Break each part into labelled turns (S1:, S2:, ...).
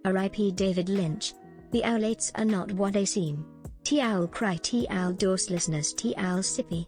S1: R.I.P. David Lynch. The owlates are not what they seem. T-owl cry, T-owl dorselessness, T-owl sippy.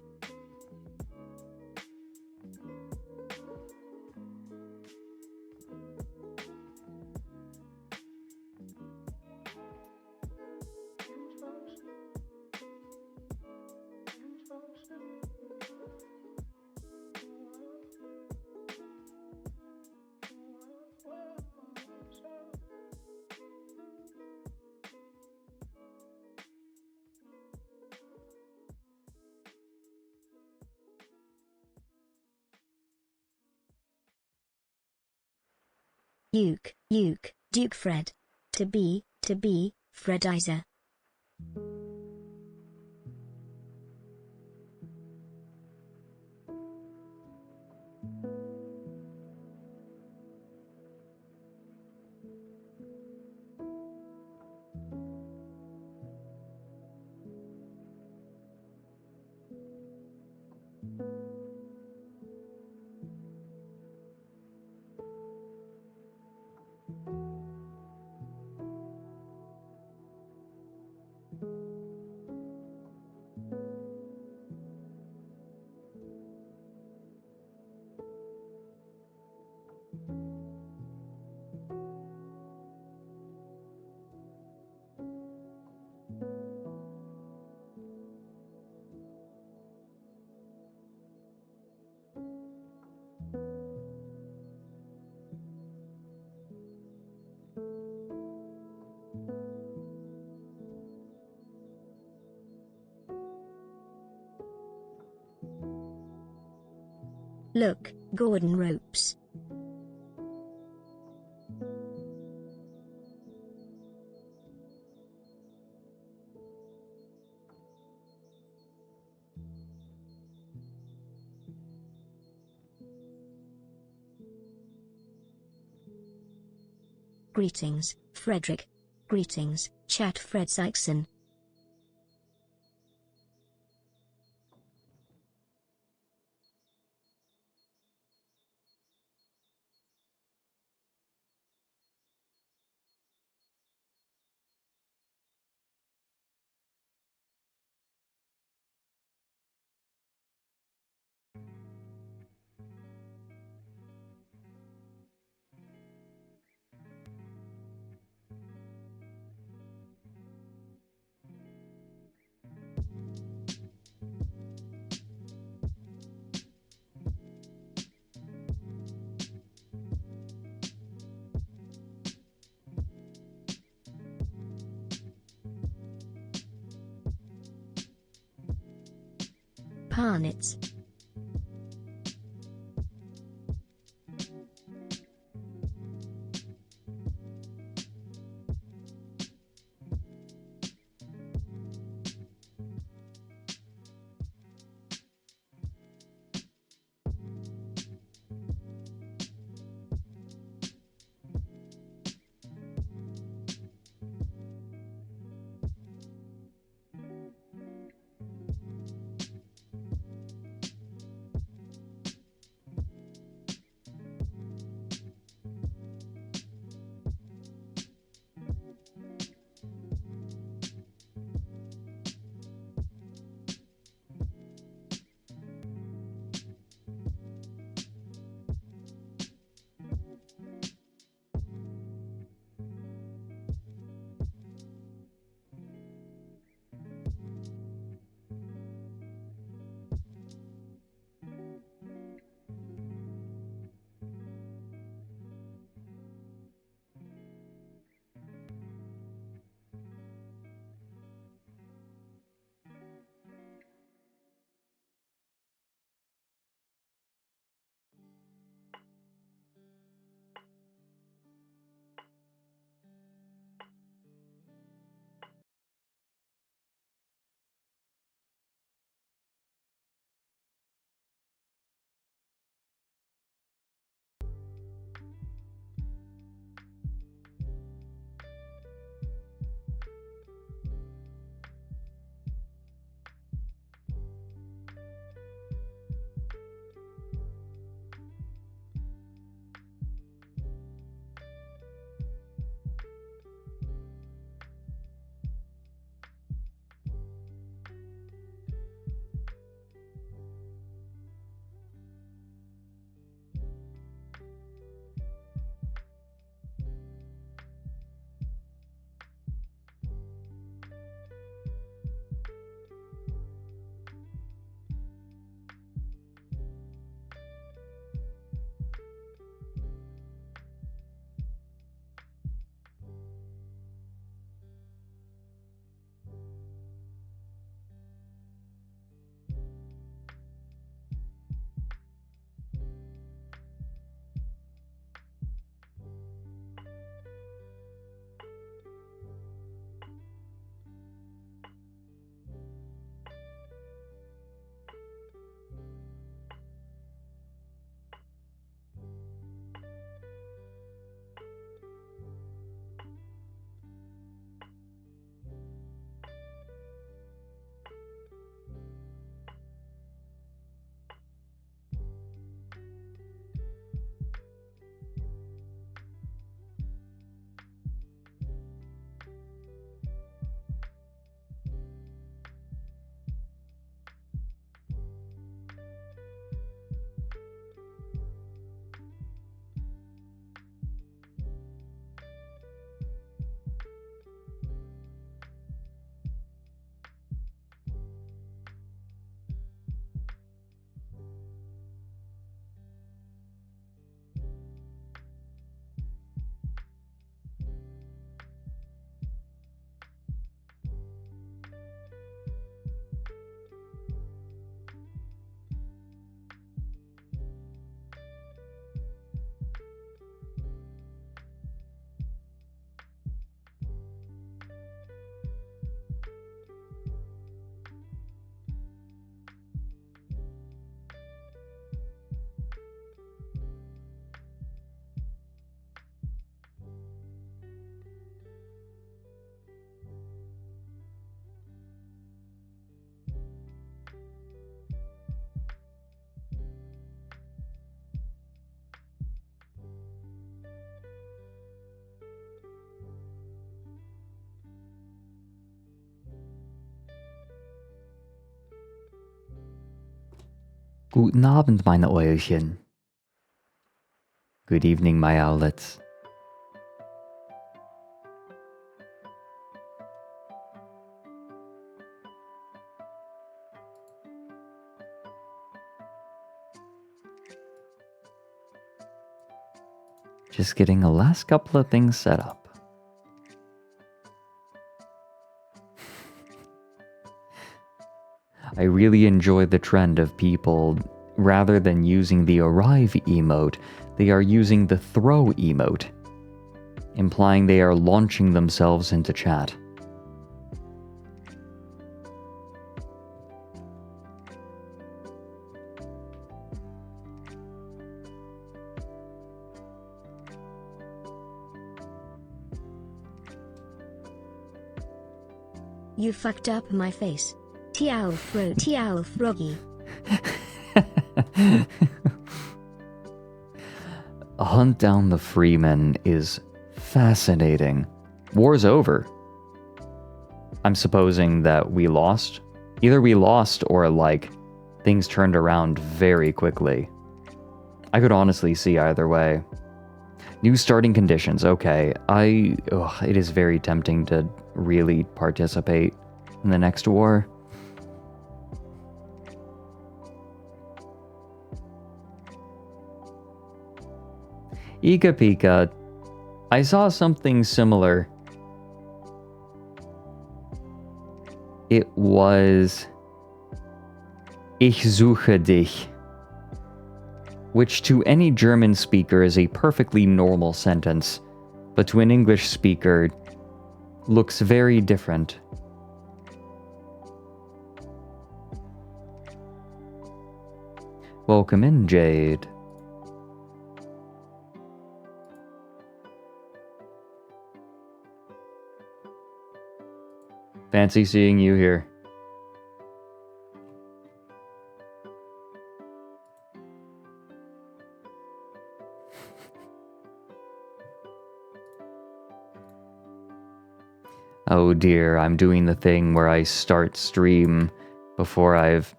S1: Duke Fred. To be, Fredizer. Look, Gordon ropes. Greetings, Fredrik. Greetings, chat Fred Sykson. Parnitz.
S2: Guten Abend, meine Eulchen. Good evening, my owlets. Just getting the last couple of things set up. I really enjoy the trend of people, rather than using the arrive emote, they are using the throw emote, implying they are launching themselves into chat.
S1: You fucked up my face. Tiao froggy.
S2: A hunt down the Freeman is fascinating. War's over. I'm supposing that we lost. Either we lost or, like, things turned around very quickly. I could honestly see either way. New starting conditions. Okay, it is very tempting to really participate in the next war. Ika Pika, I saw something similar. It was Ich suche dich, which to any German speaker is a perfectly normal sentence, but to an English speaker looks very different. Welcome in, Jade. Fancy seeing you here. Oh dear, I'm doing the thing where I start stream before I've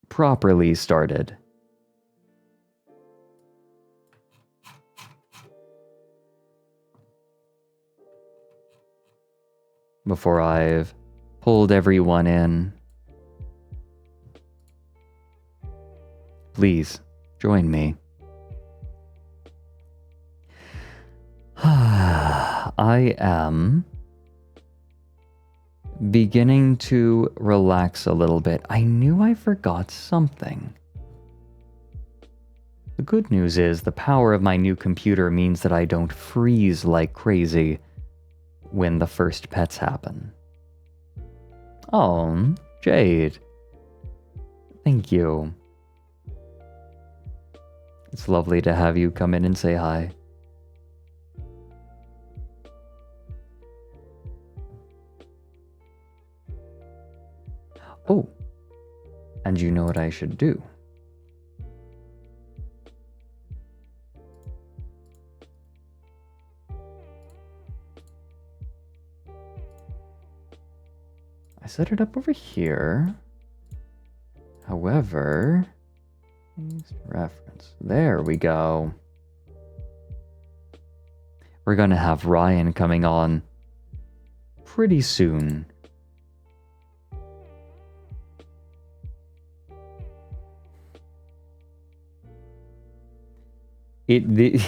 S2: properly started. Before I've pulled everyone in. Please, join me. I am beginning to relax a little bit. I knew I forgot something. The good news is the power of my new computer means that I don't freeze like crazy when the first pets happen. Oh, Jade. Thank you. It's lovely to have you come in and say hi. Oh, and you know what I should do? I set it up over here. However, reference. There we go. We're gonna have Ryan coming on pretty soon. Is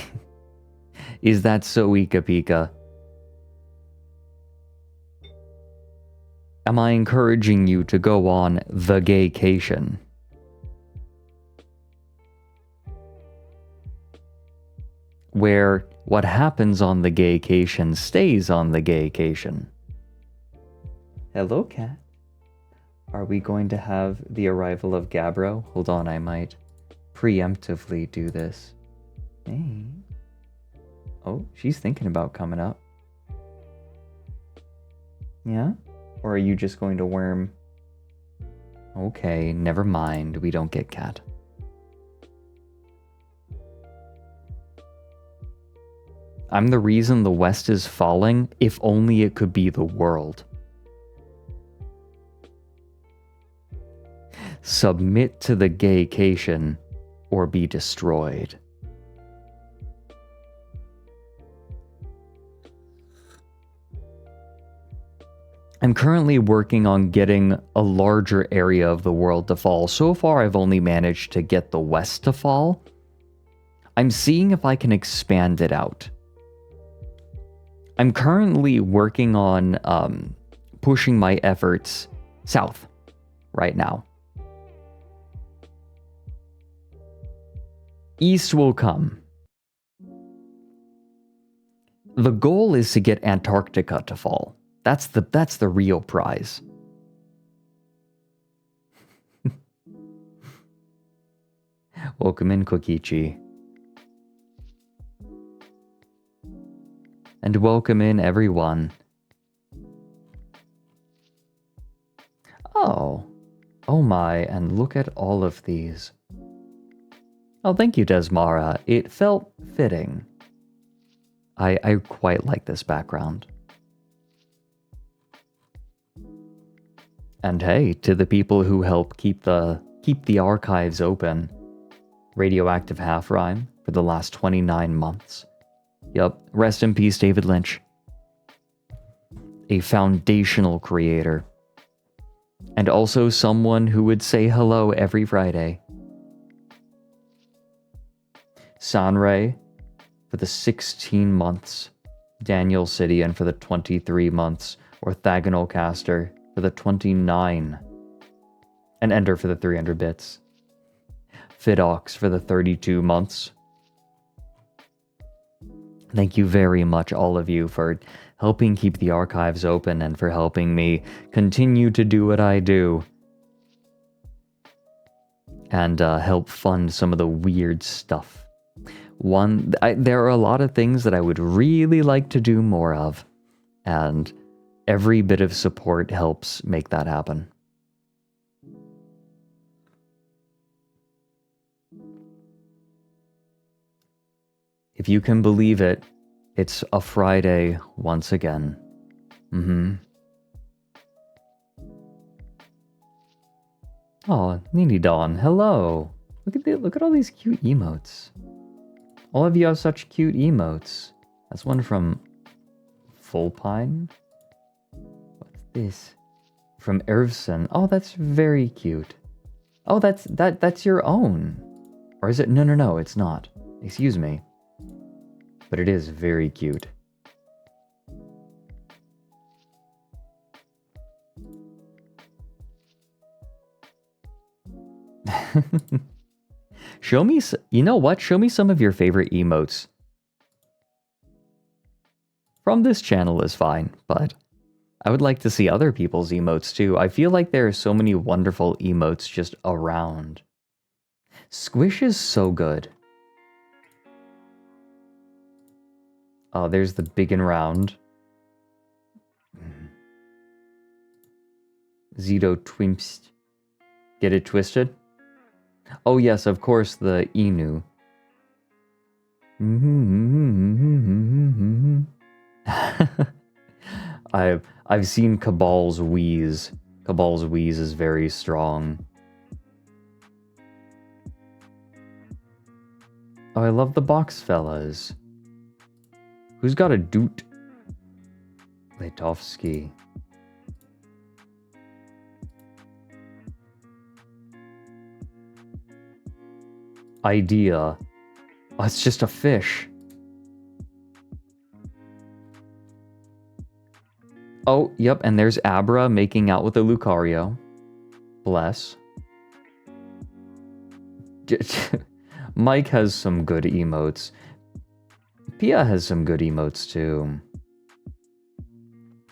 S2: that so, Ika Pika? Am I encouraging you to go on the gaycation? Where what happens on the gaycation stays on the gaycation. Hello, cat. Are we going to have the arrival of Gabbro? Hold on, I might preemptively do this. Hey. Oh, she's thinking about coming up. Yeah? Or are you just going to worm? Okay, never mind. We don't get cat. I'm the reason the West is falling, if only it could be the world. Submit to the gaycation or be destroyed. I'm currently working on getting a larger area of the world to fall. So far, I've only managed to get the west to fall. I'm seeing if I can expand it out. I'm currently working on pushing my efforts south right now. East will come. The goal is to get Antarctica to fall. That's the real prize. Welcome in, Kokichi. And welcome in, everyone. Oh my, and look at all of these. Oh, thank you, Desmara. It felt fitting. I quite like this background. And hey, to the people who help keep the archives open, Radioactive Half Rhyme for the last 29 months. Yup, rest in peace, David Lynch. A foundational creator. And also someone who would say hello every Friday. Sanrei for the 16 months. Daniel Sidian for the 23 months. Orthogonal Caster for the 29. And Ender for the 300 bits. Fidox for the 32 months. Thank you very much, all of you, for helping keep the archives open and for helping me continue to do what I do. And help fund some of the weird stuff. There are a lot of things that I would really like to do more of. And every bit of support helps make that happen. If you can believe it, it's a Friday once again. Oh, Nini Dawn, hello. Look at all these cute emotes. All of you have such cute emotes. That's one from Fullpine. What's this? From Ervson. Oh, that's very cute. Oh, that's your own. Or is it? No, it's not. Excuse me. But it is very cute. Show me, you know what? Show me some of your favorite emotes. From this channel is fine, but I would like to see other people's emotes too. I feel like there are so many wonderful emotes just around. Squish is so good. Oh, there's the big and round. Zito Twimps. Get it twisted? Oh yes, of course, the Inu. I've seen Cabal's wheeze. Cabal's wheeze is very strong. Oh, I love the box fellas. Who's got a doot? Letovsky. Idea. Oh, it's just a fish. Oh, yep, and there's Abra making out with a Lucario. Bless. Mike has some good emotes. Pia has some good emotes too.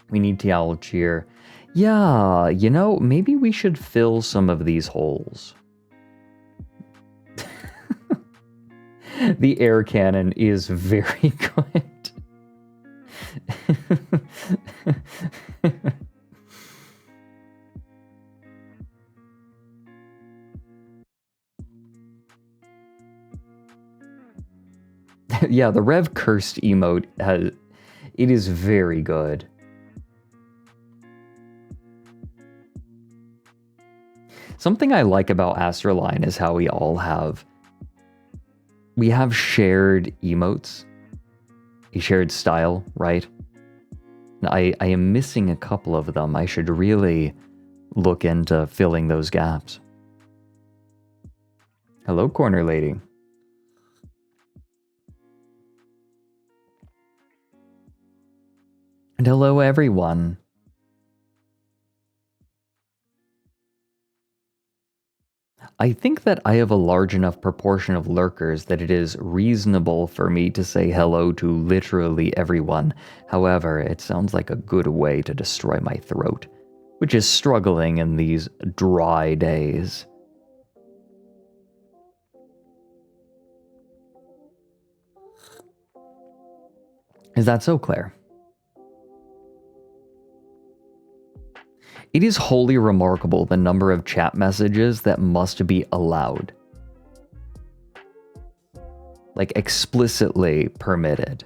S2: We need Tial Cheer. Yeah, you know, maybe we should fill some of these holes. The air cannon is very good. Yeah, the Rev Cursed emote it is very good. Something I like about ASTRALINE is how we have shared emotes, a shared style, right? I am missing a couple of them. I should really look into filling those gaps. Hello, corner lady. And hello, everyone. I think that I have a large enough proportion of lurkers that it is reasonable for me to say hello to literally everyone. However, it sounds like a good way to destroy my throat, which is struggling in these dry days. Is that so, Claire? It is wholly remarkable the number of chat messages that must be allowed. Like, explicitly permitted.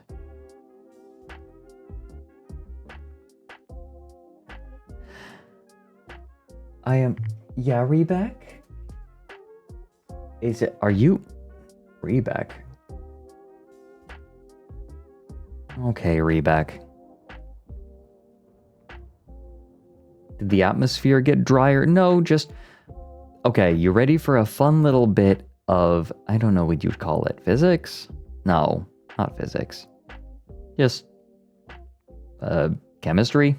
S2: Yeah, Rebeck? Are you... Rebeck? Okay, Rebeck. Did the atmosphere get drier? No, just... Okay, you ready for a fun little bit of... I don't know what you'd call it. Physics? No, not physics. Just... chemistry?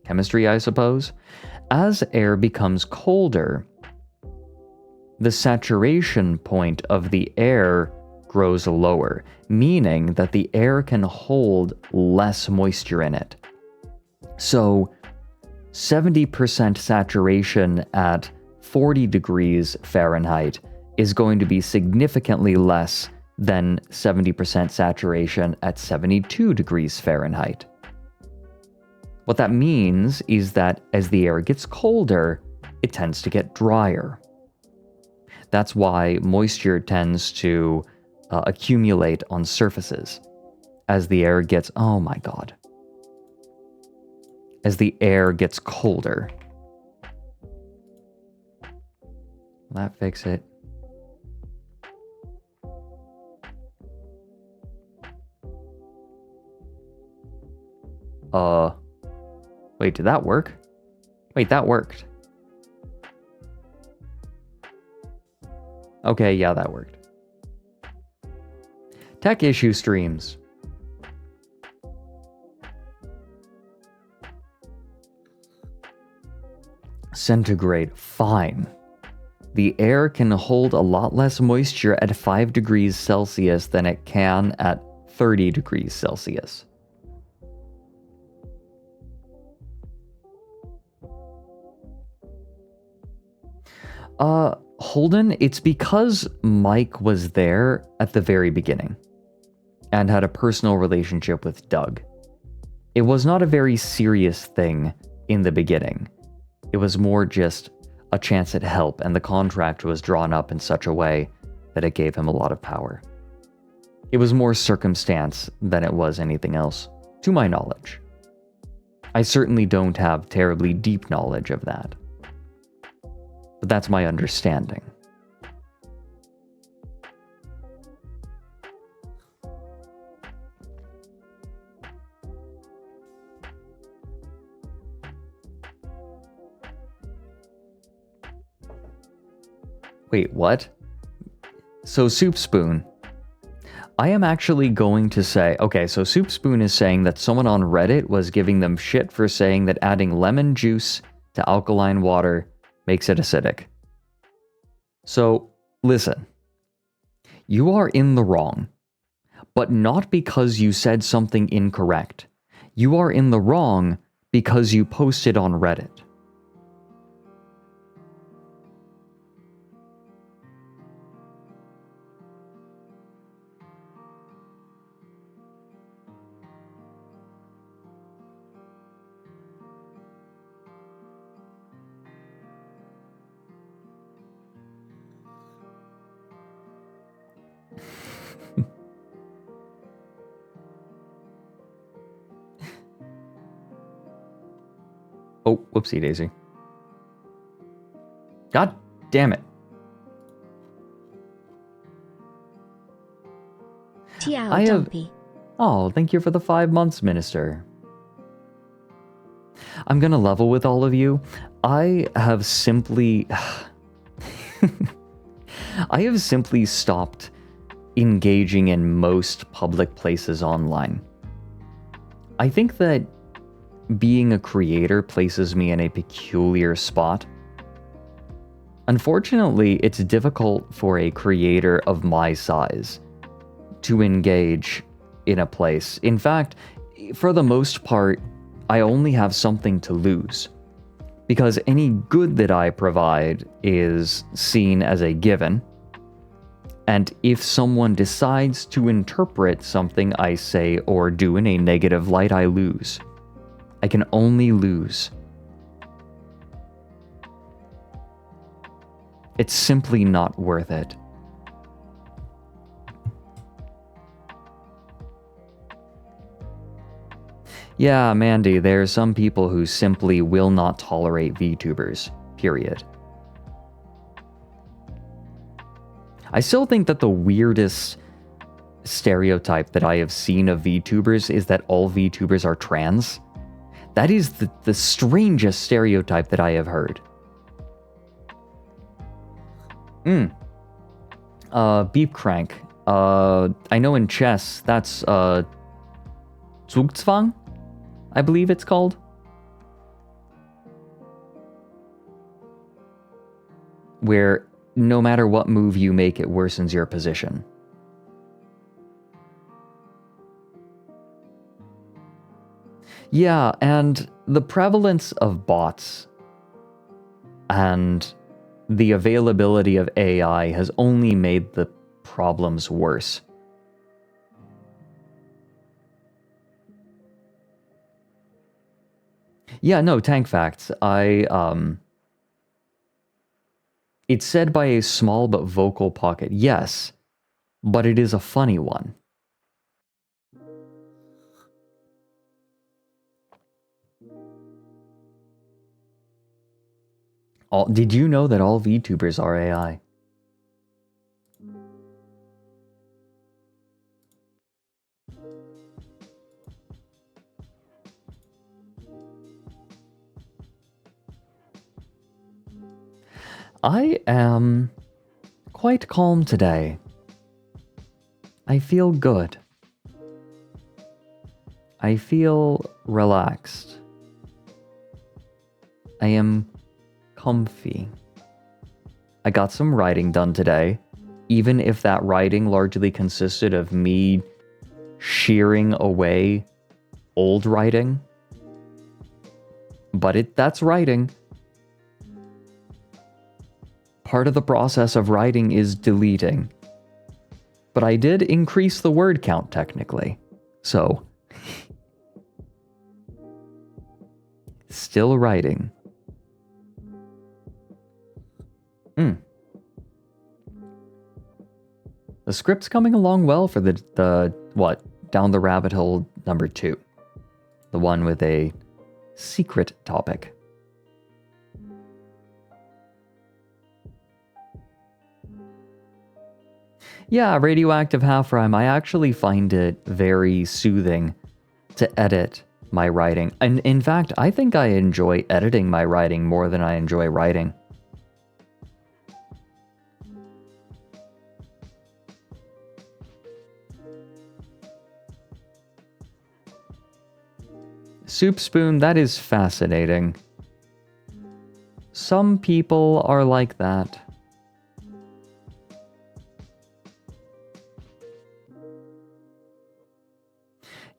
S2: Chemistry, I suppose. As air becomes colder, the saturation point of the air grows lower, meaning that the air can hold less moisture in it. So, 70% saturation at 40 degrees Fahrenheit is going to be significantly less than 70% saturation at 72 degrees Fahrenheit. What that means is that as the air gets colder, it tends to get drier. That's why moisture tends to accumulate on surfaces as the air gets, oh my god, as the air gets colder. Will that fix it? Wait, did that work? Wait, that worked. Okay, yeah, that worked. Tech issue streams. Centigrade, fine. The air can hold a lot less moisture at 5 degrees Celsius than it can at 30 degrees Celsius. Holden, it's because Mike was there at the very beginning and had a personal relationship with Doug. It was not a very serious thing in the beginning. It was more just a chance at help, and the contract was drawn up in such a way that it gave him a lot of power. It was more circumstance than it was anything else, to my knowledge. I certainly don't have terribly deep knowledge of that. But that's my understanding. Wait, what? So Soup Spoon. I am actually going to say, okay, so Soup Spoon is saying that someone on Reddit was giving them shit for saying that adding lemon juice to alkaline water makes it acidic. So, listen. You are in the wrong, but not because you said something incorrect. You are in the wrong because you posted on Reddit. Oh, whoopsie daisy. God damn it.
S1: Tiao Dumpy.
S2: Oh, thank you for the 5 months, Minister. I'm gonna level with all of you. I have simply stopped engaging in most public places online. I think that being a creator places me in a peculiar spot. Unfortunately, it's difficult for a creator of my size to engage in a place. In fact, for the most part, I only have something to lose, because any good that I provide is seen as a given. And if someone decides to interpret something I say or do in a negative light, I lose. I can only lose. It's simply not worth it. Yeah, Mandy, there are some people who simply will not tolerate VTubers, period. I still think that the weirdest stereotype that I have seen of VTubers is that all VTubers are trans. That is the strangest stereotype that I have heard. Beep Crank. I know in chess, that's, Zugzwang? I believe it's called. Where no matter what move you make, it worsens your position. Yeah, and the prevalence of bots and the availability of AI has only made the problems worse. Yeah, no, Tank Facts. It's said by a small but vocal pocket, yes, but it is a funny one. Did you know that all VTubers are AI? I am quite calm today. I feel good. I feel relaxed. I am comfy. I got some writing done today, even if that writing largely consisted of me shearing away old writing. But that's writing. Part of the process of writing is deleting. But I did increase the word count technically. So, still writing. The script's coming along well for the what? Down the Rabbit Hole number 2. The one with a secret topic. Yeah, Radioactive Half Rhyme, I actually find it very soothing to edit my writing. And in fact, I think I enjoy editing my writing more than I enjoy writing. Soup Spoon, that is fascinating. Some people are like that.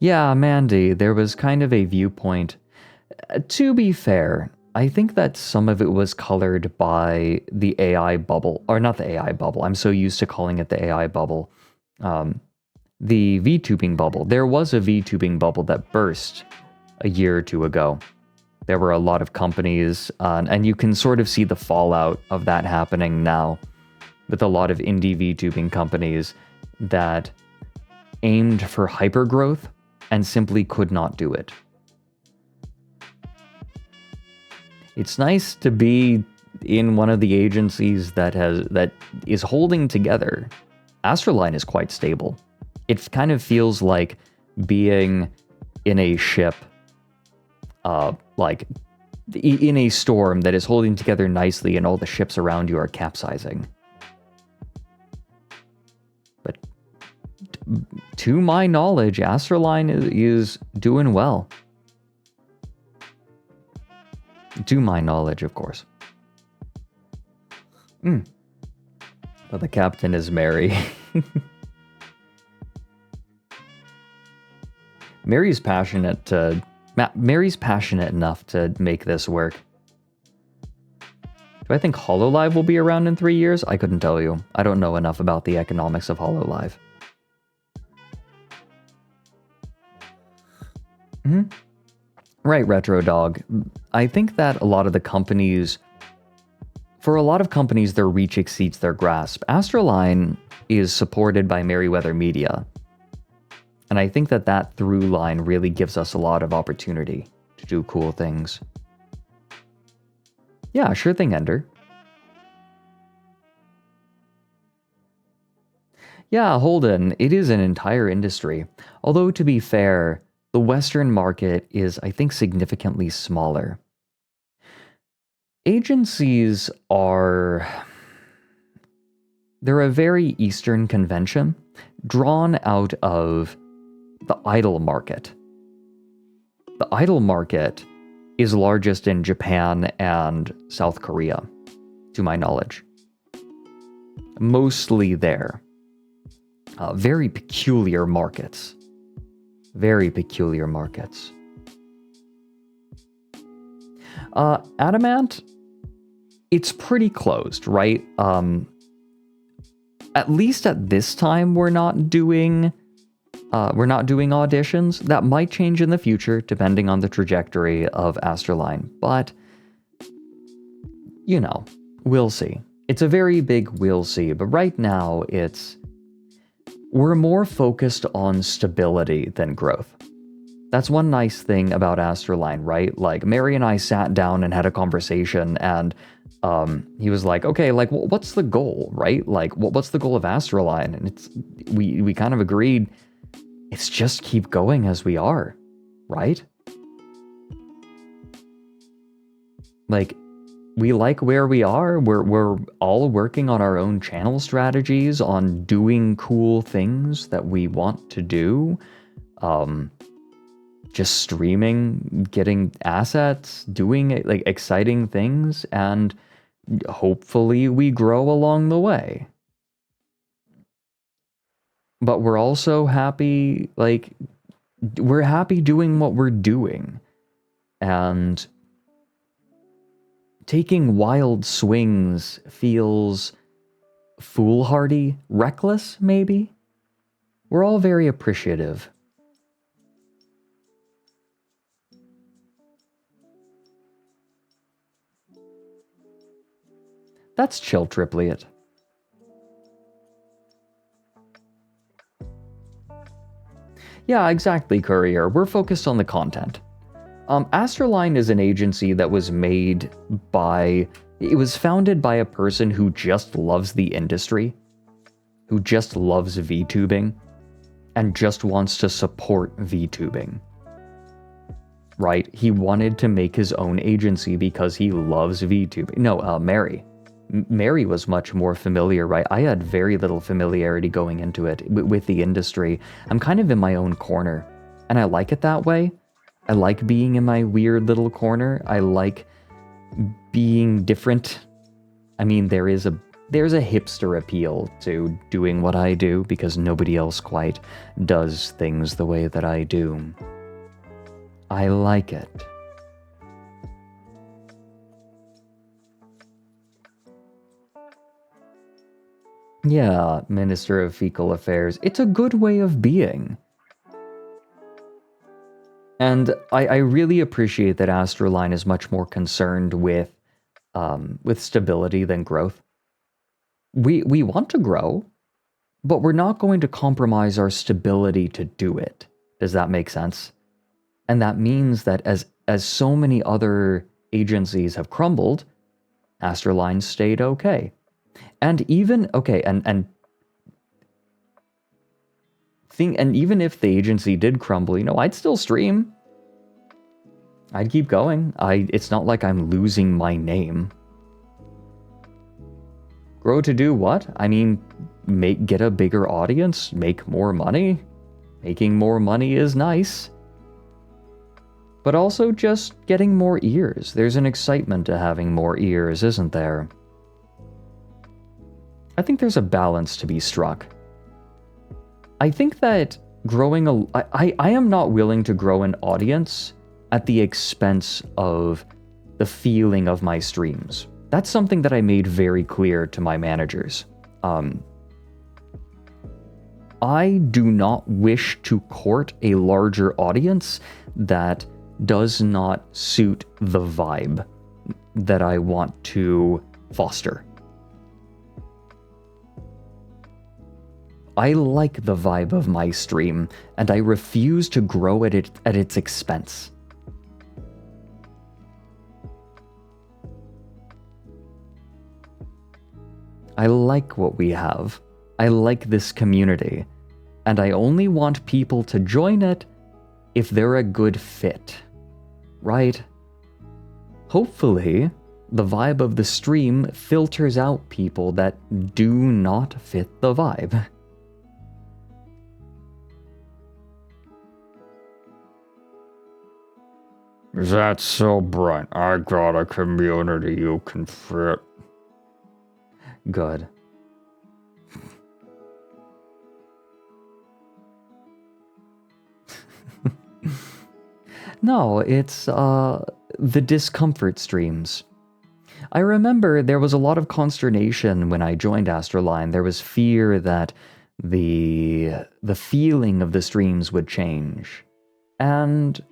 S2: Yeah, Mandy, there was kind of a viewpoint. To be fair, I think that some of it was colored by the AI bubble. Or not the AI bubble, I'm so used to calling it the AI bubble. The VTubing bubble. There was a VTubing bubble that burst a year or two ago. There were a lot of companies, and you can sort of see the fallout of that happening now, with a lot of indie VTubing companies that aimed for hypergrowth and simply could not do it. It's nice to be in one of the agencies that is holding together, ASTRALINE is quite stable. It kind of feels like being in a ship, like in a storm that is holding together nicely and all the ships around you are capsizing. But to my knowledge, ASTRALINE is doing well. To my knowledge, of course. But the captain is Mary. Mary's passionate enough to make this work. Do I think HoloLive will be around in 3 years? I couldn't tell you. I don't know enough about the economics of HoloLive. Right, Retro Dog. I think that a lot of the companies, for a lot of companies, their reach exceeds their grasp. ASTRALINE is supported by Merryweather Media. And I think that that through line really gives us a lot of opportunity to do cool things. Yeah, sure thing, Ender. Yeah, Holden, it is an entire industry. Although, to be fair, the Western market is, I think, significantly smaller. Agencies are... They're a very Eastern convention, drawn out of the idol market. The idol market is largest in Japan and South Korea, to my knowledge. Mostly there. Very peculiar markets. Very peculiar markets. Adamant, it's pretty closed, right? At least at this time, we're not doing auditions. That might change in the future, depending on the trajectory of ASTRALINE. But, you know, we'll see. It's a very big we'll see. But right now, we're more focused on stability than growth. That's one nice thing about ASTRALINE, right? Like, Mary and I sat down and had a conversation, and he was like, okay, like, what's the goal, right? Like, what's the goal of ASTRALINE? And we kind of agreed, it's just keep going as we are, right? Like, we like where we are. We're all working on our own channel strategies, on doing cool things that we want to do. Just streaming, getting assets, doing like exciting things, and hopefully we grow along the way. But we're also happy, like, we're happy doing what we're doing. And taking wild swings feels foolhardy, reckless, maybe? We're all very appreciative. That's chill, Tripliet. Yeah, exactly, Courier. We're focused on the content. ASTRALINE is an agency that was made by... It was founded by a person who just loves the industry, who just loves VTubing, and just wants to support VTubing. Right? He wanted to make his own agency because he loves VTubing. No, Mary. Mary was much more familiar, right? I had very little familiarity going into it with the industry. I'm kind of in my own corner, and I like it that way. I like being in my weird little corner. I like being different. I mean, there's a hipster appeal to doing what I do because nobody else quite does things the way that I do. I like it. Yeah, Minister of Fecal Affairs. It's a good way of being. And I really appreciate that ASTRALINE is much more concerned with stability than growth. We want to grow, but we're not going to compromise our stability to do it. Does that make sense? And that means that as so many other agencies have crumbled, ASTRALINE stayed okay. And even, okay, and even if the agency did crumble, you know, I'd still stream. I'd keep going. It's not like I'm losing my name. Grow to do what? I mean, get a bigger audience, make more money. Making more money is nice. But also just getting more ears. There's an excitement to having more ears, isn't there? I think there's a balance to be struck. I think that growing I am not willing to grow an audience at the expense of the feeling of my streams. That's something that I made very clear to my managers. I do not wish to court a larger audience that does not suit the vibe that I want to foster. I like the vibe of my stream, and I refuse to grow at its expense. I like what we have. I like this community, and I only want people to join it if they're a good fit, right? Hopefully, the vibe of the stream filters out people that do not fit the vibe. That's so bright. I got a community you can fit. Good. No, it's the discomfort streams. I remember there was a lot of consternation when I joined ASTRALINE. There was fear that the feeling of the streams would change. And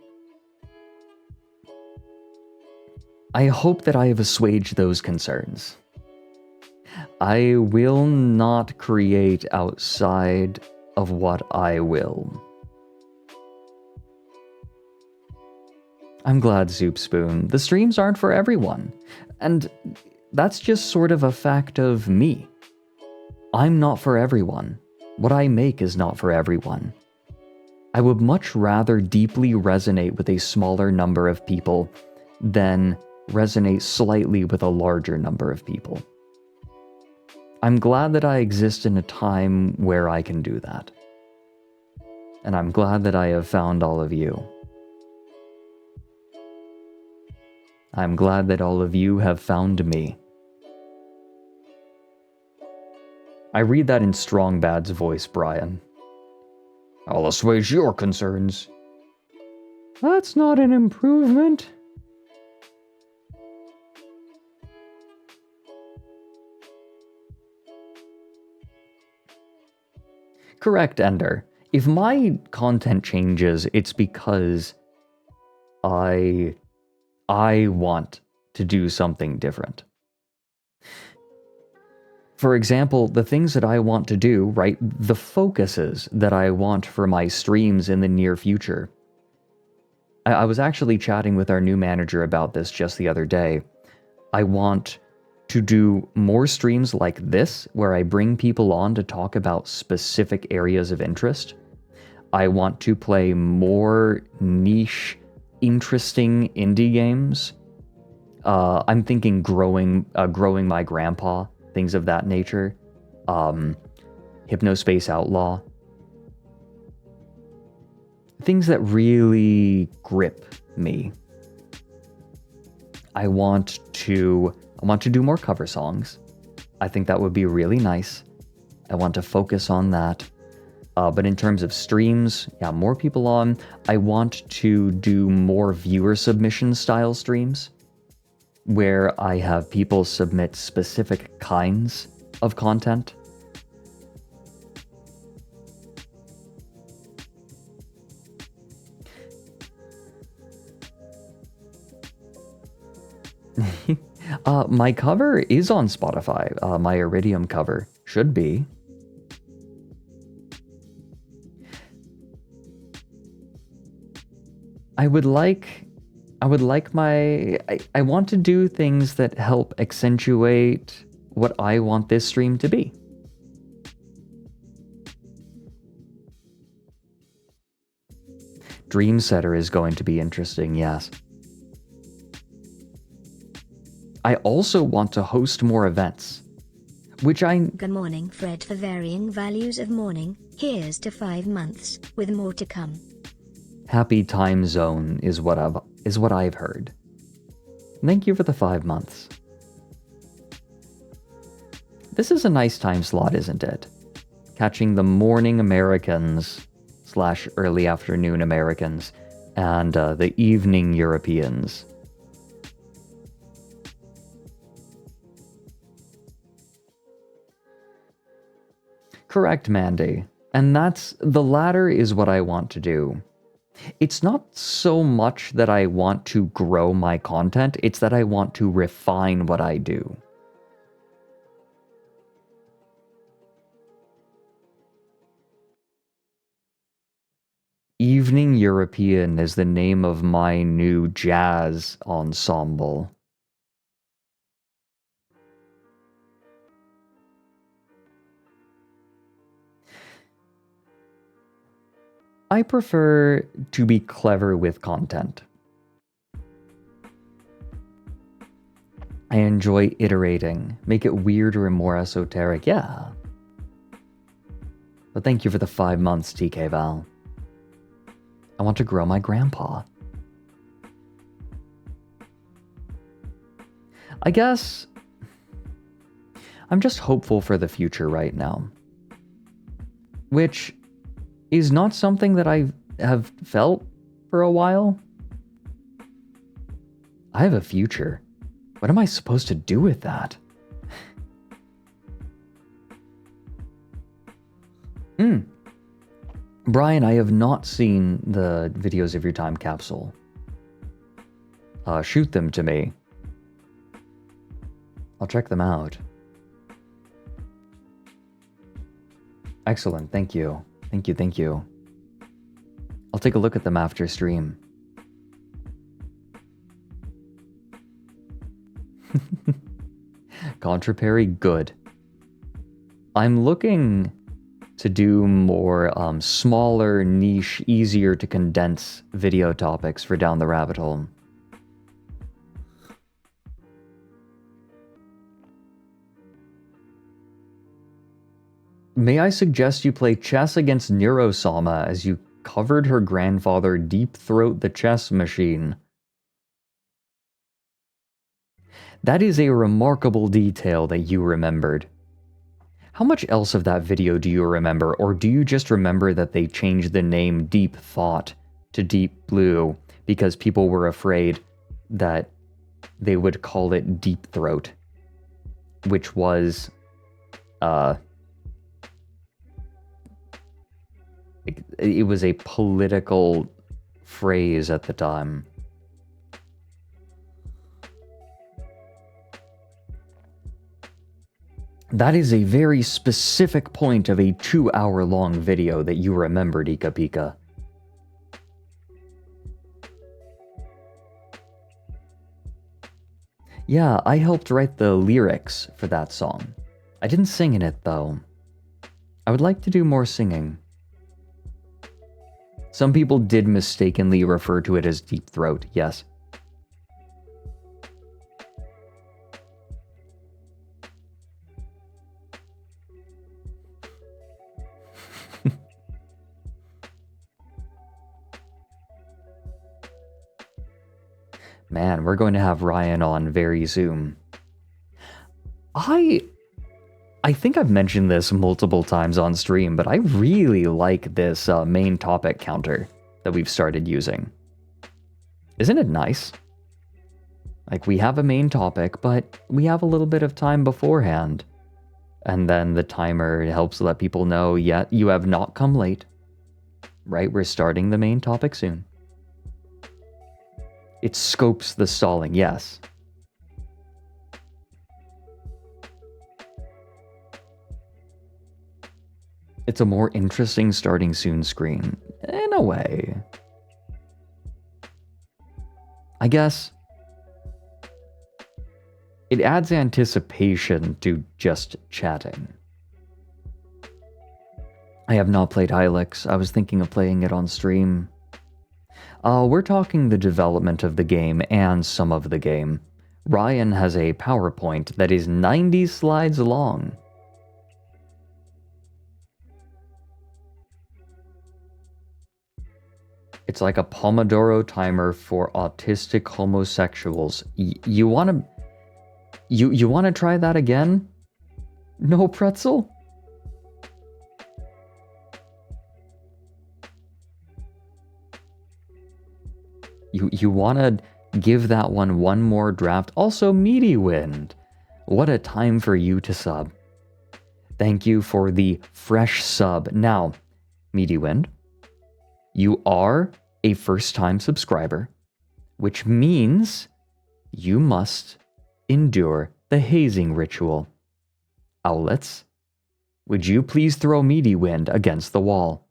S2: I hope that I have assuaged those concerns. I will not create outside of what I will. I'm glad, Soup Spoon. The streams aren't for everyone. And that's just sort of a fact of me. I'm not for everyone. What I make is not for everyone. I would much rather deeply resonate with a smaller number of people than resonate slightly with a larger number of people. I'm glad that I exist in a time where I can do that. And I'm glad that I have found all of you. I'm glad that all of you have found me. I read that in Strong Bad's voice, Brian. I'll assuage your concerns. That's not an improvement. Correct, Ender. If my content changes, it's because I want to do something different. For example, the things that I want to do, right, the focuses that I want for my streams in the near future. I was actually chatting with our new manager about this just the other day. I want to do more streams like this, where I bring people on to talk about specific areas of interest. I want to play more niche, interesting indie games. I'm thinking growing my grandpa, things of that nature. Hypnospace Outlaw. Things that really grip me. I want to do more cover songs. I think that would be really nice. I want to focus on that. But in terms of streams, yeah, more people on. I want to do more viewer submission style streams, where I have people submit specific kinds of content. My cover is on Spotify. My Iridium cover should be. I would like I would like I want to do things that help accentuate what I want this stream to be. Dream Setter is going to be interesting, yes. I also want to host more events, which
S1: Good morning, Fred. For varying values of morning, here's to 5 months, with more to come.
S2: Happy time zone is what I've heard. Thank you for the 5 months. This is a nice time slot, isn't it? Catching the morning Americans / early afternoon Americans and the evening Europeans. Correct, Mandy. And the latter is what I want to do. It's not so much that I want to grow my content, it's that I want to refine what I do. Evening European is the name of my new jazz ensemble. I prefer to be clever with content. I enjoy iterating, make it weirder and more esoteric, yeah. But thank you for the 5 months, TK Val. I want to grow my grandpa. I guess I'm just hopeful for the future right now. Which is not something that I have felt for a while. I have a future. What am I supposed to do with that? Brian, I have not seen the videos of your time capsule. Shoot them to me. I'll check them out. Excellent, thank you. Thank you. I'll take a look at them after stream. Contrapary, good. I'm looking to do more smaller, niche, easier to condense video topics for Down the Rabbit Hole. May I suggest you play chess against Neurosama as you covered her grandfather deep throat the chess machine? That is a remarkable detail that you remembered. How much else of that video do you remember, or do you just remember that they changed the name Deep Thought to Deep Blue because people were afraid that they would call it Deep Throat, which was, it was a political phrase at the time. That is a very specific point of a 2-hour-long video that you remembered, Ika Pika. Yeah, I helped write the lyrics for that song. I didn't sing in it, though. I would like to do more singing. Some people did mistakenly refer to it as Deep Throat, yes. Man, we're going to have Ryan on very soon. I think I've mentioned this multiple times on stream, but I really like this main topic counter that we've started using. Isn't it nice? Like, we have a main topic, but we have a little bit of time beforehand. And then the timer helps let people know, yeah, you have not come late. Right, we're starting the main topic soon. It scopes the stalling, yes. It's a more interesting starting soon screen, in a way. I guess it adds anticipation to just chatting. I have not played Hylics. I was thinking of playing it on stream. We're talking the development of the game and some of the game. Ryan has a PowerPoint that is 90 slides long. It's like a Pomodoro timer for autistic homosexuals. You wanna try that again? No pretzel? You wanna give that one more draft? Also, Meaty Wind. What a time for you to sub. Thank you for the fresh sub. Now, Meaty Wind, you are a first-time subscriber, which means you must endure the hazing ritual. Owlets, would you please throw Meaty Wind against the wall?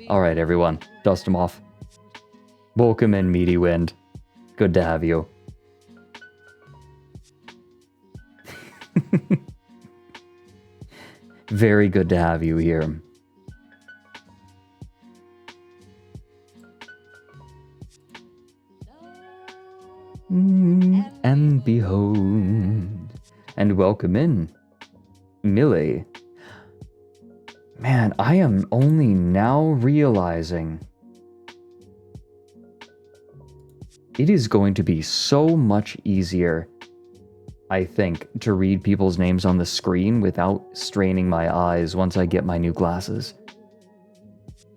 S2: All right, everyone. Dust them off. Welcome in, Meaty Wind. Good to have you. Very good to have you here. And behold. And welcome in, Millie. Man, I am only now realizing it is going to be so much easier, I think, to read people's names on the screen without straining my eyes once I get my new glasses.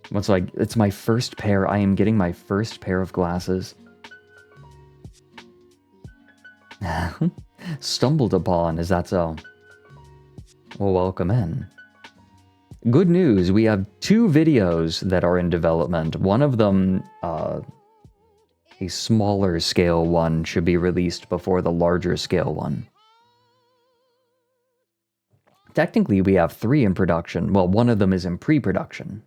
S2: It's my first pair. I am getting my first pair of glasses. Stumbled upon, is that so? Well, welcome in. Good news, we have 2 videos that are in development. One of them, a smaller scale one, should be released before the larger scale one. Technically, we have 3 in production. Well, one of them is in pre-production.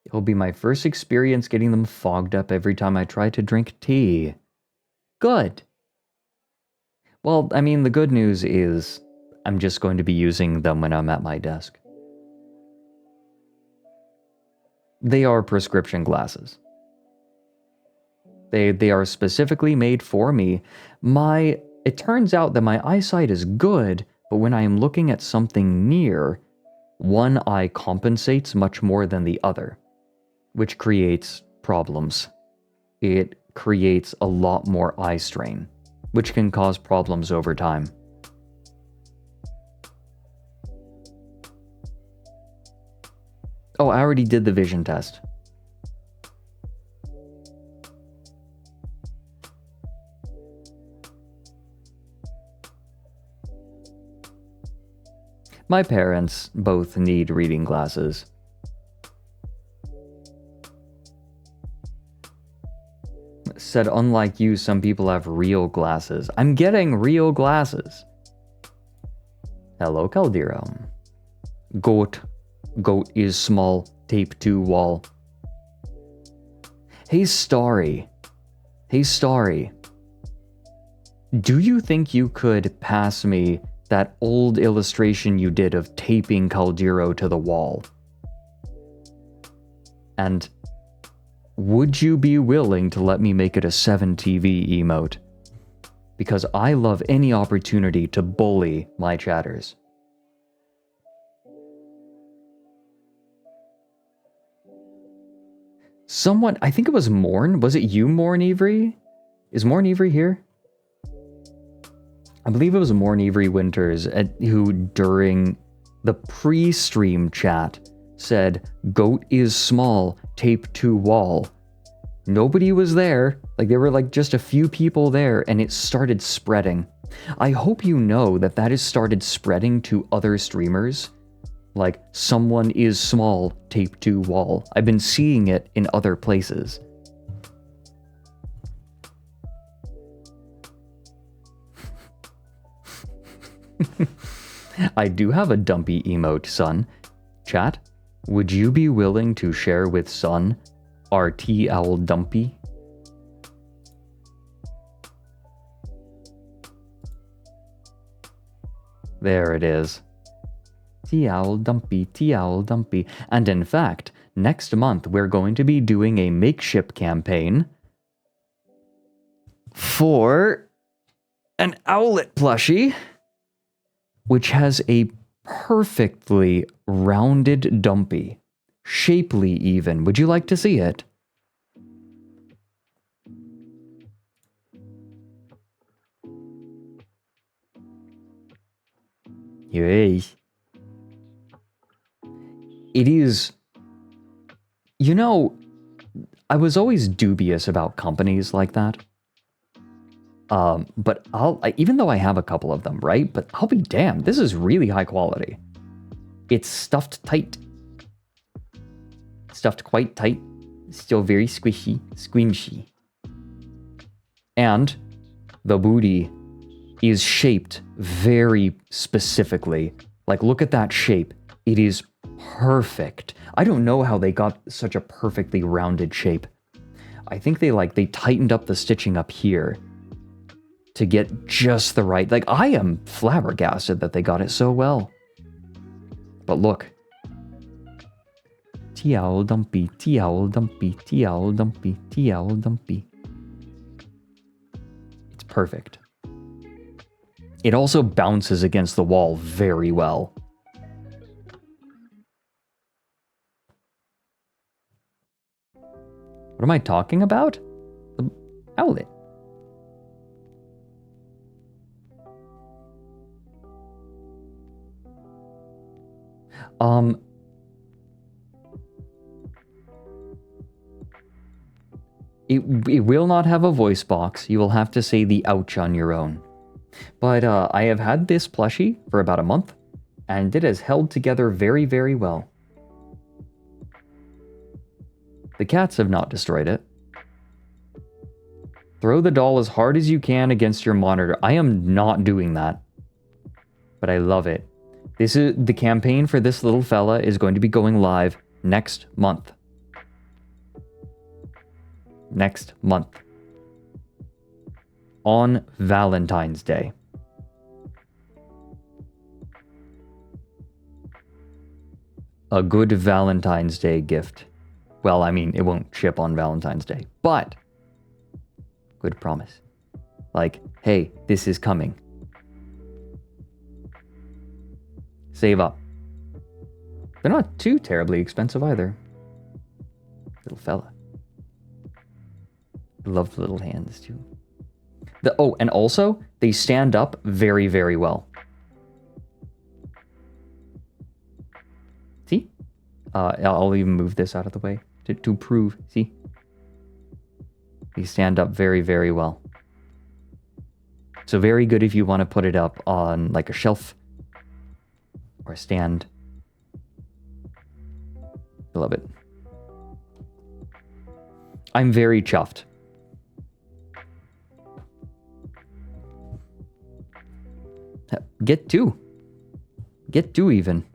S2: It'll be my first experience getting them fogged up every time I try to drink tea. Good. Well, I mean, the good news is I'm just going to be using them when I'm at my desk. They are prescription glasses. They are specifically made for me. It turns out that my eyesight is good, but when I am looking at something near, one eye compensates much more than the other, which creates problems. It creates a lot more eye strain, which can cause problems over time. Oh, I already did the vision test. My parents both need reading glasses. Said, unlike you, some people have real glasses. I'm getting real glasses. Hello, Caldero. Goat. Goat is small. Tape to wall. Hey, Starry. Hey, Starry. Do you think you could pass me that old illustration you did of taping Caldero to the wall? And would you be willing to let me make it a 7TV emote? Because I love any opportunity to bully my chatters. Someone, I think it was Morn. Was it you, Morn Avery? Is Morn Avery here? I believe it was Morn Avery Winters who, during the pre-stream chat, said, "Goat is small, tape to wall." Nobody was there. Like, there were like just a few people there, and it started spreading. I hope you know that has started spreading to other streamers. Like, someone is small, taped to wall. I've been seeing it in other places. I do have a dumpy emote, son. Chat, would you be willing to share with son our T-Owl dumpy? There it is. T-Owl dumpy, T-Owl dumpy. And in fact, next month we're going to be doing a makeshift campaign for an owlet plushie, which has a perfectly rounded dumpy. Shapely even. Would you like to see it? Here it is. It is... You know, I was always dubious about companies like that. But even though I have a couple of them, right? But I'll be damned, this is really high quality. It's stuffed tight. Stuffed quite tight. Still very squishy, squishy. And the booty is shaped very specifically. Like, look at that shape. It is perfect. I don't know how they got such a perfectly rounded shape. I think they tightened up the stitching up here to get just the right... Like, I am flabbergasted that they got it so well. But look. T-Owl dumpy, T-Owl dumpy, T-Owl dumpy, T-Owl dumpy. It's perfect. It also bounces against the wall very well. What am I talking about? The owlet. It will not have a voice box. You will have to say the ouch on your own. But I have had this plushie for about a month, and it has held together very, very well. The cats have not destroyed it. Throw the doll as hard as you can against your monitor. I am not doing that. But I love it. This is the campaign for this little fella is going to be going live next month. Next month. On Valentine's Day. A good Valentine's Day gift. Well, I mean, it won't ship on Valentine's Day, but good promise. Like, hey, this is coming. Save up. They're not too terribly expensive either. Little fella. I love the little hands too. And also, they stand up very, very well. See? I'll even move this out of the way to prove. See? They stand up very, very well. So very good if you want to put it up on like a shelf or a stand. I love it. I'm very chuffed. Get two. Get two even.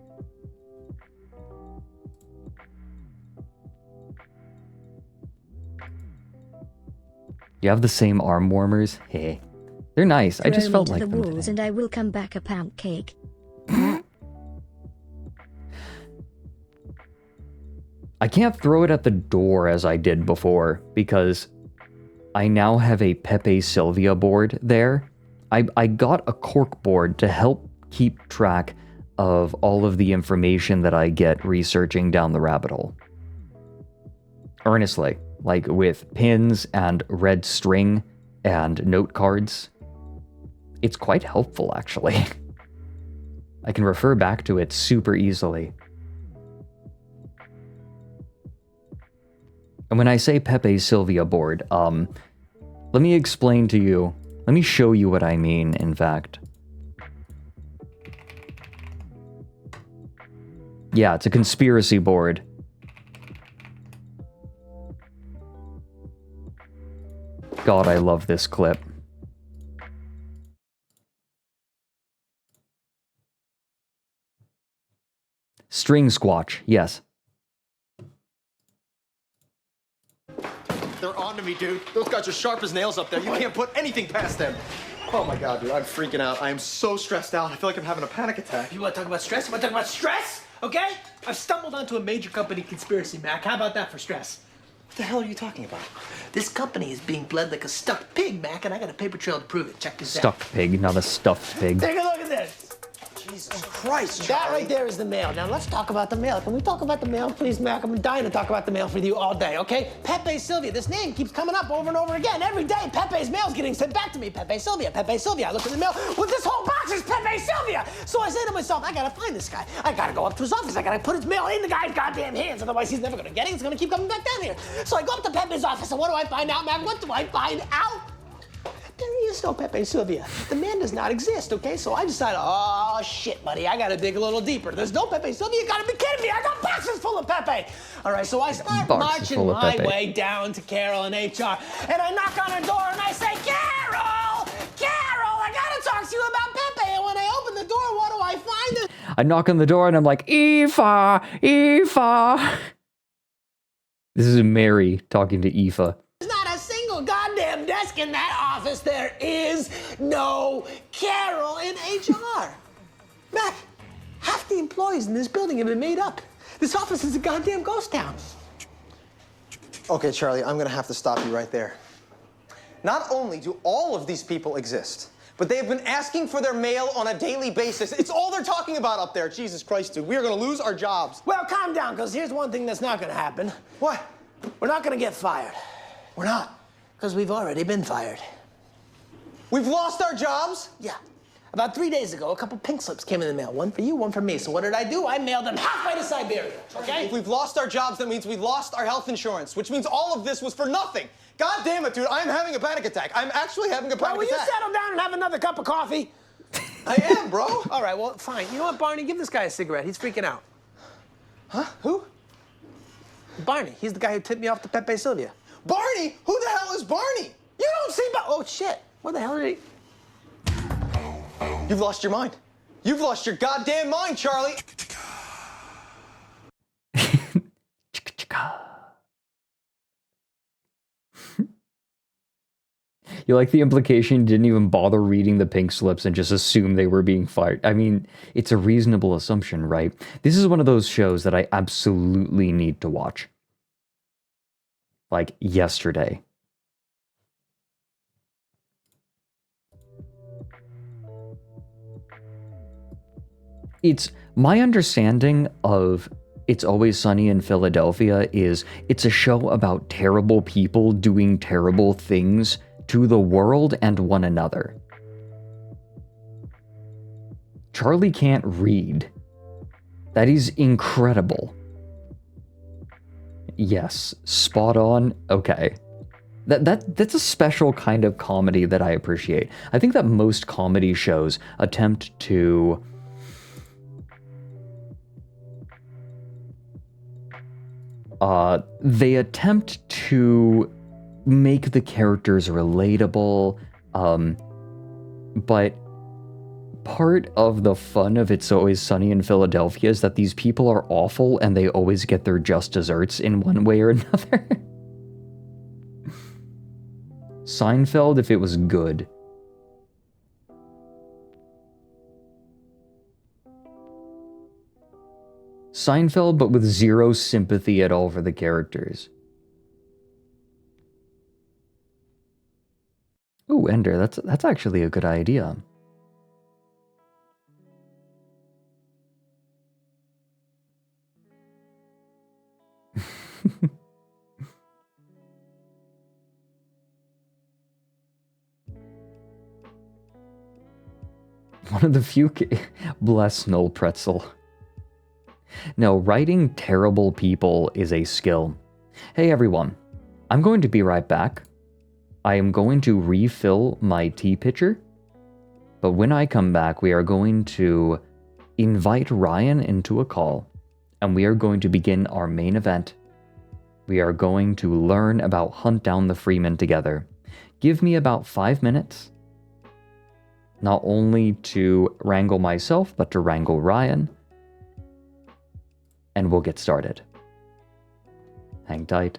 S2: You have the same arm warmers? Hey. They're nice. I just felt like them today.
S1: And I will come back a pound cake.
S2: I can't throw it at the door as I did before because I now have a Pepe Sylvia board there. I got a cork board to help keep track of all of the information that I get researching down the rabbit hole. Earnestly, like with pins and red string and note cards. It's quite helpful, actually. I can refer back to it super easily. And when I say Pepe Sylvia board, let me explain to you Let me show you what I mean, in fact. Yeah, it's a conspiracy board. God, I love this clip. String squatch, yes.
S3: They're on to me, dude. Those guys are sharp as nails up there. You can't put anything past them. Oh my God, dude, I'm freaking out. I am so stressed out. I feel like I'm having a panic attack.
S4: You want to talk about stress? You want to talk about stress? Okay? I've stumbled onto a major company conspiracy, Mac. How about that for stress?
S3: What the hell are you talking about?
S4: This company is being bled like a stuffed pig, Mac, and I got a paper trail to prove it. Check this out.
S2: Stuffed pig, not a stuffed pig.
S4: Take a look at this.
S3: Jesus Christ,
S4: That
S3: Charlie.
S4: right there is the mail. Now let's talk about the mail. Can we talk about the mail, please, Mac? I'm dying to talk about the mail with you all day, okay? Pepe Sylvia. This name keeps coming up over and over again. Every day, Pepe's mail's getting sent back to me. Pepe Sylvia, Pepe Sylvia. I look at the mail. Well, this whole box is Pepe Sylvia. So I say to myself, I gotta find this guy. I gotta go up to his office. I gotta put his mail in the guy's goddamn hands. Otherwise, he's never gonna get it. He's gonna keep coming back down here. So I go up to Pepe's office, and what do I find out, Mac? What do I find out? There is no Pepe Sylvia. The man does not exist, okay? So I decided, oh, shit, buddy, I gotta dig a little deeper. There's no Pepe Sylvia. You gotta be kidding me. I got boxes full of Pepe. All right, so I start marching my way down to Carol and HR. And I knock on her door and I say, Carol! Carol, I gotta talk to you about Pepe. And when I open the door, what do I find?
S2: I knock on the door and I'm like, Aoife, Aoife. This is Mary talking to Aoife.
S4: There's not a single goddamn desk in that office. There is no Carol in HR. Mac, half the employees in this building have been made up. This office is a goddamn ghost town.
S3: Okay, Charlie, I'm gonna have to stop you right there. Not only do all of these people exist, but they have been asking for their mail on a daily basis. It's all they're talking about up there. Jesus Christ, dude. We are gonna lose our jobs.
S4: Well, calm down, because here's one thing that's not gonna happen.
S3: What?
S4: We're not gonna get fired.
S3: We're not.
S4: Because we've already been fired.
S3: We've lost our jobs?
S4: Yeah. About 3 days ago, a couple pink slips came in the mail. One for you, one for me. So what did I do? I mailed them halfway to Siberia, okay?
S3: If we've lost our jobs, that means we lost our health insurance, which means all of this was for nothing. God damn it, dude. I'm having a panic attack. I'm actually having a panic
S4: Will you
S3: attack.
S4: settle down and have another cup of coffee?
S3: I am, bro.
S4: All right, well, fine. You know what, Barney? Give this guy a cigarette. He's freaking out.
S3: Huh? Who?
S4: Barney. He's the guy who tipped me off to Pepe Sylvia.
S3: Barney? Who the hell is Barney?
S4: You don't see Oh, shit. What the hell did he...
S3: You've lost your mind. You've lost your goddamn mind, Charlie.
S2: You like the implication you didn't even bother reading the pink slips and just assume they were being fired. I mean, it's a reasonable assumption, right? This is one of those shows that I absolutely need to watch. Like yesterday. It's my understanding of It's Always Sunny in Philadelphia is it's a show about terrible people doing terrible things to the world and one another. Charlie can't read. That is incredible. Yes, spot on. Okay. That's a special kind of comedy that I appreciate. I think that most comedy shows attempt to they attempt to make the characters relatable, but part of the fun of It's Always Sunny in Philadelphia is that these people are awful and they always get their just desserts in one way or another. Seinfeld, if it was good. Seinfeld, but with zero sympathy at all for the characters. Ooh, Ender, that's actually a good idea. One of the few... Bless Noel Pretzel. No, writing terrible people is a skill. Hey everyone, I'm going to be right back. I am going to refill my tea pitcher, but when I come back, we are going to invite Ryan into a call, and we are going to begin our main event. We are going to learn about Hunt Down the Freeman together. Give me about 5 minutes, not only to wrangle myself, but to wrangle Ryan, and we'll get started. Hang tight.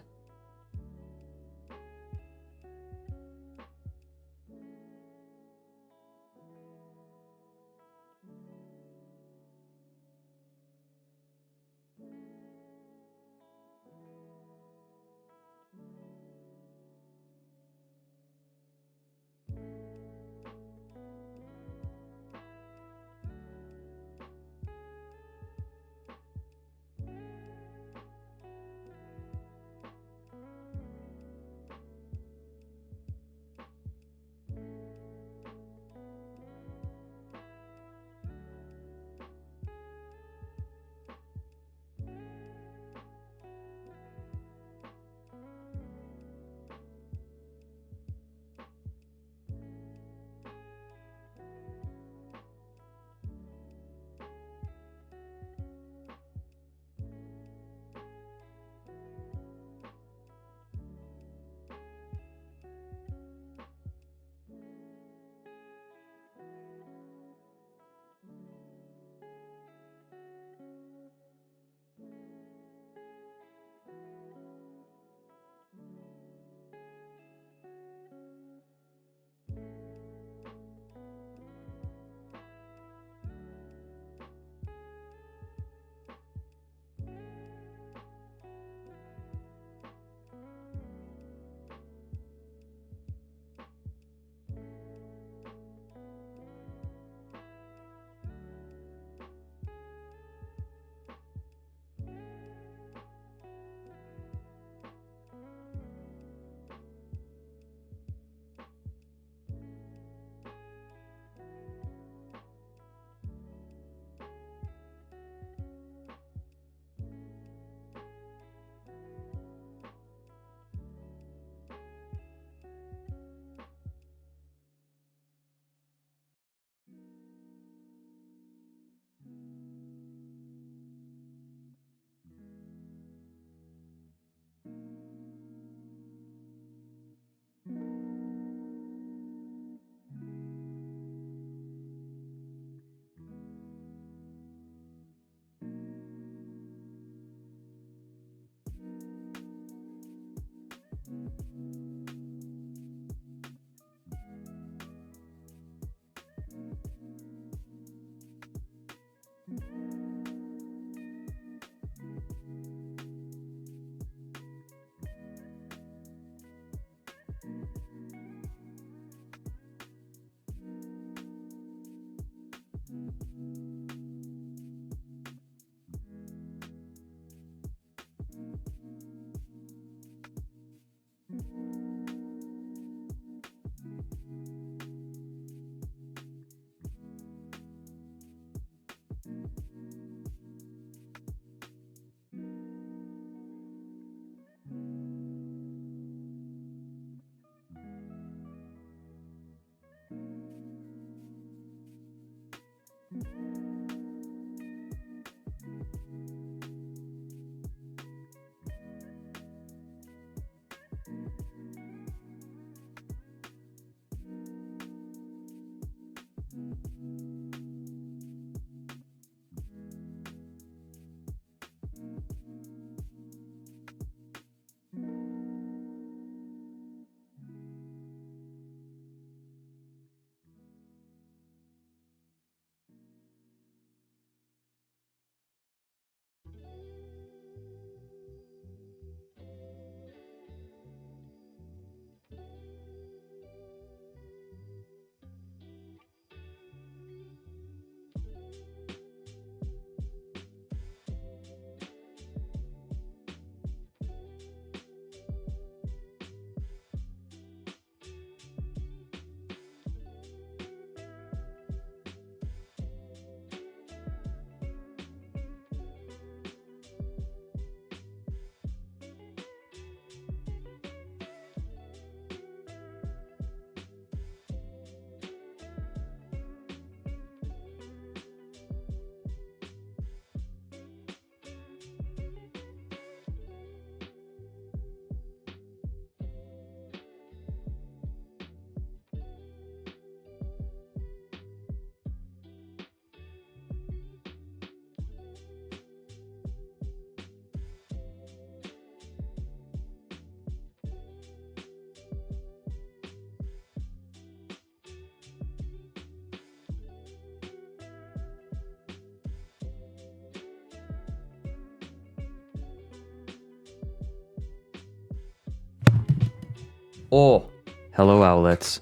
S2: Oh, hello, outlets.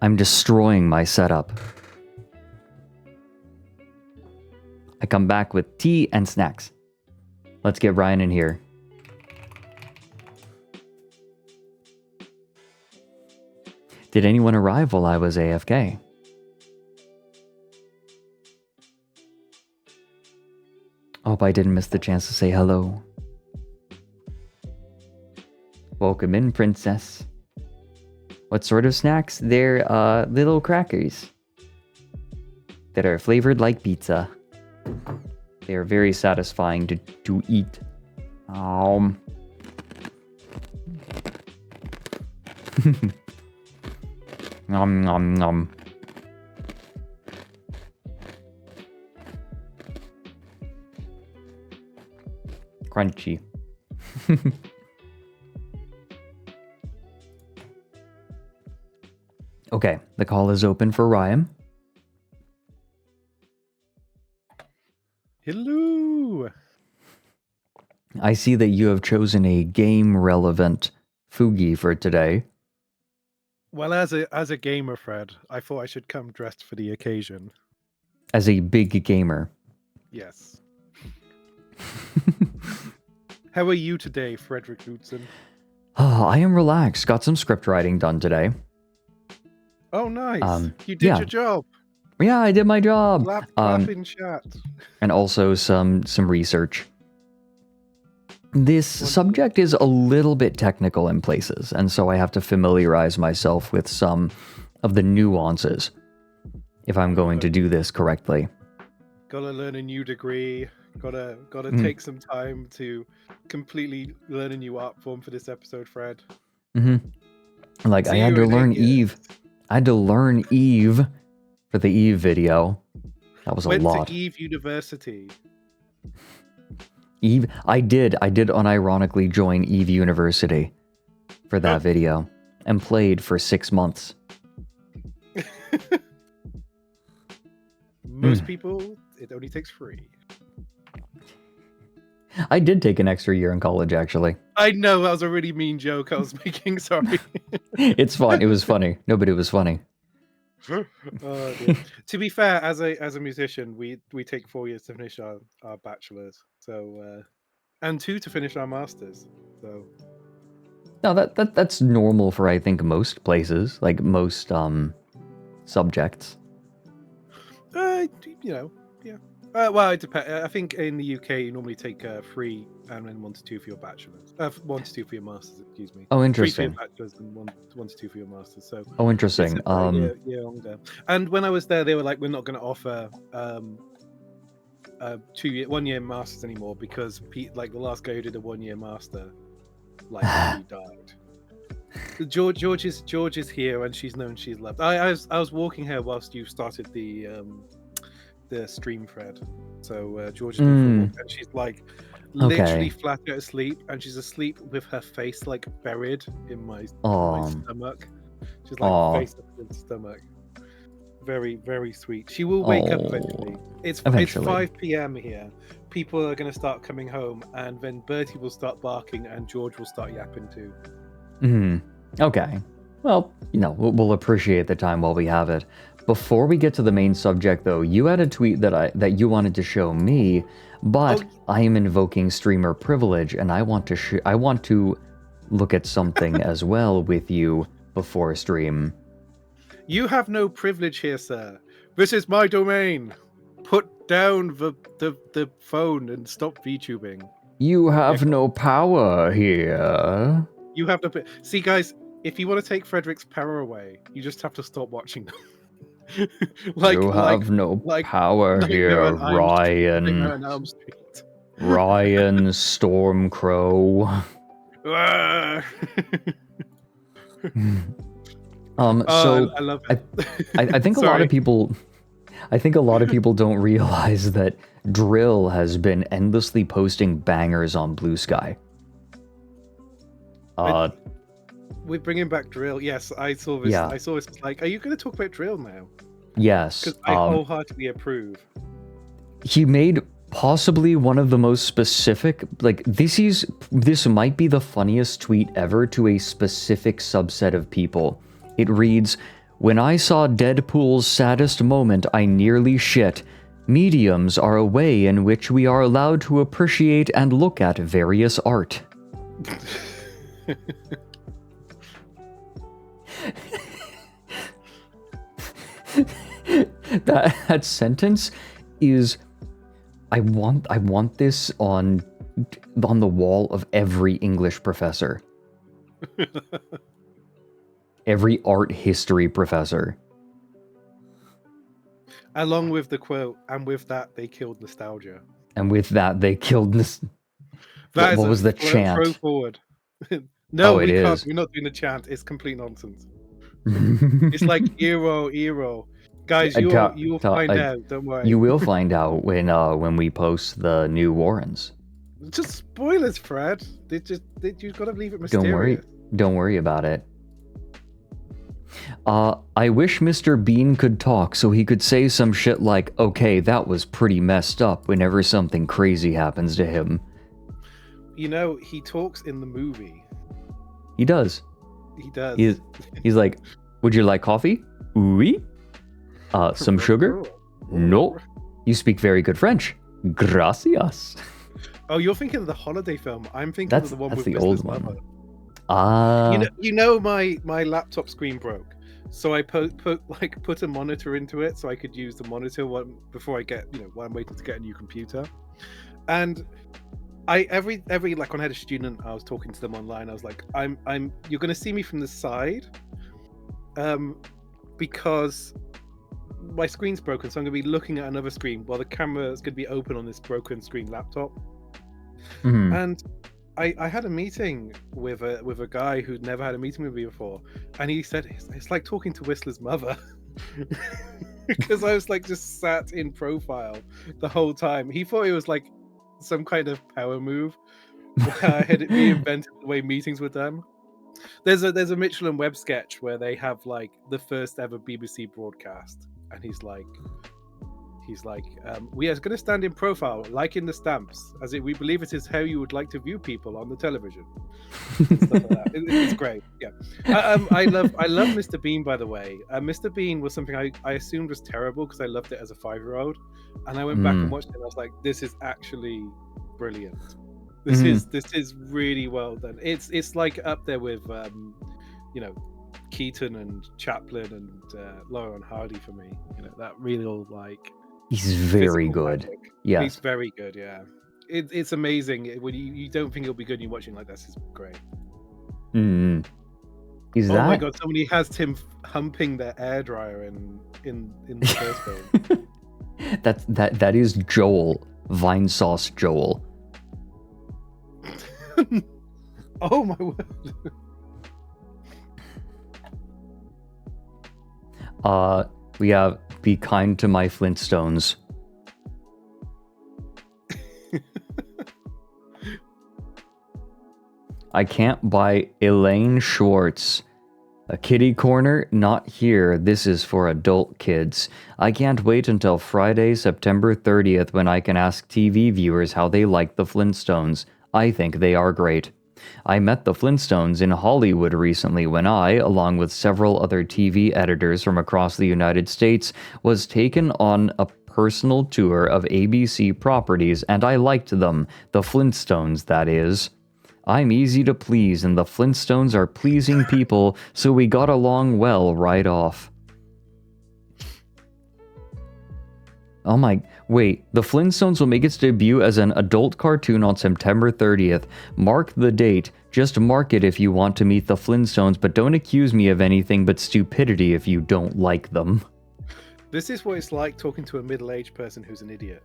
S2: I'm destroying my setup. I come back with tea and snacks. Let's get Ryan in here. Did anyone arrive while I was AFK? Hope I didn't miss the chance to say hello. Welcome in, princess. What sort of snacks? They're little crackers that are flavored like pizza. They are very satisfying to eat. Nom nom nom. Crunchy. Okay, the call is open for Ryan.
S5: Hello.
S2: I see that you have chosen a game-relevant Fugi for today.
S5: Well, as a gamer, Fred, I thought I should come dressed for the occasion.
S2: As a big gamer.
S5: Yes. How are you today, Fredrik Lutzen?
S2: Oh, I am relaxed. Got some script writing done today.
S5: Oh, nice. You did
S2: yeah.
S5: your job.
S2: Yeah, I did my job.
S5: Clap in chat.
S2: And also some research. This subject is a little bit technical in places, and so I have to familiarize myself with some of the nuances if I'm going to do this correctly.
S5: Gotta learn a new degree. Gotta take some time to completely learn a new art form for this episode, Fred.
S2: Like, I had to learn Eve. I had to learn Eve for the Eve video. That was a lot.
S5: Went to Eve University.
S2: Eve, I did unironically join Eve University for that video and played for 6 months.
S5: Most people, it only takes 3.
S2: I did take an extra year in college, actually.
S5: I know, that was a really mean joke I was making, sorry.
S2: It's fun. It was funny. No, but it was funny.
S5: Oh, dear. To be fair, as a musician, we take 4 years to finish our bachelors, so and 2 to finish our masters. So
S2: No, that's normal for, I think, most places, like most subjects.
S5: Yeah. Well, it depends. I think in the UK you normally take 3 and then 1 to 2 for your bachelors. 1 to 2 for your masters. Excuse me.
S2: Oh, interesting.
S5: 3 for your bachelors and 1 to 2 for your masters. So.
S2: Oh, interesting.
S5: Yeah, longer. And when I was there, they were like, "We're not going to offer 1 year masters anymore because like the last guy who did a 1 year master, like he died." George is here, and she's known she's left. I was walking her whilst you started the stream, Fred. So George is going for a walk, and she's like literally flat out asleep, and she's asleep with her face like buried in my stomach. She's like face up in the stomach. Very, very sweet. She will wake up eventually. It's 5 p.m. here. People are going to start coming home, and then Bertie will start barking, and George will start yapping too.
S2: Okay. Well, we'll appreciate the time while we have it. Before we get to the main subject, though, you had a tweet that you wanted to show me, but I am invoking streamer privilege, and I want to look at something as well with you before stream.
S5: You have no privilege here, sir. This is my domain. Put down the phone and stop VTubing.
S2: You have no power here.
S5: You have no... See, guys, if you want to take Fredrik's power away, you just have to stop watching them.
S2: You have no power here, Ryan. Ryan Stormcrow. So
S5: I love it.
S2: I think a lot of people don't realize that Drill has been endlessly posting bangers on Blue Sky.
S5: We're bringing back Drill. Yes, I saw this.
S2: Yeah.
S5: I saw this. Like, are you going to talk about Drill now?
S2: Yes.
S5: Because I wholeheartedly approve.
S2: He made possibly one of the most specific, like, this might be the funniest tweet ever to a specific subset of people. It reads, "When I saw Deadpool's saddest moment, I nearly shit. Mediums are a way in which we are allowed to appreciate and look at various art." that sentence is, I want this on the wall of every English professor. Every art history professor.
S5: Along with the quote, "And with that, they killed nostalgia."
S2: And with that, they killed this.
S5: What
S2: was the chant?
S5: Throw forward. No,
S2: it
S5: we can't.
S2: is.
S5: We're not doing the chant. It's complete nonsense. It's like Eero. Guys, you'll find out. Don't worry.
S2: You will find out when we post the new Warrens.
S5: Just spoilers, Fred. You've got to leave it mysterious.
S2: Don't worry about it. I wish Mr. Bean could talk so he could say some shit like, "Okay, that was pretty messed up," whenever something crazy happens to him.
S5: You know, he talks in the movie.
S2: He does.
S5: He does.
S2: He's like, "Would you like coffee? Oui. Some sugar? No. You speak very good French. Gracias."
S5: Oh, you're thinking of the holiday film. I'm thinking of the one with
S2: the
S5: Whistler's
S2: old one.
S5: mother.
S2: Ah.
S5: You know my laptop screen broke, so I put a monitor into it so I could use the monitor before I get while I'm waiting to get a new computer. And every like when I had a student, I was talking to them online. I was like, you're gonna see me from the side, because my screen's broken, so I'm gonna be looking at another screen while the camera is gonna be open on this broken screen laptop.
S2: Mm-hmm.
S5: And I had a meeting with a guy who'd never had a meeting with me before, and he said it's like talking to Whistler's mother. Because I was like just sat in profile the whole time. He thought it was like some kind of power move where I had reinvented the way meetings were done. There's a Mitchell and Webb sketch where they have like the first ever BBC broadcast, and he's like, "We are going to stand in profile, like in the stamps, as we believe it is how you would like to view people on the television." And stuff like that. It's great. Yeah, I love Mr. Bean, by the way. Mr. Bean was something I assumed was terrible because I loved it as a 5-year-old, and I went back and watched it, and I was like, "This is actually brilliant. This is really well done." It's like up there with Keaton and Chaplin and Laurel and Hardy for me. That real like.
S2: He's very good.
S5: Magic.
S2: Yeah,
S5: he's very good. Yeah, it's amazing when you don't think it'll be good. And you're watching like this is great.
S2: Mm.
S5: Oh my god! Somebody has Tim humping their airdryer in the first film.
S2: that is Joel, Vine Sauce Joel.
S5: Oh my word!
S2: We have "Be kind to my Flintstones." I can't buy Elaine Schwartz. A kitty corner? Not here. This is for adult kids. I can't wait until Friday, September 30th, when I can ask TV viewers how they like the Flintstones. I think they are great. I met the Flintstones in Hollywood recently when I, along with several other TV editors from across the United States, was taken on a personal tour of ABC properties, and I liked them. The Flintstones, that is. I'm easy to please, and the Flintstones are pleasing people, so we got along well right off. Oh my, wait, the Flintstones will make its debut as an adult cartoon on September 30th. Mark the date. Just mark it if you want to meet the Flintstones, but don't accuse me of anything but stupidity if you don't like them.
S5: This is what it's like talking to a middle-aged person who's an idiot,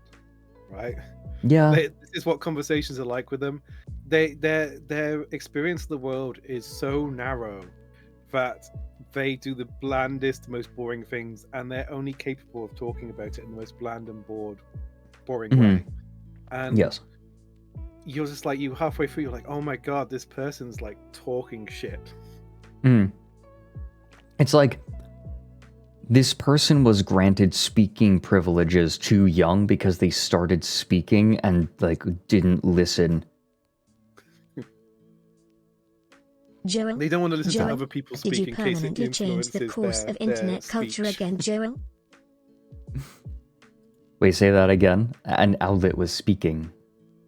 S5: right?
S2: Yeah.
S5: This is what conversations are like with them. Their experience of the world is so narrow that they do the blandest, most boring things, and they're only capable of talking about it in the most bland and boring way. And
S2: yes,
S5: you're just like, you halfway through, you're like, oh my god, this person's like talking shit.
S2: It's like This person was granted speaking privileges too young because they started speaking and, like, didn't listen.
S1: Joel,
S5: They don't want to listen
S1: Joel,
S5: to other people
S1: did
S5: speak
S1: you
S5: in case it
S1: permanently change the
S5: influences
S1: course
S5: their
S1: of internet culture
S5: speech.
S1: again, Joel?
S2: Wait, say that again? An outlet was speaking.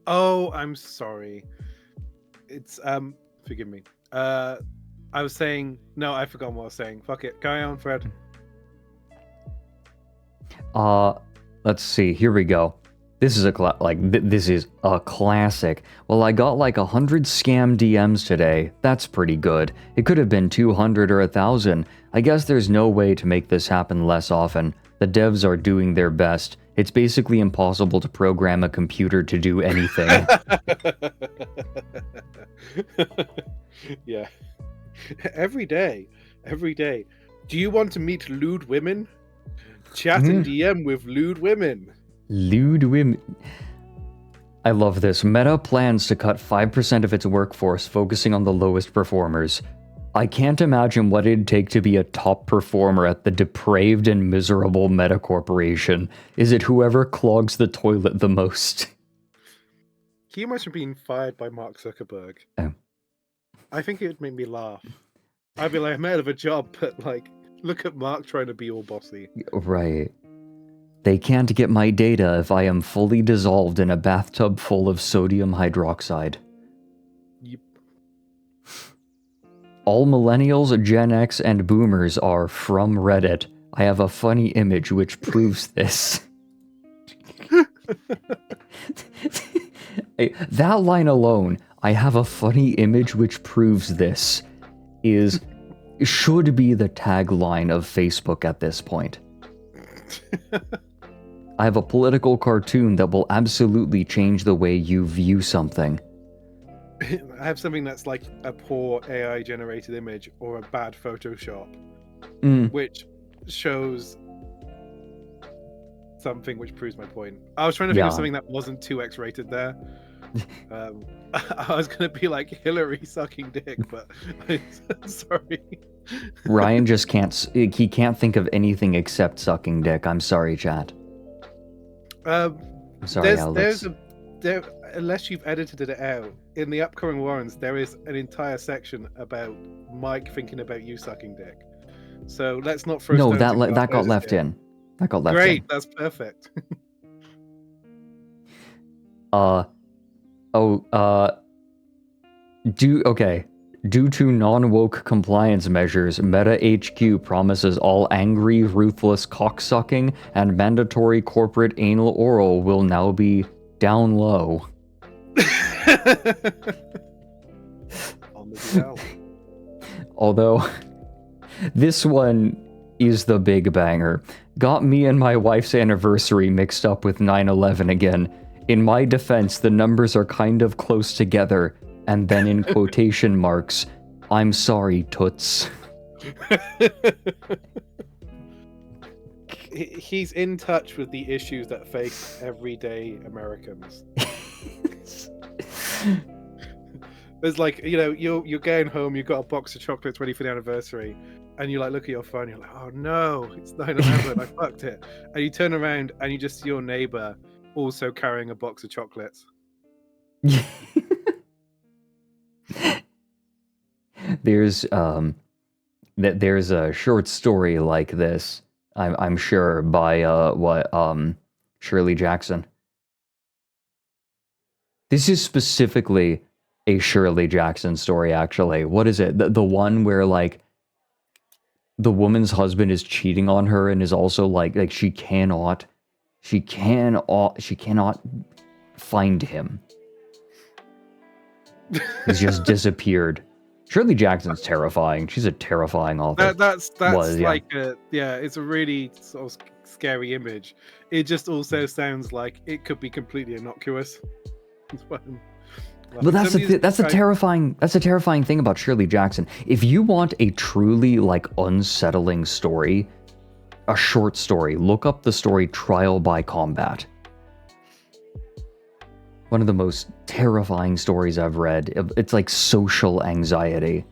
S5: Oh, I'm sorry. It's forgive me. I was saying no, I forgot what I was saying. Fuck it. Carry on, Fred.
S2: Let's see. Here we go. This is this is a classic. Well, I got like 100 scam DMs today. That's pretty good. It could have been 200 or 1,000. I guess there's no way to make this happen less often. The devs are doing their best. It's basically impossible to program a computer to do anything.
S5: Yeah. Every day. Do you want to meet lewd women? Chat and DM with lewd women.
S2: Lewd women. I love this. Meta plans to cut 5% of its workforce, focusing on the lowest performers. I can't imagine what it'd take to be a top performer at the depraved and miserable Meta Corporation. Is it whoever clogs the toilet the most?
S5: Can you imagine being fired by Mark Zuckerberg?
S2: Oh.
S5: I think it would make me laugh. I'd be like, I'm out of a job, but like, look at Mark trying to be all bossy.
S2: Right. They can't get my data if I am fully dissolved in a bathtub full of sodium hydroxide.
S5: Yep.
S2: All millennials, Gen X, and boomers are from Reddit. I have a funny image which proves this. That line alone, I have a funny image which proves this, should be the tagline of Facebook at this point. I have a political cartoon that will absolutely change the way you view something.
S5: I have something that's like a poor AI generated image or a bad Photoshop, which shows something which proves my point. I was trying to think of something that wasn't 2x rated there. I was going to be like Hillary sucking dick, but I'm sorry.
S2: Ryan just he can't think of anything except sucking dick. I'm sorry, chat. I'm sorry, Alex.
S5: Unless you've edited it out, in the upcoming warrants, there is an entire section about Mike thinking about you sucking dick. So let's not throw stones.
S2: No, that got left in. That got left in.
S5: Great, that's perfect.
S2: Due to non-woke compliance measures, Meta HQ promises all angry, ruthless cocksucking and mandatory corporate anal oral will now be down low. Although, this one is the big banger. Got me and my wife's anniversary mixed up with 9/11 again. In my defense, the numbers are kind of close together. And then in quotation marks, I'm sorry, toots.
S5: He's in touch with the issues that face everyday Americans. There's like, you're going home, you've got a box of chocolates ready for the anniversary, and you like look at your phone, you're like, oh no, it's 9/11, I fucked it. And you turn around and you just see your neighbor also carrying a box of chocolates.
S2: There's a short story like this, I'm sure, by Shirley Jackson. This is specifically a Shirley Jackson story, actually. What is it? The one where like the woman's husband is cheating on her and is also like she cannot find him. He's just disappeared. Shirley Jackson's terrifying. She's a terrifying author.
S5: That's it's a really sort of scary image. It just also sounds like it could be completely innocuous.
S2: But that's a terrifying thing about Shirley Jackson. If you want a truly like unsettling story, a short story, look up the story Trial by Combat. One of the most terrifying stories I've read. It's like social anxiety.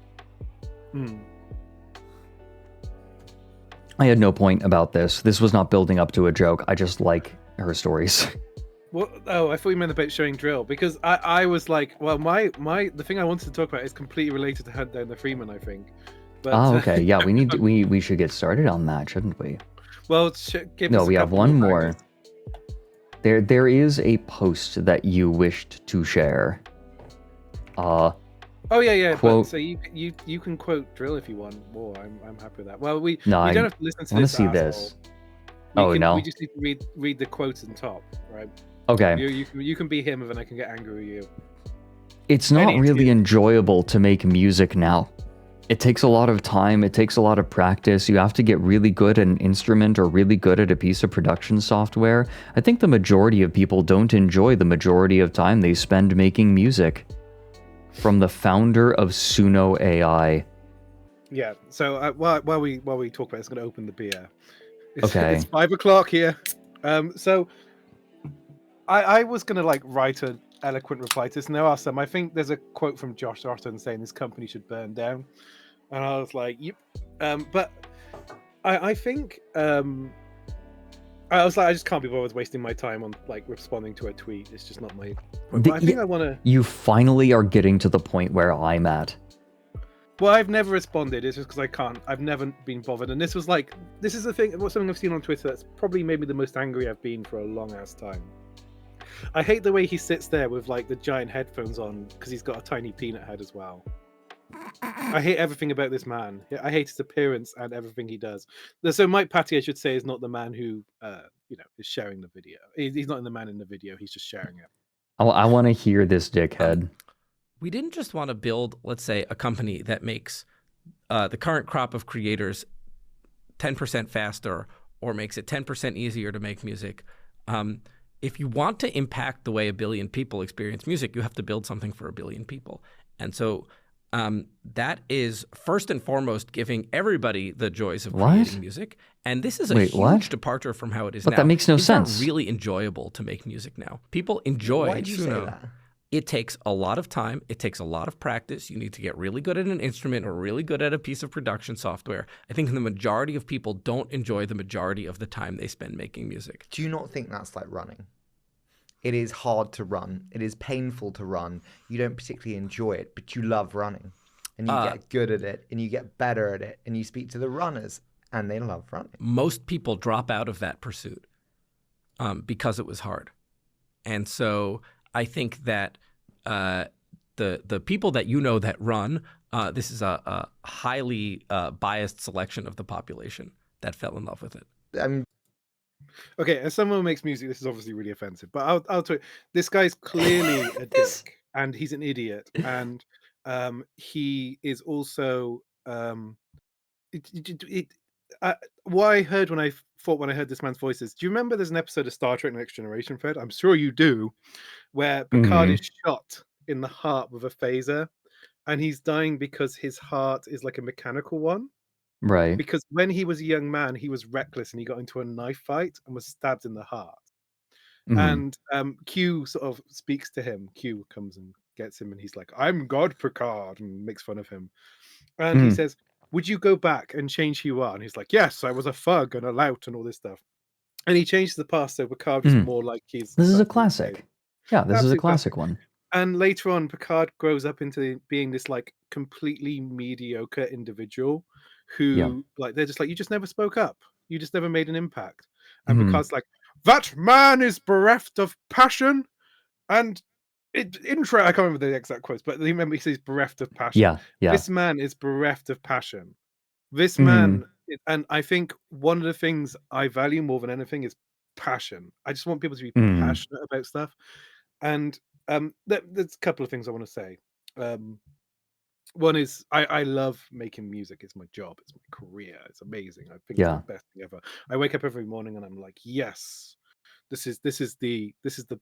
S2: I had no point about this. This was not building up to a joke. I just like her stories.
S5: What? Oh, I thought you meant about showing drill, because I was like, well, the thing I wanted to talk about is completely related to Hunt Down the Freeman, I think. But,
S2: Oh, okay. Yeah, we should get started on that, shouldn't we?
S5: Well, give
S2: No,
S5: us a
S2: we have
S5: couple
S2: one
S5: more.
S2: more. There is a post that you wished to share.
S5: Oh yeah.
S2: Quote,
S5: but, so you can quote drill if you want more. I'm happy with that. Well, we
S2: no,
S5: don't
S2: I
S5: have to listen to
S2: want to
S5: this
S2: see
S5: asshole.
S2: this. No.
S5: We just need to read the quotes on top, right?
S2: Okay.
S5: You can be him, and then I can get angry with you.
S2: It's not really enjoyable to make music now. It takes a lot of time, it takes a lot of practice. You have to get really good at an instrument or really good at a piece of production software. I think the majority of people don't enjoy the majority of time they spend making music. From the founder of Suno AI.
S5: Yeah. So while we talk about it, it's going to open the beer.
S2: Okay.
S5: It's 5 o'clock here. So I was going to write an eloquent reply to this, and there are some. I think there's a quote from Josh Orton saying this company should burn down, and I was like, yep. But I think I was like, I just can't be bothered wasting my time on responding to a tweet. It's just not my. But I think I want to.
S2: You finally are getting to the point where I'm at.
S5: Well, I've never responded. It's just because I can't. I've never been bothered, and this is the thing. Something I've seen on Twitter that's probably made me the most angry I've been for a long ass time. I hate the way he sits there with the giant headphones on because he's got a tiny peanut head as well. I hate everything about this man. I hate his appearance and everything he does. So Mike Patty, I should say, is not the man who is sharing the video. He's not the man in the video. He's just sharing it.
S2: I want to hear this dickhead.
S6: We didn't just want to build, let's say, a company that makes the current crop of creators 10% faster or makes it 10% easier to make music. If you want to impact the way 1 billion people experience music, you have to build something for 1 billion people. And so that is first and foremost giving everybody the joys of creating music. And this is a huge departure from how it is now.
S2: But that makes no sense.
S6: It's not really enjoyable to make music now. People enjoy.
S7: Why do you say that?
S6: It takes a lot of time. It takes a lot of practice. You need to get really good at an instrument or really good at a piece of production software. I think the majority of people don't enjoy the majority of the time they spend making music.
S7: Do you not think that's like running? It is hard to run. It is painful to run. You don't particularly enjoy it, but you love running. And you get good at it, and you get better at it, and you speak to the runners, and they love running.
S6: Most people drop out of that pursuit because it was hard. And so I think that the people that you know that run, this is a highly biased selection of the population that fell in love with it.
S5: Okay, as someone who makes music, this is obviously really offensive, but I'll tell you, this guy's clearly a dick, and he's an idiot, and he is also what I heard when I heard this man's voices. Do you remember there's an episode of Star Trek Next Generation, Fred? I'm sure you do, where Picard is shot in the heart with a phaser, and he's dying because his heart is like a mechanical one.
S2: Right.
S5: Because when he was a young man, he was reckless and he got into a knife fight and was stabbed in the heart. And Q sort of speaks to him. Q comes and gets him, and he's like, "I'm God, Picard," and makes fun of him. And he says, "Would you go back and change who you are?" And he's like, "Yes, I was a thug and a lout and all this stuff." And he changed the past so Picard was more like his.
S2: This is a classic. Yeah, this is a classic one.
S5: And later on, Picard grows up into being this completely mediocre individual who they're just like, "You just never spoke up. You just never made an impact." And Picard's like, "That man is bereft of passion and I can't remember the exact quotes, but remember he says bereft of passion.
S2: Yeah.
S5: This man is bereft of passion. This man, and I think one of the things I value more than anything is passion. I just want people to be passionate about stuff. And there's a couple of things I want to say. One is I love making music. It's my job. It's my career. It's amazing. I think it's the best thing ever. I wake up every morning and I'm like, yes, this is the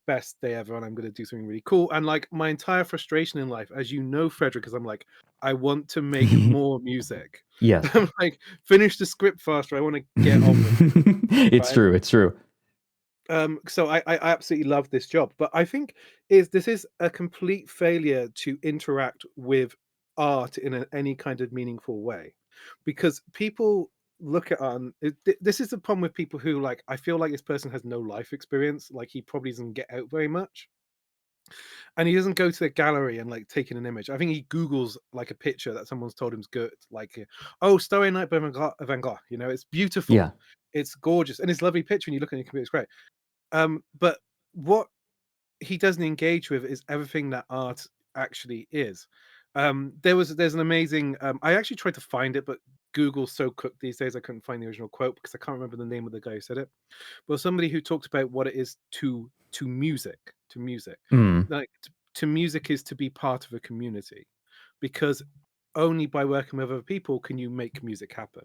S5: best day ever, and I'm going to do something really cool. And my entire frustration in life, as you know, Fredrik, because I'm like, I want to make more music.
S2: Yes.
S5: I'm like, finish the script faster. I want to get on with it.
S2: It's true. It's true.
S5: So I absolutely love this job, but I think this is a complete failure to interact with art in any kind of meaningful way, because people look at this is the problem with people who like, I feel like this person has no life experience. Like he probably doesn't get out very much. And he doesn't go to the gallery and like taking an image. I think he Googles like a picture that someone's told him's good. Like, oh, Starry Night by Van Gogh. You know, it's beautiful.
S2: Yeah.
S5: It's gorgeous. And it's a lovely picture. And you look at your computer, it's great. But what he doesn't engage with is everything that art actually is. There's an amazing, I actually tried to find it, but Google's so cooked these days, I couldn't find the original quote because I can't remember the name of the guy who said it. But somebody who talked about what it is to music.
S2: Mm.
S5: Like to music is to be part of a community, because only by working with other people can you make music happen.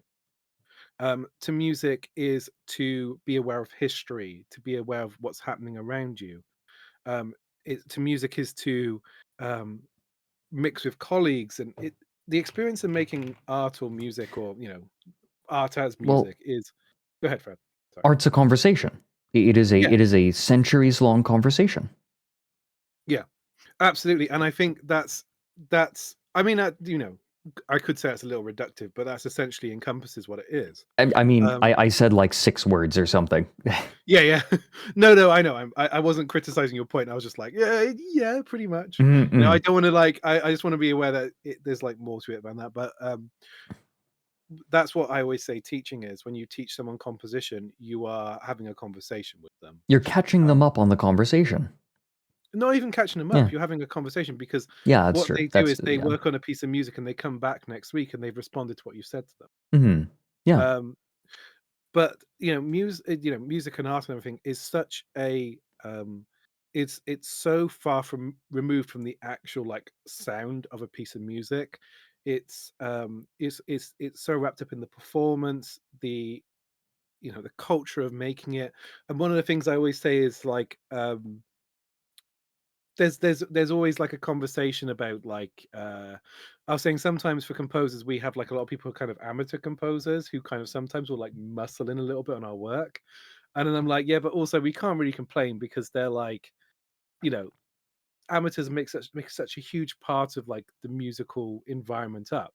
S5: To music is to be aware of history, to be aware of what's happening around you. To music is to mix with colleagues, and the experience of making art or music, or art as
S2: Well,
S5: music is. Go ahead, Fred. Sorry.
S2: art's a conversation. It is
S5: Yeah.
S2: a centuries long conversation.
S5: Yeah, absolutely. And I think that's I mean, I could say it's a little reductive, but that's essentially encompasses what it is.
S2: I mean, I said like 6 words or something.
S5: Yeah. No, I know. I wasn't criticizing your point. I was just like, yeah, pretty much.
S2: Mm-mm.
S5: I don't want to like. I just want to be aware that there's like more to it than that. But that's what I always say. Teaching is when you teach someone composition, you are having a conversation with them.
S2: You're catching them up on the conversation.
S5: Not even catching them
S2: Yeah.
S5: up. You're having a conversation, because
S2: Yeah, that's
S5: what
S2: true.
S5: they do is they work on a piece of music and they come back next week and they've responded to what you said to them.
S2: Mm-hmm. Yeah.
S5: But music and art and everything is such a it's so far from removed from the actual like sound of a piece of music. It's so wrapped up in the performance, the culture of making it. And one of the things I always say is like there's always like a conversation about like I was saying sometimes for composers we have like a lot of people who are kind of amateur composers who kind of sometimes will like muscle in a little bit on our work, and then I'm like, yeah, but also we can't really complain because they're like, amateurs make such a huge part of like the musical environment up.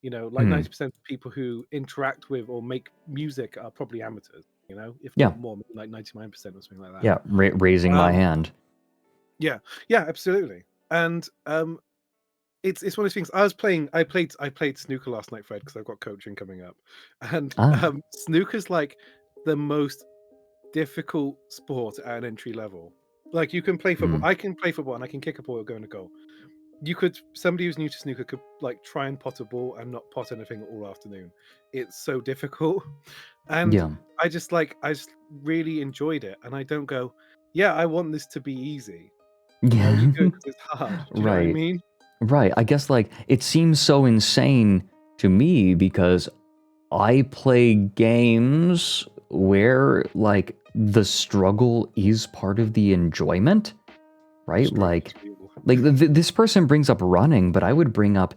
S5: Like 90% of people who interact with or make music are probably amateurs, if
S2: Yeah.
S5: not more, like 99% or something like that.
S2: Yeah, raising my hand.
S5: Yeah, absolutely. And it's one of those things. I played snooker last night, Fred, because I've got coaching coming up. And snooker's like the most difficult sport at an entry level. Like you can play football. I can play football and I can kick a ball or go in a goal. Somebody who's new to snooker could like try and pot a ball and not pot anything all afternoon. It's so difficult. And
S2: Yeah.
S5: I just really enjoyed it. And I don't go, yeah, I want this to be easy.
S2: Yeah.
S5: You do it 'cause it's hard. Do you know what I mean?
S2: Right. I guess like it seems so insane to me because I play games where like the struggle is part of the enjoyment, right? Like this person brings up running, but I would bring up,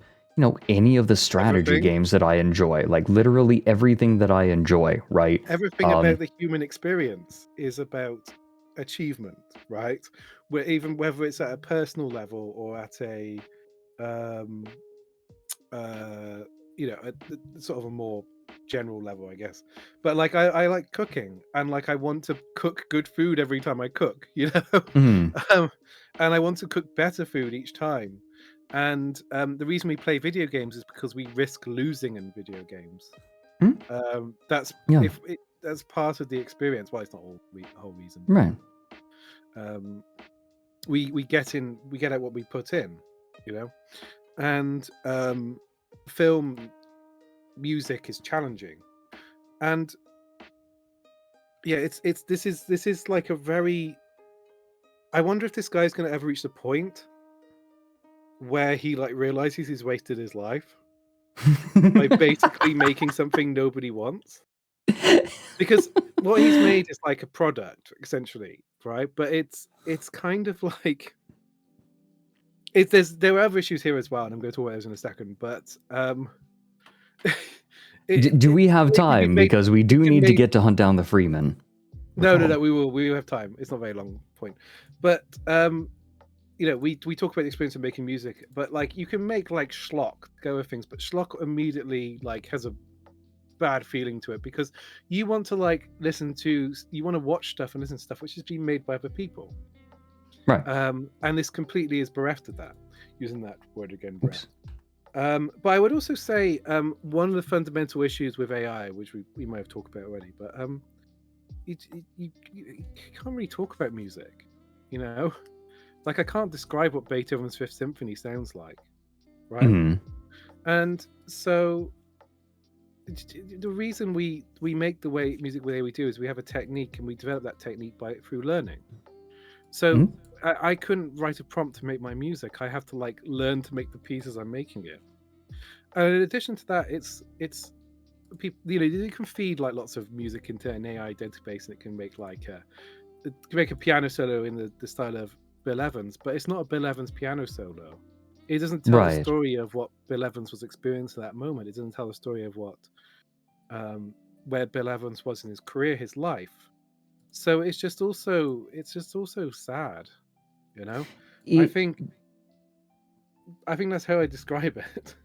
S2: any of the strategy
S5: Everything.
S2: games that I enjoy, like literally everything that I enjoy, right?
S5: Everything about the human experience is about achievement, right? Whether it's at a personal level or at a sort of a more general level, I guess. But like I like cooking, and like I want to cook good food every time I cook, and I want to cook better food each time. And the reason we play video games is because we risk losing in video games. That's that's part of the experience. Well, it's not the whole reason,
S2: right?
S5: We get out what we put in, and film music is challenging, and this is like a very. I wonder if this guy's going to ever reach the point where he like realizes he's wasted his life by basically making something nobody wants, because what he's made is like a product essentially, right? But it's kind of like there are other issues here as well, and I'm going to talk about those in a second. But
S2: do we have time? Because we do need to get to hunt down the Freeman.
S5: No, we will have time. It's not a very long point, but we talk about the experience of making music, but like you can make like schlock go with things, but schlock immediately like has a bad feeling to it, because you want to like you want to watch stuff and listen to stuff which has been made by other people.
S2: Right.
S5: And this completely is bereft of that, using that word again, bereft. But I would also say one of the fundamental issues with AI, which we might have talked about already, but you can't really talk about music, you know? Like, I can't describe what Beethoven's Fifth Symphony sounds like, right?
S2: Mhm.
S5: And so the reason we make the music the way we do is we have a technique, and we develop that technique through learning. So I couldn't write a prompt to make my music. I have to like learn to make the pieces I'm making it. And in addition to that, it's people, you know, you can feed like lots of music into an AI database, and it can make like a piano solo in the style of Bill Evans, but it's not a Bill Evans piano solo. It doesn't tell the story of what Bill Evans was experiencing at that moment. It doesn't tell the story of what where Bill Evans was in his career, his life. So it's just also sad, you know. I think that's how I describe it.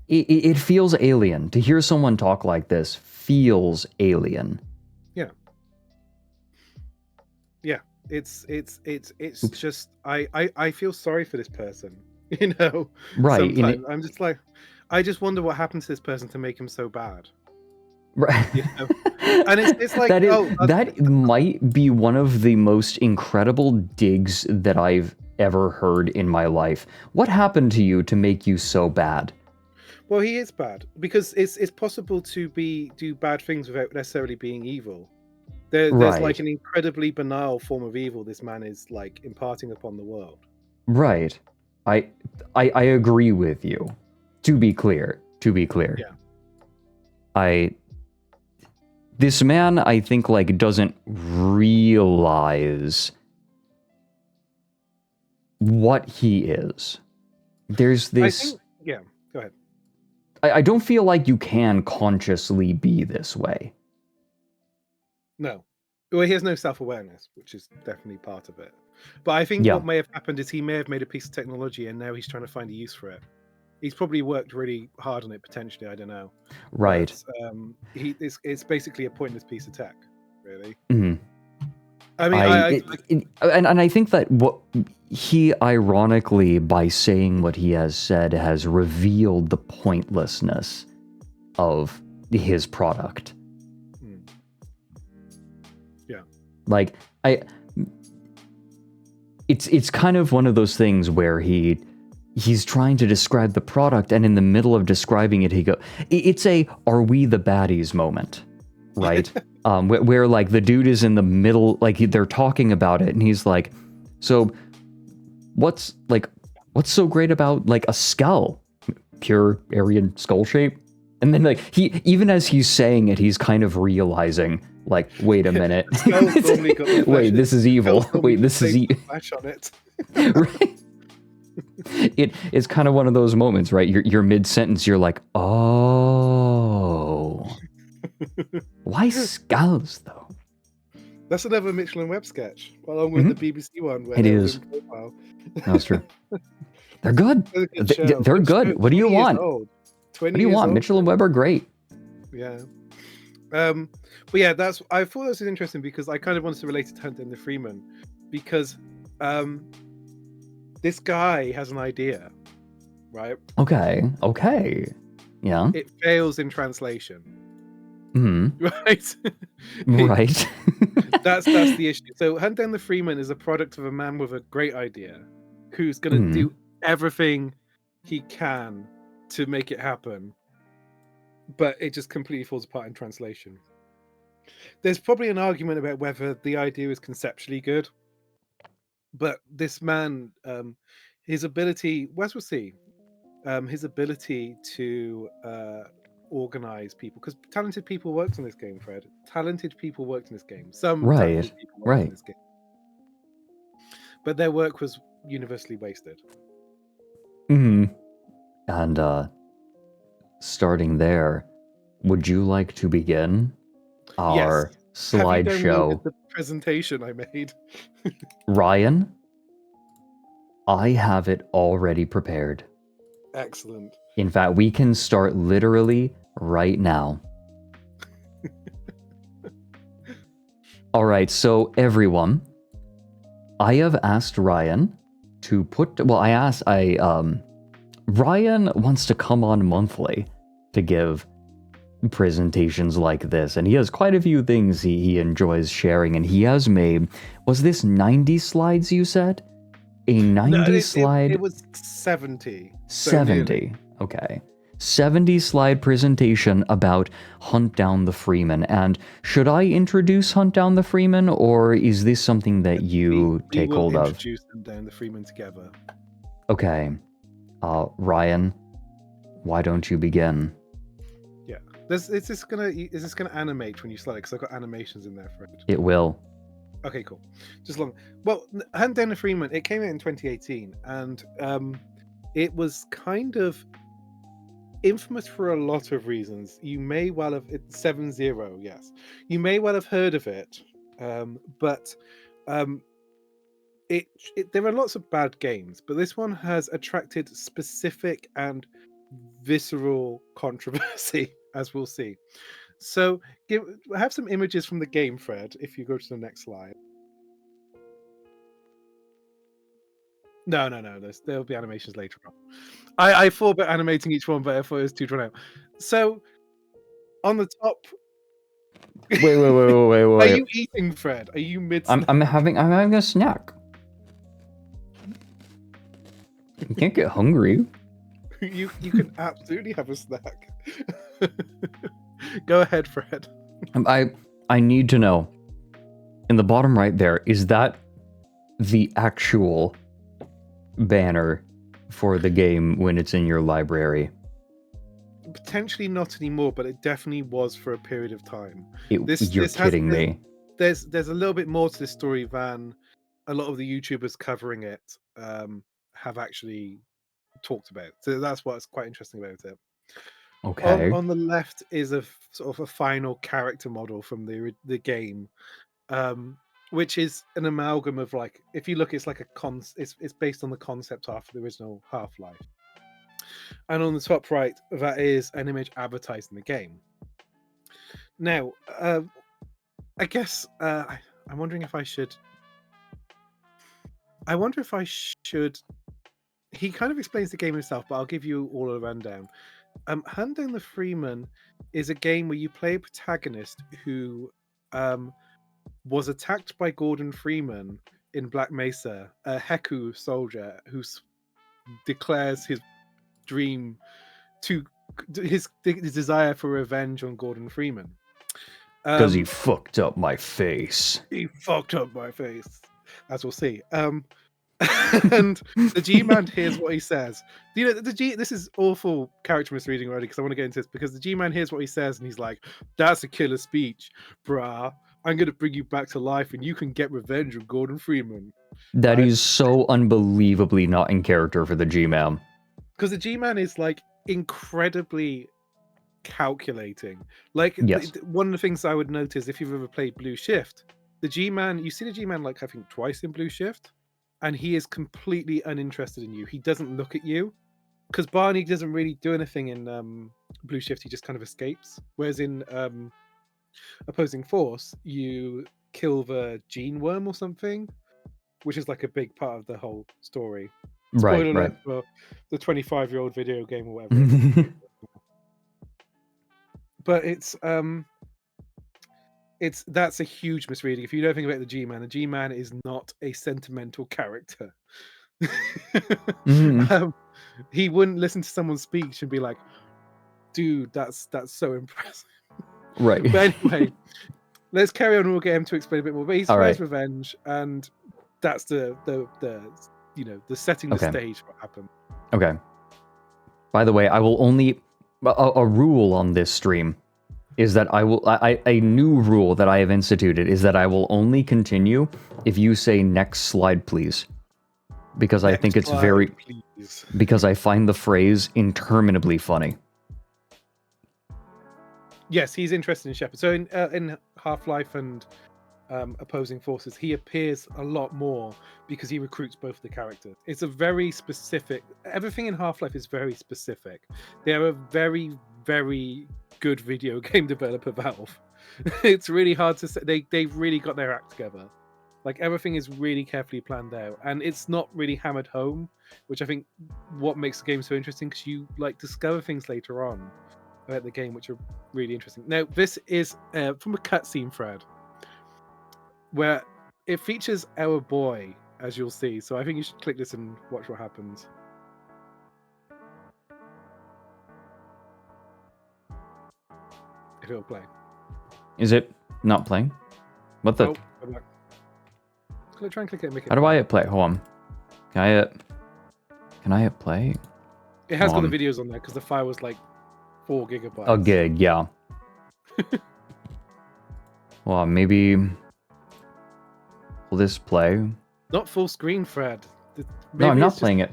S2: It feels alien. To hear someone talk like this feels alien.
S5: Yeah, it's just I feel sorry for this person, you know.
S2: Right.
S5: Sometimes I'm just like, I just wonder what happened to this person to make him so bad.
S2: Right.
S5: You know? And it's like
S2: that might be one of the most incredible digs that I've ever heard in my life. What happened to you to make you so bad?
S5: Well, he is bad because it's possible to do bad things without necessarily being evil. There's like an incredibly banal form of evil this man is like imparting upon the world.
S2: Right. I agree with you. To be clear.
S5: Yeah.
S2: This man, I think, like, doesn't realize what he is. There's this...
S5: Yeah, go ahead.
S2: I don't feel like you can consciously be this way.
S5: No. Well, he has no self-awareness, which is definitely part of it. But I think what may have happened is he may have made a piece of technology, and now he's trying to find a use for it. He's probably worked really hard on it, potentially. I don't know.
S2: Right.
S5: But, it's basically a pointless piece of tech, really.
S2: Mm-hmm.
S5: I mean,
S2: and I think that what he, ironically, by saying what he has said, has revealed the pointlessness of his product.
S5: Yeah.
S2: Like, it's kind of one of those things where he's trying to describe the product, and in the middle of describing it, it's a "are we the baddies" moment, right? Where like the dude is in the middle, like they're talking about it, and he's like, "So, what's so great about like a skull, pure Aryan skull shape?" And then like even as he's saying it, he's kind of realizing, like, wait a minute, wait, this is evil. Wait, this is
S5: flash on it.
S2: Right? It's kind of one of those moments, right? You're mid-sentence, you're like, oh. Why skulls, though?
S5: That's another Mitchell and Webb sketch, along with the BBC one. Where
S2: it is. That's true. They're good. They're good. What do you want? What do you want? Mitchell and Webb are great.
S5: Yeah. But yeah, I thought that was interesting because I kind of wanted to relate it to Hunt and the Freeman, because this guy has an idea, right?
S2: Okay. Yeah.
S5: It fails in translation.
S2: Mm-hmm.
S5: Right?
S2: Right.
S5: That's the issue. So Hunt Down the Freeman is a product of a man with a great idea who's going to do everything he can to make it happen, but it just completely falls apart in translation. There's probably an argument about whether the idea is conceptually good, but this man, his ability, as we'll see, his ability to organize people, because talented people worked on this game, Fred. Talented people worked in this game. Some talented people worked in this game, but their work was universally wasted.
S2: And starting there, would you like to begin our slideshow?
S5: The presentation I made.
S2: Ryan, I have it already prepared.
S5: Excellent.
S2: In fact, we can start literally right now. All right, so everyone, I have asked Ryan to Ryan wants to come on monthly to give presentations like this, and he has quite a few things he enjoys sharing, and he has made, was this 90 slides you said? A 90 slide?
S5: It was 70.
S2: 70, okay. 70 slide presentation about Hunt Down the Freeman. And should I introduce Hunt Down the Freeman, or is this something that you take hold of?
S5: We will introduce Hunt Down the Freeman together.
S2: Okay. Ryan, why don't you begin?
S5: Yeah. Is this gonna animate when you slide it? Because I've got animations in there for it.
S2: It will.
S5: Okay, cool. Just long. Well, Hunt Down the Freeman, it came out in 2018, and it was kind of infamous for a lot of reasons. You may well have 7-0, yes. You may well have heard of it, but there are lots of bad games, but this one has attracted specific and visceral controversy, as we'll see. So, have some images from the game, Fred, if you go to the next slide. No. There'll be animations later on. I thought about animating each one, but I thought it was too drawn out. So, on the top...
S2: Wait.
S5: Are you eating, Fred? Are you mid-snack?
S2: I'm having a snack. You can't get hungry.
S5: You can absolutely have a snack. Go ahead, Fred.
S2: I need to know. In the bottom right there, is that the actual banner for the game when it's in your library?
S5: Potentially not anymore, but it definitely was for a period of time.
S2: You're kidding me.
S5: There's a little bit more to this story than a lot of the YouTubers covering it have actually talked about. So that's what's quite interesting about it.
S2: Okay.
S5: On the left is a sort of a final character model from the game, which is an amalgam of, like, if you look, it's like it's based on the concept art of the original Half-Life. And on the top right, that is an image advertising the game. Now, I guess I'm wondering if I should. I wonder if I should. He kind of explains the game himself, but I'll give you all a rundown. Hunt Down the Freeman is a game where you play a protagonist who was attacked by Gordon Freeman in Black Mesa, a Heku soldier who declares his dream to his desire for revenge on Gordon Freeman.
S2: Because he fucked up my face.
S5: He fucked up my face, as we'll see. And the G-Man hears what he says. You know, this is awful character misreading already, because I want to get into this, because the G-Man hears what he says and he's like, "That's a killer speech, brah. I'm going to bring you back to life and you can get revenge on Gordon Freeman."
S2: That is so unbelievably not in character for the G-Man.
S5: Because the G-Man is, like, incredibly calculating. Like,
S2: yes.
S5: One of the things I would notice, if you've ever played Blue Shift, the G-Man, you see the G-Man, like, I think twice in Blue Shift, and he is completely uninterested in you. He doesn't look at you, because Barney doesn't really do anything in Blue Shift. He just kind of escapes. Whereas in Opposing Force, you kill the gene worm or something, which is like a big part of the whole story. Spoiler alert for the 25-year-old video game or whatever. But that's a huge misreading. If you know anything about the G-Man is not a sentimental character. He wouldn't listen to someone's speech and be like, "Dude, that's so impressive."
S2: Right.
S5: But anyway, let's carry on and we'll get him to explain a bit more. But he swears revenge, and that's the setting the stage for what happened.
S2: Okay. By the way, I will only a rule on this stream is that a new rule that I have instituted is that I will only continue if you say next slide, please. Because I think it's because I find the phrase interminably funny.
S5: Yes, he's interested in Shepard. So in Half-Life and Opposing Forces, he appears a lot more because he recruits both of the characters. It's a very specific... Everything in Half-Life is very specific. There are very, very good video game developer, Valve. It's really hard to say. They've really got their act together. Like, everything is really carefully planned out, and it's not really hammered home, which I think what makes the game so interesting, because you like discover things later on about the game which are really interesting. Now, this is from a cutscene, Fred, where it features our boy, as you'll see. So I think you should click this and watch what happens. If it'll play.
S2: Is it not playing? What the?
S5: Oh, go back. Try and click it and make it.
S2: How do I hit play? Hold on. Can I hit play?
S5: It has got the videos on there because the file was like 4 gigabytes.
S2: A gig, yeah. Well, maybe. Will this play?
S5: Not full screen, Fred.
S2: No, I'm not playing it.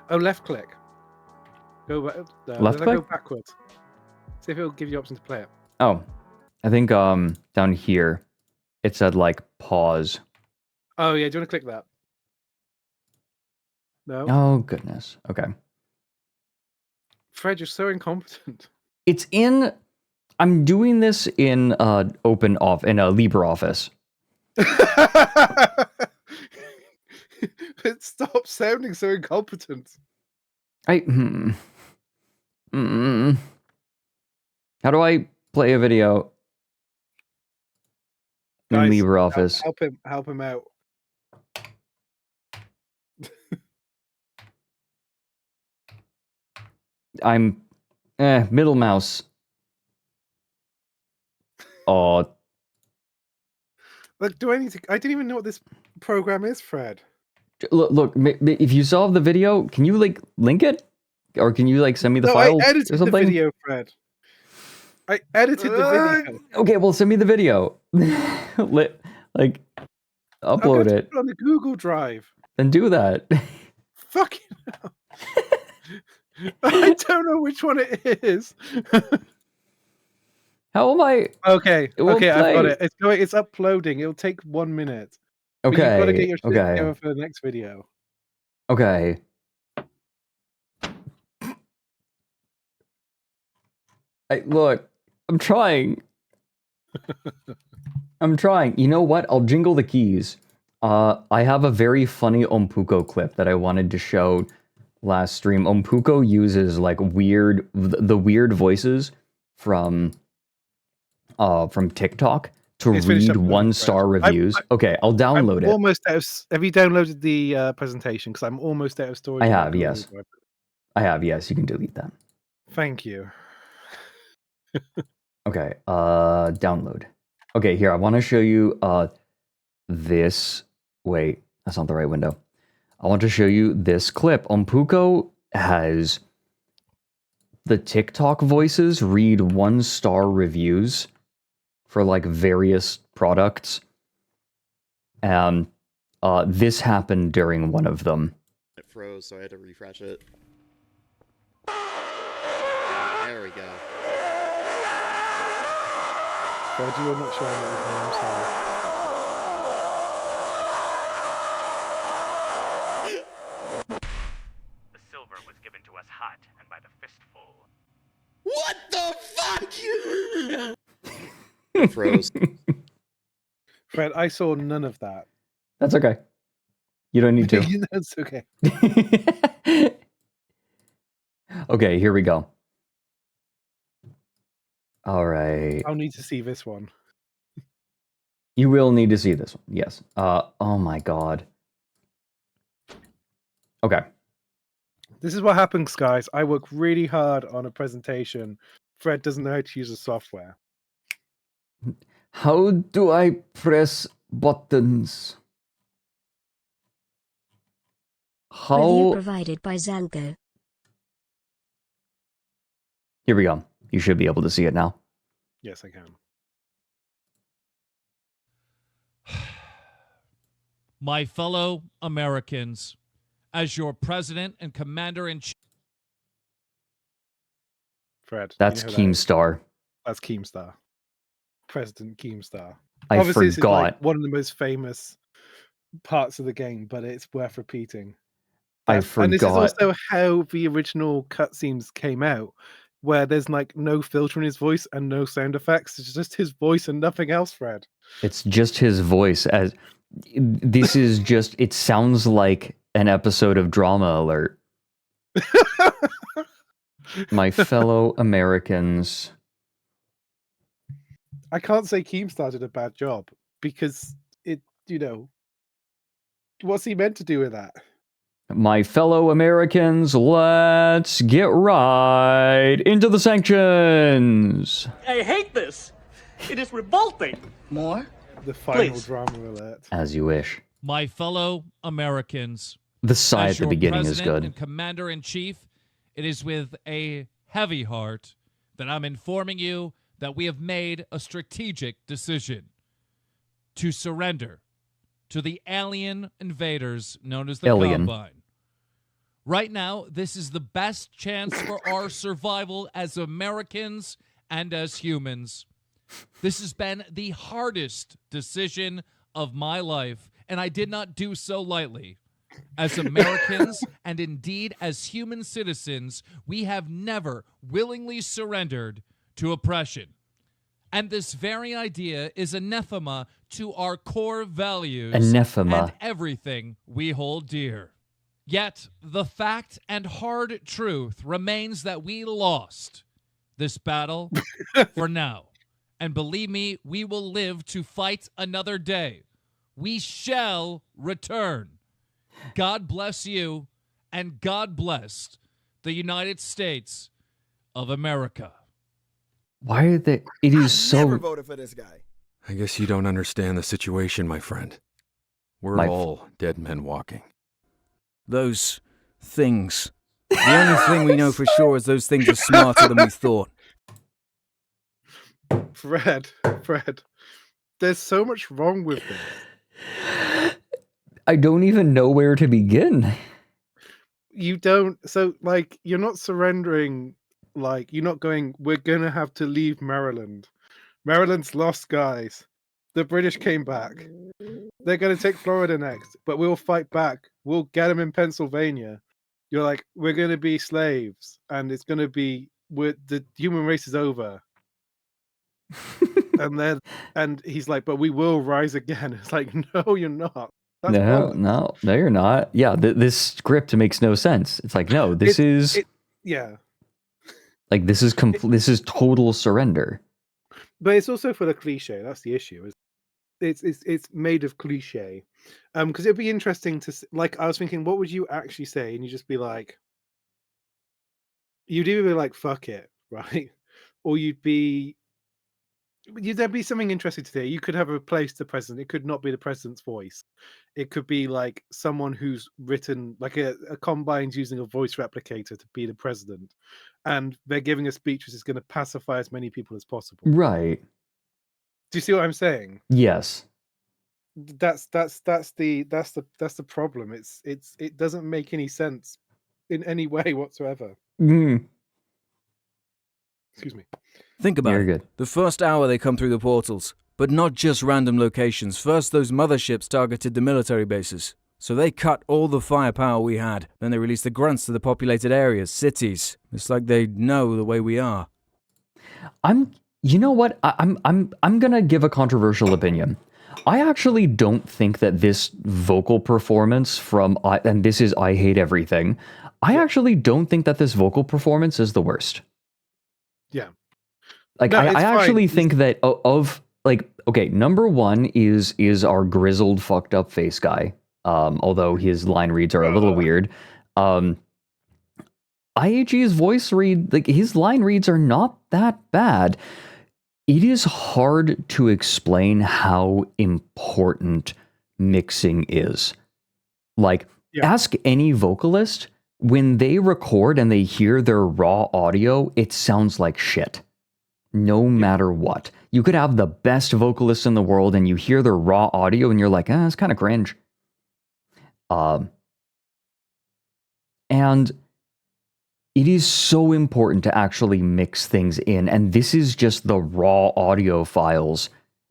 S5: Oh, left click. Go back.
S2: Left click?
S5: Go backwards. See if it'll give you option to play it.
S2: Oh, I think down here it said like pause.
S5: Oh yeah, do you want to click that? No.
S2: Oh goodness. Okay.
S5: Fred, you're so incompetent.
S2: It's in. I'm doing this in LibreOffice.
S5: Stop sounding so incompetent.
S2: How do I play a video in
S5: Guys,
S2: LibreOffice?
S5: Help him out.
S2: I'm middle mouse. Oh,
S5: Look, I didn't even know what this program is, Fred.
S2: look. If you saw the video, can you like link it, or can you like send me the
S5: No,
S2: file
S5: I edited
S2: or something?
S5: the video, Fred. I edited the video.
S2: Okay, well, send me the video. Upload it.
S5: Put it on the Google Drive.
S2: Then do that.
S5: Fucking hell. I don't know which one it is.
S2: How am I?
S5: Okay,
S2: It won't
S5: okay, I've got
S2: play.
S5: it. It's uploading. It'll take 1 minute. But
S2: Okay.
S5: you've got to get your shit
S2: Okay.
S5: together for the next video.
S2: Okay. Look, I'm trying. I'm trying. You know what? I'll jingle the keys. I have a very funny Ompuko clip that I wanted to show last stream. Ompuko uses like the weird voices from TikTok to
S5: It's finished
S2: read
S5: uploading,
S2: 1-star reviews. Okay, I'll download it.
S5: Almost out of. Have you downloaded the presentation? Because I'm almost out of storage.
S2: I
S5: on my
S2: have,
S5: Google
S2: yes.
S5: Drive.
S2: I have, yes. You can delete that.
S5: Thank you.
S2: Okay, download. Okay, here, I want to show you this. Wait, that's not the right window. I want to show you this clip. Ompuko has the TikTok voices read 1-star reviews for like various products. And this happened during one of them.
S8: It froze, so I had to refresh it. There we go.
S5: Fred, you are not showing it with me, I'm sorry.
S9: The silver was given to us hot and by the fistful.
S8: What the fuck? Froze.
S5: Fred, I saw none of that.
S2: That's okay. You don't need to.
S5: That's okay.
S2: Okay, here we go. All right.
S5: I'll need to see this one.
S2: You will need to see this one. Yes. Oh my god. Okay.
S5: This is what happens, guys. I work really hard on a presentation. Fred doesn't know how to use the software.
S2: How do I press buttons?
S1: Review
S2: How?
S1: provided by Zalgo.
S2: Here we go. You should be able to see it now.
S5: Yes, I can.
S10: My fellow Americans, as your president and commander-in-chief.
S2: That's
S5: Fred. you know who that is.
S2: Keemstar.
S5: That's Keemstar. President Keemstar.
S2: I
S5: Obviously, this is like
S2: forgot.
S5: one of the most famous parts of the game, but it's worth repeating.
S2: I
S5: And this is
S2: forgot.
S5: also how the original cutscenes came out. where there's like no filter in his voice and no sound effects. It's just his voice and nothing else, Fred.
S2: It's just his voice. As this is just, it sounds like an episode of Drama Alert. My fellow Americans.
S5: I can't say Keemstar did a bad job because it, what's he meant to do with that?
S2: My fellow Americans, let's get right into the sanctions.
S9: I hate this. It is revolting.
S11: More?
S5: The final
S9: Please.
S5: drama alert.
S2: As you wish.
S10: My fellow Americans,
S2: The sigh
S10: as
S2: at the
S10: your
S2: beginning is
S10: President
S2: good.
S10: and Commander-in-Chief, it is with a heavy heart that I'm informing you that we have made a strategic decision to surrender to the alien invaders known as the Combine. Right now, this is the best chance for our survival as Americans and as humans. This has been the hardest decision of my life, and I did not do so lightly. As Americans, and indeed as human citizens, we have never willingly surrendered to oppression. And this very idea is anathema to our core values
S2: Anathema.
S10: and everything we hold dear. Yet, the fact and hard truth remains that we lost this battle for now. And believe me, we will live to fight another day. We shall return. God bless you, and God bless the United States of America.
S2: Why are they? It is so.
S12: Never voted for this guy.
S13: I guess you don't understand the situation, my friend. We're all dead men walking.
S14: Those things. The only thing we know for sure is those things are smarter than we thought.
S5: Fred, there's so much wrong with this.
S2: I don't even know where to begin.
S5: You don't, so, like, you're not surrendering, like, you're not going, we're gonna have to leave Maryland. Maryland's lost, guys. The British came back. They're gonna take Florida next, but we'll fight back. We'll get them in Pennsylvania. You're like, we're gonna be slaves, and it's gonna be, the human race is over. and he's like, but we will rise again. It's like, no, you're not. That's wrong.
S2: No, you're not. Yeah, this script makes no sense. It's like, no, this is total surrender.
S5: But it's also for the cliche. That's the issue. It's made of cliche. Because it'd be interesting to, like, I was thinking, what would you actually say? And you just be like, you'd either be like, fuck it, right? Or there'd be something interesting today. You could have replaced the president. It could not be the president's voice. It could be like someone who's written, like a Combine's using a voice replicator to be the president, and they're giving a speech which is going to pacify as many people as possible.
S2: Right.
S5: Do you see what I'm saying?
S2: Yes.
S5: That's the problem. It doesn't make any sense in any way whatsoever. Excuse me.
S14: Think about it. The first hour they come through the portals, but not just random locations. First, those motherships targeted the military bases. So they cut all the firepower we had. Then they released the grunts to the populated areas, cities. It's like they know the way we are.
S2: You know what? I'm gonna give a controversial opinion. I actually don't think that this vocal performance from, and this is I Hate Everything, I actually don't think that this vocal performance is the worst.
S5: Yeah.
S2: Like,
S5: No,
S2: I actually think that okay, number one is our grizzled, fucked up face guy. Although his line reads are a little weird. IHG's voice read, like, his line reads are not that bad. It is hard to explain how important mixing is. Like, ask any vocalist, when they record and they hear their raw audio, it sounds like shit. No matter what. You could have the best vocalists in the world and you hear their raw audio and you're like, it's kind of cringe. And it is so important to actually mix things in. And this is just the raw audio files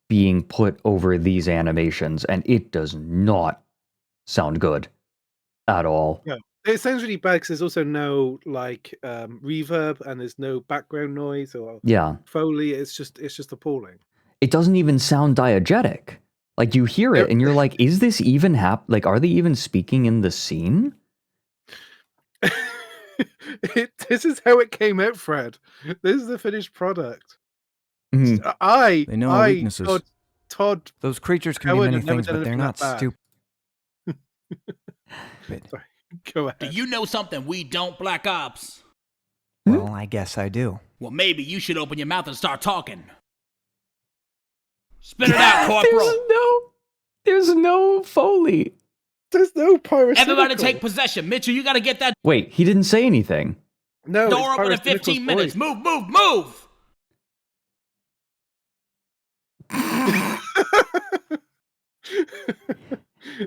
S2: being put over these animations. And it does not sound good at all.
S5: Yeah. It sounds really bad because there's also no like reverb and there's no background noise or
S2: Yeah.
S5: Foley. It's just appalling.
S2: It doesn't even sound diegetic. Like you hear it and you're like, is this even like, are they even speaking in the scene?
S5: This is how it came out, Fred. This is the finished product.
S2: Mhm.
S14: They know our weaknesses.
S5: Todd.
S11: Those creatures can
S5: Howard
S11: be
S5: have
S11: many
S5: never
S11: things,
S5: done
S11: but they're
S5: anything
S11: not
S5: that
S11: stupid.
S5: Sorry, go ahead.
S12: Do you know something we don't, Black Ops?
S11: Well, I guess I do.
S12: Well, maybe you should open your mouth and start talking. Spit it out, Corporal.
S2: There's no Foley.
S5: There's no pyrocynical.
S12: Everybody take possession. Mitchell, you got to get that
S2: Wait, he didn't say anything.
S5: No,
S12: door open in 15 minutes. Move, move, move.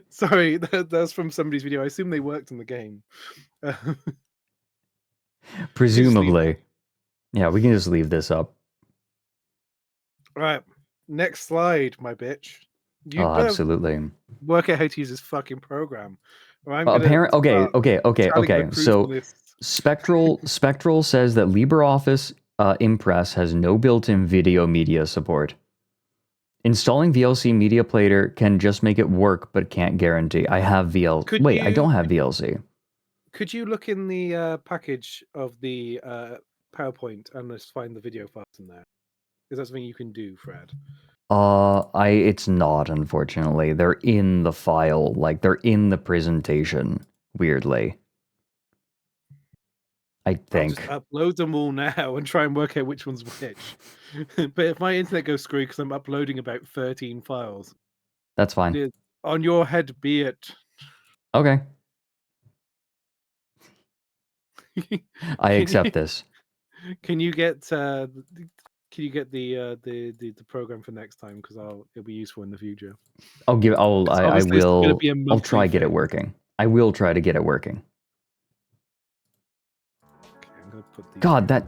S5: Sorry, that's from somebody's video. I assume they worked in the game.
S2: Presumably. Yeah, we can just leave this up.
S5: Right. Next slide, my bitch. You
S2: Oh,
S5: better
S2: absolutely.
S5: work out how to use this fucking program. Or I'm
S2: Okay.
S5: gonna
S2: So
S5: this.
S2: Spectral says that LibreOffice Impress has no built-in video media support. Installing VLC Media Player can just make it work, but can't guarantee. I have VLC. Wait, I don't have VLC.
S5: Could you look in the package of the PowerPoint and just find the video files in there? Is that something you can do, Fred?
S2: It's not, unfortunately. They're in the file, like they're in the presentation. Weirdly, I think.
S5: I'll just upload them all now and try and work out which one's which. But if my internet goes screwy because I'm uploading about 13 files,
S2: That's fine.
S5: On your head be it.
S2: Okay. I accept this.
S5: Can you get the program for next time? Because it'll be useful in the future.
S2: I will. I'll try
S5: monthly
S2: get it
S5: thing.
S2: working. I will try to get it working.
S5: Okay, I'm gonna put these
S2: God, that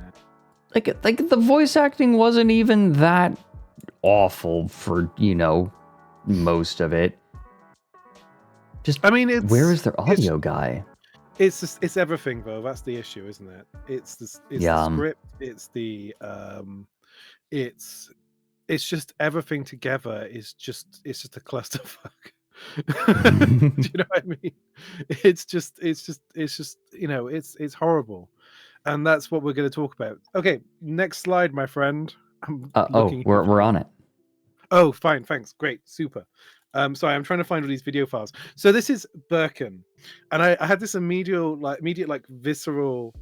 S2: like the voice acting wasn't even that awful for most of it. Just where is their audio guy?
S5: It's everything though. That's the issue, isn't it? It's the script. It's the it's just everything together is just a clusterfuck. Do you know what I mean? It's just it's horrible, and that's what we're going to talk about. Okay, next slide, my friend.
S2: We're on it.
S5: Oh, fine, thanks, great, super. Sorry, I'm trying to find all these video files. So this is Birkin, and I had this immediate visceral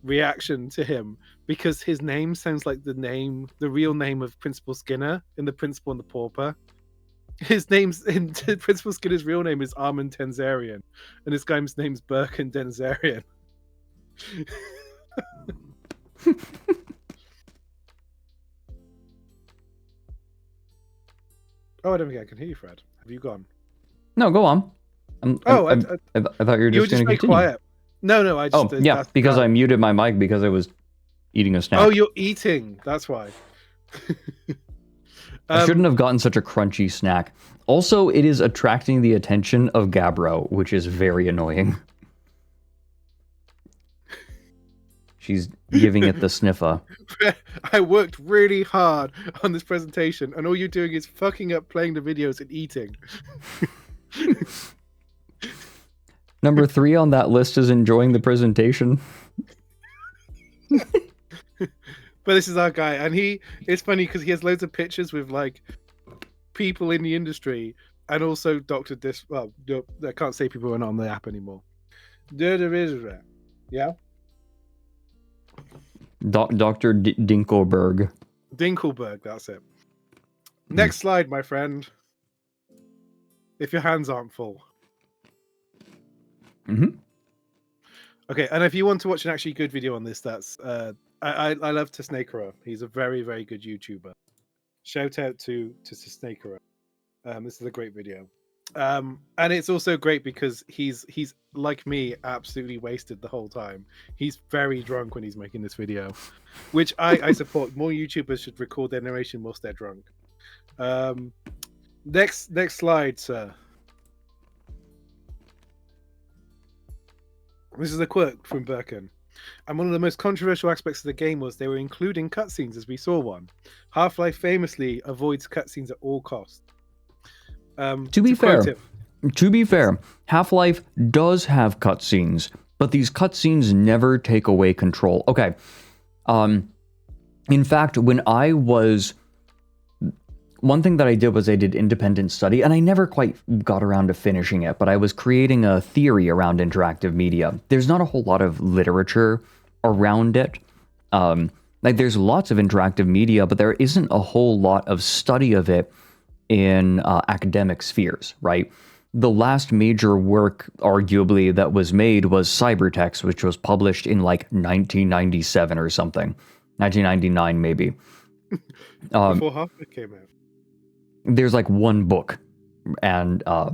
S5: reaction to him because his name sounds like the real name of Principal Skinner in The Principal and the Pauper. His Principal Skinner's real name is Armin Tenzarian, and this guy's name's Birkin Denzarian. Oh, I don't think I can hear you, Fred. Have you gone?
S2: No, go on. I thought you were just going to continue.
S5: Quiet. No, I just.
S2: Because I muted my mic because I was eating a snack.
S5: Oh, you're eating. That's why.
S2: I shouldn't have gotten such a crunchy snack. Also, it is attracting the attention of Gabbro, which is very annoying. She's giving it the sniffer.
S5: I worked really hard on this presentation, and all you're doing is fucking up playing the videos and eating.
S2: Number 3 on that list is enjoying the presentation.
S5: But this is our guy, and it's funny because he has loads of pictures with like people in the industry, and also Dr. Well, no, I can't say people are not on the app anymore. Yeah.
S2: Dr. Dinkelberg.
S5: Dinkelberg, that's it. Next slide, my friend. If your hands aren't full.
S2: Mm-hmm.
S5: Okay, and if you want to watch an actually good video on this, that's I love Tesnakera. He's a very, very good YouTuber. Shout out to Tesnakera. This is a great video. And it's also great because he's like me, absolutely wasted the whole time. He's very drunk when he's making this video, which I support. More YouTubers should record their narration whilst they're drunk. Next slide, sir. This is a quote from Birkin. And one of the most controversial aspects of the game was they were including cutscenes, as we saw one. Half-Life famously avoids cutscenes at all costs.
S2: To be fair, Half-Life does have cutscenes, but these cutscenes never take away control. Okay. In fact, when I was... One thing that I did was I did independent study, and I never quite got around to finishing it, but I was creating a theory around interactive media. There's not a whole lot of literature around it. Like, there's lots of interactive media, but there isn't a whole lot of study of it in academic spheres, right? The last major work, arguably, that was made was Cybertext, which was published in, like, 1997 or something. 1999, maybe.
S5: Before Half-Life came out.
S2: There's like one book, and I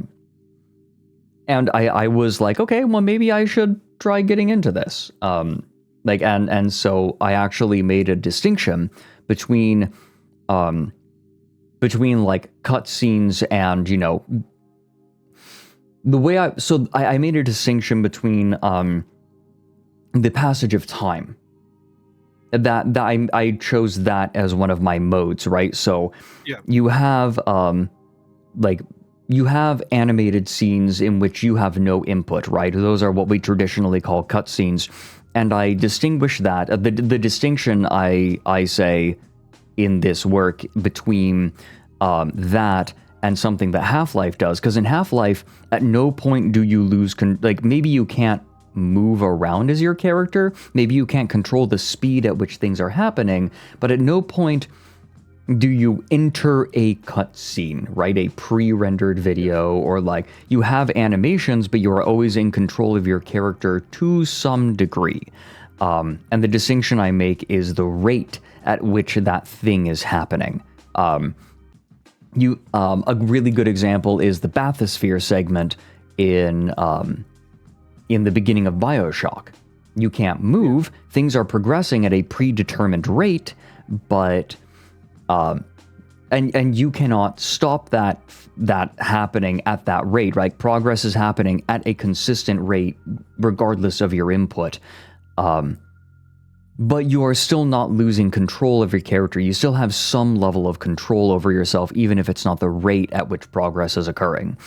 S2: was like, okay, well, maybe I should try getting into this. Like, and so I actually made a distinction between like cutscenes and, you know, the way I made a distinction between the passage of time. That I chose that as one of my modes, right? So you have you have animated scenes in which you have no input, right? Those are what we traditionally call cutscenes, and I distinguish that. The distinction I say in this work between that and something that Half-Life does, because in Half-Life, at no point do you lose like, maybe you can't move around as your character, maybe you can't control the speed at which things are happening, but at no point do you enter a cutscene, right? A pre-rendered video, or like, you have animations, but you are always in control of your character to some degree. And the distinction I make is the rate at which that thing is happening. A really good example is the bathysphere segment in the beginning of BioShock. You can't move, things are progressing at a predetermined rate, but and you cannot stop that happening at that rate, right? Progress is happening at a consistent rate regardless of your input. But you are still not losing control of your character. You still have some level of control over yourself, even if it's not the rate at which progress is occurring.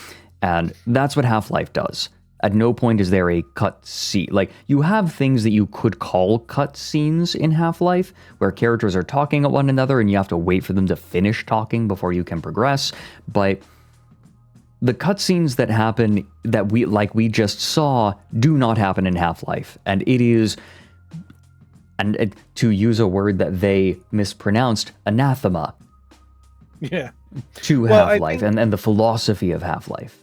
S2: And that's what Half-Life does. At no point is there a cut scene. Like, you have things that you could call cut scenes in Half-Life, where characters are talking at one another and you have to wait for them to finish talking before you can progress. But the cutscenes that happen, that we just saw, do not happen in Half-Life. And it is, and to use a word that they mispronounced, anathema.
S5: Yeah.
S2: To Half-Life and the philosophy of Half-Life.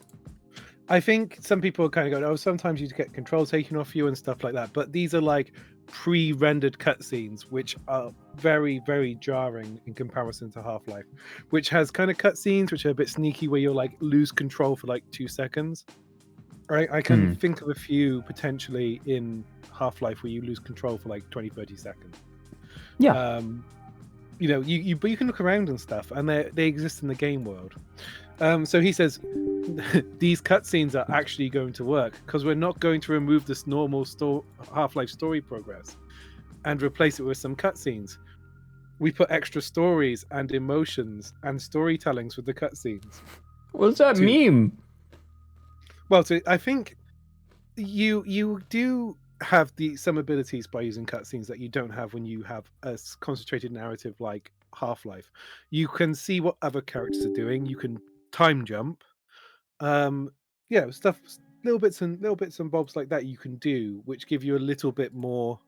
S5: I think some people are kind of going, oh, sometimes you get control taken off you and stuff like that. But these are like pre-rendered cutscenes, which are very, very jarring in comparison to Half-Life, which has kind of cutscenes which are a bit sneaky, where you'll like lose control for like 2 seconds. Right? I can think of a few potentially in Half-Life where you lose control for like 20-30 seconds.
S2: Yeah.
S5: You know, but you can look around and stuff, and they exist in the game world. So he says, these cutscenes are actually going to work because we're not going to remove this normal Half-Life story progress and replace it with some cutscenes. We put extra stories and emotions and storytellings with the cutscenes.
S2: What does that mean?
S5: Well, I think you do have some abilities by using cutscenes that you don't have when you have a concentrated narrative like Half-Life. You can see what other characters are doing. You can time jump. Stuff, little bits and bobs like that you can do, which give you a little bit more.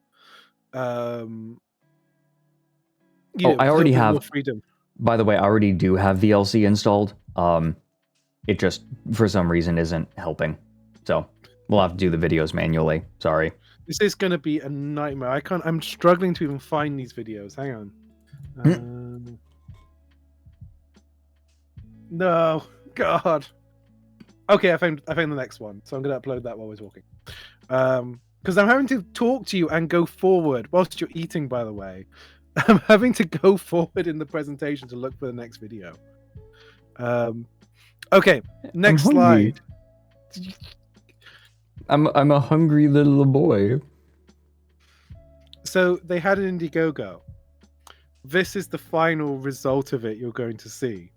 S5: I
S2: already have
S5: more freedom.
S2: By the way, I already do have VLC installed. It just for some reason isn't helping, so we'll have to do the videos manually. Sorry.
S5: This is going to be a nightmare. I'm struggling to even find these videos. Hang on. No, God. Okay, I found the next one, so I'm going to upload that while we're talking. Because I'm having to talk to you and go forward whilst you're eating. By the way, I'm having to go forward in the presentation to look for the next video. Okay, next slide.
S2: I'm a hungry little boy.
S5: So they had an Indiegogo. This is the final result of it you're going to see.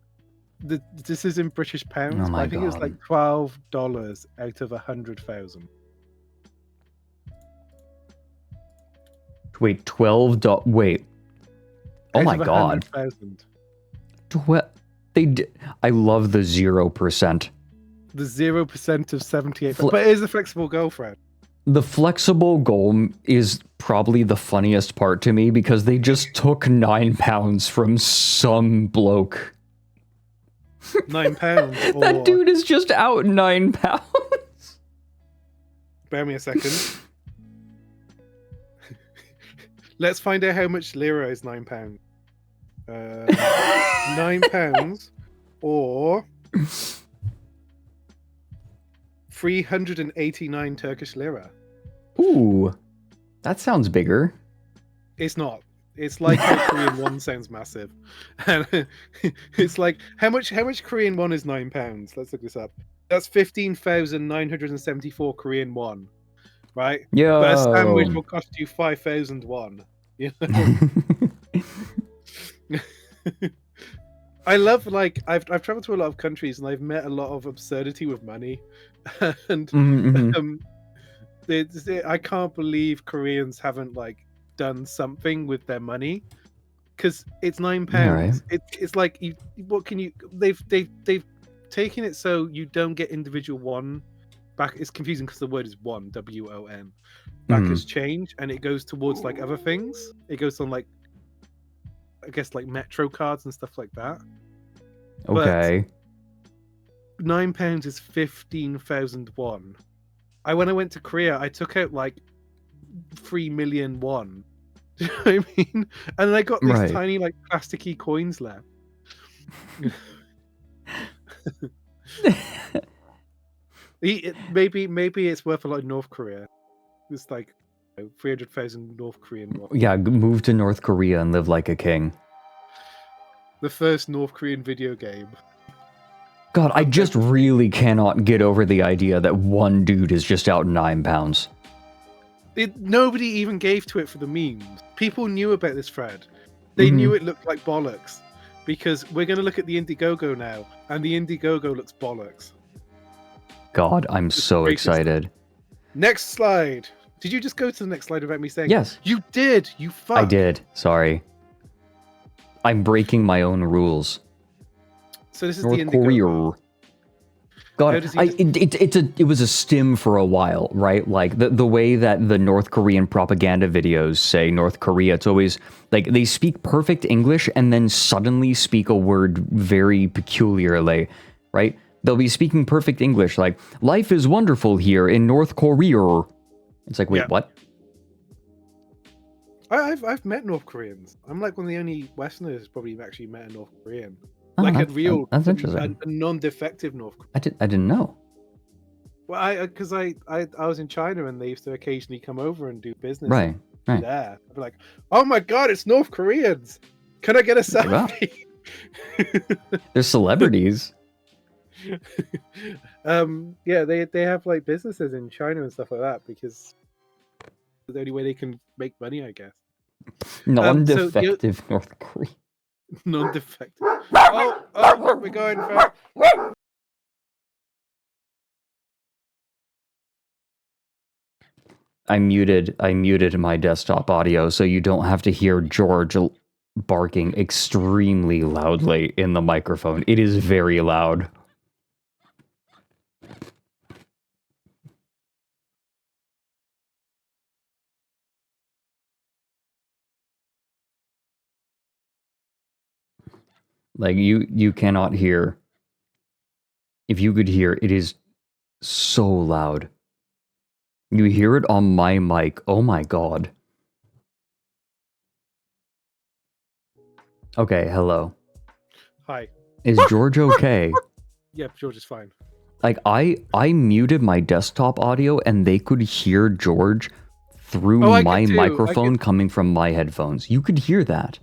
S5: This is in British pounds,
S2: Oh
S5: but
S2: my
S5: I think it was
S2: God.
S5: like $12 out of 100,000.
S2: Wait, wait. Oh
S5: Out
S2: my
S5: of
S2: God.
S5: 100,000.
S2: I love the 0%.
S5: The 0% of 78. But it is a flexible goal, Fred.
S2: The flexible goal is probably the funniest part to me because they just took £9 from some bloke.
S5: £9.
S2: That dude is just out £9.
S5: Bear me a second. Let's find out how much lira is £9. £9 or 389 Turkish lira.
S2: Ooh, that sounds bigger.
S5: It's not. It's like how Korean won sounds massive. And it's like how much Korean won is £9? Let's look this up. That's 15,974 Korean won. Right?
S2: Yo.
S5: But a sandwich will cost you 5,000 won. You know? I love, like, I've traveled to a lot of countries and I've met a lot of absurdity with money. And I can't believe Koreans haven't, like, done something with their money, because it's £9.
S2: Yeah, right.
S5: It's like, what can you? They've taken it so you don't get individual won back. It's confusing because the word is won, WON, back as change, and it goes towards like other things. It goes on like, I guess, like Metro cards and stuff like that.
S2: Okay.
S5: But £9 is 15,000 won. When I went to Korea, I took out like 3 million won. Do you know what I mean? And then I got these tiny, like, plasticky coins left. Maybe it's worth a lot in North Korea. It's like 300,000 North Korean won.
S2: Yeah, move to North Korea and live like a king.
S5: The first North Korean video game.
S2: God, I just really cannot get over the idea that one dude is just out £9.
S5: Nobody even gave to it for the memes. People knew about this, Fred. They knew it looked like bollocks. Because we're going to look at the Indiegogo now, and the Indiegogo looks bollocks.
S2: God, I'm so excited.
S5: Next slide. Did you just go to the next slide without me saying?
S2: Yes.
S5: You did. You fuck.
S2: I did. Sorry. I'm breaking my own rules.
S5: So this is
S2: North
S5: the Indiegogo.
S2: Korea. God, it was a stim for a while, right? Like the way that the North Korean propaganda videos say North Korea, it's always like they speak perfect English and then suddenly speak a word very peculiarly, right? They'll be speaking perfect English, like life is wonderful here in North Korea. It's like, wait, what?
S5: I've met North Koreans. I'm like one of the only Westerners probably actually met a North Korean.
S2: Oh,
S5: Like a real,
S2: that's interesting.
S5: a non-defective North Korean.
S2: I didn't know.
S5: Well, because I was in China and they used to occasionally come over and do business.
S2: Right.
S5: There, I'd be like, "Oh my god, it's North Koreans! Can I get a selfie?"
S2: They're celebrities.
S5: Yeah, they have like businesses in China and stuff like that because it's the only way they can make money, I guess.
S2: Non-defective North Korea.
S5: Non-defective. Oh, we're going for.
S2: I muted my desktop audio so you don't have to hear George barking extremely loudly in the microphone. It is very loud. Like you cannot hear. If you could hear, it is so loud. You hear it on my mic. Oh my god. Okay, hello.
S5: Hi.
S2: Is George okay?
S5: Yeah, George is fine.
S2: Like I muted my desktop audio and they could hear George through my microphone coming from my headphones. You could hear that.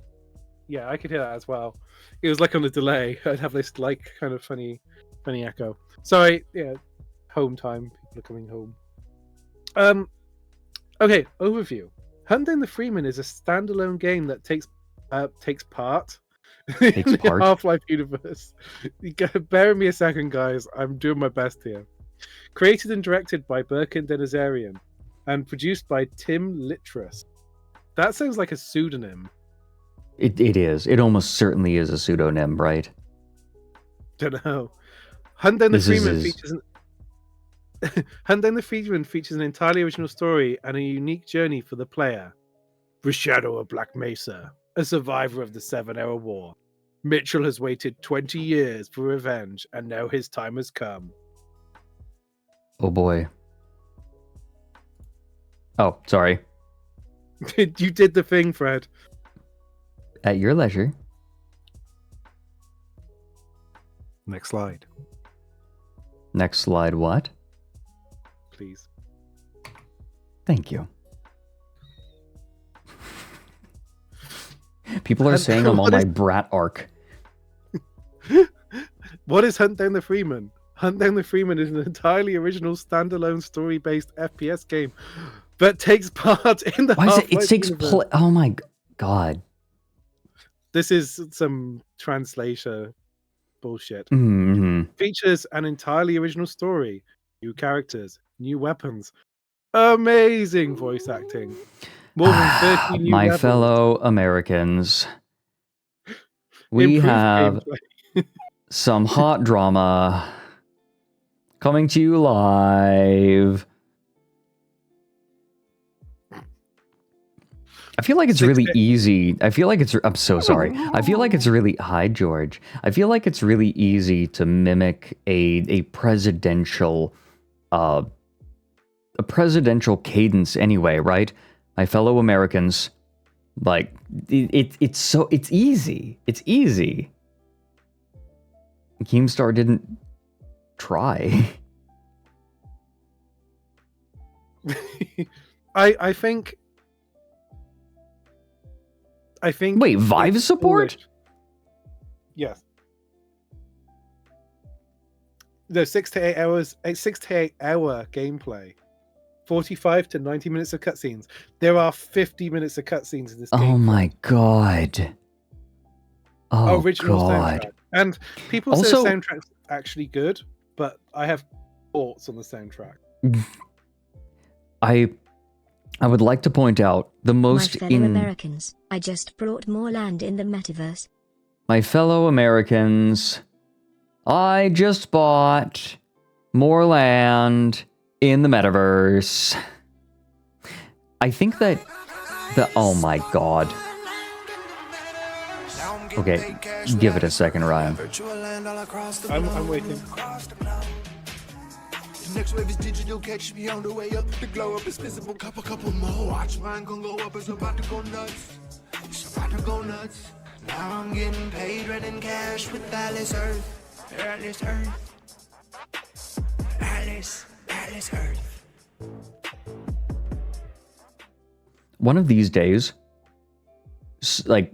S5: Yeah, I could hear that as well. It was like on a delay. I'd have this like kind of funny echo. Sorry, yeah. Home time. People are coming home. Okay, overview. Hunting the Freeman is a standalone game that takes part in the Half-Life universe. Bear me a second, guys. I'm doing my best here. Created and directed by Birkin Denizarian and produced by Tim Littress. That sounds like a pseudonym.
S2: It is. It almost certainly is a pseudonym, right?
S5: Don't know. Hunt Down the Freeman features an entirely original story and a unique journey for the player. The Shadow of Black Mesa, a survivor of the Seven-Hour War. Mitchell has waited 20 years for revenge, and now his time has come.
S2: Oh boy. Oh, sorry.
S5: You did the thing, Fred.
S2: At your leisure.
S5: Next slide.
S2: Next slide, what?
S5: Please.
S2: Thank you. People are saying I'm on my brat arc.
S5: What is Hunt Down the Freeman? Hunt Down the Freeman is an entirely original standalone story-based FPS game that takes part in the
S2: Why is it
S5: Half-Life
S2: takes
S5: universe.
S2: place? Oh my god.
S5: This is some translator bullshit.
S2: Mm-hmm.
S5: Features an entirely original story, new characters, new weapons, amazing voice acting, more than 30 new
S2: My
S5: levels.
S2: fellow Americans, we
S5: Improved
S2: have
S5: gameplay.
S2: some hot drama coming to you live. I feel like it's really easy. I'm so sorry. I feel like it's really, hi George. I feel like it's really easy to mimic a presidential cadence anyway, right? My fellow Americans, like it's easy. It's easy. Keemstar didn't try.
S5: I think.
S2: Wait, Vive support?
S5: Foolish. Yes. The 6 to 8 hours, 6 to 8 hour gameplay, 45 to 90 minutes of cutscenes. There are 50 minutes of cutscenes in this game.
S2: Oh my god. Oh
S5: original
S2: god.
S5: soundtrack. And people say the soundtrack's actually good, but I have thoughts on the soundtrack.
S2: I would like to point out the most
S1: My fellow Americans, I just brought more land in the metaverse.
S2: My fellow Americans, I just bought more land in the metaverse. I think that oh my god. Okay, give it a second, Ryan.
S5: I'm waiting.
S15: Next wave is digital, catch me on the way up. The glow up is visible, couple more. Watch mine gon' go up, it's about to go nuts. It's about to go nuts. Now I'm getting paid, running cash with Alice Earth. Alice Earth. Alice Earth.
S2: One of these days, like,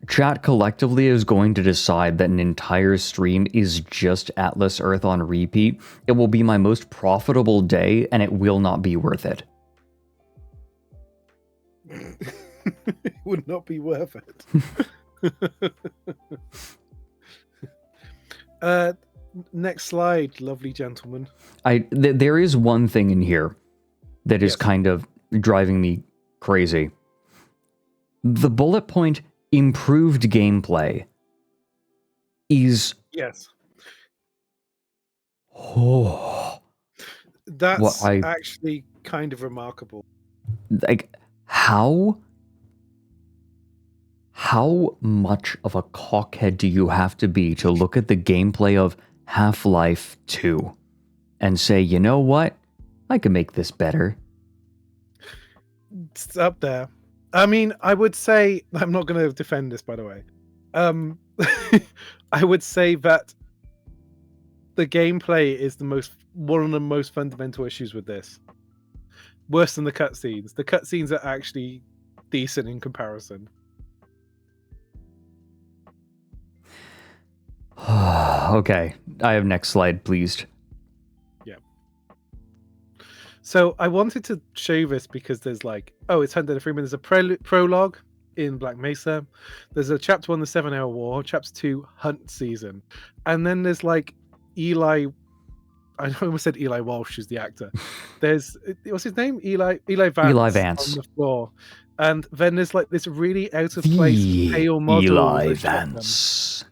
S2: chat collectively is going to decide that an entire stream is just Atlas Earth on repeat. It will be my most profitable day, and it will not be worth it.
S5: It would not be worth it. Next slide, lovely gentleman.
S2: There is one thing in here that is kind of driving me crazy. The bullet point improved gameplay is
S5: that's actually kind of remarkable.
S2: Like how much of a cockhead do you have to be to look at the gameplay of Half-Life 2 and say, you know what, I can make this better?
S5: It's up there. I mean, I would say, I'm not going to defend this, by the way. I would say that the gameplay is one of the most fundamental issues with this. Worse than the cutscenes. The cutscenes are actually decent in comparison.
S2: Okay, I have next slide, please.
S5: Yeah. So I wanted to show you this because there's like, oh, it's Hunter Freeman. There's a prologue in Black Mesa. There's a chapter 1, the 7-Hour War. Chapter 2, Hunt Season. And then there's like Eli. I almost said Eli Walsh is the actor. There's what's his name? Eli Vance.
S2: Eli Vance
S5: on the floor. And then there's like this really out of place pale model.
S2: Eli Vance.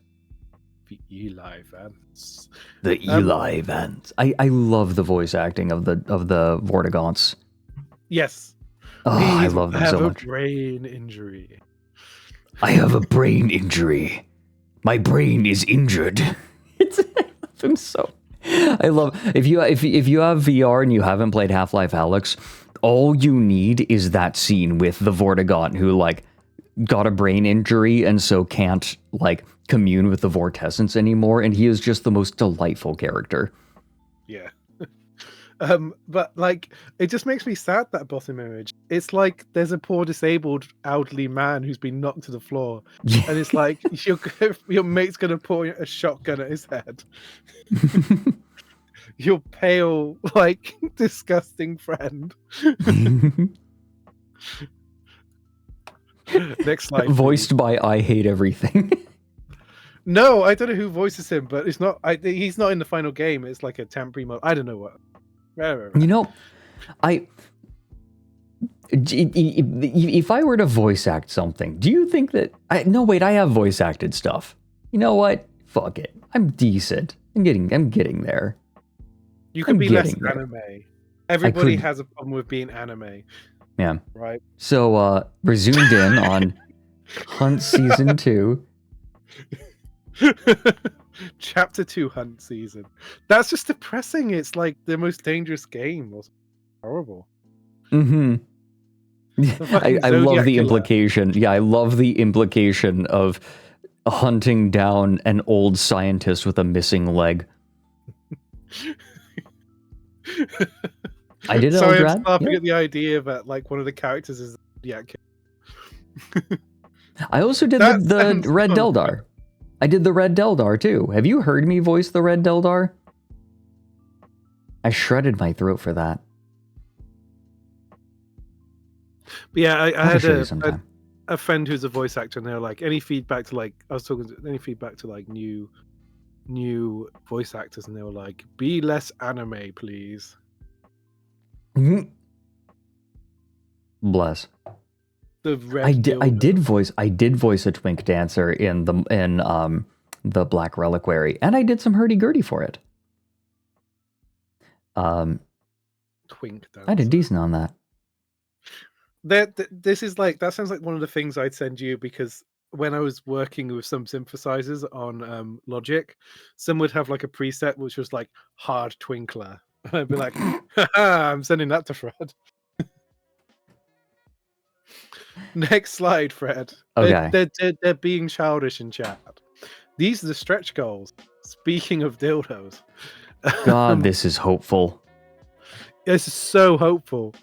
S5: The Eli Vance.
S2: The Eli Vance. I love the voice acting of the Vortigaunts.
S5: Yes.
S2: Oh, I love them so much.
S5: I have a brain injury.
S2: I have a brain injury. My brain is injured. I love him so. I love if you have VR and you haven't played Half-Life Alyx, all you need is that scene with the Vortigaunt who like got a brain injury and so can't like commune with the Vortessence anymore, and he is just the most delightful character.
S5: Yeah. But like it just makes me sad, that bottom image. It's like there's a poor disabled elderly man who's been knocked to the floor, and it's like your mate's gonna point a shotgun at his head. Your pale, like disgusting friend. Next slide.
S2: Voiced by I Hate Everything.
S5: No, I don't know who voices him, but it's not. He's not in the final game. It's like a temporary mode. I don't know what.
S2: You know, if I were to voice act something, do you think that no, wait, I have voice acted stuff. You know what? Fuck it. I'm decent. I'm getting there.
S5: You can be less anime. Everybody has a problem with being anime.
S2: Yeah.
S5: Right.
S2: So we're zoomed in on Hunt Season 2.
S5: Chapter 2 Hunt Season. That's just depressing. It's like the most dangerous game. It's horrible.
S2: Mm-hmm. I love the implication. Yeah, I love the implication of hunting down an old scientist with a missing leg. I did it.
S5: Sorry, I'm laughing at the idea that like one of the characters is the kid.
S2: I also did the Red Deldar. I did the Red Deldar too. Have you heard me voice the Red Deldar? I shredded my throat for that.
S5: But yeah, I had a friend who's a voice actor, and they're like, any feedback to like, I was talking to any feedback to like new voice actors, and they were like, be less anime, please.
S2: Bless.
S5: I
S2: did voice a Twink Dancer in the Black Reliquary, and I did some hurdy-gurdy for it.
S5: Twink Dancer.
S2: I did decent on that.
S5: This is like, that sounds like one of the things I'd send you, because when I was working with some synthesizers on Logic, some would have like a preset which was like hard twinkler. And I'd be like, I'm sending that to Fred. Next slide, Fred.
S2: Okay.
S5: They're being childish in chat. These are the stretch goals. Speaking of dildos.
S2: God, this is hopeful.
S5: This is so hopeful.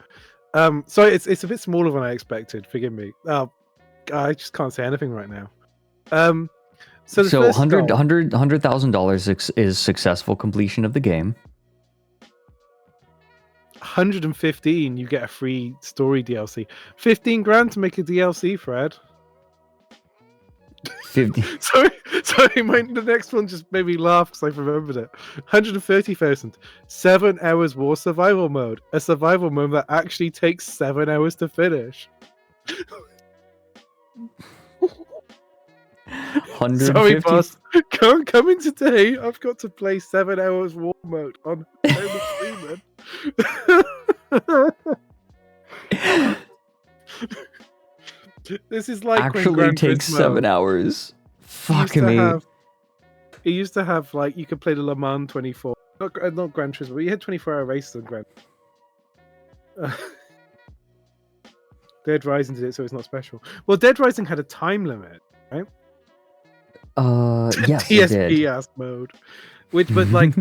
S5: Sorry, it's a bit smaller than I expected. Forgive me. I just can't say anything right now. So
S2: $100,000 is successful completion of the game.
S5: 115, you get a free story DLC. 15 grand to make a DLC, Fred.
S2: 50.
S5: sorry, the next one just made me laugh because I remembered it. 130,000. 7 hours war survival mode. A survival mode that actually takes 7 hours to finish. Sorry, boss. Coming today, I've got to play 7 hours war mode on Freeman. This is like
S2: actually takes 7 hours. Fuck me.
S5: It used to have like you could play the Le Mans 24, not Gran Turismo, but you had 24-hour races on Gran. Dead Rising did it, so it's not special. Well, Dead Rising had a time limit, right?
S2: Yes,
S5: TSP ass mode. But like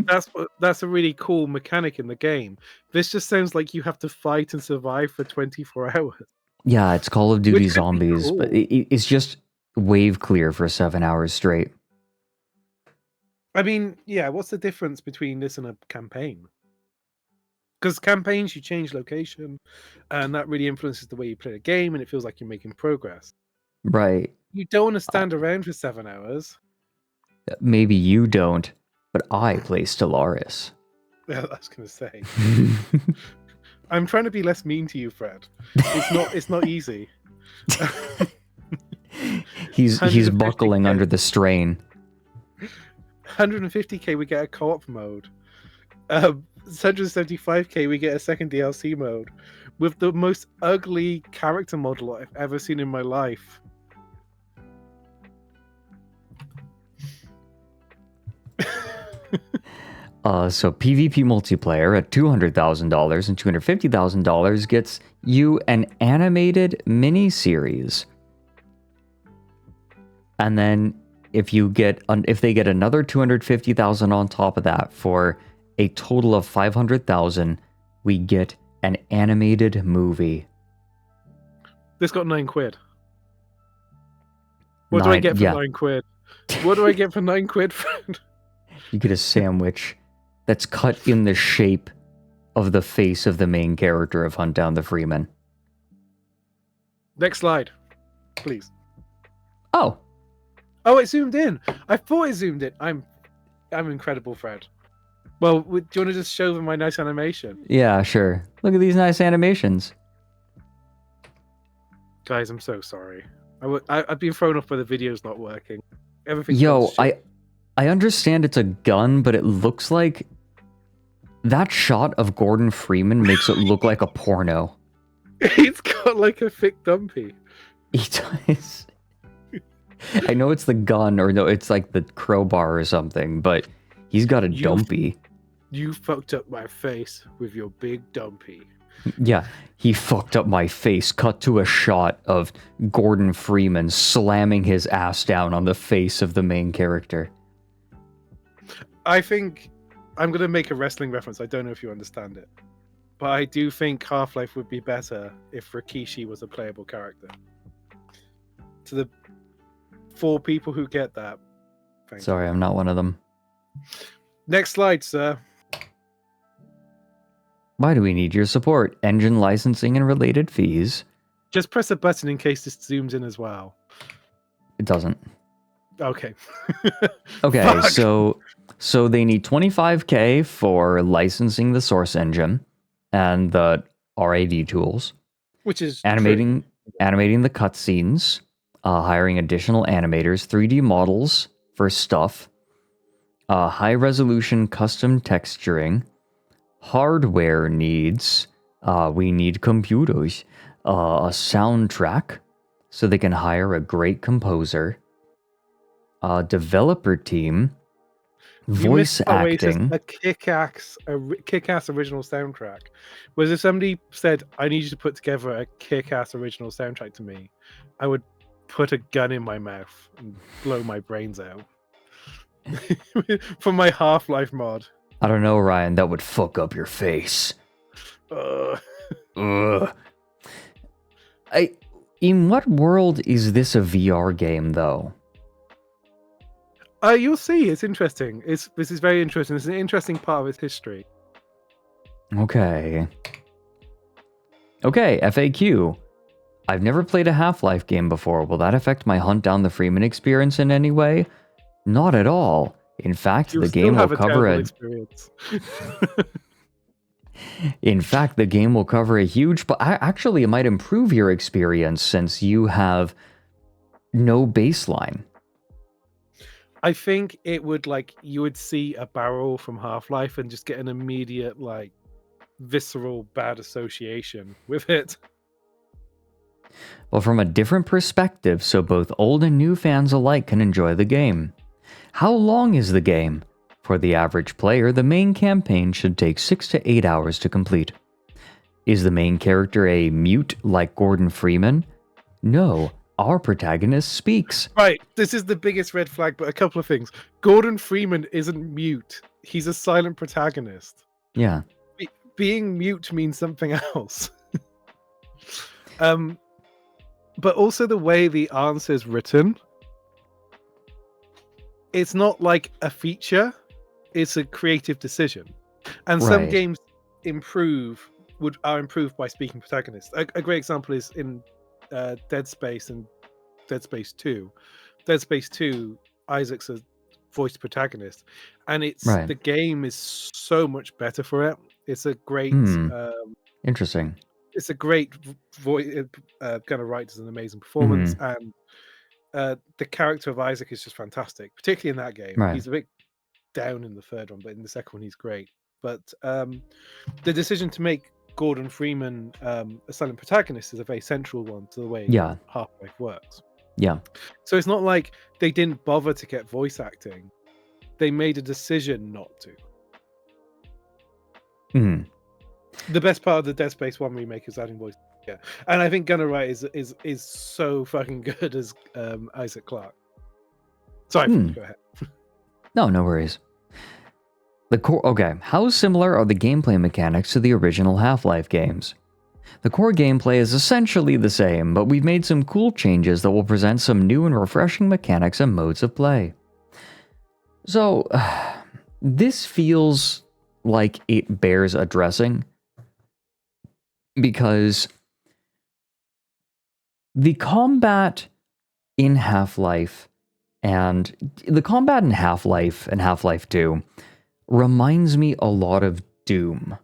S5: that's a really cool mechanic in the game. This just sounds like you have to fight and survive for 24 hours.
S2: Yeah, it's Call of Duty Zombies, but it's just wave clear for 7 hours straight.
S5: I mean, yeah, what's the difference between this and a campaign? Because campaigns, you change location, and that really influences the way you play the game, and it feels like you're making progress.
S2: Right.
S5: You don't want to stand around for 7 hours.
S2: Maybe you don't, but I play Stellaris.
S5: Yeah, I was going to say. I'm trying to be less mean to you, Fred. It's not easy.
S2: He's buckling under the strain.
S5: 150k, we get a co-op mode. 175k, we get a second DLC mode with the most ugly character model I've ever seen in my life.
S2: So PvP multiplayer at $200,000 and $250,000 gets you an animated mini-series. And then if they get another $250,000 on top of that for a total of $500,000, we get an animated movie.
S5: This got £9. What do I get for £9? What do I get for £9, Fred?
S2: You get a sandwich that's cut in the shape of the face of the main character of Hunt Down the Freeman.
S5: Next slide, please.
S2: Oh,
S5: it zoomed in. I thought it zoomed in. I'm incredible, Fred. Well, do you want to just show them my nice animation?
S2: Yeah, sure. Look at these nice animations.
S5: Guys, I'm so sorry. I've been thrown off by the videos not working. Everything.
S2: Yo, I understand it's a gun, but it looks like that shot of Gordon Freeman makes it look like a porno.
S5: He's got like a thick dumpy.
S2: He does. I know it's the gun, or no, it's like the crowbar or something, but he's got a dumpy.
S5: You fucked up my face with your big dumpy.
S2: Yeah, he fucked up my face. Cut to a shot of Gordon Freeman slamming his ass down on the face of the main character.
S5: I think I'm going to make a wrestling reference. I don't know if you understand it. But I do think Half-Life would be better if Rikishi was a playable character. To the 4 people who get that.
S2: Sorry, I'm not one of them.
S5: Next slide, sir.
S2: Why do we need your support? Engine licensing and related fees.
S5: Just press a button in case this zooms in as well.
S2: It doesn't.
S5: Okay.
S2: Okay,
S5: Fuck.
S2: so they need $25,000 for licensing the source engine and the RAD tools.
S5: Which is
S2: animating the cutscenes, hiring additional animators, 3D models for stuff, high resolution custom texturing, hardware needs. We need computers, a soundtrack, so they can hire a great composer, a developer team, voice acting.
S5: A kick-ass original soundtrack. Whereas if somebody said, I need you to put together a kick-ass original soundtrack to me, I would put a gun in my mouth and blow my brains out. For my Half-Life mod.
S2: I don't know, Ryan, that would fuck up your face. In what world is this a VR game, though?
S5: You'll see. It's interesting. This is very interesting. It's an interesting part of its history.
S2: Okay, FAQ. I've never played a Half-Life game before. Will that affect my Hunt Down the Freeman experience in any way? Not at all. In fact, the game will cover
S5: experience.
S2: In fact, the game will cover a huge... But actually, it might improve your experience since you have no baseline.
S5: I think it would, you would see a barrel from Half-Life and just get an immediate, visceral bad association with it.
S2: Well, from a different perspective, so both old and new fans alike can enjoy the game. How long is the game? For the average player, the main campaign should take 6 to 8 hours to complete. Is the main character a mute like Gordon Freeman? No, our protagonist speaks.
S5: Right, this is the biggest red flag, but a couple of things. Gordon Freeman isn't mute. He's a silent protagonist.
S2: Yeah.
S5: Being mute means something else. But also the way the answer is written, it's not like a feature, it's a creative decision. And some games are improved by speaking protagonists. A great example is in Dead Space and Dead Space 2. Dead Space 2, Isaac's a voiced protagonist, and the game is so much better for it. It's a great
S2: interesting.
S5: It's a great voice. Gunnar Wright does an amazing performance, and the character of Isaac is just fantastic, particularly in that game.
S2: Right.
S5: He's a bit down in the third one, but in the second one he's great. But the decision to make Gordon Freeman a silent protagonist is a very central one to the way Half-Life works.
S2: Yeah.
S5: So it's not like they didn't bother to get voice acting. They made a decision not to. The best part of the Dead Space 1 remake is adding voice. Yeah. And I think Gunnar Wright is so fucking good as Isaac Clarke. Sorry, go ahead.
S2: No worries. Okay, how similar are the gameplay mechanics to the original Half-Life games? The core gameplay is essentially the same, but we've made some cool changes that will present some new and refreshing mechanics and modes of play. So, this feels like it bears addressing, because the combat in Half-Life and Half-Life 2 reminds me a lot of Doom,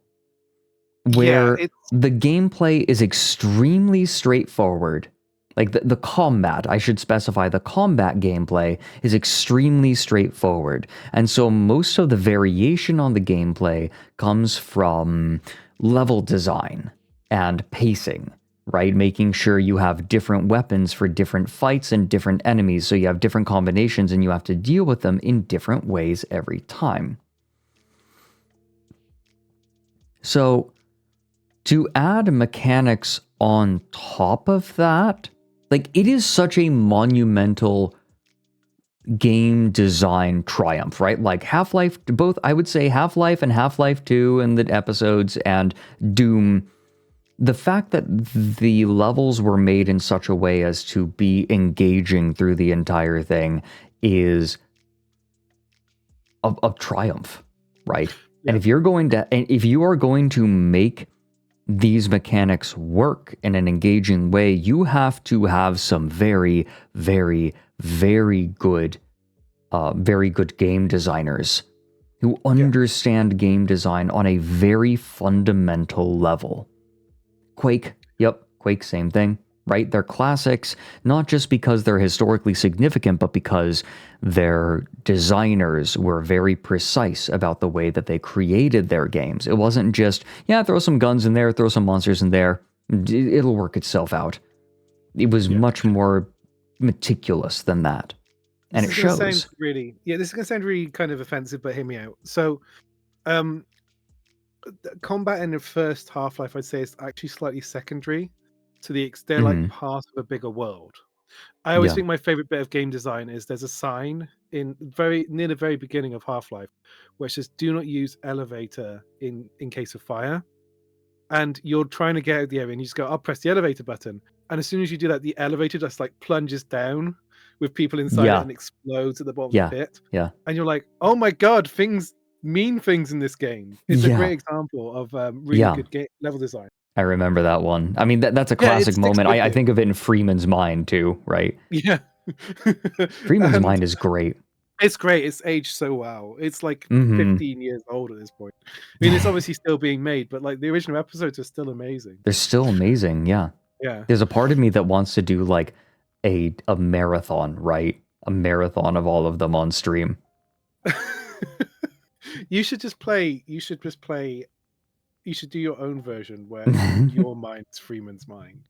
S2: where the gameplay is extremely straightforward. Like the combat, I should specify, the combat gameplay is extremely straightforward. And so most of the variation on the gameplay comes from level design and pacing, right? Making sure you have different weapons for different fights and different enemies, so you have different combinations and you have to deal with them in different ways every time. So, to add mechanics on top of that, like, it is such a monumental game design triumph, right? Like Half-Life, both, I would say Half-Life and Half-Life 2 and the episodes and Doom, the fact that the levels were made in such a way as to be engaging through the entire thing is a triumph, right? Yeah. And if you are going to make these mechanics work in an engaging way, you have to have some very, very, very good game designers who understand game design on a very fundamental level. Quake, same thing, right? They're classics, not just because they're historically significant, but because their designers were very precise about the way that they created their games. It wasn't just, throw some guns in there, throw some monsters in there, it'll work itself out. It was much more meticulous than that. And it shows.
S5: This is going to sound really kind of offensive, but hear me out. So, combat in the first Half-Life, I'd say, is actually slightly secondary to the extent, like part of a bigger world. I always think my favorite bit of game design is there's a sign near the very beginning of Half-Life where it says, "Do not use elevator in case of fire." And you're trying to get out of the area, and you just go, "I'll press the elevator button." And as soon as you do that, the elevator just like plunges down with people inside it and explodes at the bottom of the pit.
S2: Yeah.
S5: And you're like, "Oh my god, things mean things in this game." It's a great example of really good level design.
S2: I remember that one. I mean, that's a classic moment. I think of it in Freeman's mind too, right?
S5: Yeah.
S2: Freeman's mind is great.
S5: It's great. It's aged so well. It's like 15 years old at this point. I mean, it's obviously still being made, but like the original episodes are still amazing.
S2: They're still amazing, yeah.
S5: Yeah.
S2: There's a part of me that wants to do like a marathon, right? A marathon of all of them on stream.
S5: You should do your own version where your mind's Freeman's mind.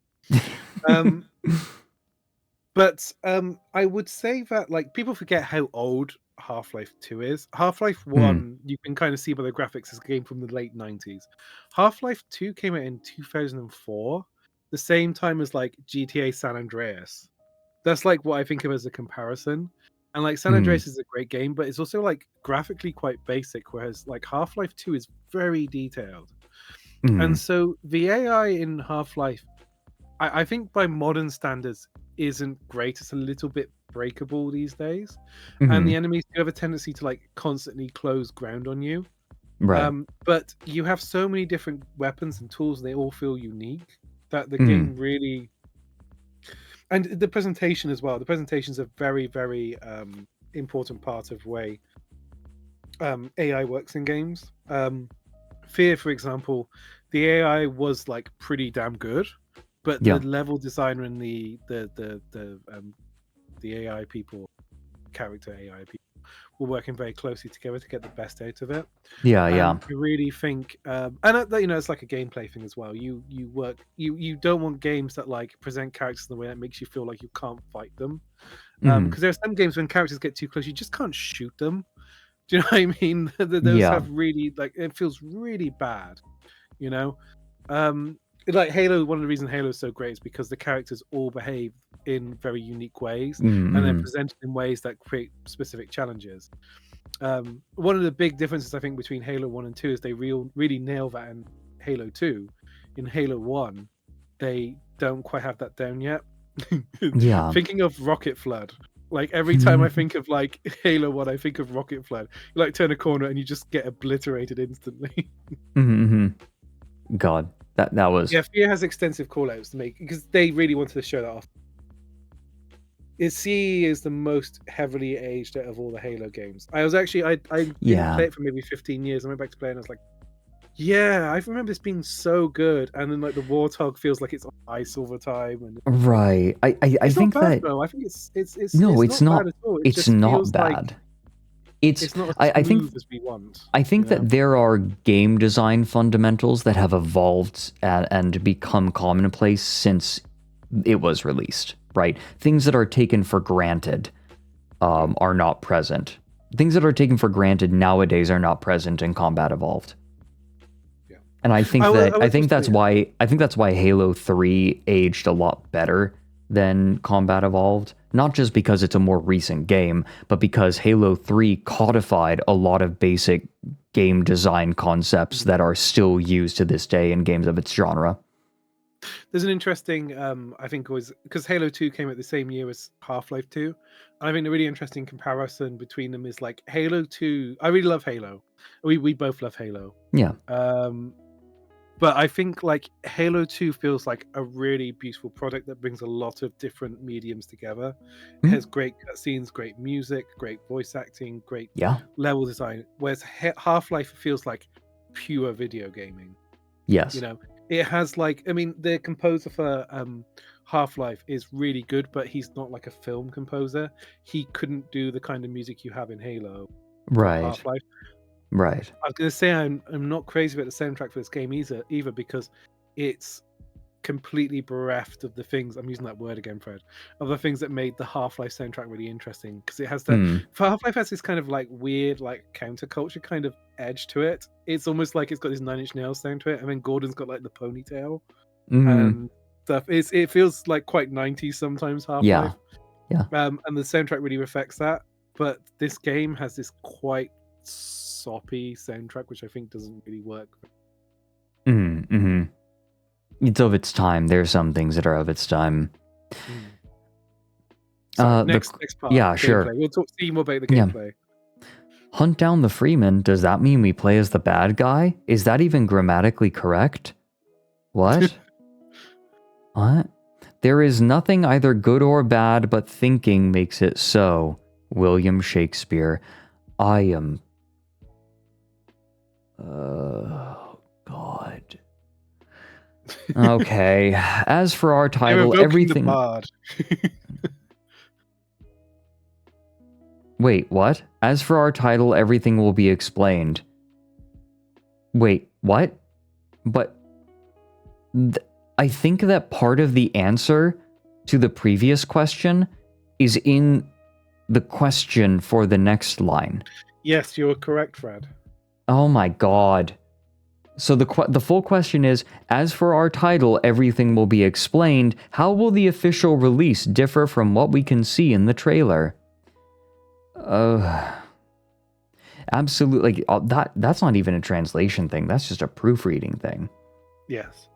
S5: But I would say that like people forget how old Half-Life 2 is. Half-Life 1, you can kind of see by the graphics, is a game from the late 90s. Half-Life 2 came out in 2004, the same time as like GTA San Andreas. That's like what I think of as a comparison. And like San Andreas is a great game, but it's also like graphically quite basic, whereas like Half-Life 2 is very detailed. And so the AI in Half-Life, I think by modern standards, isn't great. It's a little bit breakable these days. And the enemies do have a tendency to like constantly close ground on you.
S2: Right.
S5: But you have so many different weapons and tools, and they all feel unique, that the
S2: Mhm.
S5: game really... And the presentation as well. The presentation is a very, very important part of way AI works in games. Fear, for example, the AI was like pretty damn good, but
S2: Yeah.
S5: the level designer and the AI people, character AI people, were working very closely together to get the best out of it.
S2: Yeah, yeah.
S5: I really think, and it's like a gameplay thing as well. You don't want games that like present characters in a way that makes you feel like you can't fight them. Because there are some games when characters get too close, you just can't shoot them. Do you know what I mean? Those
S2: Yeah.
S5: have really, like, it feels really bad, you know? Like Halo, one of the reasons Halo is so great is because the characters all behave in very unique ways, and they're presented in ways that create specific challenges. One of the big differences, I think, between Halo 1 and 2 is they really nail that in Halo 2. In Halo 1, they don't quite have that down yet.
S2: Yeah.
S5: Thinking of Rocket Flood. Like, every time I think of, like, Halo 1, I think of Rocket Flood. You, like, turn a corner and you just get obliterated instantly.
S2: God, that was...
S5: Yeah, Fear has extensive callouts to make, because they really wanted to show that off. CE is the most heavily aged out of all the Halo games. I didn't play it for maybe 15 years. I went back to play and I was like, yeah, I remember this being so good. And then like the Warthog feels like it's on ice all the time. And
S2: Right. I
S5: it's
S2: think
S5: not bad,
S2: that...
S5: though. I think it's
S2: No, it's not.
S5: bad at all. It
S2: It's
S5: just
S2: not
S5: feels
S2: bad.
S5: Like
S2: it's
S5: not
S2: I
S5: as
S2: think
S5: smooth as we want.
S2: I think that there are game design fundamentals that have evolved and become commonplace since it was released, right? Things that are taken for granted are not present. Things that are taken for granted nowadays are not present in Combat Evolved. Yeah. And I think that's why Halo 3 aged a lot better than Combat Evolved. Not just because it's a more recent game, but because Halo 3 codified a lot of basic game design concepts that are still used to this day in games of its genre.
S5: There's an interesting, I think it was, because Halo 2 came out the same year as Half-Life 2. And I think the really interesting comparison between them is like Halo 2. I really love Halo. We both love Halo.
S2: Yeah.
S5: But I think like Halo 2 feels like a really beautiful product that brings a lot of different mediums together. It has great cutscenes, great music, great voice acting, great level design. Whereas Half-Life feels like pure video gaming.
S2: Yes.
S5: You know, it has like, I mean, the composer for Half-Life is really good, but he's not like a film composer. He couldn't do the kind of music you have in Halo.
S2: Right.
S5: Half-Life.
S2: Right.
S5: I was going to say I'm not crazy about the soundtrack for this game either because it's completely bereft of the things, I'm using that word again, Fred, of the things that made the Half-Life soundtrack really interesting, because it has Half-Life has this kind of like weird like counterculture kind of edge to it. It's almost like it's got this Nine Inch Nails sound to it, and then Gordon's got like the ponytail and stuff. It feels like quite 90s sometimes, Half-Life.
S2: Yeah.
S5: And the soundtrack really reflects that, but this game has this quite soppy soundtrack, which I think doesn't really work.
S2: It's of its time. There are some things that are of its time.
S5: Next part.
S2: Yeah, sure.
S5: We'll see more about the gameplay.
S2: Hunt down the Freeman. Does that mean we play as the bad guy? Is that even grammatically correct? What? What? There is nothing either good or bad, but thinking makes it so. William Shakespeare. I am... God. Okay. As for our title, everything... Wait, what? As for our title, everything will be explained. Wait, what? But... I think that part of the answer to the previous question is in the question for the next line.
S5: Yes, you're correct, Fred.
S2: Oh my god. So the full question is, as for our title, everything will be explained. How will the official release differ from what we can see in the trailer? Absolutely. That's not even a translation thing. That's just a proofreading thing.
S5: Yes.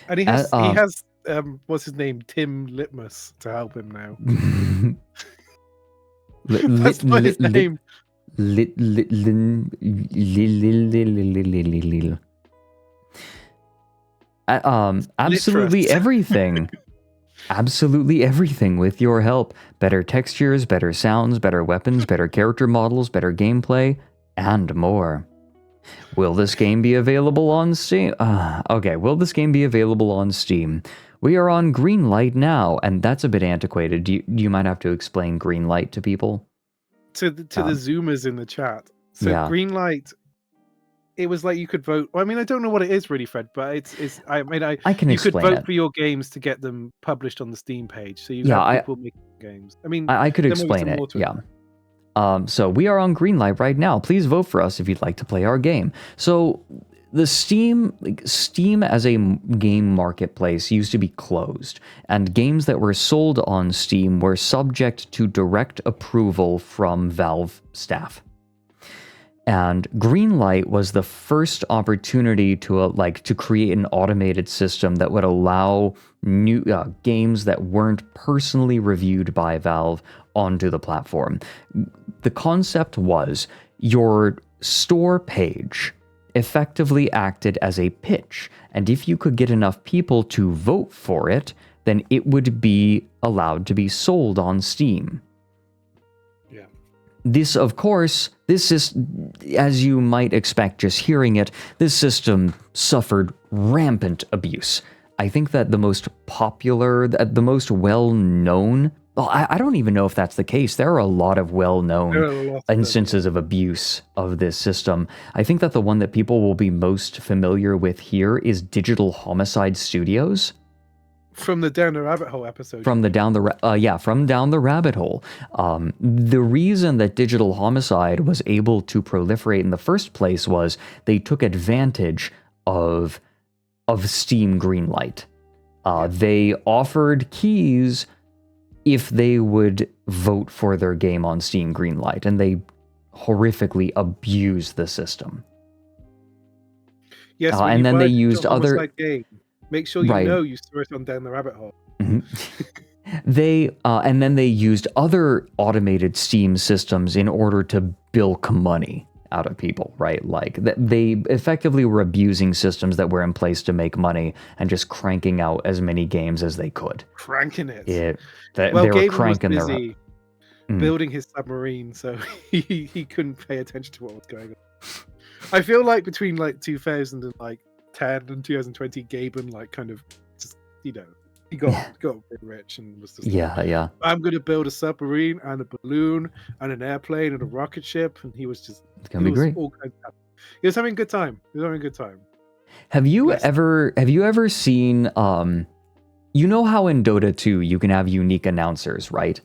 S5: And he has what's his name? Tim Litmus to help him now. That's not his name.
S2: Absolutely everything. Absolutely everything with your help. Better textures, better sounds, better weapons, better character models, better gameplay, and more. Will this game be available on Steam? Okay, will this game be available on Steam? We are on Greenlight now, and that's a bit antiquated. You might have to explain Greenlight to people.
S5: To the Zoomers in the chat. So
S2: yeah.
S5: Greenlight, it was like you could vote. I mean, I don't know what it is really, Fred, but it's. I mean,
S2: I can
S5: you could
S2: explain
S5: vote
S2: it.
S5: for your games to get them published on the Steam page. So you
S2: Yeah,
S5: have people making games. I mean,
S2: I could
S5: there might be
S2: explain
S5: some
S2: it.
S5: more to
S2: Yeah. So we are on Greenlight right now. Please vote for us if you'd like to play our game. So the Steam as a game marketplace used to be closed, and games that were sold on Steam were subject to direct approval from Valve staff. And Greenlight was the first opportunity to create an automated system that would allow new games that weren't personally reviewed by Valve onto the platform. The concept was your store page effectively acted as a pitch, and if you could get enough people to vote for it, then it would be allowed to be sold on Steam. This, of course, this is, as you might expect just hearing it, this system suffered rampant abuse. I think that the most popular, the most well-known, well, I don't even know if that's the case. There are a lot of well-known instances of abuse of this system. I think that the one that people will be most familiar with here is Digital Homicide Studios.
S5: From the Down the Rabbit Hole episode.
S2: From Down the Rabbit Hole. The reason that Digital Homicide was able to proliferate in the first place was they took advantage of Steam Greenlight. They offered keys if they would vote for their game on Steam Greenlight, and they horrifically abused the system.
S5: Yes,
S2: and then they used other.
S5: Make sure you know you saw it on Down the Rabbit Hole.
S2: And then they used other automated Steam systems in order to bilk money out of people, right? Like they effectively were abusing systems that were in place to make money and just cranking out as many games as they could.
S5: Cranking it.
S2: They were
S5: Gaben
S2: cranking
S5: was busy building his submarine, so he couldn't pay attention to what was going on. I feel like between 2010 and 2020, Gaben kind of just he got pretty rich and was just I'm gonna build a submarine and a balloon and an airplane and a rocket ship, and he was just
S2: it's gonna be great.
S5: All kinds of he was having a good time.
S2: Have you ever seen you know how in Dota 2 you can have unique announcers, right?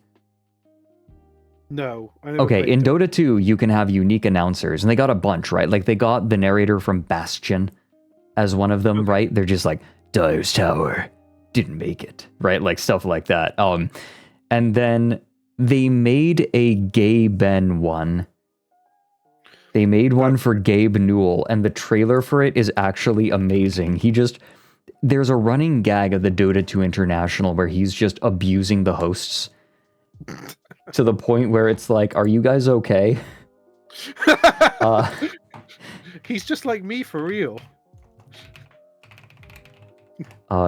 S5: No.
S2: Okay, in Dota 2 you can have unique announcers, and they got a bunch, right? Like they got the narrator from Bastion as one of them, right? They're just like, Dyer's Tower didn't make it, right? Like stuff like that. And then they made a Gaben one. They made one for Gabe Newell, and the trailer for it is actually amazing. There's a running gag of the Dota 2 International where he's just abusing the hosts to the point where it's like, are you guys okay?
S5: He's just like me for real.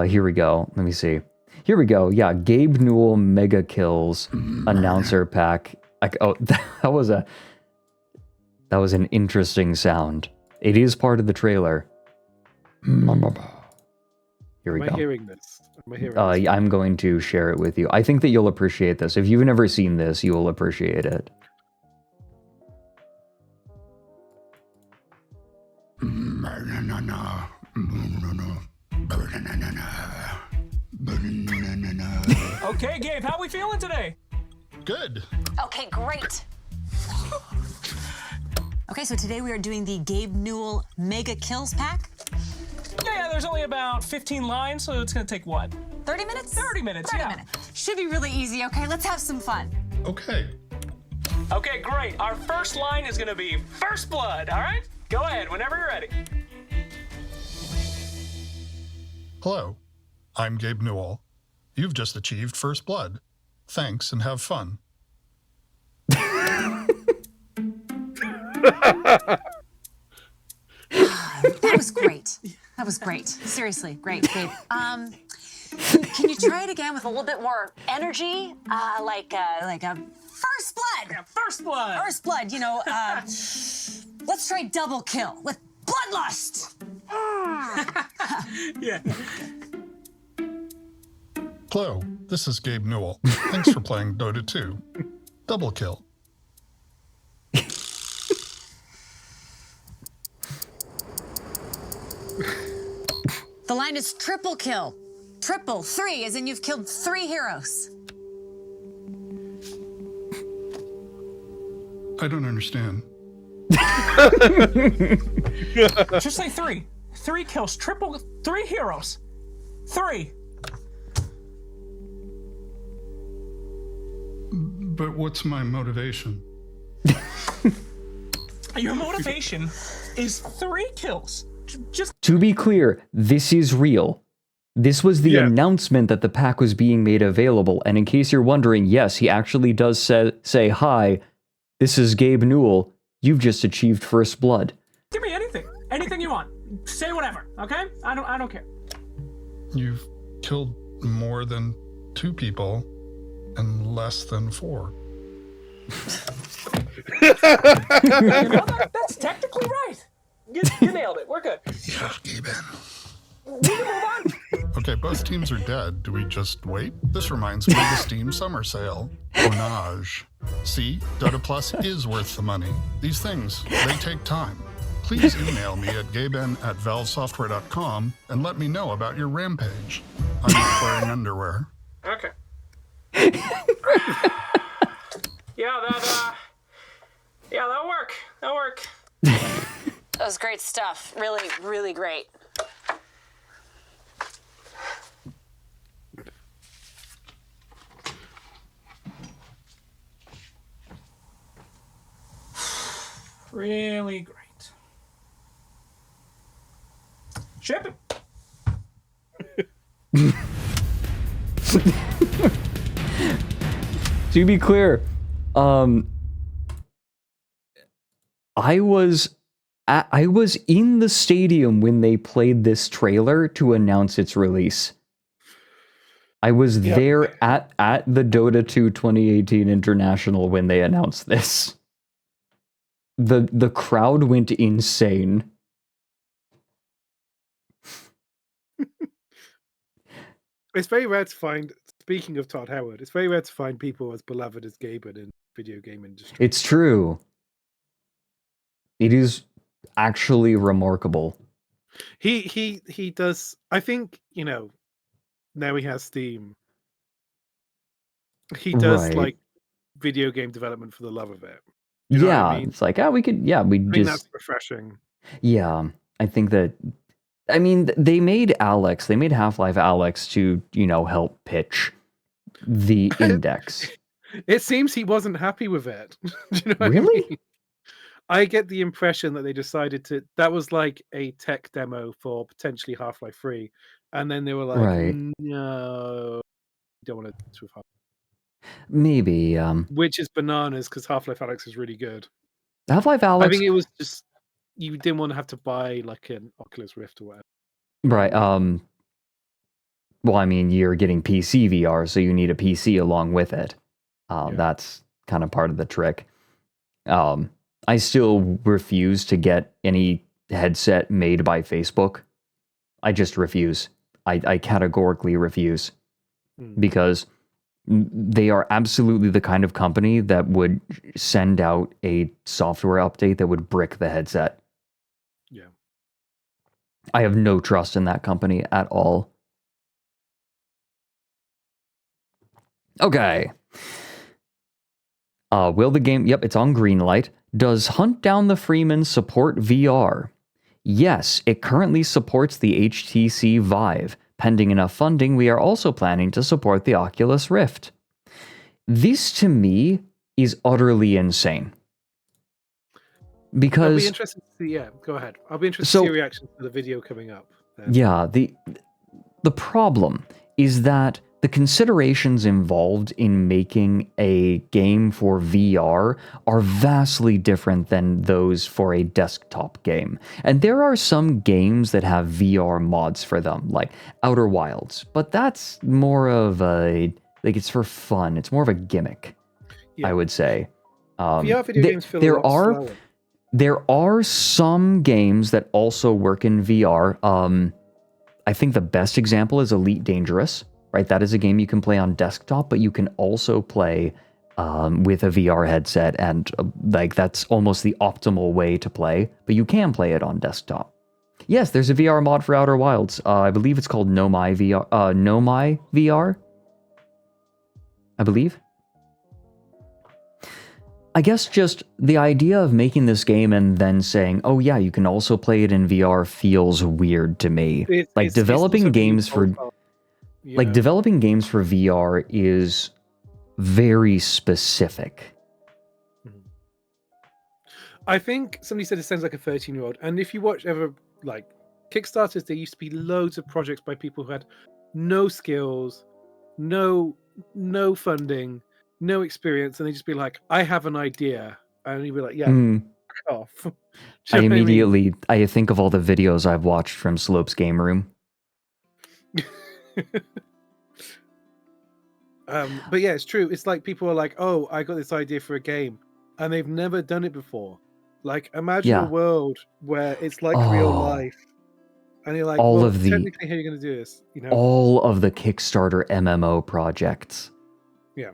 S2: Here we go. Let me see. Here we go. Yeah, Gabe Newell Mega Kills announcer pack. That was an interesting sound. It is part of the trailer. Here we go.
S5: Am I hearing this?
S2: I'm going to share it with you. I think that you'll appreciate this. If you've never seen this, you will appreciate it.
S16: Okay, Gabe, how we feeling today?
S17: Good.
S18: Okay, great. Okay, so today we are doing the Gabe Newell Mega Kills pack.
S16: Yeah, there's only about 15 lines, so it's gonna take what?
S18: 30 minutes?
S16: 30 minutes,
S18: 30
S16: yeah.
S18: minutes. Should be really easy, okay? Let's have some fun.
S17: Okay.
S16: Okay, great. Our first line is gonna be First Blood, all right? Go ahead, whenever you're ready.
S17: Hello, I'm Gabe Newell. You've just achieved First Blood. Thanks and have fun.
S18: That was great. That was great. Seriously, great, Gabe. Can you try it again with a little bit more energy? Like a first blood.
S16: Yeah, first blood.
S18: First blood. You know. Let's try double kill with bloodlust.
S16: Yeah.
S17: Hello, this is Gabe Newell. Thanks for playing Dota 2. Double kill.
S18: The line is triple kill. Triple, 3, as in you've killed 3 heroes.
S17: I don't understand.
S16: Just say 3. 3 kills. Triple. 3 heroes. 3.
S17: But what's my motivation?
S16: Your motivation is 3 kills. Just
S2: To be clear, this is real. This was the announcement that the pack was being made available, and in case you're wondering, yes, he actually does say, hi, this is Gabe Newell, you've just achieved first blood.
S16: give me anything. Anything you want. Say whatever, okay? I don't care.
S17: You've killed more than 2 people and less than 4.
S16: You know, that's technically right. You nailed it. We're good.
S17: Yeah, Gabe.
S16: We can move on.
S17: Okay, both teams are dead. Do we just wait? This reminds me of the Steam Summer Sale. Onage. See, Dota Plus is worth the money. These things, they take time. Please email me at gaben@valvesoftware.com and let me know about your rampage. I'm not wearing underwear.
S16: Okay. Yeah, that'll work. That'll work.
S18: That was great stuff. Really, really great.
S16: Really great. Ship it.
S2: To be clear, I was in the stadium when they played this trailer to announce its release. I was there at the Dota 2 2018 International when they announced this. The crowd went insane.
S5: It's very rare to find, speaking of Todd Howard, it's very rare to find people as beloved as Gaben in the video game industry.
S2: It's true. It is actually remarkable.
S5: He does, I think, you know, now he has Steam. He does like video game development for the love of it. You know what I mean?
S2: It's like, we could, I think
S5: that's refreshing.
S2: Yeah, I think that, I mean, they made Half-Life Alyx to, help pitch the index.
S5: It seems he wasn't happy with it. Do you know what
S2: Really?
S5: I mean? I get the impression that they decided that was like a tech demo for potentially Half-Life 3. And then they were like, no, we don't want to do this with Half-Life.
S2: Maybe.
S5: Which is bananas because Half-Life Alyx is really good.
S2: Half-Life Alyx.
S5: I think it was just, you didn't want to have to buy like an Oculus Rift or whatever.
S2: Right. Well, I mean, you're getting PC VR, so you need a PC along with it. That's kind of part of the trick. I still refuse to get any headset made by Facebook. I just refuse. I categorically refuse. Because they are absolutely the kind of company that would send out a software update that would brick the headset.
S5: Yeah.
S2: I have no trust in that company at all. Okay. Will the game... Yep, it's on Greenlight. Does Hunt Down the Freeman support VR? Yes, it currently supports the HTC Vive. Pending enough funding, we are also planning to support the Oculus Rift. This, to me, is utterly insane. Because...
S5: I'll be interested to see, go ahead. I'll be interested to see your reaction to the video coming up.
S2: Yeah, the problem is that the considerations involved in making a game for VR are vastly different than those for a desktop game. And there are some games that have VR mods for them, like Outer Wilds, but that's more of a, like, it's for fun. It's more of a gimmick, I would say.
S5: VR video games feel a lot slower.
S2: There are some games that also work in VR. I think the best example is Elite Dangerous, right? That is a game you can play on desktop, but you can also play with a VR headset, and like that's almost the optimal way to play, but you can play it on desktop. Yes, there's a VR mod for Outer Wilds. I believe it's called Nomai VR, I believe. I guess just the idea of making this game and then saying, oh yeah, you can also play it in VR feels weird to me. Developing games for VR is very specific.
S5: I think somebody said it sounds like a 13-year-old. And if you watch ever, like, Kickstarters, there used to be loads of projects by people who had no skills, no funding, no experience, and they just be like, I have an idea. And you'd be like, yeah, fuck off.
S2: I think of all the videos I've watched from Slope's Game Room.
S5: But yeah, it's true. It's like people are like, oh, I got this idea for a game, and they've never done it before. Like, imagine a world where it's like real life. And you're like, technically, how are you going to do this? You know?
S2: All of the Kickstarter MMO projects.
S5: Yeah.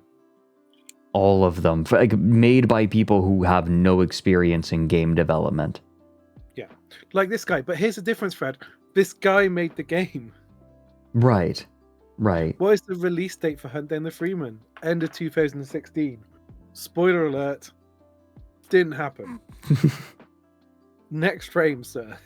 S2: All of them, like, made by people who have no experience in game development.
S5: Yeah, like this guy. But here's the difference, Fred. This guy made the game.
S2: Right.
S5: What is the release date for Hunt Down the Freeman? End of 2016. Spoiler alert. Didn't happen. Next frame, sir.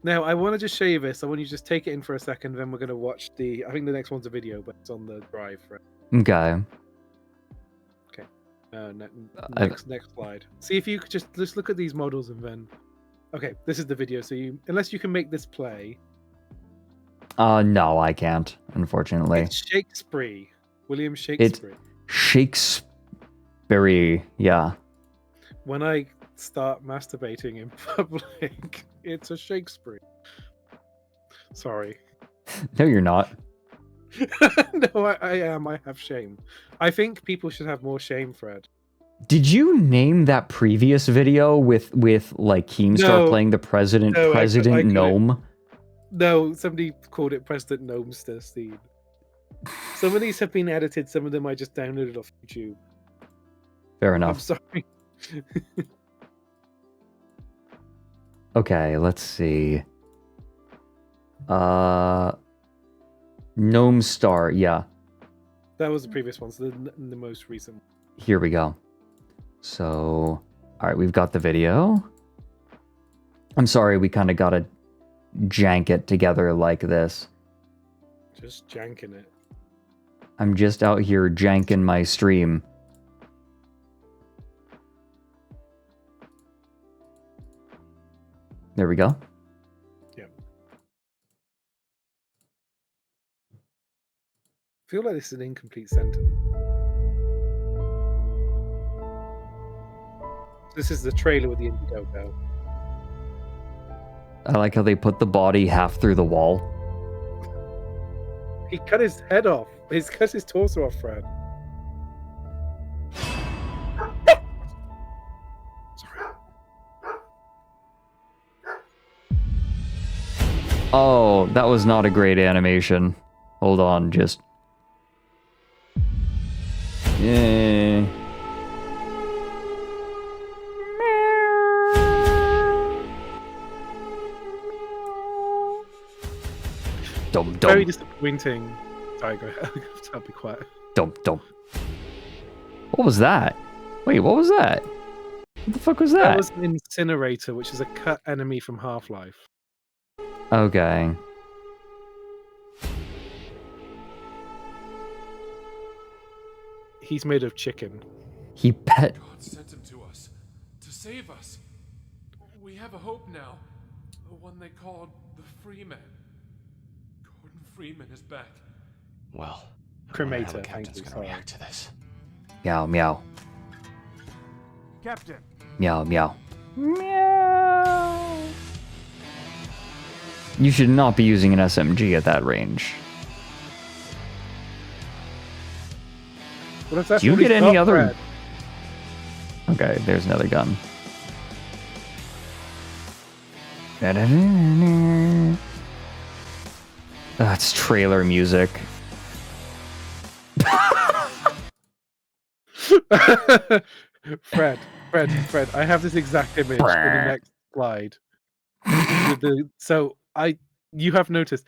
S5: Now, I want to just show you this. I want you to just take it in for a second, then we're going to watch I think the next one's a video, but it's on the drive, right?
S2: Okay.
S5: Next slide. See if you could just look at these models and then... Okay, this is the video. So unless you can make this play...
S2: No, I can't, unfortunately.
S5: It's Shakespeare. William Shakespeare.
S2: It's Shakespeare, yeah.
S5: When I start masturbating in public, it's a Shakespeare. Sorry.
S2: No, you're not.
S5: No, I am. I have shame. I think people should have more shame, Fred.
S2: Did you name that previous video with like Keemstar playing the President Gnome?
S5: No, somebody called it President Gnomester Steve. Some of these have been edited. Some of them I just downloaded off YouTube.
S2: Fair enough.
S5: I'm sorry.
S2: Okay, let's see. Gnome Star, yeah.
S5: That was the previous one, so the most recent.
S2: Here we go. So, all right, we've got the video. I'm sorry, we kind of got to jank it together like this.
S5: Just janking it.
S2: I'm just out here janking my stream. There we go.
S5: Yeah. I feel like this is an incomplete sentence. This is the trailer with the Indiegogo.
S2: I like how they put the body half through the wall.
S5: He cut his head off. He's cut his torso off, Fred.
S2: Oh, that was not a great animation. Hold on, just... Yeah.
S5: Very disappointing. Sorry, go ahead. I'll be quiet.
S2: Dump. What was that? Wait, what was that? What the fuck was that?
S5: That was an incinerator, which is a cut enemy from Half-Life.
S2: Okay.
S5: He's made of chicken.
S2: He pet.
S13: God sent him to us to save us. We have a hope now. The one they called the Freeman. Gordon Freeman is back.
S19: Well,
S5: Cremator, thank you. Sorry.
S19: react to this.
S2: Meow, meow.
S19: Captain.
S2: Meow, meow. Meow. You should not be using an SMG at that range.
S5: What if that's
S2: Do you
S5: all
S2: get
S5: he's
S2: any
S5: got,
S2: other...
S5: Fred?
S2: Okay, there's another gun. That's trailer music.
S5: Fred, I have this exact image in the next slide. You have noticed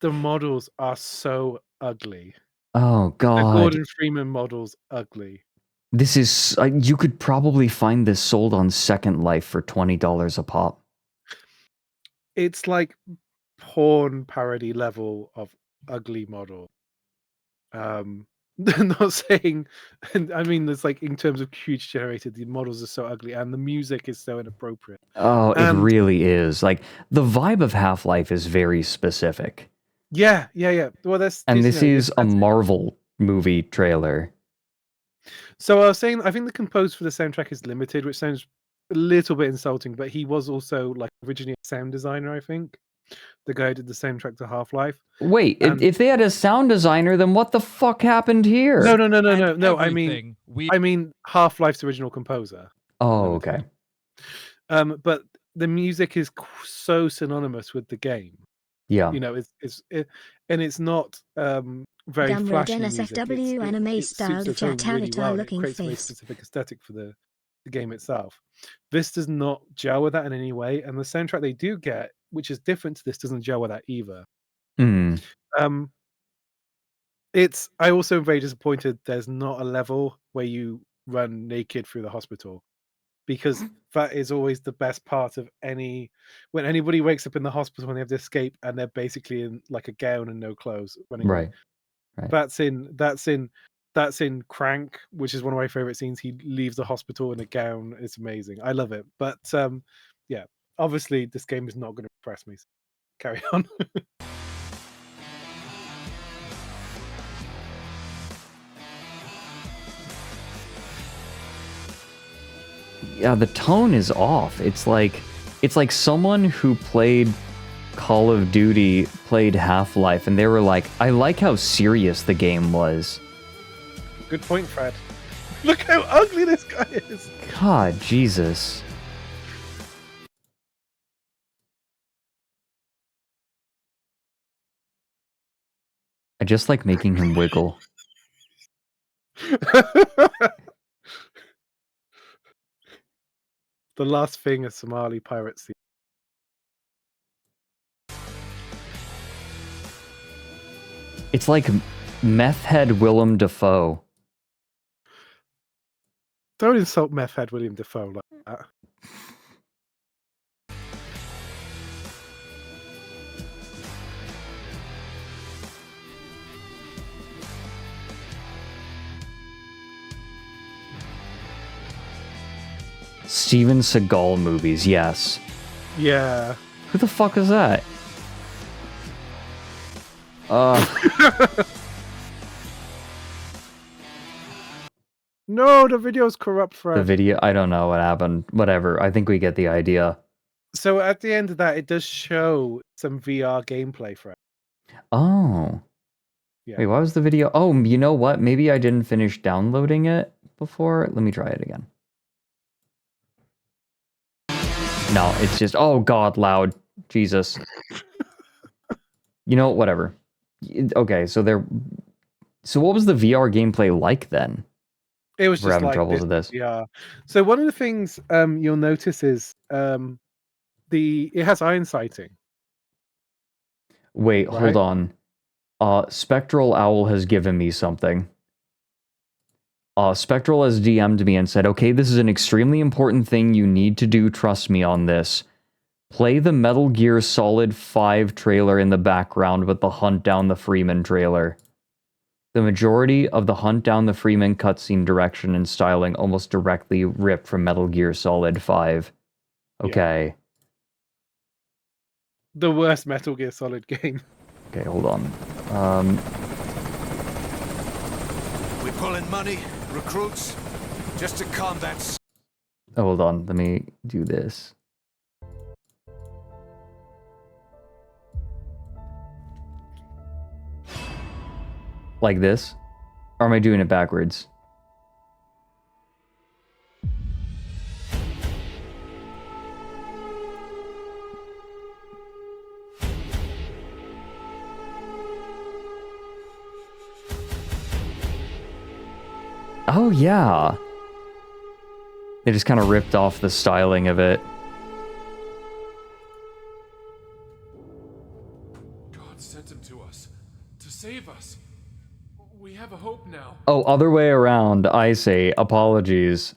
S5: the models are so ugly.
S2: Oh,
S5: The
S2: God.
S5: Gordon Freeman models ugly.
S2: This is... you could probably find this sold on Second Life for $20 a pop.
S5: It's like porn parody level of ugly model. Not saying, I mean, there's like in terms of huge generated, the models are so ugly and the music is so inappropriate.
S2: Oh, it really is. Like, the vibe of Half-Life is very specific.
S5: Yeah. Well,
S2: And this is a Marvel movie trailer.
S5: So I was saying, I think the composer for the soundtrack is limited, which sounds a little bit insulting, but he was also like originally a sound designer, I think. The guy who did the soundtrack to Half-Life.
S2: Wait, if they had a sound designer, then what the fuck happened here?
S5: No. I mean Half-Life's original composer.
S2: Oh, okay.
S5: But the music is so synonymous with the game.
S2: Yeah.
S5: You know, it's not very
S1: Gumroad
S5: flashy music.
S1: NSFW anime style
S5: suits the
S1: chat
S5: tone really
S1: avatar
S5: well. It
S1: looking
S5: creates a very
S1: face.
S5: specific aesthetic for the game itself. This does not gel with that in any way, and the soundtrack they do get, which is different to this, doesn't gel with that either.
S2: Mm.
S5: I also am very disappointed there's not a level where you run naked through the hospital, because that is always the best part of when anybody wakes up in the hospital and they have to escape and they're basically in like a gown and no clothes running away.
S2: Right.
S5: That's in Crank, which is one of my favorite scenes. He leaves the hospital in a gown. It's amazing. I love it. But yeah, obviously this game is not going to impress me. So carry on.
S2: Yeah, the tone is off. It's like someone who played Call of Duty played Half-Life and they were like, I like how serious the game was.
S5: Good point, Fred. Look how ugly this guy is.
S2: God, Jesus. I just like making him wiggle.
S5: The last thing a Somali pirate sees.
S2: It's like meth head Willem Dafoe.
S5: Don't insult meth head William Dafoe like that.
S2: Steven Seagal movies, yes.
S5: Yeah.
S2: Who the fuck is that?
S5: No, the video's corrupt, Fred.
S2: The video, I don't know what happened. Whatever. I think we get the idea.
S5: So at the end of that, it does show some VR gameplay, Fred.
S2: Oh.
S5: Yeah.
S2: Wait, what was the video? Oh, you know what? Maybe I didn't finish downloading it before. Let me try it again. No, it's just, oh God, loud. Jesus. You know, whatever. Okay, so what was the VR gameplay like then?
S5: It was
S2: We're
S5: just
S2: having
S5: like
S2: troubles with this.
S5: Yeah. So one of the things you'll notice is it has iron sighting.
S2: Wait,
S5: Right?
S2: hold on. Spectral Owl has given me something. Spectral has DM'd me and said, okay, this is an extremely important thing you need to do, trust me on this. Play the Metal Gear Solid 5 trailer in the background with the Hunt Down the Freeman trailer. The majority of the Hunt Down the Freeman cutscene direction and styling almost directly ripped from Metal Gear Solid 5. Okay.
S5: Yeah. The worst Metal Gear Solid game.
S2: Okay, hold on.
S15: Pulling money, recruits, just to combat.
S2: Oh, hold on. Let me do this. Like this? Or am I doing it backwards? Oh, yeah. They just kind of ripped off the styling of it.
S13: God sent him to us to save us. We have a hope now.
S2: Oh, other way around. I say apologies.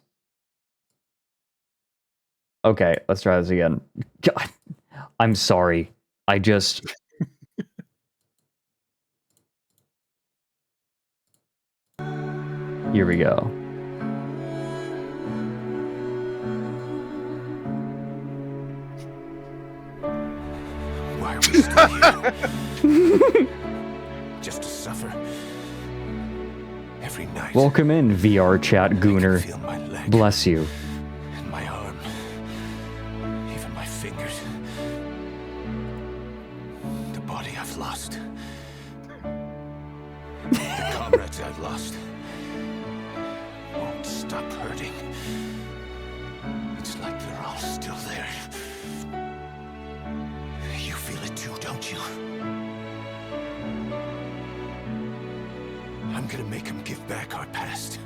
S2: Okay, let's try this again. God, I'm sorry. I just... Here we go.
S15: Why are we still here? Just to suffer. Every night.
S2: Welcome in, VR chat gooner. Bless you.
S15: And my arm. Even my fingers. The body I've lost. The comrades I've lost. Won't stop hurting. It's like they're all still there. You feel it too, don't you? I'm gonna make them give back our past.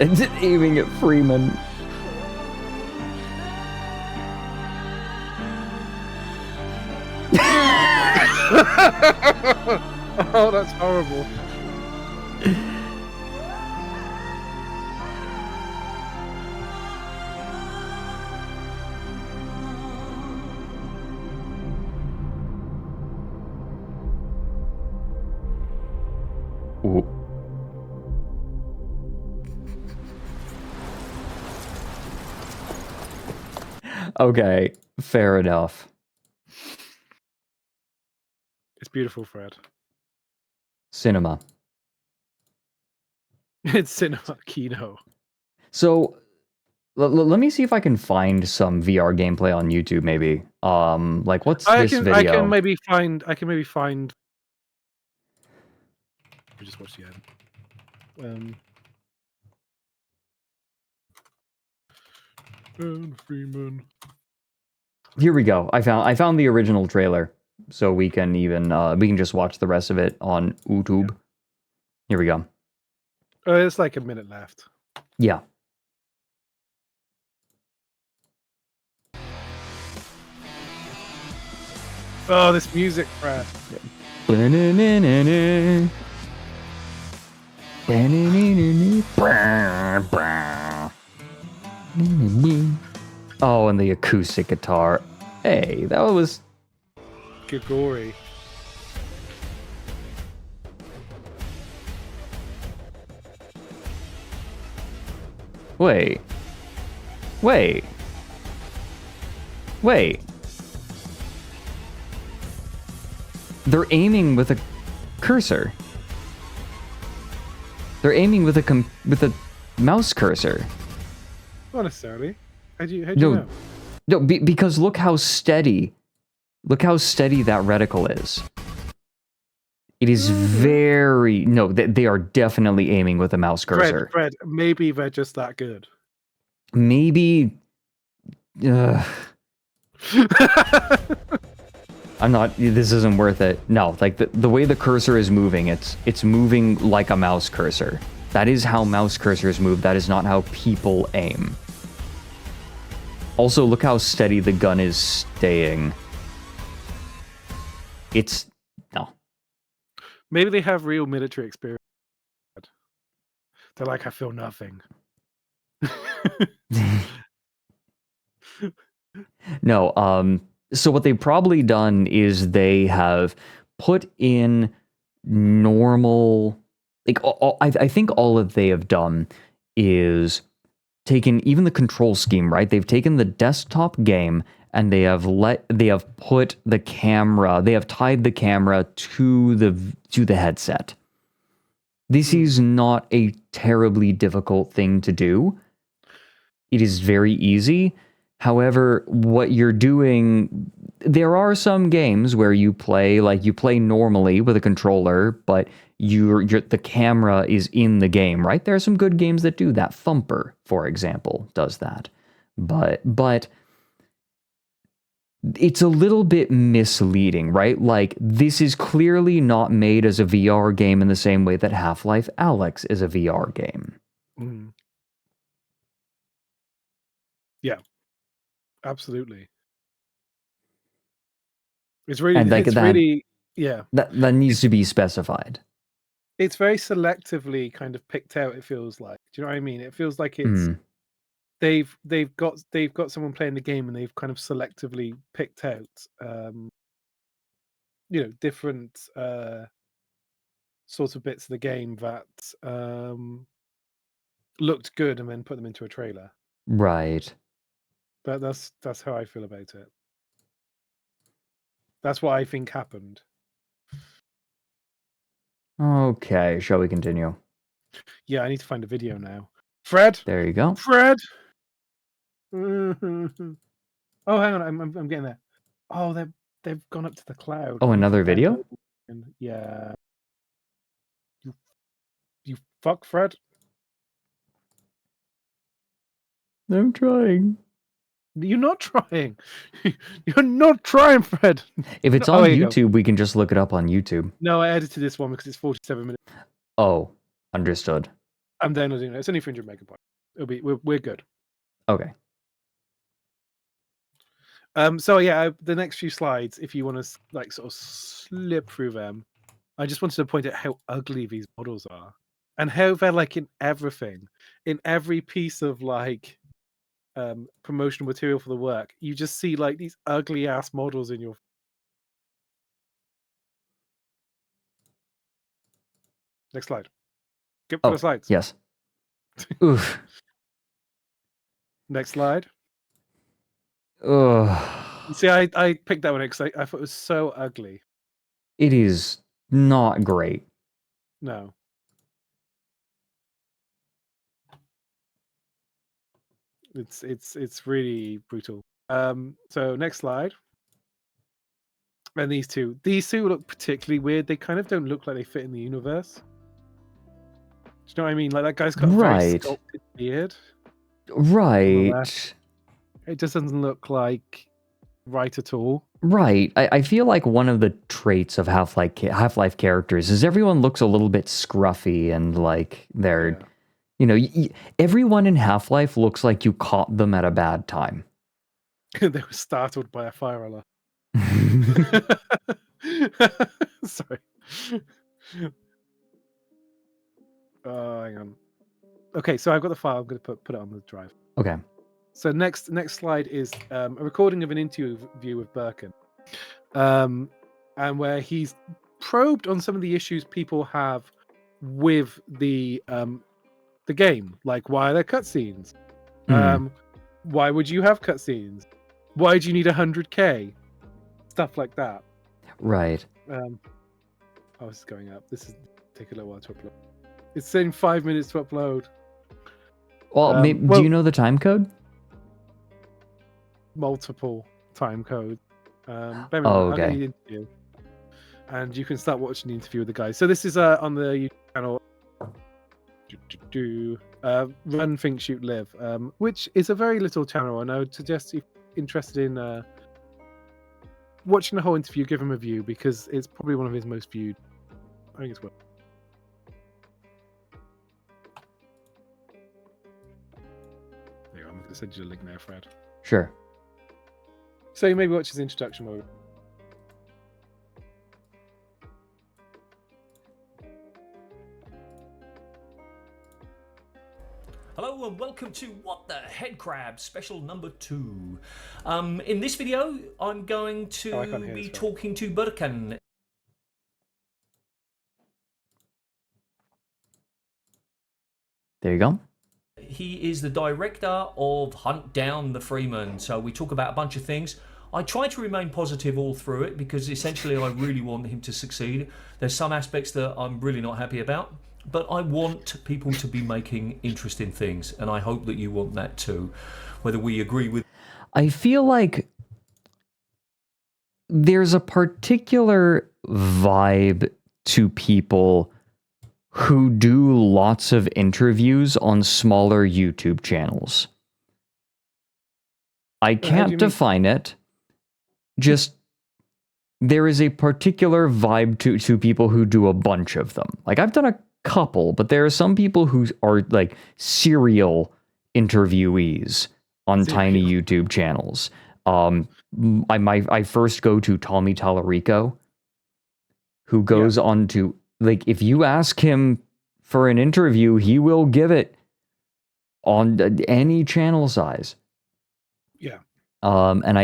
S2: It's aiming at Freeman.
S5: Oh, that's horrible.
S2: Ooh. Okay, fair enough.
S5: It's beautiful, Fred.
S2: Cinema.
S5: It's cinema kino.
S2: So, let me see if I can find some VR gameplay on YouTube, maybe. Like, what's this video?
S5: I can maybe find. Let me just watch the end. Freeman.
S2: Here we go. I found the original trailer, so we can just watch the rest of it on YouTube. Here we go.
S5: It's like a minute left.
S2: Yeah.
S5: Oh, this music, Fred.
S2: Oh, and the acoustic guitar. Hey, that was...
S5: Gigori.
S2: Wait. They're aiming with a cursor. They're aiming with a mouse cursor.
S5: Not necessarily. How'd you know?
S2: No, because look how steady that reticle is. It is very... No, they are definitely aiming with a mouse cursor.
S5: Fred, maybe they're just that good.
S2: Maybe... I'm not... This isn't worth it. No, like, the way the cursor is moving, it's moving like a mouse cursor. That is how mouse cursors move. That is not how people aim. Also, look how steady the gun is staying. It's no.
S5: Maybe they have real military experience. They're like, I feel nothing.
S2: No, so what they've probably done is they have put in normal, like, I think all that they have done is taken even the control scheme, right? They've taken the desktop game and they have put the camera, they have tied the camera to the headset. This is not a terribly difficult thing to do. It is very easy. However, what you're doing, there are some games where you play normally with a controller, but the camera is in the game, right? There are some good games that do that. Thumper, for example, does that. But it's a little bit misleading, right? Like, this is clearly not made as a VR game in the same way that Half-Life Alyx is a VR game.
S5: Mm. Yeah. Absolutely. It's really,
S2: And
S5: yeah.
S2: That needs to be specified.
S5: It's very selectively kind of picked out. It feels like. Do you know what I mean? It feels like it's they've got someone playing the game and they've kind of selectively picked out, different sorts of bits of the game that looked good and then put them into a trailer.
S2: Right.
S5: But that's how I feel about it. That's what I think happened.
S2: Okay, shall we continue?
S5: Yeah, I need to find a video now. Fred?
S2: There you go.
S5: Fred? Oh, hang on, I'm getting there. Oh, they've gone up to the cloud.
S2: Oh, another video?
S5: Yeah. You fuck, Fred?
S2: I'm trying.
S5: You're not trying. You're not trying, Fred.
S2: If it's on YouTube, we can just look it up on YouTube.
S5: No, I edited this one because it's 47 minutes.
S2: Oh, understood.
S5: I'm downloading it. It's only 300 megabytes. We're good.
S2: Okay.
S5: So yeah, the next few slides, if you want to like sort of slip through them, I just wanted to point out how ugly these models are, and how they're like in everything, in every piece of like promotional material for the work. You just see like these ugly ass models in your. Next slide. Skip for the slides.
S2: Yes. Oof.
S5: Next slide.
S2: Ugh.
S5: See, I picked that one because I thought it was so ugly.
S2: It is not great.
S5: No. It's really brutal. So next slide. And these two look particularly weird. They kind of don't look like they fit in the universe. Do you know what I mean? Like that guy's got a very sculpted beard.
S2: Right.
S5: It just doesn't look like right at all.
S2: Right. I feel like one of the traits of Half-Life characters is everyone looks a little bit scruffy and like they're, everyone in Half-Life looks like you caught them at a bad time.
S5: They were startled by a fire alarm. Sorry. Hang on. Okay, so I've got the file. I'm going to put it on the drive.
S2: Okay.
S5: So next slide is a recording of an interview with Birkin, and where he's probed on some of the issues people have with the game, like why are there cutscenes? Why would you have cutscenes? Why do you need 100K? Stuff like that.
S2: Right.
S5: Oh, this is going up. This is take a little while to upload. It's saying 5 minutes to upload.
S2: Well, do you know the time code?
S5: Multiple time codes.
S2: Okay.
S5: The interview, and you can start watching the interview with the guys. So this is on the YouTube channel. Run, Think, Shoot, Live, which is a very little channel, and I would suggest if you're interested in watching the whole interview, give him a view because it's probably one of his most viewed. I think it's worth. There you go. I'm going to send you a link there, Fred.
S2: Sure.
S5: So you maybe watch his introduction mode.
S19: Hello and welcome to What the Head Crab special number 2. In this video, I'm going to be talking to Burkan.
S2: There you go.
S19: He is the director of Hunt Down the Freeman. So we talk about a bunch of things. I try to remain positive all through it because essentially I really want him to succeed. There's some aspects that I'm really not happy about, but I want people to be making interesting things, and I hope that you want that too. Whether we agree with...
S2: I feel like there's a particular vibe to people who do lots of interviews on smaller YouTube channels. I can't define it. Just there is a particular vibe to people who do a bunch of them. Like, I've done a couple, but there are some people who are like serial interviewees on tiny YouTube channels. I first go to Tommy Tallarico, who goes on to, like, if you ask him for an interview, he will give it on any channel size.
S5: Yeah.
S2: And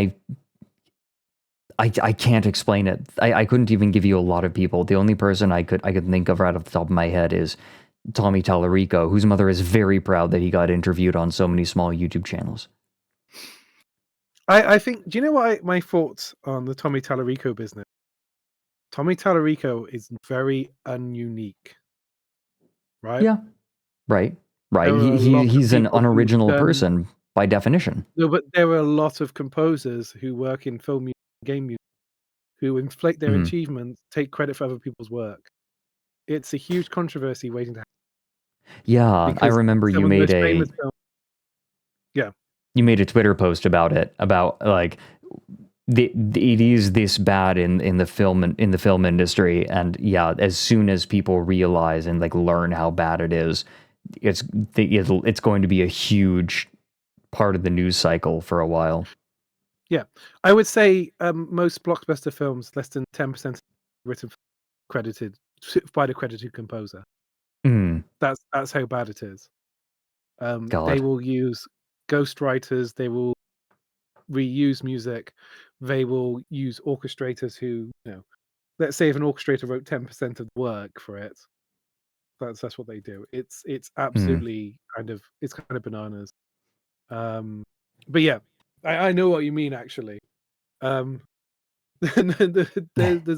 S2: I can't explain it. I couldn't even give you a lot of people. The only person I could think of right off the top of my head is Tommy Tallarico, whose mother is very proud that he got interviewed on so many small YouTube channels.
S5: I think, do you know what my thoughts on the Tommy Tallarico business? Tommy Tallarico is very ununique, right?
S2: Yeah, right. He's an unoriginal person by definition.
S5: No, but there are a lot of composers who work in film music, game music, who inflate their achievements, take credit for other people's work. It's a huge controversy waiting to happen.
S2: Yeah, I remember you made you made a Twitter post about it, about like it is this bad in the film industry, and yeah, as soon as people realize and like learn how bad it is, it's going to be a huge part of the news cycle for a while.
S5: Yeah, I would say most blockbuster films, less than 10% written credited by the credited composer. That's how bad it is. They will use ghostwriters. They will reuse music. They will use orchestrators who, let's say if an orchestrator wrote 10% of the work for it, that's what they do. It's absolutely kind of bananas. But yeah, I know what you mean actually. There's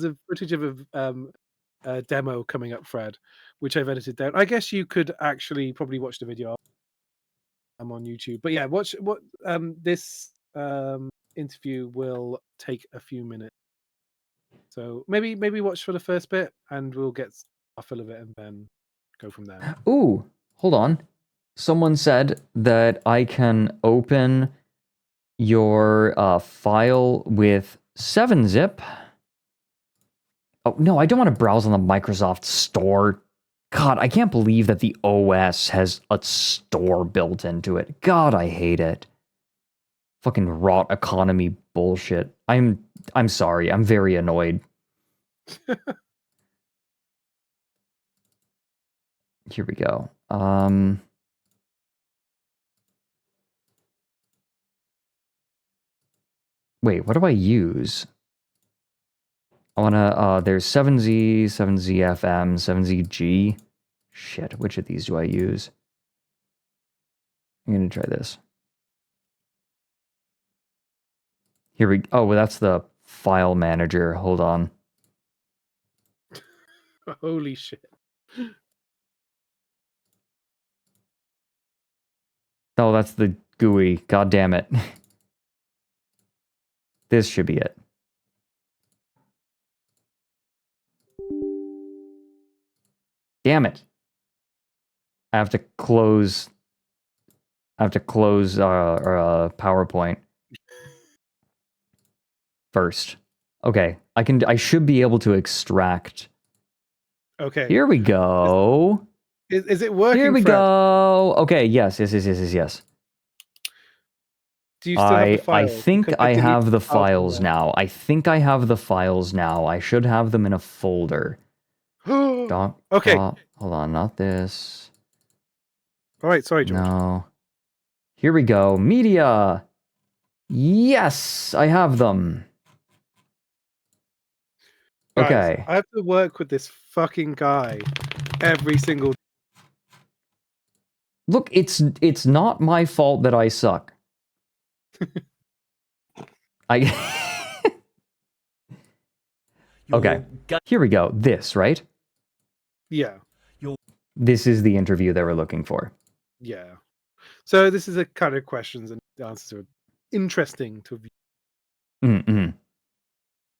S5: a footage of a demo coming up, Fred, which I've edited down. I guess you could actually probably watch the video. I'm on YouTube, but yeah, watch what this interview will take a few minutes. So maybe watch for the first bit, and we'll get a fill of it, and then go from there.
S2: Ooh, hold on. Someone said that I can open your file with 7-zip. Oh, no, I don't want to browse on the Microsoft Store. God, I can't believe that the OS has a store built into it. God, I hate it. Fucking rot economy bullshit. I'm sorry. I'm very annoyed. Here we go. Wait, what do I use? I wanna, there's 7Z, 7ZFM, 7ZG. Shit, which of these do I use? I'm gonna try this. Here we, oh, well, that's the file manager. Hold on.
S5: Holy shit.
S2: Oh, that's the GUI. God damn it. This should be it. Damn it. I have to close PowerPoint first. Okay, I should be able to extract.
S5: Okay.
S2: Here we go.
S5: Is it working?
S2: Here we go. Okay, yes.
S5: Do you still have the files?
S2: I think I have the files now. I should have them in a folder.
S5: Okay.
S2: Hold on, not this.
S5: All right, sorry, George.
S2: No. Here we go. Media. Yes, I have them.
S5: Guys,
S2: Okay.
S5: I have to work with this fucking guy every single.
S2: Look, it's not my fault that I suck. Okay. Here we go. This, right?
S5: Yeah.
S2: This is the interview they were looking for.
S5: Yeah. So this is a kind of questions and answers are interesting to view.
S2: Mm-hmm.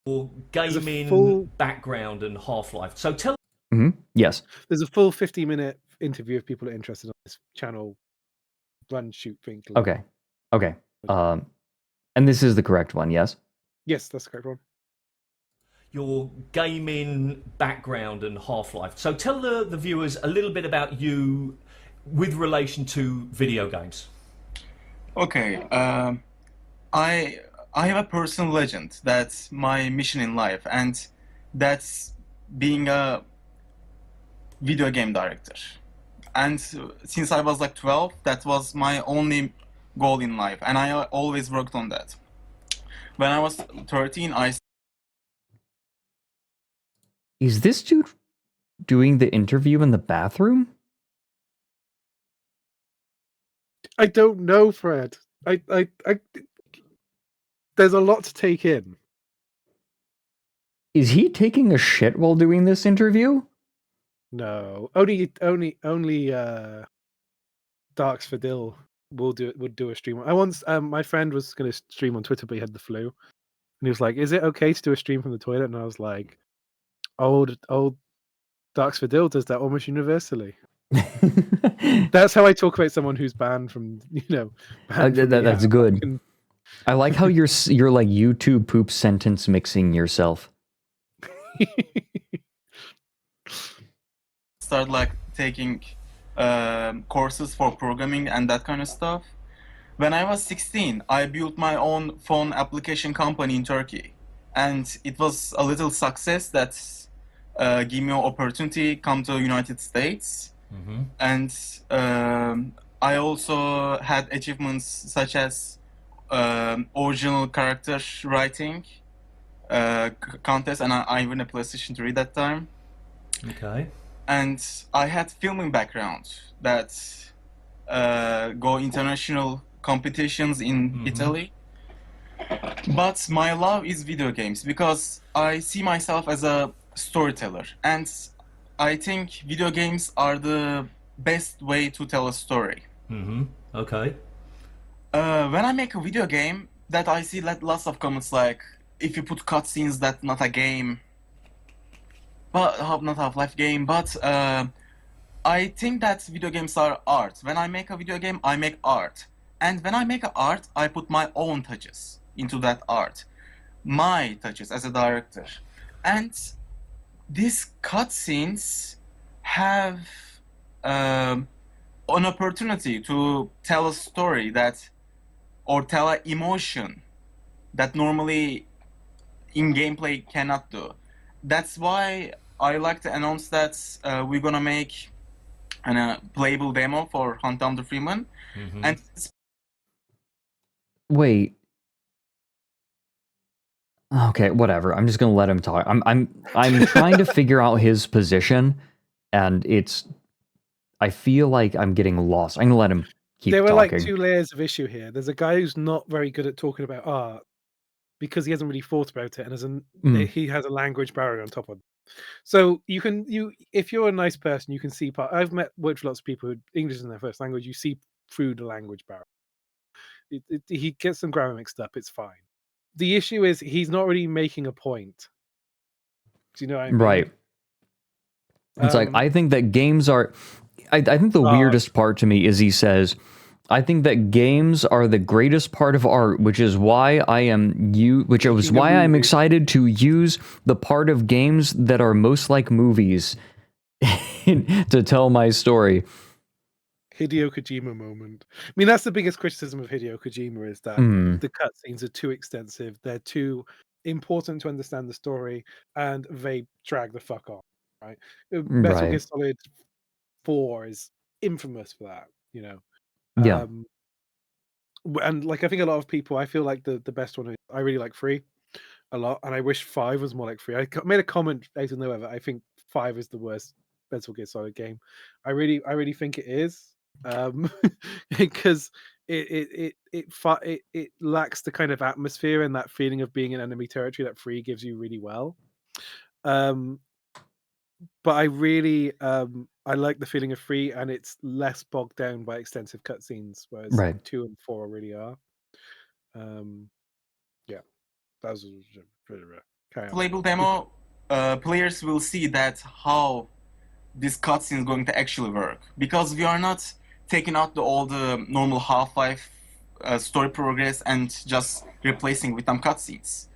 S19: Or gaming
S5: full-
S19: background and Half-Life. So tell.
S2: Mm-hmm. Yes.
S5: There's a full 50-minute interview if people are interested on this channel. Run, shoot, think.
S2: Okay. Okay. And this is the correct one, yes?
S5: Yes, that's the correct one.
S19: Your gaming background and Half-Life. So tell the viewers a little bit about you with relation to video games.
S20: Okay, I have a personal legend. That's my mission in life, and that's being a video game director. And since I was like 12, that was my only goal in life, and I always worked on that. When I was 13,
S2: Is this dude doing the interview in the bathroom?
S5: I don't know, Fred. I there's a lot to take in.
S2: Is he taking a shit while doing this interview?
S5: No, only Darks for Dill would do a stream. I once my friend was going to stream on Twitter, but he had the flu, and he was like, "Is it okay to do a stream from the toilet?" And I was like, "Old Darks for Dill does that almost universally." That's how I talk about someone who's banned from banned from the
S2: That's
S5: app.
S2: good. I like how you're like YouTube poop sentence mixing yourself.
S20: started like taking courses for programming and that kind of stuff. When I was 16, I built my own phone application company in Turkey, and it was a little success that gave me an opportunity come to United States.
S19: Mm-hmm.
S20: And I also had achievements such as original character writing contest, and I won a PlayStation 3 that time.
S19: Okay.
S20: And I had filming background that go international competitions in Italy. But my love is video games because I see myself as a storyteller, and I think video games are the best way to tell a story.
S19: Mm-hmm. Okay.
S20: When I make a video game, that I see lots of comments like, if you put cutscenes, that's not a game. But not Half-Life game, but I think that video games are art. When I make a video game, I make art. And when I make art, I put my own touches into that art. My touches as a director. And these cutscenes have an opportunity to tell a story or tell an emotion that normally in gameplay cannot do. That's why I like to announce that we're gonna make a playable demo for Hunt Down the Freeman.
S19: Mm-hmm.
S20: And
S2: Wait. Okay, whatever. I'm just gonna let him talk. I'm trying to figure out his position, and I feel like I'm getting lost. I'm gonna let him keep
S5: There were
S2: talking.
S5: like two layers of issue here. There's a guy who's not very good at talking about art because he hasn't really thought about it, and he has a language barrier on top of it. So if you're a nice worked you can see I've worked with lots of people who English isn't their first language. You see through the language barrier. He gets some grammar mixed up. It's fine. The issue is he's not really making a point. Do you know what I mean?
S2: Right. It's like, I think that games are... I think the weirdest part to me is he says, I think that games are the greatest part of art, which is why I'm excited to use the part of games that are most like movies to tell my story.
S5: Hideo Kojima moment. I mean, that's the biggest criticism of Hideo Kojima is that the cutscenes are too extensive. They're too important to understand the story, and they drag the fuck on. Right? Metal Gear Solid 4 is infamous for that. you know.
S2: Yeah.
S5: And like I think a lot of people, I feel like the best one. I really like 3 a lot, and I wish 5 was more like 3. Made a comment out of nowhere that I think 5 is the worst Metal Gear Solid game. I really think it is, because it lacks the kind of atmosphere and that feeling of being in enemy territory that 3 gives you really well. But I really I like the feeling of 3, and it's less bogged down by extensive cutscenes, whereas
S2: Right.
S5: 2 and 4 really are. Yeah, that was carry on.
S20: Playable demo, players will see that how this cutscene is going to actually work, because we are not taking out all the normal Half-Life story progress and just replacing with some cutscenes.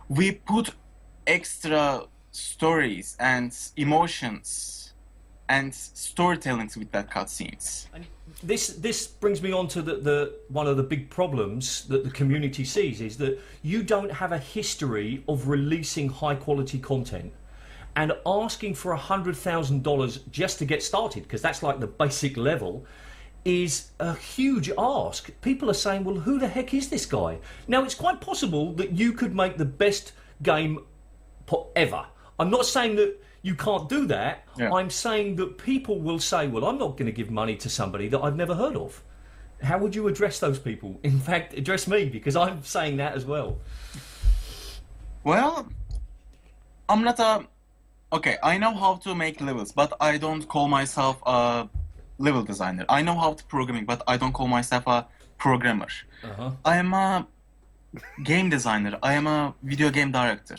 S20: We put extra stories and emotions and storytellings with that cutscenes.
S19: This brings me on to the one of the big problems that the community sees is that you don't have a history of releasing high quality content and asking for $100,000 just to get started, because that's like the basic level, is a huge ask. People are saying, well, who the heck is this guy? Now, it's quite possible that you could make the best game ever. I'm not saying that you can't do that.
S20: Yeah.
S19: I'm saying that people will say, well, I'm not going to give money to somebody that I've never heard of. How would you address those people? In fact, address me, because I'm saying that as well.
S20: Well, I'm not a... Okay, I know how to make levels, but I don't call myself a level designer. I know how to programming, but I don't call myself a programmer. I am a game designer. I am a video game director.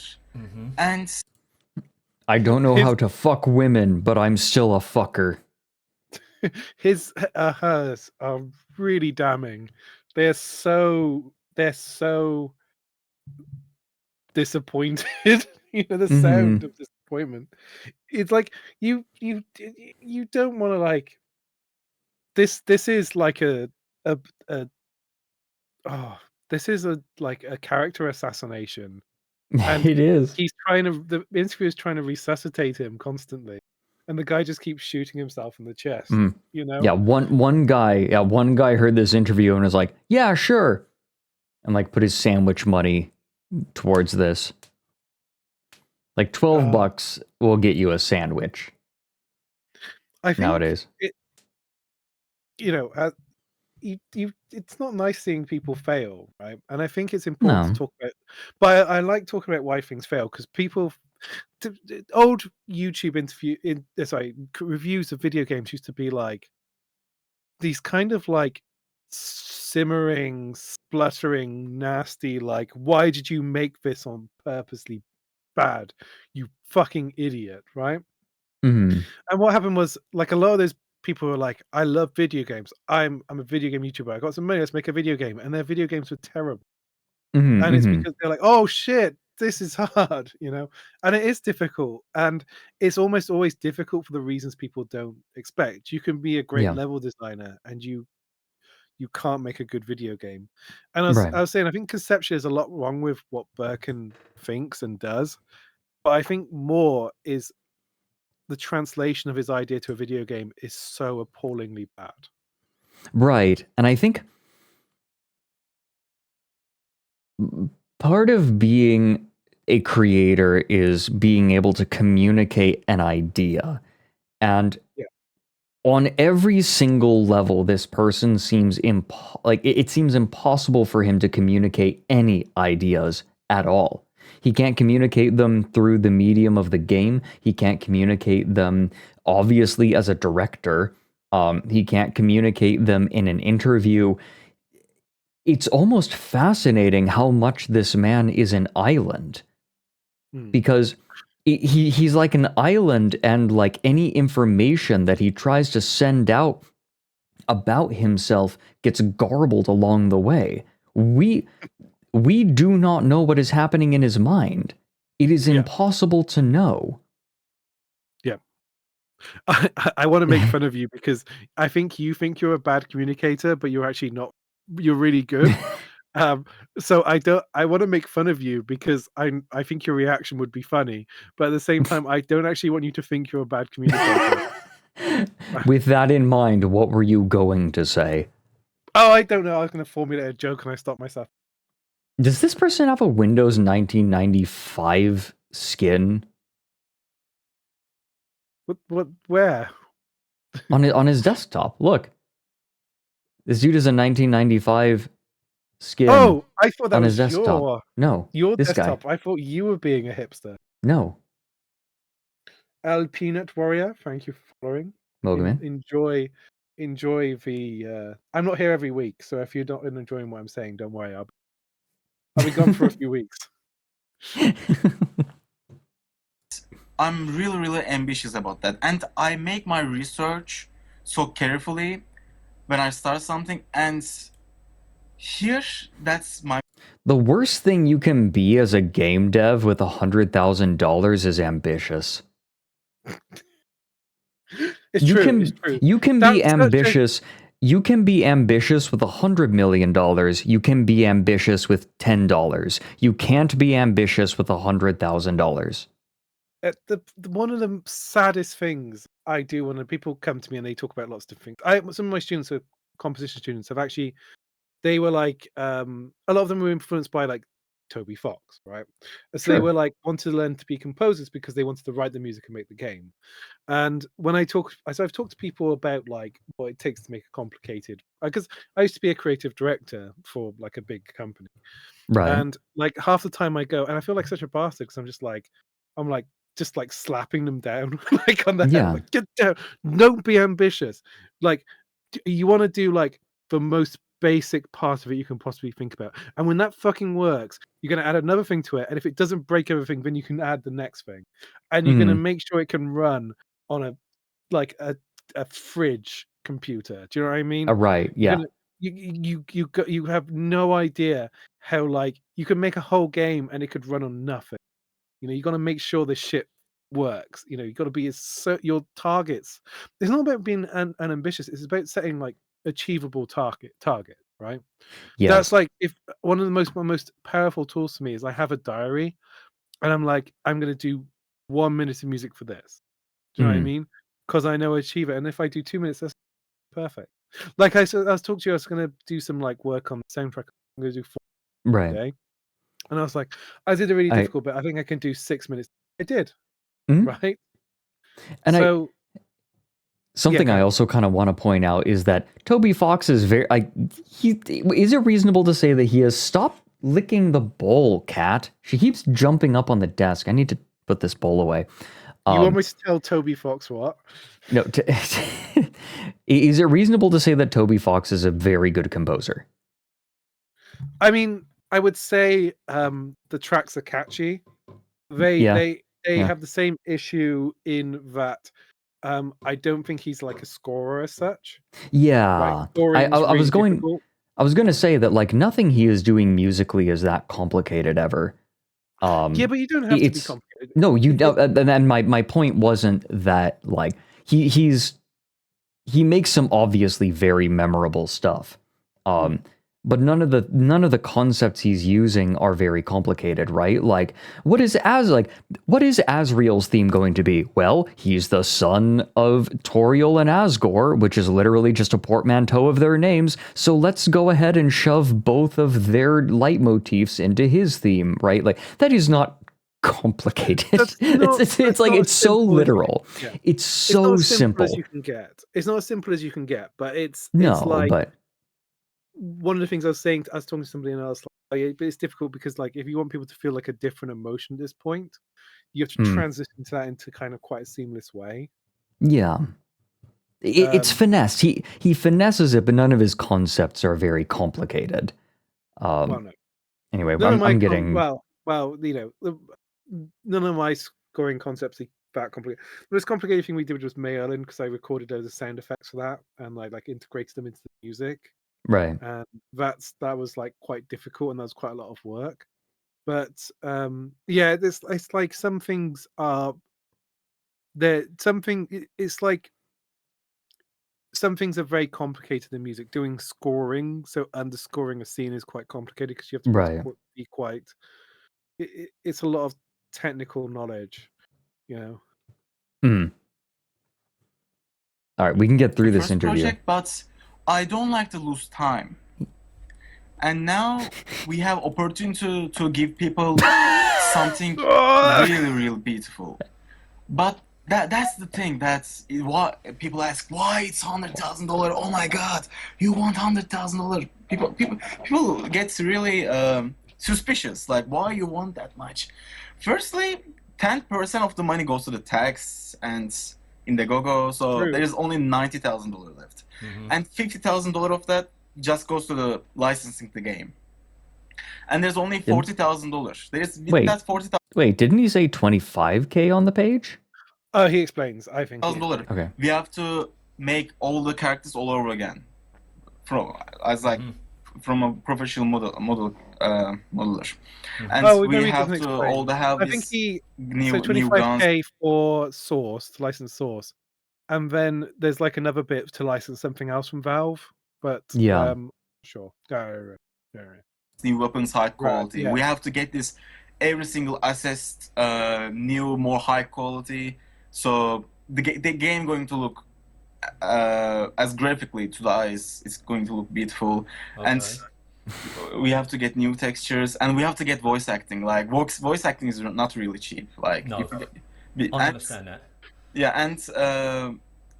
S20: And
S2: I don't know how to fuck women, but I'm still a fucker.
S5: Hers are really damning. They're so disappointed. You know, the sound of disappointment. It's like you don't want to like this is like a this is like a character assassination. And
S2: It is.
S5: the interviewer is trying to resuscitate him constantly, and the guy just keeps shooting himself in the chest. You know?
S2: Yeah, one guy heard this interview and was like, "Yeah, sure," and like put his sandwich money towards this. Like $12 will get you a sandwich.
S5: I think
S2: nowadays.
S5: It's not nice seeing people fail, right? And I think it's important
S2: No.
S5: to talk about. But I like talking about why things fail, because people, old YouTube reviews of video games used to be like these kind of like simmering, spluttering, nasty, like, why did you make this on purposely bad, you fucking idiot, right?
S2: Mhm.
S5: And what happened was, like, a lot of those people were like, I love video games. I'm a video game YouTuber. I got some money. Let's make a video game. And their video games were terrible.
S2: Mhm,
S5: And it's
S2: mhm.
S5: because they're like, oh shit, this is hard, you know? And it is difficult. And it's almost always difficult for the reasons people don't expect. You can be a great
S2: Yeah.
S5: level designer and you can't make a good video game. And
S2: Right.
S5: I was saying, I think conceptually there's a lot wrong with what Birkin thinks and does. But I think more is the translation of his idea to a video game is so appallingly bad.
S2: Right. And I think part of being a creator is being able to communicate an idea. And on every single level, this person seems it seems impossible for him to communicate any ideas at all. He can't communicate them through the medium of the game. He can't communicate them, obviously, as a director. He can't communicate them in an interview. It's almost fascinating how much this man is an island. Because he's like an island, and like any information that he tries to send out about himself gets garbled along the way. We do not know what is happening in his mind. It is impossible to know.
S5: Yeah. I want to make fun of you because I think you think you're a bad communicator, but you're actually not. You're really good. So I want to make fun of you because I think your reaction would be funny, but at the same time, I don't actually want you to think you're a bad communicator.
S2: With that in mind, what were you going to say?
S5: Oh, I don't know. I was going to formulate a joke and I stopped myself.
S2: Does this person have a Windows 1995 skin?
S5: What? Where?
S2: On his desktop. Look. This dude is a 1995 skin
S5: Oh, I thought that
S2: on his
S5: was
S2: desktop. No,
S5: your
S2: this guy.
S5: desktop. I thought you were being a hipster.
S2: No.
S5: El Peanut Warrior, thank you for following.
S2: Welcome in.
S5: Enjoy the. I'm not here every week, so if you're not enjoying what I'm saying, don't worry. I'll be gone for a few weeks.
S20: I'm really, really ambitious about that. And I make my research so carefully when I start something. And here, that's my...
S2: The worst thing you can be as a game dev with $100,000 is ambitious.
S5: It's true.
S2: You can be ambitious. You can be ambitious with $100 million. You can be ambitious with $10. You can't be ambitious with $100,000.
S5: One of the saddest things I do when people come to me and they talk about lots of different things. Some of my students are composition students. Have actually, they were like, a lot of them were influenced by like Toby Fox, right? So they were like wanted to learn to be composers because they wanted to write the music and make the game. And when I've talked to people about like what it takes to make a complicated, because I used to be a creative director for like a big company,
S2: right?
S5: And like half the time I go, and I feel like such a bastard because I'm like just like slapping them down like on the head, like get down, don't be ambitious. Like you want to do like the most basic part of it you can possibly think about, and when that fucking works, you're going to add another thing to it, and if it doesn't break everything, then you can add the next thing, and you're going to make sure it can run on a fridge computer. Do you know what I mean?
S2: Right. Yeah.
S5: You have no idea how like you can make a whole game and it could run on nothing. You know, you got to make sure this shit works. You know, you got to be your targets. It's not about being ambitious. It's about setting like achievable target, right?
S2: Yeah.
S5: That's like if one of my most powerful tools to me is I have a diary, and I'm like, I'm gonna do 1 minute of music for this. Do you know what I mean? Because I know I achieve it, and if I do 2 minutes, that's perfect. Like I was talking to you, I was gonna do some like work on the soundtrack. I'm gonna do 4 a day. And I was like, I did a really difficult bit. I think I can do 6 minutes. I did. Right?
S2: And
S5: so,
S2: something I also kind of want to point out is that Toby Fox is is it reasonable to say that he has stopped licking the bowl, Cat? She keeps jumping up on the desk. I need to put this bowl away.
S5: You want me to tell Toby Fox what?
S2: No. Is it reasonable to say that Toby Fox is a very good composer?
S5: I mean, I would say the tracks are catchy. They have the same issue in that I don't think he's like a scorer as such.
S2: Yeah.
S5: Like,
S2: I was going to say that like nothing he is doing musically is that complicated ever.
S5: Yeah, but you don't have to be complicated.
S2: No, you don't. And my point wasn't that like he makes some obviously very memorable stuff. But none of the concepts he's using are very complicated, right? Like, what is Asriel's theme going to be? Well, he's the son of Toriel and Asgore, which is literally just a portmanteau of their names. So let's go ahead and shove both of their leitmotifs into his theme, right? Like, that is not complicated. It's so literal.
S5: Yeah.
S2: It's so simple.
S5: As you can get. It's not as simple as you can get, but it's
S2: like,
S5: but one of the things I was talking to somebody and I was like, but it's difficult because like if you want people to feel like a different emotion at this point, you have to transition to that into kind of quite a seamless way.
S2: Yeah. It's finessed. He finesses it, but none of his concepts are very complicated.
S5: No.
S2: Anyway, I'm getting
S5: well, you know, none of my scoring concepts are that complicated. The most complicated thing we did was Mayerlin because I recorded those sound effects for that and like integrated them into the music.
S2: Right.
S5: And that was like quite difficult and that was quite a lot of work. But yeah, it's like some things are there. It's like some things are very complicated in music. Doing scoring, so underscoring a scene is quite complicated because you have to be quite. It's a lot of technical knowledge, you know.
S2: All right, we can get through this
S20: first
S2: interview.
S20: project, but I don't like to lose time. And now we have opportunity to give people something really, really beautiful. But that's the thing. That's what people ask. Why it's $100,000? Oh my God, you want $100,000? People get really suspicious. Like, why you want that much? Firstly, 10% of the money goes to the tax and Indiegogo, so
S5: True.
S20: there is only $90,000 left, and $50,000 of that just goes to the licensing the game. And there's only $40,000. There's
S2: Wait,
S20: that $40,000.
S2: wait, didn't he say 25K on the page?
S5: Oh, he explains. I think.
S20: $1,000.
S2: Okay.
S20: We have to make all the characters all over again, from a professional modeler, and we have to all have
S5: I think
S20: these new
S5: 25K
S20: guns.
S5: for source, licensed source, and then there's like another bit to license something else from Valve. But
S2: Yeah.
S5: Sure.
S20: New weapons, high quality.
S5: yeah.
S20: We have to get this every single assist new, more high quality. So the game going to look as graphically to the eyes, it's going to look beautiful, and we have to get new textures, and we have to get voice acting. Like voice acting is not really cheap. Like
S19: No,
S20: I
S19: understand that.
S20: Yeah, and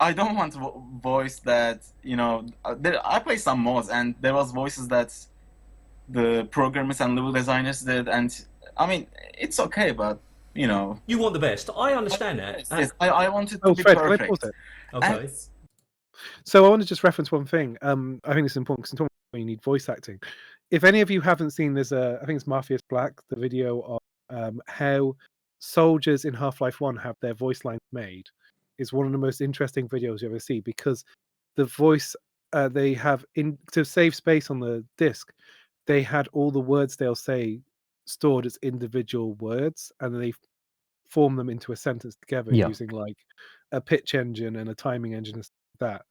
S20: I don't want to voice that. You know, I play some mods, and there was voices that the programmers and level designers did, and I mean, it's okay, but you know,
S19: you want the best. I understand that.
S20: Yes, I want it to be
S5: Fred, can I
S20: perfect.
S5: pause it?
S19: Okay.
S5: So I want to just reference one thing. I think it's important because you need voice acting. If any of you haven't seen, there's I think it's Mafia's Black, the video of how soldiers in Half-Life 1 have their voice lines made. It's one of the most interesting videos you ever see, because the voice they have to save space on the disc, they had all the words they'll say stored as individual words, and they form them into a sentence together using like a pitch engine and a timing engine and that.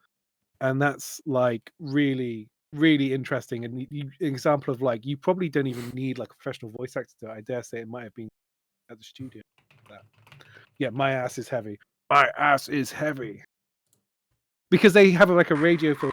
S5: And that's like really, really interesting. And example of like, you probably don't even need like a professional voice actor to, I dare say it might have been at the studio. Yeah, my ass is heavy. My ass is heavy. Because they have like a radio for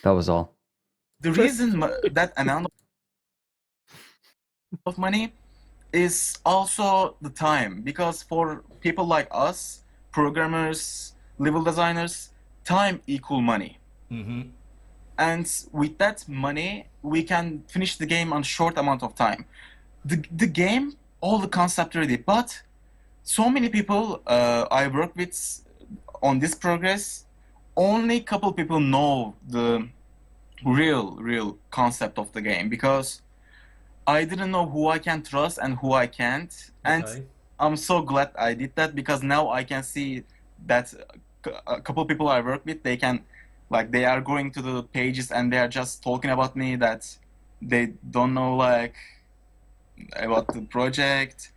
S2: That was all.
S20: The reason that amount of money is also the time, because for people like us, programmers, level designers, time equal money. And with that money, we can finish the game on short amount of time. The game, all the concept ready, but so many people I work with on this progress, only couple people know the real concept of the game, because I didn't know who I can trust and who I can't. And I'm so glad I did that, because now I can see that a couple people I work with, they can, like, they are going to the pages and they are just talking about me that they don't know, like, about the project.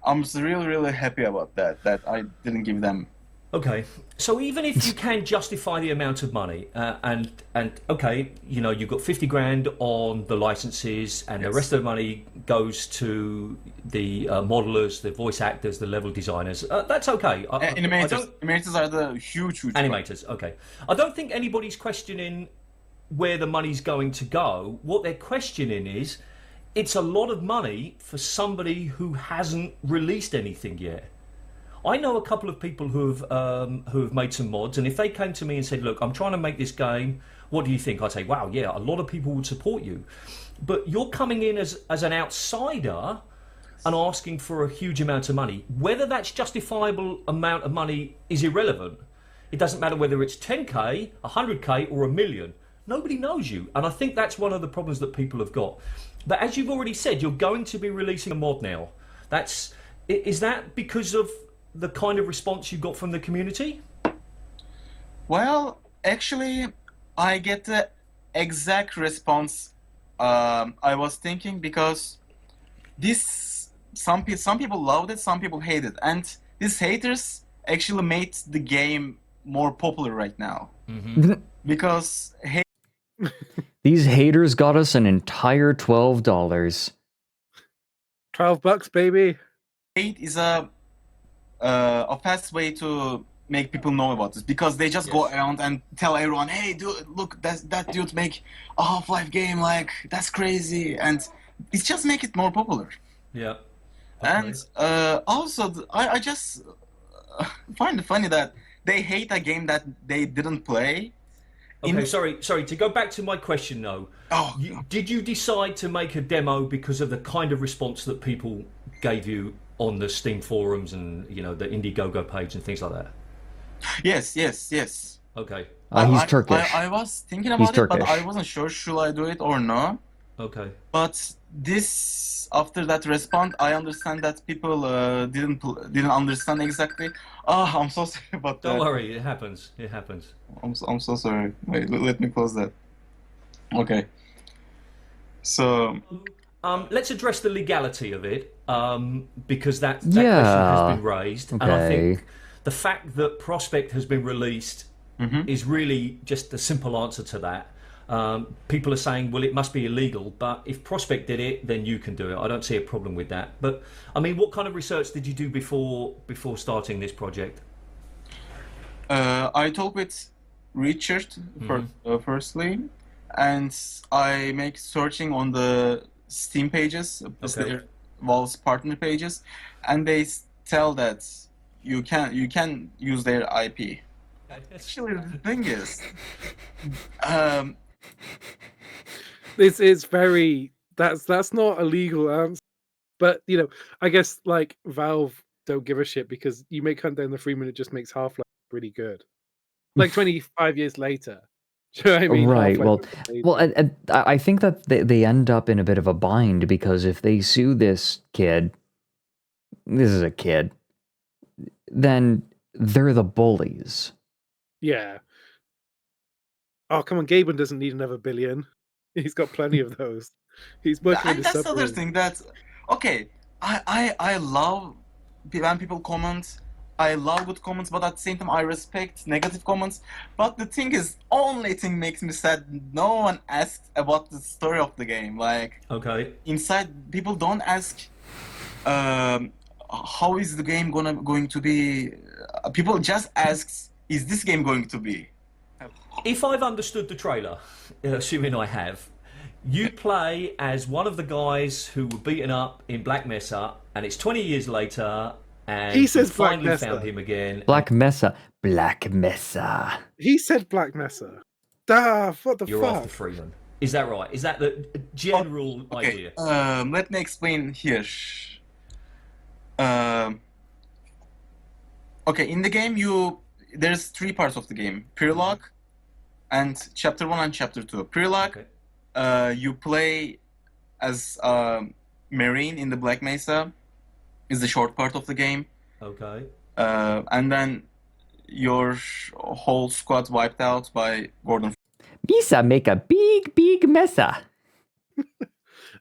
S20: I'm really happy about that I didn't give them.
S19: Okay, so even if you can justify the amount of money, and okay, you know, you've got 50 grand on the licenses, and the rest of the money goes to the modelers, the voice actors, the level designers. That's okay.
S20: Animators are the huge
S19: animators. Okay, I don't think anybody's questioning where the money's going to go. What they're questioning is, it's a lot of money for somebody who hasn't released anything yet. I know a couple of people who have made some mods, and if they came to me and said, look, I'm trying to make this game, what do you think? I'd say, wow, yeah, a lot of people would support you. But you're coming in as an outsider and asking for a huge amount of money. Whether that's justifiable amount of money is irrelevant. It doesn't matter whether it's 10K, 100K, or $1 million. Nobody knows you. And I think that's one of the problems that people have got. But as you've already said, you're going to be releasing a mod now. Is that because of the kind of response you got from the community?
S20: Well, actually, I get the exact response I was thinking because this some people loved it, some people hate it, and these haters actually made the game more popular right now. Because
S2: These haters got us an entire $12.
S5: $12, baby.
S20: hate is a fast way to make people know about this, because they just go around and tell everyone, hey dude, look, that dude make a Half-Life game, like that's crazy, and it's just make it more popular.
S19: Yeah.
S20: And also I just find it funny that they hate a game that they didn't play.
S19: Okay, sorry. To go back to my question, though, did you decide to make a demo because of the kind of response that people gave you on the Steam forums and the Indiegogo page and things like that?
S20: Yes.
S19: Okay.
S2: He's Turkish.
S20: I was thinking about it, but I wasn't sure should I do it or not.
S19: Okay.
S20: But after that response, I understand that people didn't understand exactly. I'm so sorry about that.
S19: Don't worry, it happens. It happens.
S20: I'm so sorry. Wait, let me close that. Okay. So.
S19: Let's address the legality of it, because that question has been raised, and I think the fact that Prospect has been released is really just the simple answer to that. People are saying, well, it must be illegal, but if Prospect did it, then you can do it. I don't see a problem with that. But I mean, what kind of research did you do before starting this project?
S20: I talked with Richard firstly, and I make searching on the Steam pages, Valve's partner pages, and they tell that you can use their IP. Actually, the thing is,
S5: this is very that's not a legal answer, but I guess like Valve don't give a shit because you make Hunt Down the Freeman, it just makes Half-Life pretty good. Like 25 years later. Do you know what I mean?
S2: Right.
S5: Half-Life
S2: Well, I think that they end up in a bit of a bind because if they sue this is a kid, then they're the bullies.
S5: Yeah. Oh, come on, Gaben doesn't need another billion. He's got plenty of those. He's working in the
S20: that's the other
S5: submarine.
S20: thing that, okay, I love when people comment. I love good comments, but at the same time I respect negative comments. But the thing is, only thing makes me sad, no one asks about the story of the game. Like, inside, people don't ask how is the game going to be. People just ask, is this game going to be?
S19: If I've understood the trailer, assuming I have, you play as one of the guys who were beaten up in Black Mesa, and it's 20 years later, and
S5: He says
S19: you finally
S5: Black Mesa.
S19: found him again.
S2: Black Mesa. Black Mesa.
S5: He said Black Mesa. What the
S19: You're
S5: fuck?
S19: after Freeman. Is that right? Is that the general idea?
S20: Let me explain here. Okay, in the game, there's 3 parts of the game: Prologue, and Chapter 1 and Chapter 2. Prologue, you play as Marine in the Black Mesa, is the short part of the game.
S19: Okay.
S20: And then your whole squad wiped out by Gordon.
S2: Mesa make a big mesa.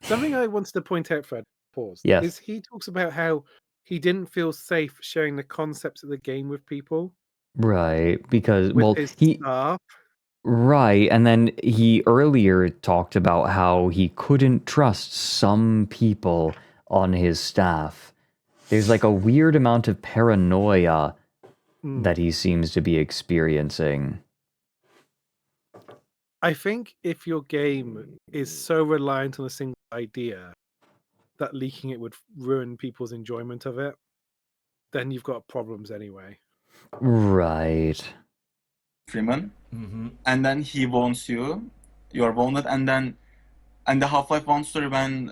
S5: Something I wanted to point out, Fred, pause,
S2: Yes.
S5: is he talks about how he didn't feel safe sharing the concepts of the game with people.
S2: Right, because
S5: With his staff.
S2: Right, and then he earlier talked about how he couldn't trust some people on his staff. There's like a weird amount of paranoia that he seems to be experiencing.
S5: I think if your game is so reliant on a single idea that leaking it would ruin people's enjoyment of it, then you've got problems anyway.
S2: Right.
S20: Freeman, and then he warns you. You are wounded, and the Half-Life 1 story when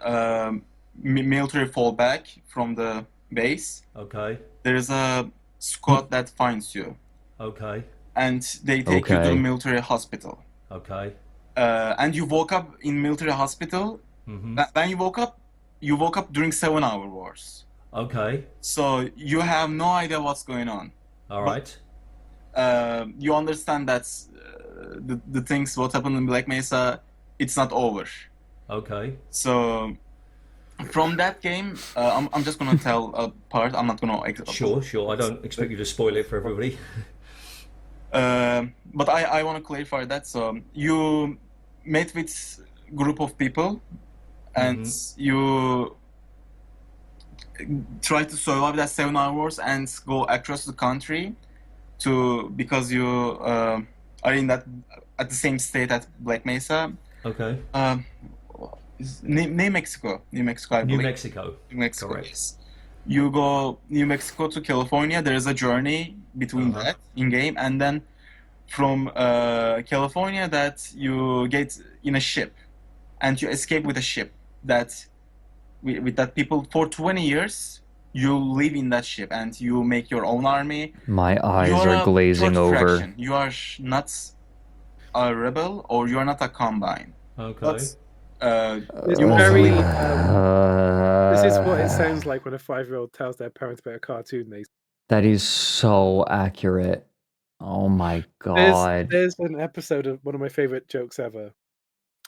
S20: military fall back from the base.
S19: Okay.
S20: There is a squad that finds you.
S19: Okay.
S20: And they take you to the military hospital.
S19: Okay.
S20: And you woke up in military hospital. When you woke up during 7-hour wars.
S19: Okay.
S20: So you have no idea what's going on.
S19: All right.
S20: You understand that the things what happened in Black Mesa, it's not over.
S19: Okay.
S20: So from that game, I'm just gonna tell a part. I'm not gonna.
S19: Sure. I don't expect you to spoil it for everybody.
S20: But I want to clarify that. So you met with group of people, and you try to survive that 7 hours and go across the country because you are in that at the same state at Black Mesa.
S19: Okay.
S20: New Mexico, I believe.
S19: New Mexico.
S20: Correct. Yes. You go New Mexico to California. There is a journey between that in game, and then from California that you get in a ship, and you escape with a ship that with that people for 20 years. You live in that ship and you make your own army.
S2: My eyes are glazing over.
S20: Fraction. You are not a rebel or you are not a combine.
S19: Okay.
S20: But,
S5: you're very. This is what it sounds like when a 5-year-old tells their parents about a cartoon they.
S2: That is so accurate. Oh my god.
S5: There's an episode of one of my favorite jokes ever.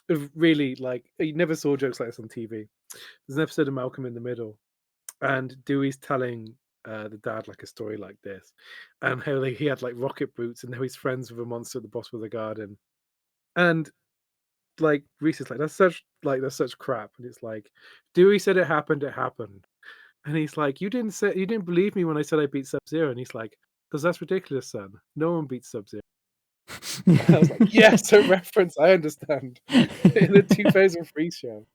S5: Of really, like, you never saw jokes like this on TV. There's an episode of Malcolm in the Middle, and Dewey's telling the dad like a story like this, and how he had like rocket boots, and how he's friends with a monster at the bottom of the garden, and like Reese is like that's such crap, and it's like Dewey said it happened, and he's like you didn't believe me when I said I beat Sub-Zero, and he's like because that's ridiculous, son. No one beats Sub-Zero. I was like, yes, a reference. I understand. In the 2003 show.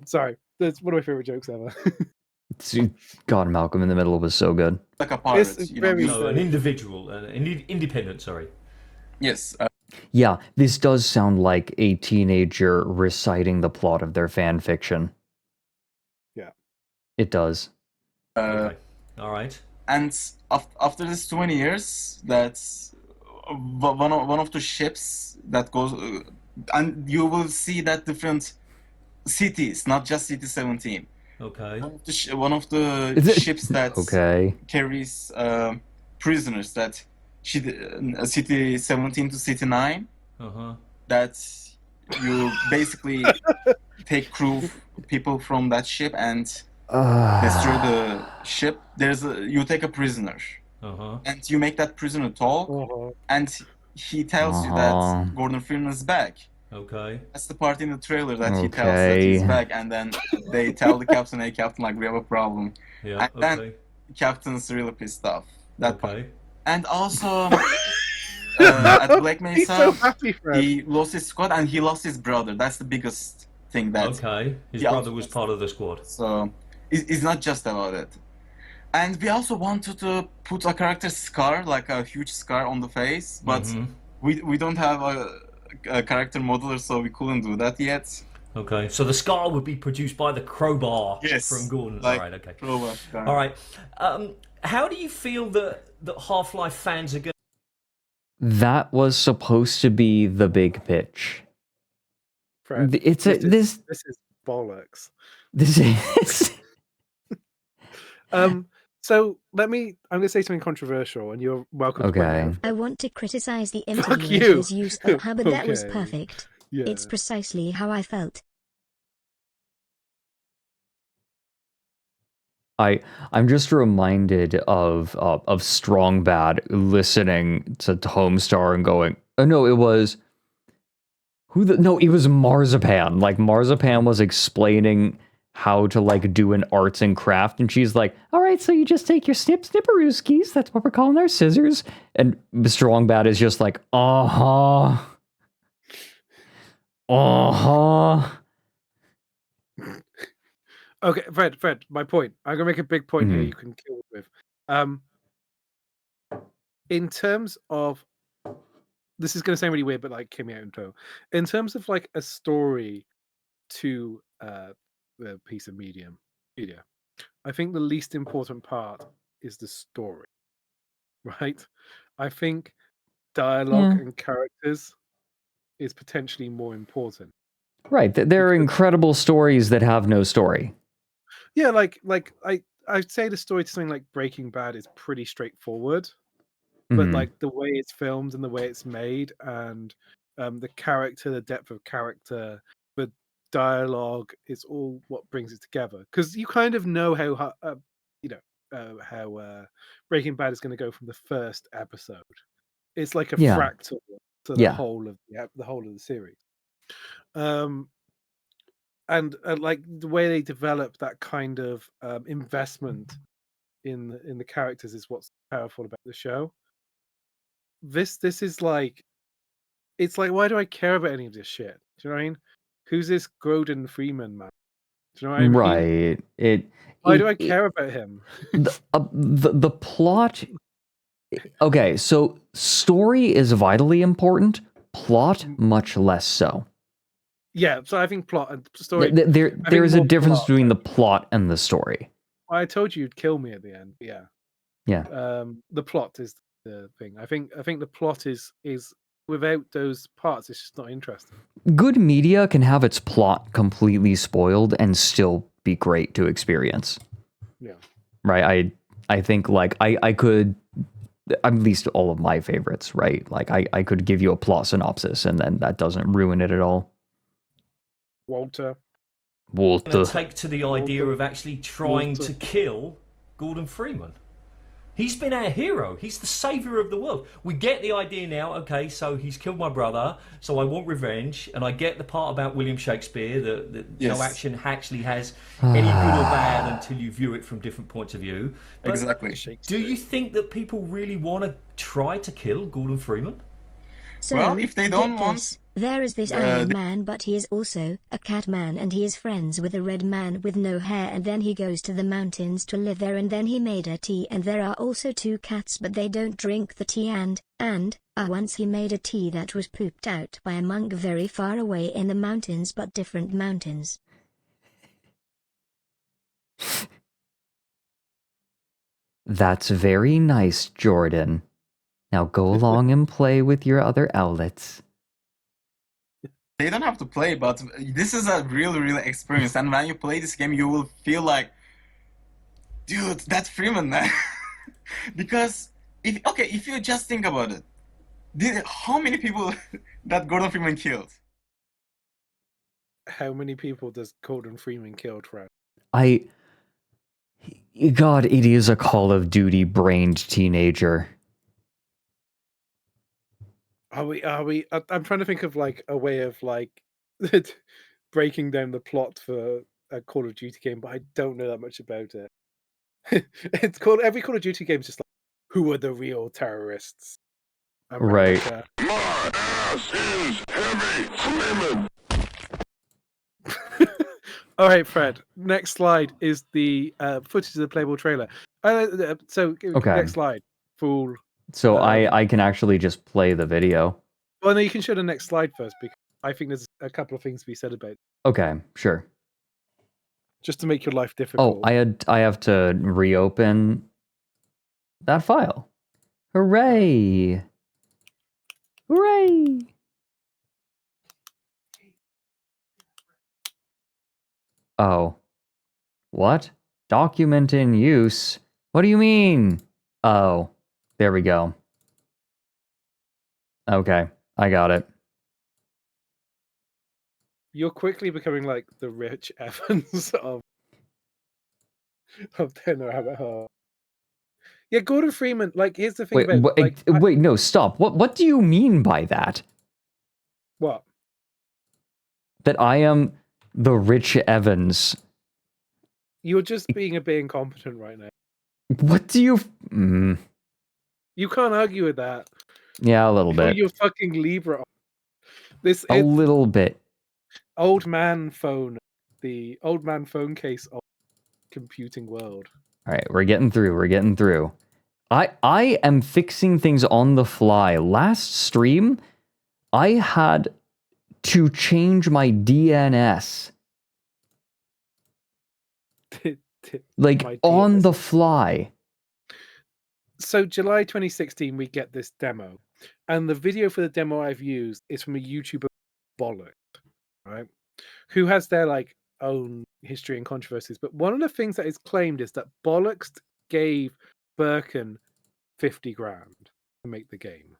S5: Sorry, that's one of my favorite jokes ever.
S2: God, Malcolm in the Middle was so good.
S20: Like a pirate,
S19: an individual, independent. Sorry.
S20: Yes.
S2: Yeah, this does sound like a teenager reciting the plot of their fan fiction.
S5: Yeah,
S2: it does.
S19: Okay. All right.
S20: And after this 20 years, that's one of the ships that goes, and you will see that different cities, not just City 17.
S19: Okay.
S20: One of the ships that carries prisoners, that City 17 to City 9. That you basically take crew people from that ship and destroy the ship. You take a prisoner, and you make that prisoner talk, and he tells you that Gordon Freeman is back.
S19: Okay.
S20: That's the part in the trailer that he tells that he's back, and then they tell the captain, "Hey, captain, like we have a problem."
S19: Yeah.
S20: And then the captain's really pissed off. That part. And also at Black Mesa, he lost his squad and he lost his brother. That's the biggest thing. That
S19: his brother was part of the squad.
S20: So it's not just about it. And we also wanted to put a character scar, like a huge scar on the face, but we don't have a character modeler, so we couldn't do that yet.
S19: Okay, so the scar would be produced by the crowbar from Gordon.
S20: Like,
S19: all right, okay.
S20: Crowbar.
S19: All right. How do you feel that Half-Life fans are going?
S2: That was supposed to be the big pitch.
S5: Fred,
S2: this
S5: is bollocks.
S2: This is.
S5: So I'm going to say something controversial, and you're welcome.
S2: Okay.
S1: I want to criticize the
S5: Fuck
S1: interviewer's
S5: you.
S1: use of her, but that was
S5: Okay.
S1: perfect.
S5: Yeah.
S1: It's precisely how I felt.
S2: I'm just reminded of Strong Bad listening to Homestar and going, oh no, it was it was Marzipan. Like Marzipan was explaining how to like do an arts and craft, and she's like, all right, so you just take your snipperooskies, that's what we're calling our scissors, and Strong Bad is just like,
S5: Okay, Fred, my point. I'm gonna make a big point here. You can kill with. In terms of, this is gonna sound really weird, but like, hear me out in tow. In terms of like a story to the piece of media, I think the least important part is the story, right? I think dialogue and characters is potentially more important.
S2: Right, there are incredible stories that have no story.
S5: Yeah, like I'd say the story to something like Breaking Bad is pretty straightforward, but like the way it's filmed and the way it's made, and the depth of character, the dialogue is all what brings it together. Because you kind of know how Breaking Bad is going to go from the first episode. It's like a
S2: Yeah.
S5: fractal to the
S2: Yeah.
S5: whole of the series. And like the way they develop that kind of investment in the characters is what's powerful about the show. This is like, it's like, why do I care about any of this shit? Do you know what I mean? Who's this Gordon Freeman man? Do you know what I mean?
S2: Right.
S5: Why do I care about him?
S2: The plot. Okay, so story is vitally important. Plot, much less so.
S5: Yeah, so I think plot and story.
S2: There is a difference between the plot and the story.
S5: I told you you'd kill me at the end. Yeah.
S2: Yeah.
S5: The plot is the thing. I think the plot is without those parts, it's just not interesting.
S2: Good media can have its plot completely spoiled and still be great to experience.
S5: Yeah.
S2: Right. I think like I could, at least all of my favorites, right? Like I could give you a plot synopsis and then that doesn't ruin it at all.
S5: Walter.
S19: Gonna take to the idea of actually trying to kill Gordon Freeman. He's been our hero. He's the savior of the world. We get the idea now. Okay, so he's killed my brother, so I want revenge. And I get the part about William Shakespeare that
S20: Yes.
S19: no action actually has any good or bad until you view it from different points of view. But
S20: Exactly.
S19: do you think that people really want to try to kill Gordon Freeman?
S1: So,
S20: Well, if they don't
S1: get
S20: want,
S1: this. There is this Iron Man, but he is also a cat man, and he is friends with a red man with no hair, and then he goes to the mountains to live there, and then he made a tea, and there are also two cats, but they don't drink the tea, and once he made a tea that was pooped out by a monk very far away in the mountains, but different mountains.
S2: That's very nice, Jordan. Now go along and play with your other owlets.
S20: they don't have to play, but this is a real experience. And when you play this game, you will feel like, dude, that's Freeman, man. Because if you just think about it, how many people that Gordon Freeman killed?
S5: How many people does Gordon Freeman kill, Fred?
S2: God, it is a Call of Duty brained teenager.
S5: Are we? I'm trying to think of like a way of like breaking down the plot for a Call of Duty game, but I don't know that much about it. It's called every Call of Duty game is just like, who are the real terrorists?
S2: Right.
S15: My ass is heavy Freeman.
S5: All right, Fred. Next slide is the footage of the playable trailer. So
S2: Okay.
S5: next slide. Fool.
S2: So I can actually just play the video.
S5: Well, no, you can show the next slide first because I think there's a couple of things to be said about it,
S2: Okay, sure.
S5: just to make your life difficult.
S2: Oh, I have to reopen that file. Hooray! Hooray! Oh. What? Document in use? What do you mean? Oh. There we go. Okay, I got it.
S5: You're quickly becoming like the Rich Evans of Tenor Rabbit Hole. Yeah, Gordon Freeman. Like, here's the thing about
S2: Wait, no, stop. What do you mean by that?
S5: What?
S2: That I am the Rich Evans.
S5: You're just being a bit incompetent right now.
S2: What do you...
S5: You can't argue with that.
S2: Yeah, a little bit.
S5: You're fucking Libra.
S2: A little bit.
S5: Old man phone. The old man phone case of computing world.
S2: All right, we're getting through. I am fixing things on the fly. Last stream, I had to change my DNS. Like, on the fly.
S5: So July 2016, we get this demo. And the video for the demo I've used is from a YouTuber, Bollock, right? Who has their like own history and controversies. But one of the things that is claimed is that Bollocks gave Birkin 50 grand to make the game.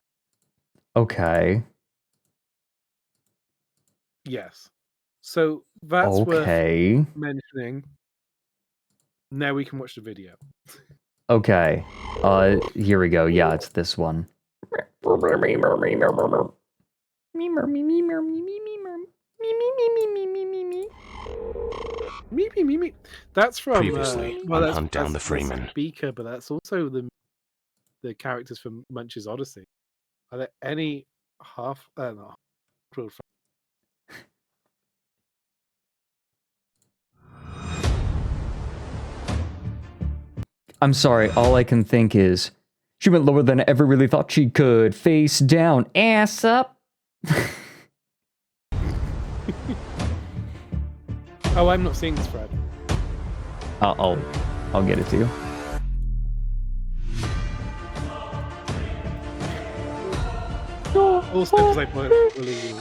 S2: Okay.
S5: Yes. So that's
S2: Okay.
S5: worth mentioning. Now we can watch the video.
S2: Okay. Here we go. Yeah, it's this one.
S5: Me. That's from
S21: Previously
S5: well,
S21: on Hunt Down the
S5: that's
S21: Freeman.
S5: Speaker, but that's also the characters from Munch's Odyssey. Are there any no.
S2: I'm sorry, all I can think is, she went lower than I ever really thought she could. Face down, ass up.
S5: Oh, I'm not seeing this, Fred.
S2: I'll get it to you.
S5: Also, because I put really.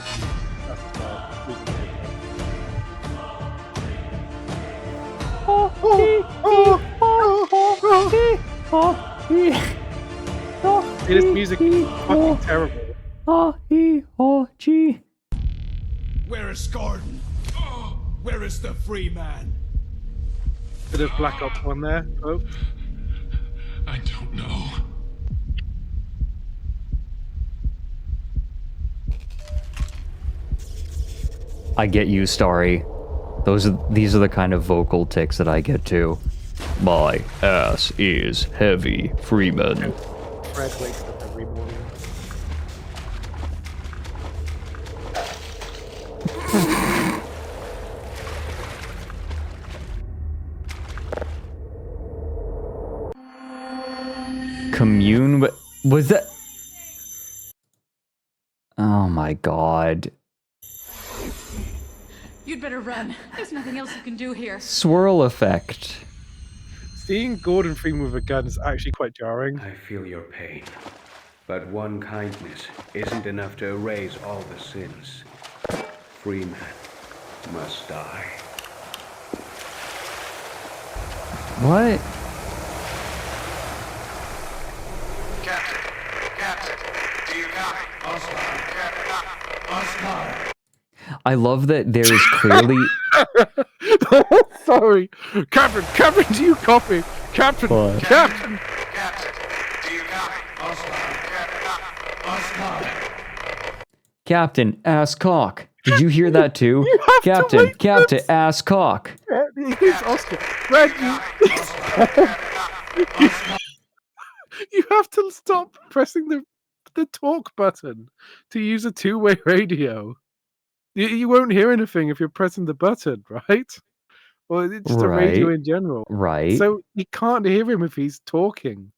S5: This music is fucking terrible.
S2: Gee.
S22: Where is Gordon? Where is the Freeman?
S5: Bit of Black Ops 1 there, folks.
S22: I don't know.
S2: I get you, Starry. These are the kind of vocal tics that I get too. My ass is heavy, Freeman.
S5: Fred wakes up every morning.
S2: Commune was that? Oh my god.
S23: You'd better run. There's nothing else you can do here.
S2: Swirl effect.
S5: Seeing Gordon Freeman with a gun is actually quite jarring.
S24: I feel your pain, but one kindness isn't enough to erase all the sins. Freeman must die.
S2: What?
S15: Captain, do you copy? Oscar.
S2: I love that there is clearly.
S5: Sorry, Captain, do you copy? Captain,
S2: What?
S5: Captain.
S15: Do you copy? Oscar.
S2: Captain, ass cock. Did you hear that too?
S5: You have to
S2: Captain,
S5: wait
S2: Captain, ass cock.
S5: It's Oscar. Fred, you have to stop pressing the talk button to use a two-way radio. You won't hear anything if you're pressing the button, right? Or it's just a radio in general.
S2: Right.
S5: So you can't hear him if he's talking.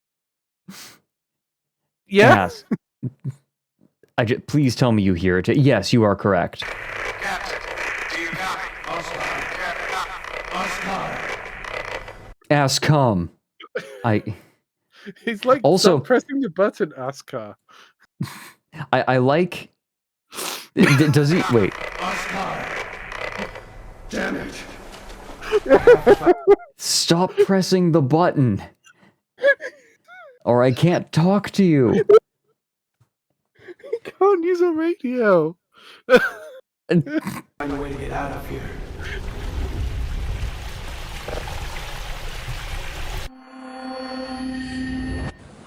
S5: Yeah?
S2: Ass. Please tell me you hear it. Yes, you are correct.
S15: Do you copy? Oscar.
S2: Ass cum.
S5: He's like,
S2: Also-
S5: stop pressing the button, Oscar.
S2: I like. Does he wait?
S15: Damn it.
S2: Stop pressing the button, or I can't talk to you.
S5: He can't use a radio.
S15: Find a way to get out of here.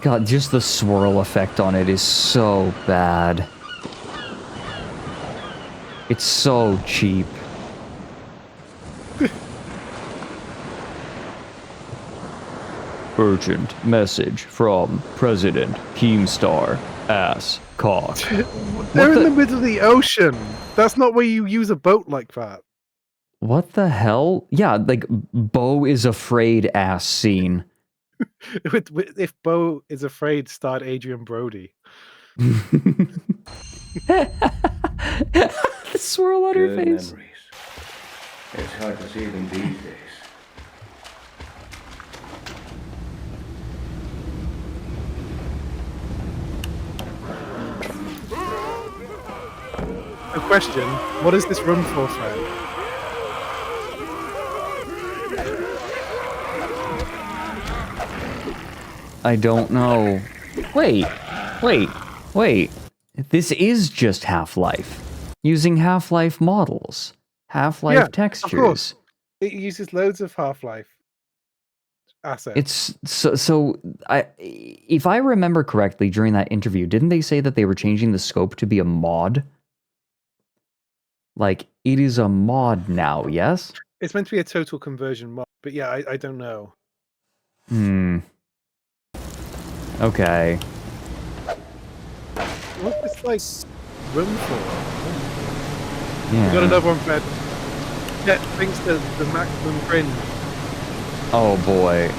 S2: God, just the swirl effect on it is so bad. It's so cheap. Urgent message from President Keemstar. Ass cock.
S5: They're in the middle of the ocean. That's not where you use a boat like that.
S2: What the hell? Yeah, like Bo is afraid ass scene.
S5: If Bo is afraid, starred Adrian Brody.
S2: The swirl on her
S24: Good
S2: face.
S24: memories. It's hard to see them these days.
S5: A question: what is this room for, Fred?
S2: I don't know. Wait. This is just Half-Life. Using Half-Life models. Half-Life textures.
S5: Of course. It uses loads of Half-Life assets.
S2: It's if I remember correctly during that interview, didn't they say that they were changing the scope to be a mod? Like, it is a mod now, yes?
S5: It's meant to be a total conversion mod, but yeah, I don't know.
S2: Okay.
S5: What's this, like, room for?
S2: Yeah.
S5: We got another one, Fred. Yeah, thanks to the maximum cringe.
S2: Oh, boy.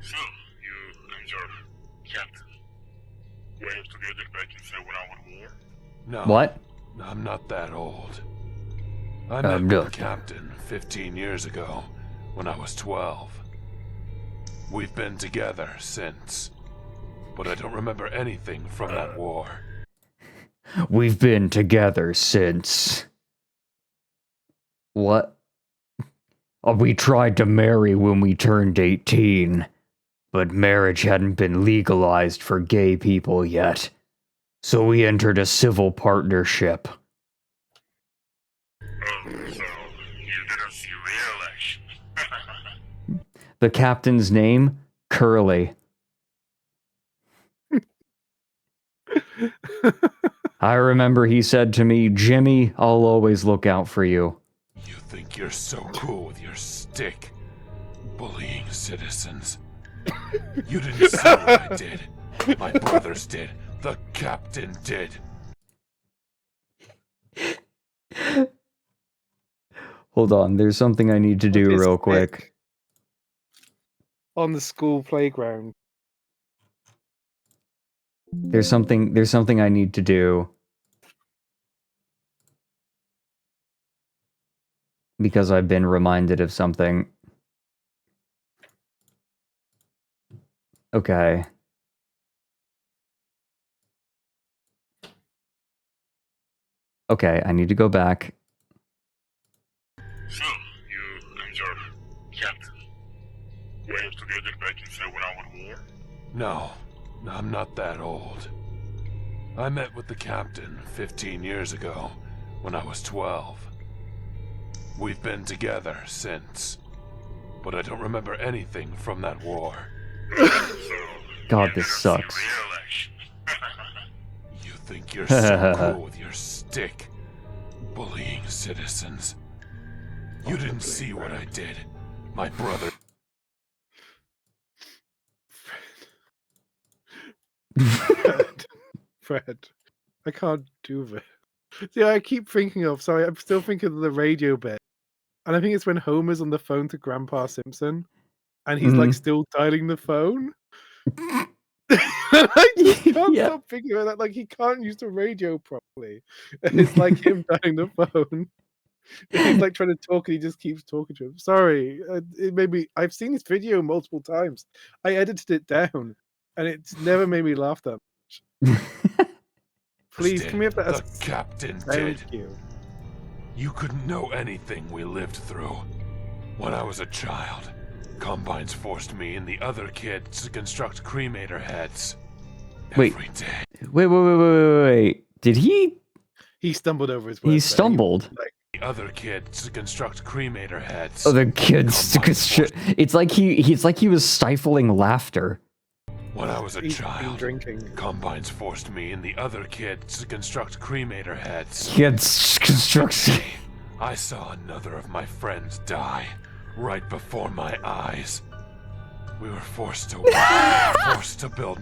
S3: So, you and your captain were together back in Second World War?
S13: No.
S2: What?
S13: I'm not that old. I met with the captain 15 years ago when I was 12. We've been together since, but I don't remember anything from that war.
S2: We've been together since... What? We tried to marry when we turned 18, but marriage hadn't been legalized for gay people yet, so we entered a civil partnership.
S3: Oh, so you didn't see real action.
S2: The captain's name? Curly. I remember he said to me, "Jimmy, I'll always look out for you."
S13: You think you're so cool with your stick, bullying citizens. You didn't see what I did. My brothers did. The captain did.
S2: Hold on, there's something I need to do real quick.
S5: On the school playground.
S2: There's something I need to do. Because I've been reminded of something. Okay. Okay, I need to go back.
S3: So, you and your captain were together back in Second World War?
S13: No, I'm not that old. I met with the captain 15 years ago when I was 12. We've been together since, but I don't remember anything from that war.
S2: God, this sucks.
S13: You think you're so cool with your stick, bullying citizens. You didn't see what I did. My brother...
S5: Fred, I can't do this. See, I keep thinking of, sorry, I'm still thinking of the radio bit. And I think it's when Homer's on the phone to Grandpa Simpson, and he's like still dialing the phone. I just can't stop thinking about that. Like, he can't use the radio properly. And it's like him dialing the phone. He's like trying to talk and he just keeps talking to him. Sorry, it made me. I've seen this video multiple times. I edited it down and it's never made me laugh that much. Please, can we have that?
S13: The captain did. You couldn't know anything we lived through. When I was a child, Combines forced me and the other kids to construct cremator heads. Every day.
S2: Wait. Did he?
S5: He stumbled over his words.
S2: He stumbled.
S13: The other kids to construct cremator heads.
S2: Other kids to construct. It's like he was stifling laughter.
S13: When I was a child, Combines forced me and the other kids to construct cremator heads.
S2: Kids construction.
S13: I saw another of my friends die right before my eyes. We were forced to build.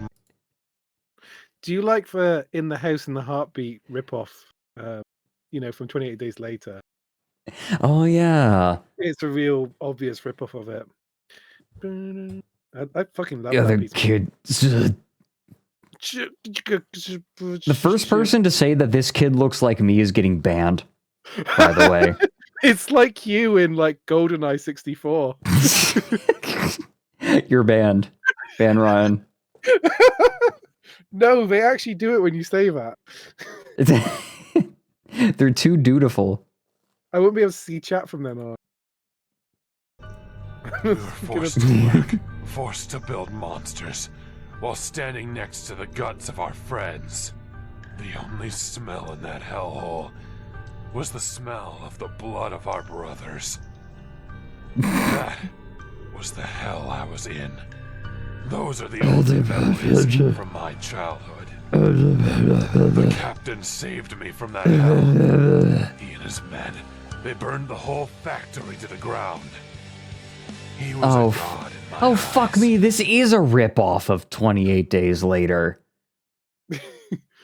S5: Do you like the In the House in the Heartbeat ripoff? From 28 Days Later.
S2: Oh yeah.
S5: It's a real obvious ripoff of it. I fucking love
S2: the
S5: that
S2: other
S5: piece.
S2: kids. The first person to say that this kid looks like me is getting banned. By the way,
S5: it's like you in like GoldenEye 64.
S2: You're banned. Ban Ryan.
S5: No, they actually do it when you say that.
S2: They're too dutiful.
S5: I wouldn't be able to see chat from then on.
S13: We were forced to work, forced to build monsters, while standing next to the guts of our friends. The only smell in that hellhole was the smell of the blood of our brothers. That was the hell I was in. Those are the only memories from my childhood. The captain saved me from that hell. He and his men, they burned the whole factory to the ground. He was a god in my eyes.
S2: Fuck me, this is a ripoff of 28 Days Later.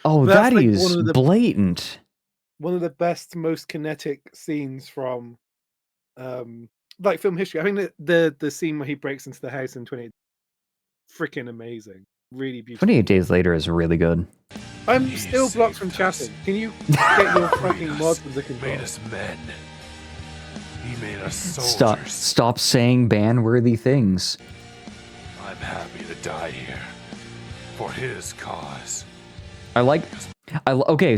S2: Oh, that
S5: like
S2: is blatant.
S5: One of the best, most kinetic scenes from like film history. I think the scene where he breaks into the house in 28 freaking amazing. Really beautiful.
S2: 28 Days Later is really good.
S5: I'm still blocked from chatting. Can you get your fucking mods with the control?
S13: Made us men. He made us soldiers.
S2: Stop saying ban-worthy things.
S13: I'm happy to die here for his cause.
S2: Okay,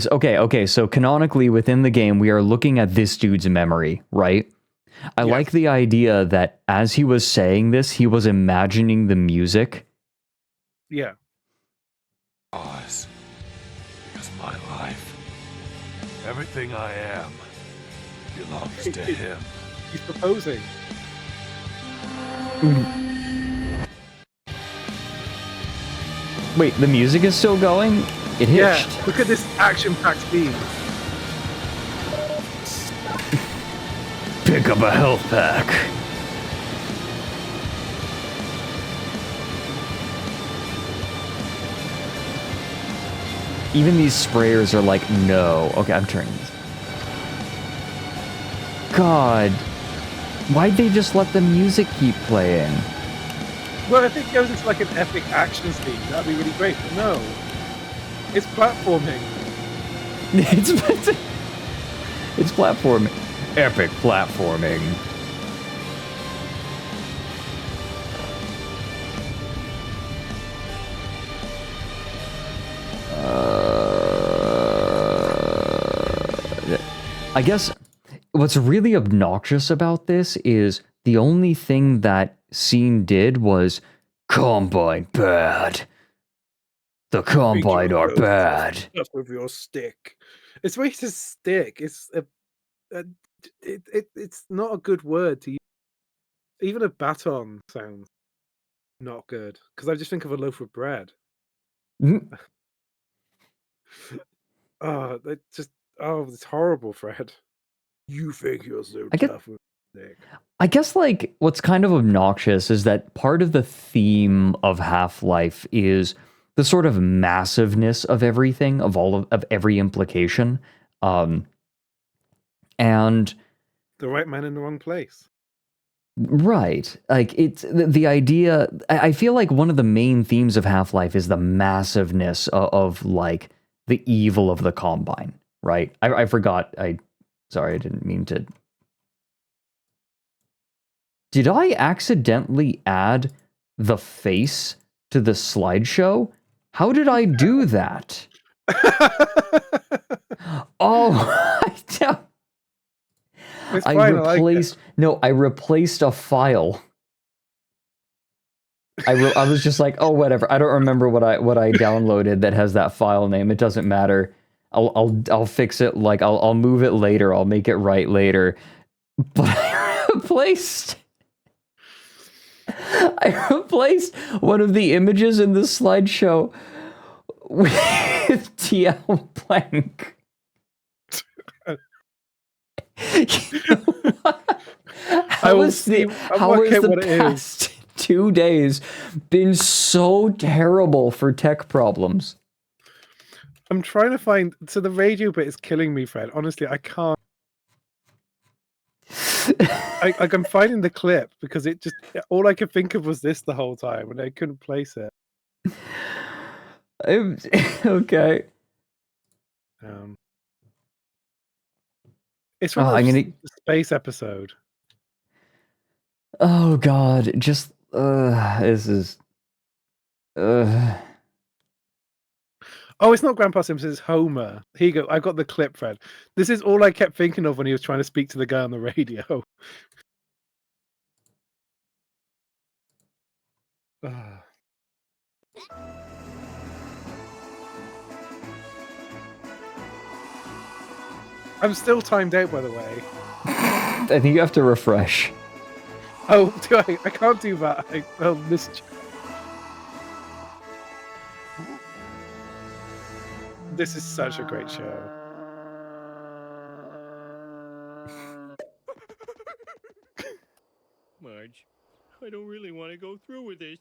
S2: so canonically within the game, we are looking at this dude's memory, right? I like the idea that as he was saying this, he was imagining the music.
S5: Yeah.
S13: Cause. Because my life, everything I am, belongs to him.
S5: He's proposing.
S2: Wait, the music is still going? It hitched.
S5: Yeah, look at this action-packed theme.
S2: Pick up a health pack. Even these sprayers are like, no. Okay, I'm turning this. God. Why'd they just let the music keep playing?
S5: Well, I think it goes into like an epic action scene. That'd be really great, but no. It's platforming.
S2: It's platforming. Epic platforming. I guess what's really obnoxious about this is the only thing that scene did was Combine bad. The Combine are bad.
S5: Stuff with your stick. It's way to stick. It's it's not a good word to use. Even a baton sounds not good because I just think of a loaf of bread. Oh, it's horrible, Fred. You think you're so tough with a stick.
S2: I guess, like, what's kind of obnoxious is that part of the theme of Half-Life is the sort of massiveness of everything, of every implication. And
S5: the right man in the wrong place.
S2: Right. Like, it's the idea. I feel like one of the main themes of Half-Life is the massiveness of like the evil of the Combine, right? I forgot. Sorry, I didn't mean to. Did I accidentally add the face to the slideshow? How did I do that? Oh, I replaced. I replaced a file. I was just like, oh, whatever. I don't remember what I downloaded that has that file name. It doesn't matter. I'll fix it. Like I'll move it later. I'll make it right later. But I replaced one of the images in this slideshow with TL blank. How has the past 2 days been so terrible for tech problems?
S5: I'm trying to find. So the radio bit is killing me, Fred. Honestly, I can't. I'm finding the clip because it just all I could think of was this the whole time, and I couldn't place it.
S2: Okay.
S5: It's from the space episode.
S2: Oh God! Just this is.
S5: Oh, it's not Grandpa Simpson, it's Homer. Here you go. I got the clip, Fred. This is all I kept thinking of when he was trying to speak to the guy on the radio. I'm still timed out, by the way.
S2: I think you have to refresh.
S5: Oh, do I? I can't do that. I missed. This is such a great show.
S4: Marge, I don't really want to go through with this,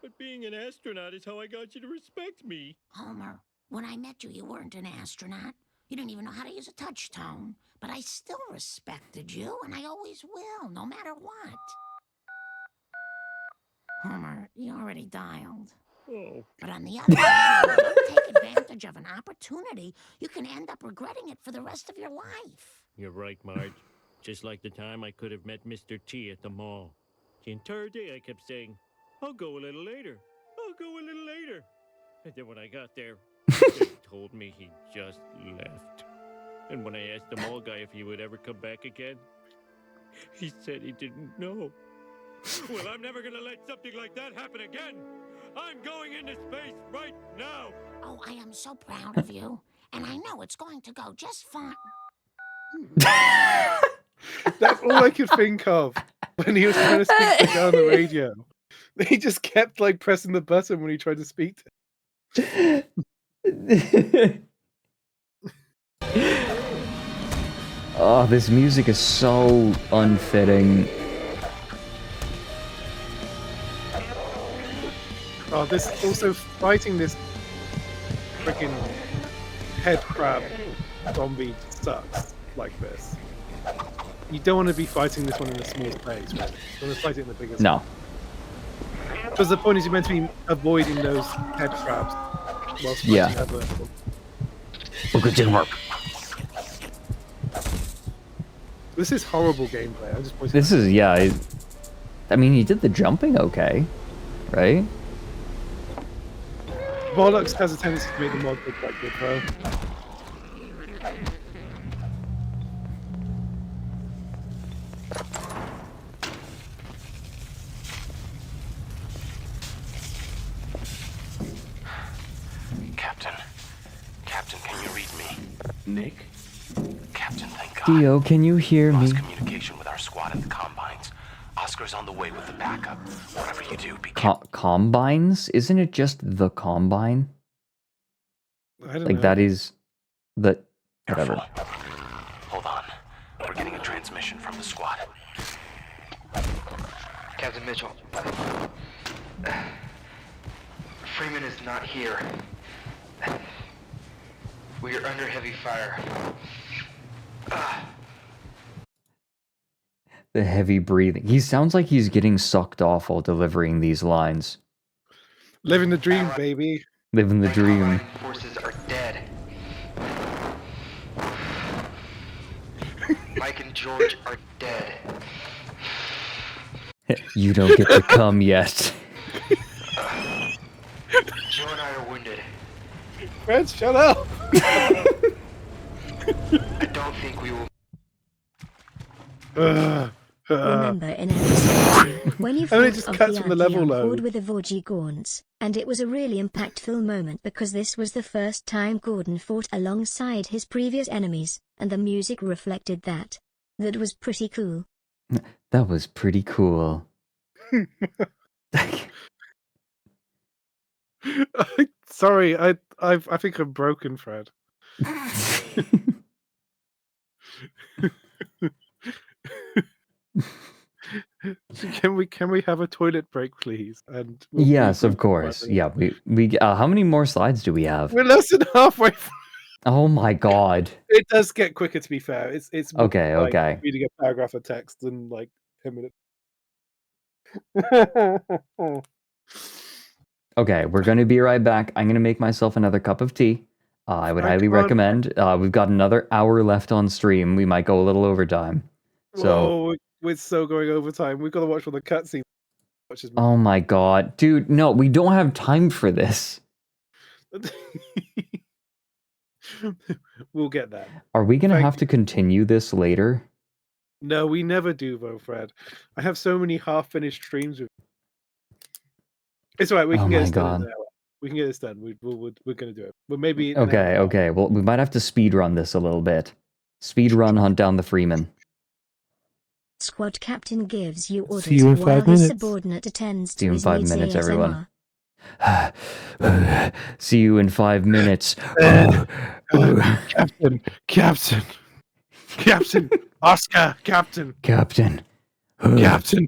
S4: but being an astronaut is how I got you to respect me.
S6: Homer, when I met you, you weren't an astronaut. You didn't even know how to use a touch tone. But I still respected you, and I always will, no matter what. Homer, you already dialed.
S4: Oh.
S6: But on the other hand, if you take advantage of an opportunity, you can end up regretting it for the rest of your life.
S4: You're right, Marge. Just like the time I could have met Mr. T at the mall. The entire day I kept saying, I'll go a little later. I'll go a little later. And then when I got there, they told me he just left. And when I asked the mall guy if he would ever come back again, he said he didn't know. Well, I'm never gonna let something like that happen again. I'm going into space right now.
S6: Oh, I am so proud of you. And I know it's going to go just fine.
S5: That's all I could think of when he was trying to speak to the guy on the radio. He just kept like pressing the button when he tried to speak to him.
S2: Oh, this music is so unfitting.
S5: Oh, this also fighting this freaking head crab zombie sucks like this. You don't want to be fighting this one in a small space, right? You want to fight it in the biggest.
S2: No.
S5: Because the point is you're meant to be avoiding those head crabs whilst fighting other.
S2: Okay, didn't work.
S5: This is horrible gameplay. I just
S2: This is I mean, he did the jumping okay, right?
S5: Bollocks has a tendency to make the mod look quite good, though.
S7: Captain, can you read me?
S24: Nick?
S7: Captain, thank God.
S2: Dio, can you hear me?
S7: Lost communication with our squad at the Combines. Oscar's on the way with the backup. Whatever you do, be careful.
S2: Combines? Isn't it just the Combine?
S5: I don't
S2: like
S5: know.
S2: that is the whatever.
S7: Hold on. We're getting a transmission from the squad.
S21: Captain Mitchell. Freeman is not here. We are under heavy fire.
S2: The heavy breathing. He sounds like he's getting sucked off while delivering these lines.
S5: Living the dream, baby.
S2: Living the dream.
S21: Forces are dead. Mike and George are dead.
S2: You don't get to come yet.
S21: Joe and I are wounded.
S5: Fred, shut up!
S21: I don't think we will.
S1: Remember in episode 2, when you
S5: And it
S1: fought
S5: just
S1: off
S5: cuts
S1: the
S5: from the level
S1: Archeon
S5: load.
S1: horde with the Vorgi Gaunts, and it was a really impactful moment because this was the first time Gordon fought alongside his previous enemies, and the music reflected that. That was pretty cool.
S2: That was pretty cool.
S5: Sorry, I think I'm broken, Fred. Can we have a toilet break, please? And
S2: Yes, of course. Yeah, we how many more slides do we have?
S5: We're less than halfway.
S2: Oh my god.
S5: It does get quicker, to be fair. It's more
S2: Okay,
S5: like
S2: okay.
S5: reading a paragraph of text than like 10 minutes.
S2: Okay, we're going to be right back. I'm going to make myself another cup of tea. I would highly recommend. We've got another hour left on stream. We might go a little overtime. So,
S5: Whoa, we're so going overtime. We've got to watch all the cutscenes.
S2: oh my god. Dude, no, we don't have time for this.
S5: We'll get that.
S2: Are we going to have to continue this later?
S5: No, we never do, though, Fred. I have so many half-finished streams. It's all right. We
S2: Oh
S5: can get
S2: my
S5: this done in
S2: God.
S5: an hour. We can get this done. We're going to do it. We're maybe.
S2: Okay. Well, we might have to speed run this a little bit. Speed run, hunt down the Freeman.
S1: Squad captain gives you orders
S2: See you in
S1: while
S2: 5
S1: his
S2: minutes.
S1: subordinate attends
S2: See
S1: to
S2: you in
S1: his
S2: 5
S1: needs
S2: minutes, everyone.
S1: ASMR.
S2: See you in 5 minutes.
S5: Captain, Oscar, Captain,
S2: Captain.
S5: Captain.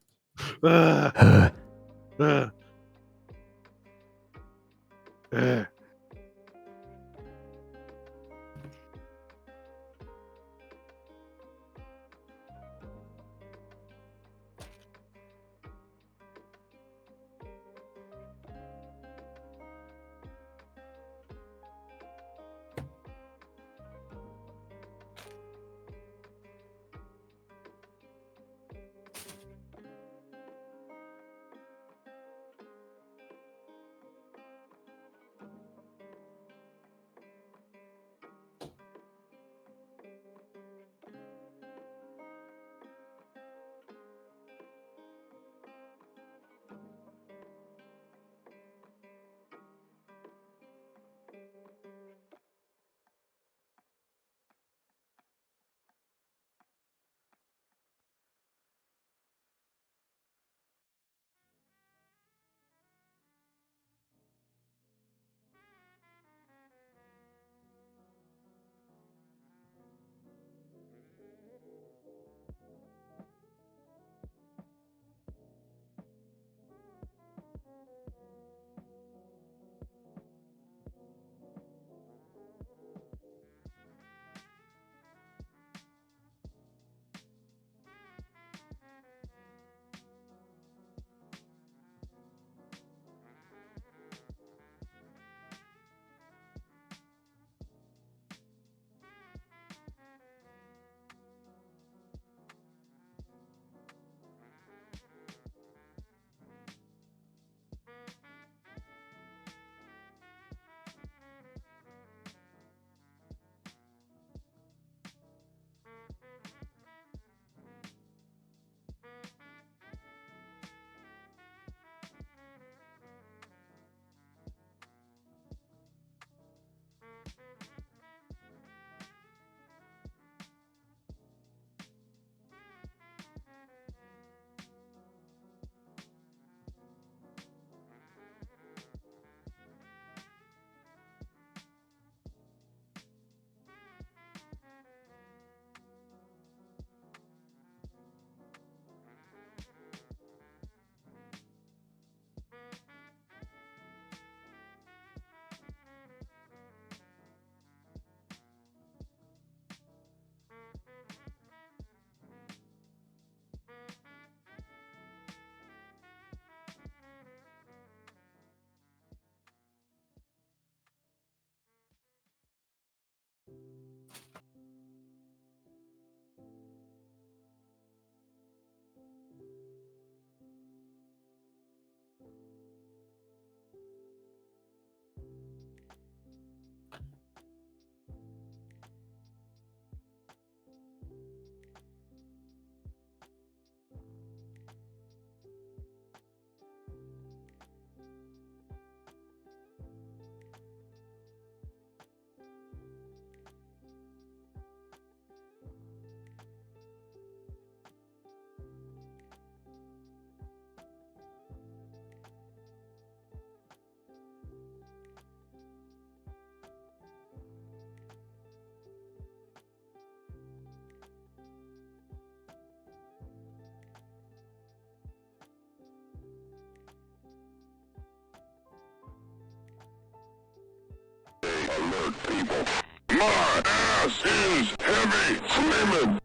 S3: Alert, people. My ass is heavy, Freeman.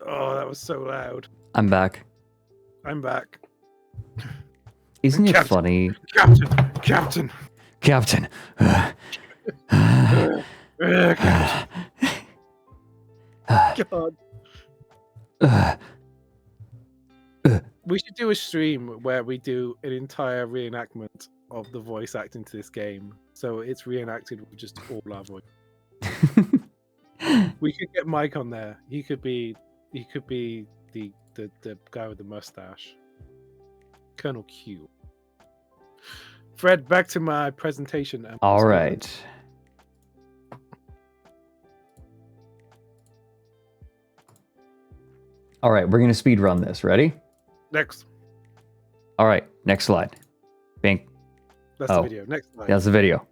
S5: Oh, that was so loud.
S2: I'm back.
S5: I'm back.
S2: Isn't it
S5: Captain,
S2: funny?
S5: Captain.
S2: Captain.
S5: God. We should do a stream where we do an entire reenactment of the voice acting to this game. So it's reenacted with just all our voice. We could get Mike on there. He could be the guy with the mustache. Colonel Q. Fred, back to my presentation.
S2: All right. All right, we're gonna speed run this. Ready?
S5: Next.
S2: All right, next slide. Bing.
S5: That's the video. Next slide.
S2: That's the video.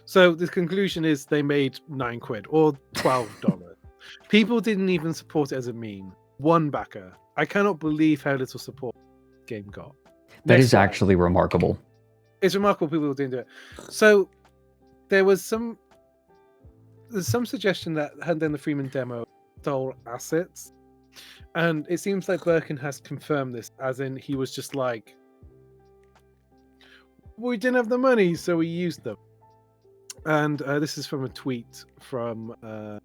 S5: So the conclusion is they made £9 or $12. People didn't even support it as a meme. One backer. I cannot believe how little support the game got.
S2: That
S5: Next
S2: is
S5: slide.
S2: actually remarkable.
S5: It's remarkable people didn't do it. So there's some suggestion that Hunt Down the Freeman demo stole assets. And it seems like Birkin has confirmed this, as in he was just like, we didn't have the money, so we used them. And this is from a tweet from I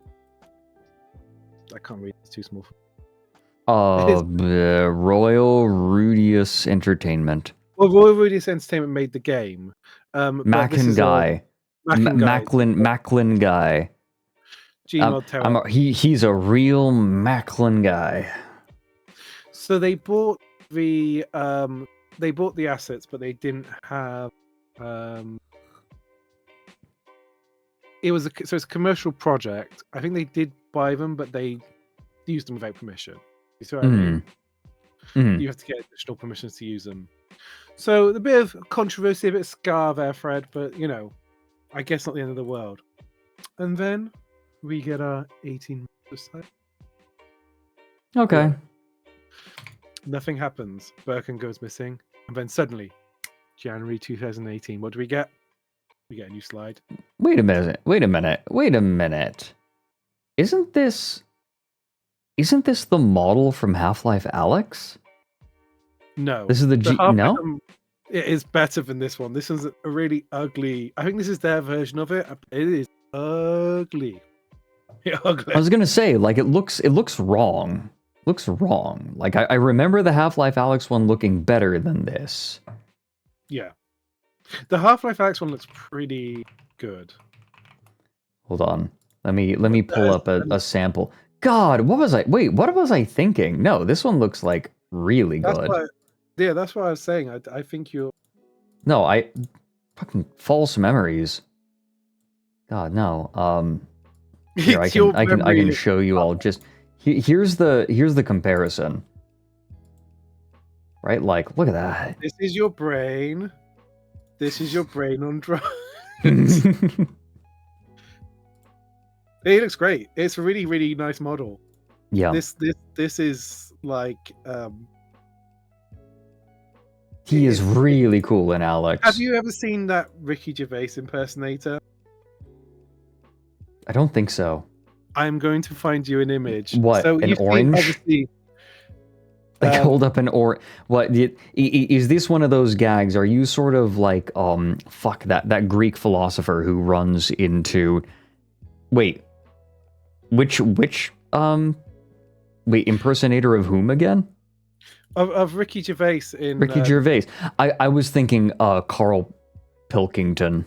S5: can't read, it's too small.
S2: Royal Rudius Entertainment.
S5: Well, Royal Rudius Entertainment made the game.
S2: Macklin guy. Macklin guy. He's a real Macklin guy.
S5: So they bought the assets, but they didn't have. It's a commercial project. I think they did buy them, but they used them without permission. You see what I mean? You have to get additional permissions to use them. So a bit of controversy, a bit of scar there, Fred, but I guess not the end of the world. And then we get our 18 months.
S2: Okay.
S5: Nothing happens. Birkin goes missing. And then suddenly, January 2018, what do we get? We get a new slide.
S2: Wait a minute. Isn't this the model from Half-Life Alyx?
S5: No.
S2: This is the no?
S5: It is better than this one. This one's a really ugly. I think this is their version of it. It is ugly. Ugly.
S2: I was gonna say, like, it looks wrong. Looks wrong. Like I remember the Half-Life Alyx one looking better than this.
S5: Yeah. The Half-Life Alyx one looks pretty good.
S2: Hold on. Let me pull up a sample. God, what was I thinking? No, this one looks like really good.
S5: That's what I was saying. I think you're.
S2: No, fucking false memories. God, no. Here, I can show you all. Just here's the comparison. Right, like look at that.
S5: This is your brain. This is your brain on drugs. It looks great. It's a really, really nice model.
S2: Yeah.
S5: This is like.
S2: He is really cool in Alyx.
S5: Have you ever seen that Ricky Gervais impersonator?
S2: I don't think so.
S5: I'm going to find you an image.
S2: What?
S5: So
S2: an orange?
S5: Obviously,
S2: like hold up an what? Is this one of those gags? Are you sort of like fuck that Greek philosopher who runs into? Wait, which impersonator of whom again?
S5: Of Ricky Gervais in
S2: Ricky Gervais. I was thinking Carl Pilkington.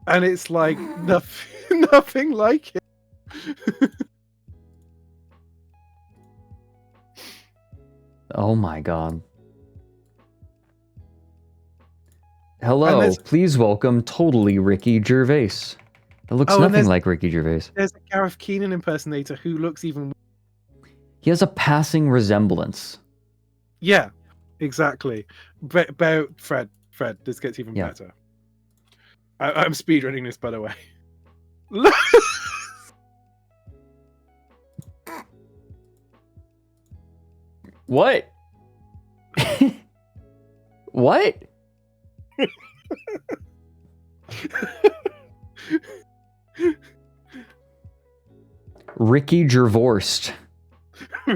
S5: And it's like nothing like it.
S2: Oh my god. Hello, please welcome totally Ricky Gervais. It looks nothing like Ricky Gervais.
S5: There's a Gareth Keenan impersonator who looks even.
S2: He has a passing resemblance.
S5: Yeah, exactly. About Fred, this gets even better. I'm speedrunning this, by the way.
S2: What? What? Ricky Gervorst.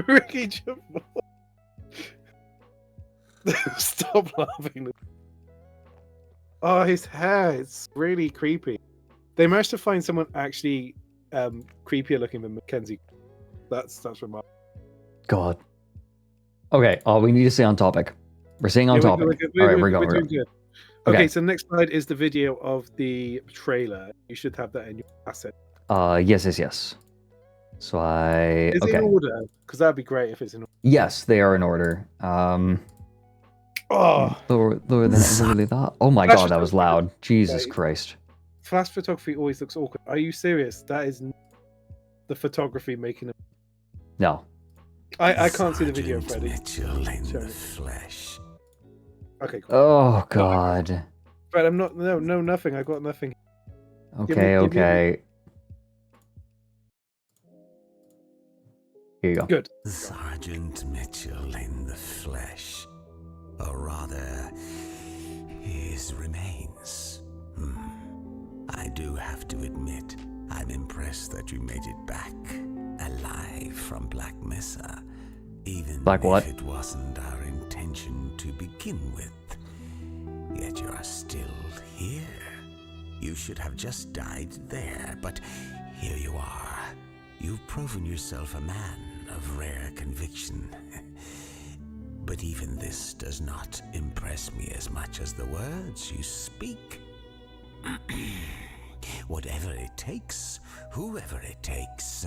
S5: Ricky Gervais. Stop laughing. Oh, his hair, it's really creepy. They managed to find someone actually creepier looking than Mackenzie. That's remarkable.
S2: God. Okay, we need to stay on topic. We're staying on topic. All right, we're going.
S5: Doing good. Okay, so next slide is the video of the trailer. You should have that in your asset.
S2: Yes. So
S5: Is it in order? Because that'd be great if it's in order.
S2: Yes, they are in order. Lower than really that. Oh my god, that was loud. Jesus Christ.
S5: Flash photography always looks awkward. Are you serious? That is. the photography making him.
S2: No.
S5: I can't see the video, Freddy.
S15: Mitchell in the flesh.
S5: Okay, cool.
S2: Oh God.
S5: Fred, I'm not. No, nothing. I got nothing.
S2: Okay, okay. Here you go.
S5: Good.
S15: Sergeant Mitchell in the flesh. Or rather, his remains. I do have to admit, I'm impressed that you made it back alive from Black Mesa. Even
S2: Black what?
S15: if it wasn't our intention to begin with. Yet you are still here. You should have just died there, but here you are. You've proven yourself a man of rare conviction. But even this does not impress me as much as the words you speak. Whatever it takes, whoever it takes,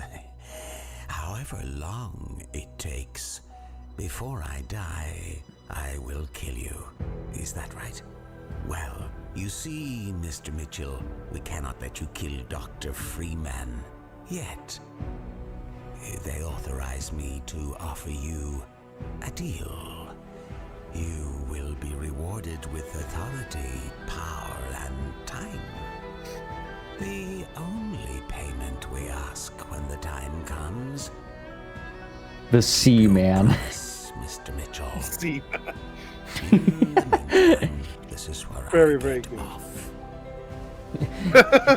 S15: however long it takes, before I die, I will kill you. Is that right? Well, you see, Mr. Mitchell, we cannot let you kill Dr. Freeman yet. They authorize me to offer you a deal. You will be rewarded with authority, power, and time. The only payment we ask when the time comes.
S2: The Sea-Man.
S15: Mr. Mitchell.
S5: Sea-Man.
S15: This is where
S5: very good.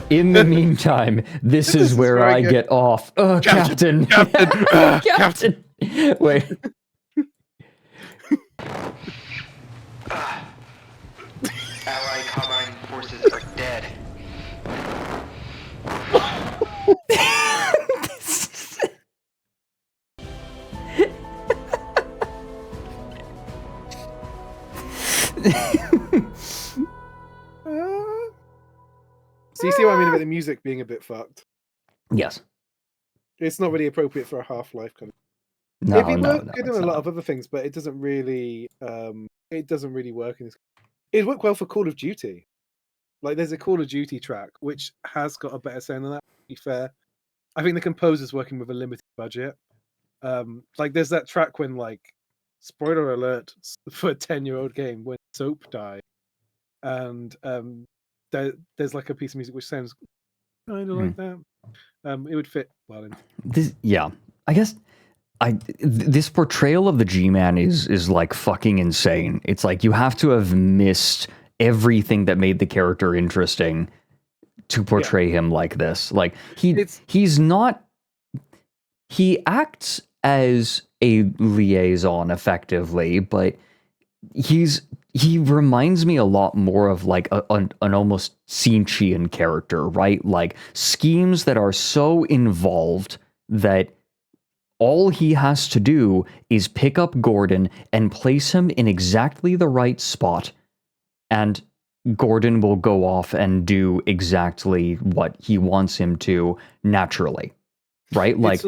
S2: In the meantime, this is where I get off. Captain. Captain. Wait.
S21: Allied combine forces are dead.
S5: So you see what I mean about the music being a bit fucked?
S2: Yes.
S5: It's not really appropriate for a Half-Life kind of.
S2: No,
S5: It'd be
S2: no,
S5: good in a lot of other things, but it doesn't really. It doesn't really work in this. It'd work well for Call of Duty. Like there's a Call of Duty track which has got a better sound than that. To be fair, I think the composer's working with a limited budget. Like there's that track when like, spoiler alert for a 10-year-old game, when Soap died, and there's like a piece of music which sounds kind of like that. It would fit well in.
S2: This, yeah, I guess. This portrayal of the G-Man is like fucking insane. It's like you have to have missed everything that made the character interesting to portray him like this. Like he's not. He acts as a liaison effectively, but he reminds me a lot more of like an almost Cinchian character, right? Like schemes that are so involved that all he has to do is pick up Gordon and place him in exactly the right spot, and Gordon will go off and do exactly what he wants him to naturally, right? Like,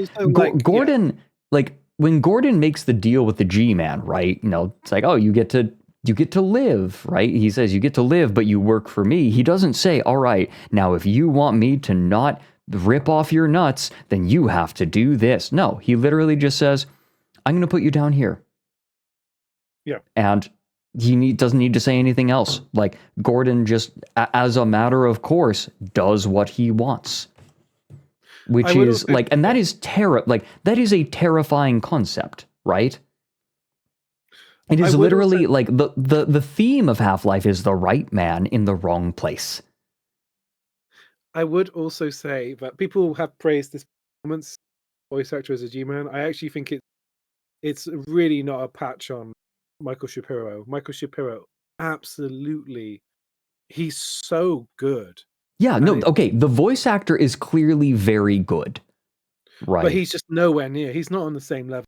S2: Gordon, like when Gordon makes the deal with the G-Man, right? You know, it's like, oh, you get to live, right? He says you get to live, but you work for me. He doesn't say, all right, now if you want me to not rip off your nuts, then you have to do this. No, he literally just says, I'm going to put you down here.
S5: Yeah.
S2: And he doesn't need to say anything else. Like, Gordon just, as a matter of course, does what he wants. Which is, like, and that is that is a terrifying concept, right? It is literally, like, the theme of Half-Life is the right man in the wrong place.
S5: I would also say that people have praised this performance, voice actor as a G-Man. I actually think it's really not a patch on Michael Shapiro. Michael Shapiro, absolutely, he's so good.
S2: Yeah, no, okay, the voice actor is clearly very good, right?
S5: But he's just nowhere near. He's not on the same level.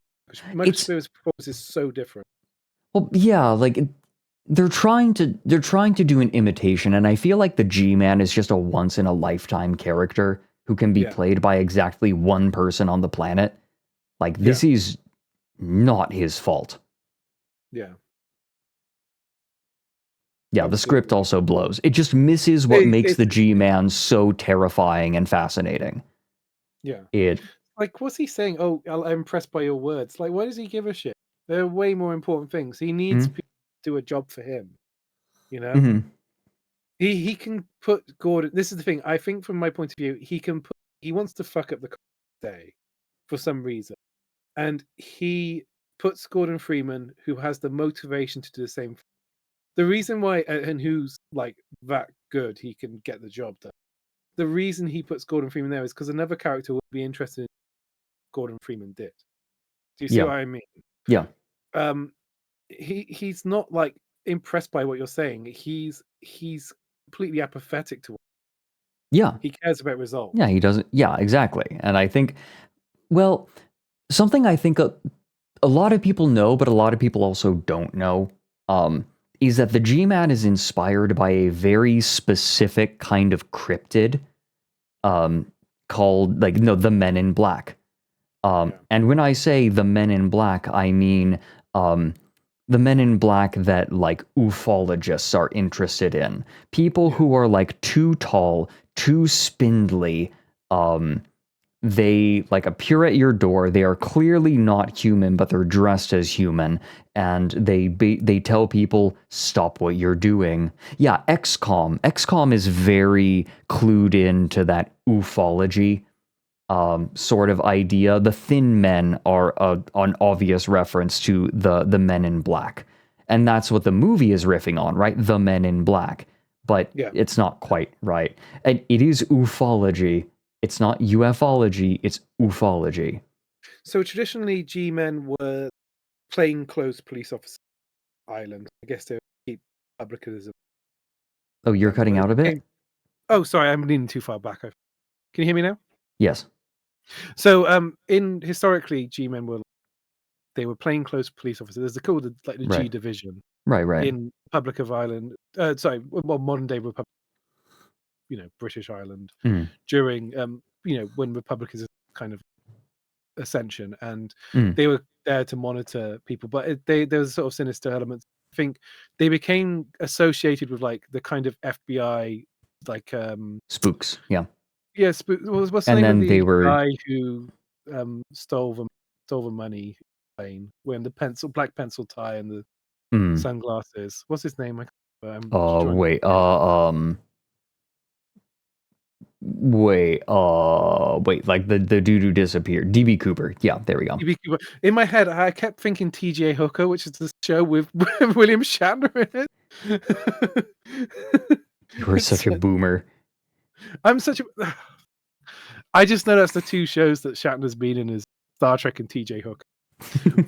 S5: Michael Shapiro's performance is so different.
S2: Well, yeah, like they're trying to do an imitation, and I feel like the G-Man is just a once in a lifetime character who can be played by exactly one person on the planet. Like this is not his fault.
S5: Yeah.
S2: Yeah, the script also blows. It just misses what makes the G-Man so terrifying and fascinating.
S5: Yeah.
S2: It
S5: Like, what's he saying? Oh, I'm impressed by your words. Like, why does he give a shit? There are way more important things. He needs people to do a job for him. You know?
S2: Mhm.
S5: He can put Gordon. This is the thing. I think from my point of view, he wants to fuck up the day for some reason, and he puts Gordon Freeman, who has the motivation to do the same. The reason why, and who's like that good, he can get the job done. The reason he puts Gordon Freeman there is because another character would be interested in what Gordon Freeman did. Do you see
S2: Yeah.
S5: what I mean?
S2: Yeah.
S5: He's not like impressed by what you're saying. He's completely apathetic to it.
S2: Yeah.
S5: He cares about results.
S2: Yeah, he doesn't. Yeah, exactly. And I think, well, something I think a lot of people know, but a lot of people also don't know, is that the G-Man is inspired by a very specific kind of cryptid, called the Men in Black. And when I say the Men in Black, I mean, the Men in Black that like ufologists are interested in. People who are like too tall, too spindly, they like appear at your door. They are clearly not human, but they're dressed as human, and they tell people, stop what you're doing. Yeah, XCOM. XCOM is very clued into that ufology sort of idea. The Thin Men are an obvious reference to the Men in Black, and that's what the movie is riffing on, right? The Men in Black, but it's not quite right. And it is ufology. It's not ufology, it's ufology.
S5: So traditionally, G-men were plainclothes police officers on Ireland. I guess they would keep publicanism.
S2: Oh, you're cutting out a bit?
S5: Oh, sorry, I'm leaning too far back. Can you hear me now?
S2: Yes.
S5: So, historically, G-men were plainclothes police officers. They're called the G
S2: Right.
S5: Division.
S2: Right.
S5: In Republic of Ireland. Modern day Republic. British Ireland during when republicanism kind of ascension, and they were there to monitor people, but there was sort of sinister elements. I think they became associated with like the kind of FBI, like
S2: spooks. Yeah.
S5: What's the
S2: And
S5: name
S2: then
S5: of
S2: they
S5: the
S2: were
S5: guy who stole the money plane, wearing the black pencil tie and the sunglasses? What's his name?
S2: Wait, like the dude who disappeared. DB Cooper. Yeah, there we go.
S5: DB Cooper. In my head, I kept thinking TJ Hooker, which is the show with William Shatner in it.
S2: You were such a boomer.
S5: I'm such a. I just know that's the two shows that Shatner's been in, is Star Trek and TJ Hooker.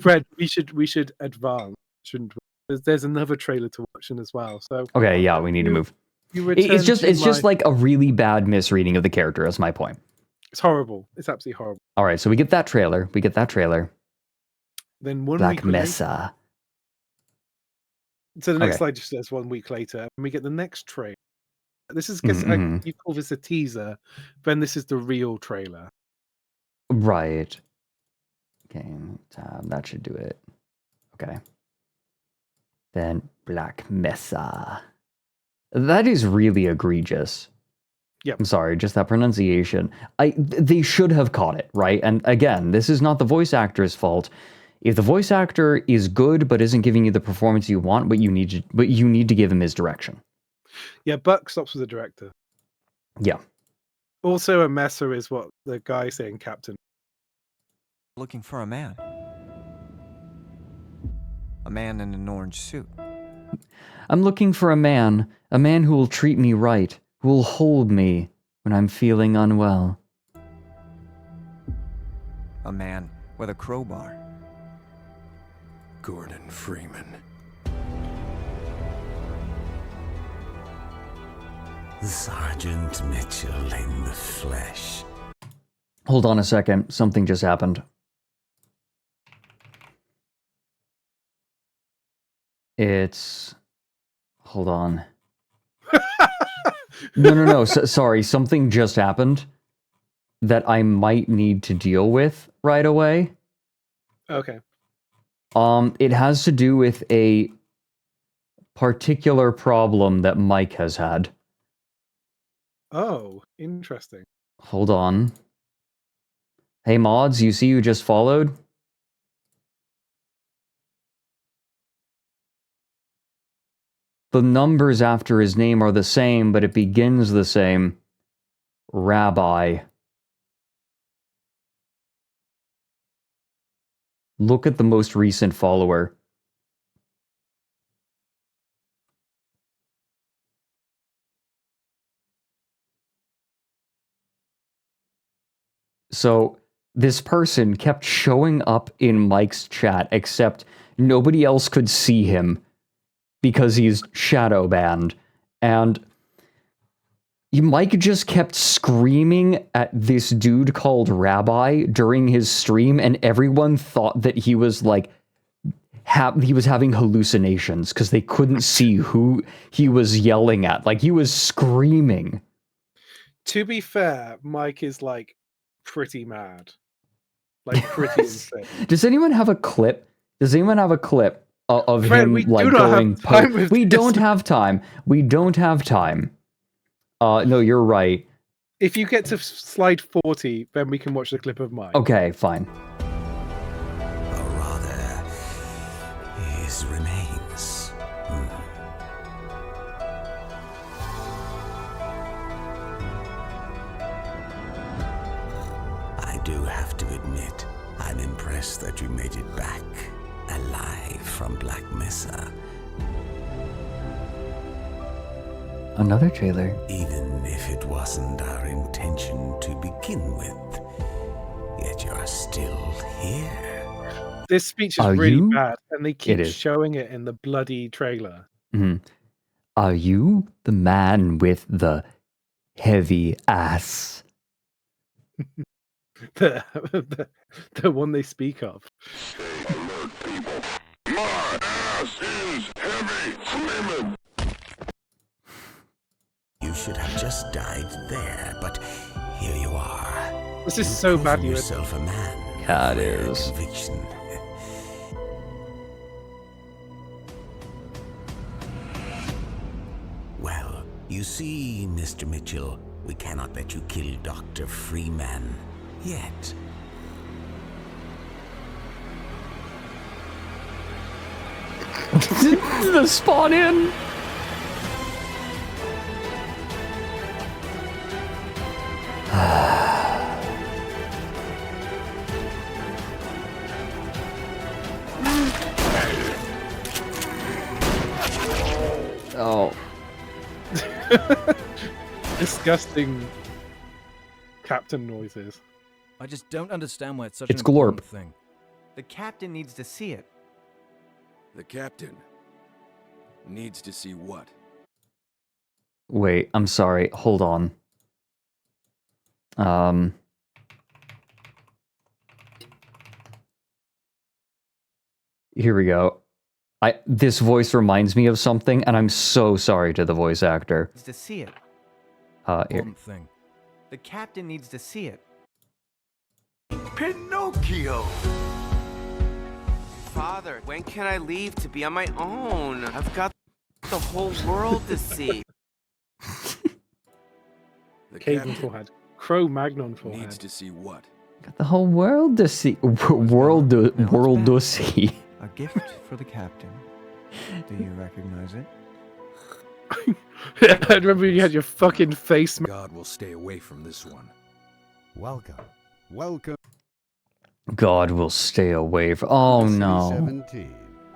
S5: Fred, we should advance, shouldn't we? There's another trailer to watch in as well. So
S2: okay, yeah, we need to move.
S5: It's
S2: just like a really bad misreading of the character. That's my point.
S5: It's horrible. It's absolutely horrible.
S2: All right, so we get that trailer.
S5: Then one
S2: Black
S5: week
S2: Mesa.
S5: So the next slide just says 1 week later, and we get the next trailer. This is you call this a teaser, then this is the real trailer.
S2: Right. Game tab. That should do it. Okay. Then Black Mesa. That is really egregious.
S5: Yep.
S2: I'm sorry, just that pronunciation. They should have caught it, right? And again, this is not the voice actor's fault. If the voice actor is good but isn't giving you the performance you want, but you need to give him his direction.
S5: Yeah, Buck stops with the director.
S2: Yeah.
S5: Also, a messer is what the guy saying, Captain.
S11: Looking for a man. A man in an orange suit.
S2: I'm looking for a man who will treat me right, who will hold me when I'm feeling unwell.
S11: A man with a crowbar.
S24: Gordon Freeman.
S8: Sergeant Mitchell in the flesh.
S2: Hold on a second. Something just happened. Hold on. No. Sorry. Something just happened that I might need to deal with right away.
S5: Okay.
S2: It has to do with a particular problem that Mike has had.
S5: Oh, interesting.
S2: Hold on. Hey mods, you see you just followed? The numbers after his name are the same, but it begins the same. Rabbi. Look at the most recent follower. So this person kept showing up in Mike's chat, except nobody else could see him because he's shadow banned. And Mike just kept screaming at this dude called Rabbi during his stream, and everyone thought that he was like he was having hallucinations because they couldn't see who he was yelling at. Like, he was screaming.
S5: To be fair, Mike is like pretty mad. Like, pretty insane.
S2: Does anyone have a clip? Does anyone have a clip of
S5: Fred,
S2: him
S5: we
S2: like
S5: do not
S2: going?
S5: have time with
S2: We
S5: this.
S2: don't have time. We don't have time. No, you're right.
S5: If you get to slide 40, then we can watch the clip of Mike.
S2: Okay, fine.
S8: Or rather, his remains. I do have to admit, I'm impressed that you made it back alive from Black Mesa.
S2: Another trailer.
S8: Even if it wasn't our intention to begin with, yet you're still here.
S5: This speech is
S2: Are
S5: really
S2: you?
S5: bad, and they keep
S2: It is.
S5: showing it in the bloody trailer.
S2: Mhm. Are you the man with the heavy ass?
S5: The one they speak of.
S3: My ass is heavy, Freeman.
S8: You should have just died there, but here you are.
S5: This is so bad.
S8: Proven yourself a man.
S2: Yeah, it is.
S8: Conviction. Well, you see, Mr. Mitchell, we cannot let you kill Dr. Freeman yet.
S2: The spawn in. Oh.
S5: Disgusting captain noises.
S9: I just don't understand why it's such
S2: It's
S9: an important
S2: Glorp.
S9: thing.
S11: The captain needs to see it.
S22: The captain needs to see what?
S2: Wait, I'm sorry. Hold on. Here we go. This voice reminds me of something, and I'm so sorry to the voice actor.
S11: Needs to see it.
S2: Here.
S9: Important thing.
S11: The captain needs to see it.
S21: Pinocchio! Father, when can I leave to be on my own? I've got the whole world to see.
S22: The
S5: Caven
S22: captain
S5: forehead. Cro-Magnon forehead.
S22: needs to see what?
S2: Got the whole world to see. World to see.
S11: A gift for the captain. Do you recognize it?
S5: I remember you had your fucking face.
S22: God will stay away from this one.
S10: Welcome. Welcome.
S2: God will stay away from. Oh no.
S10: 17.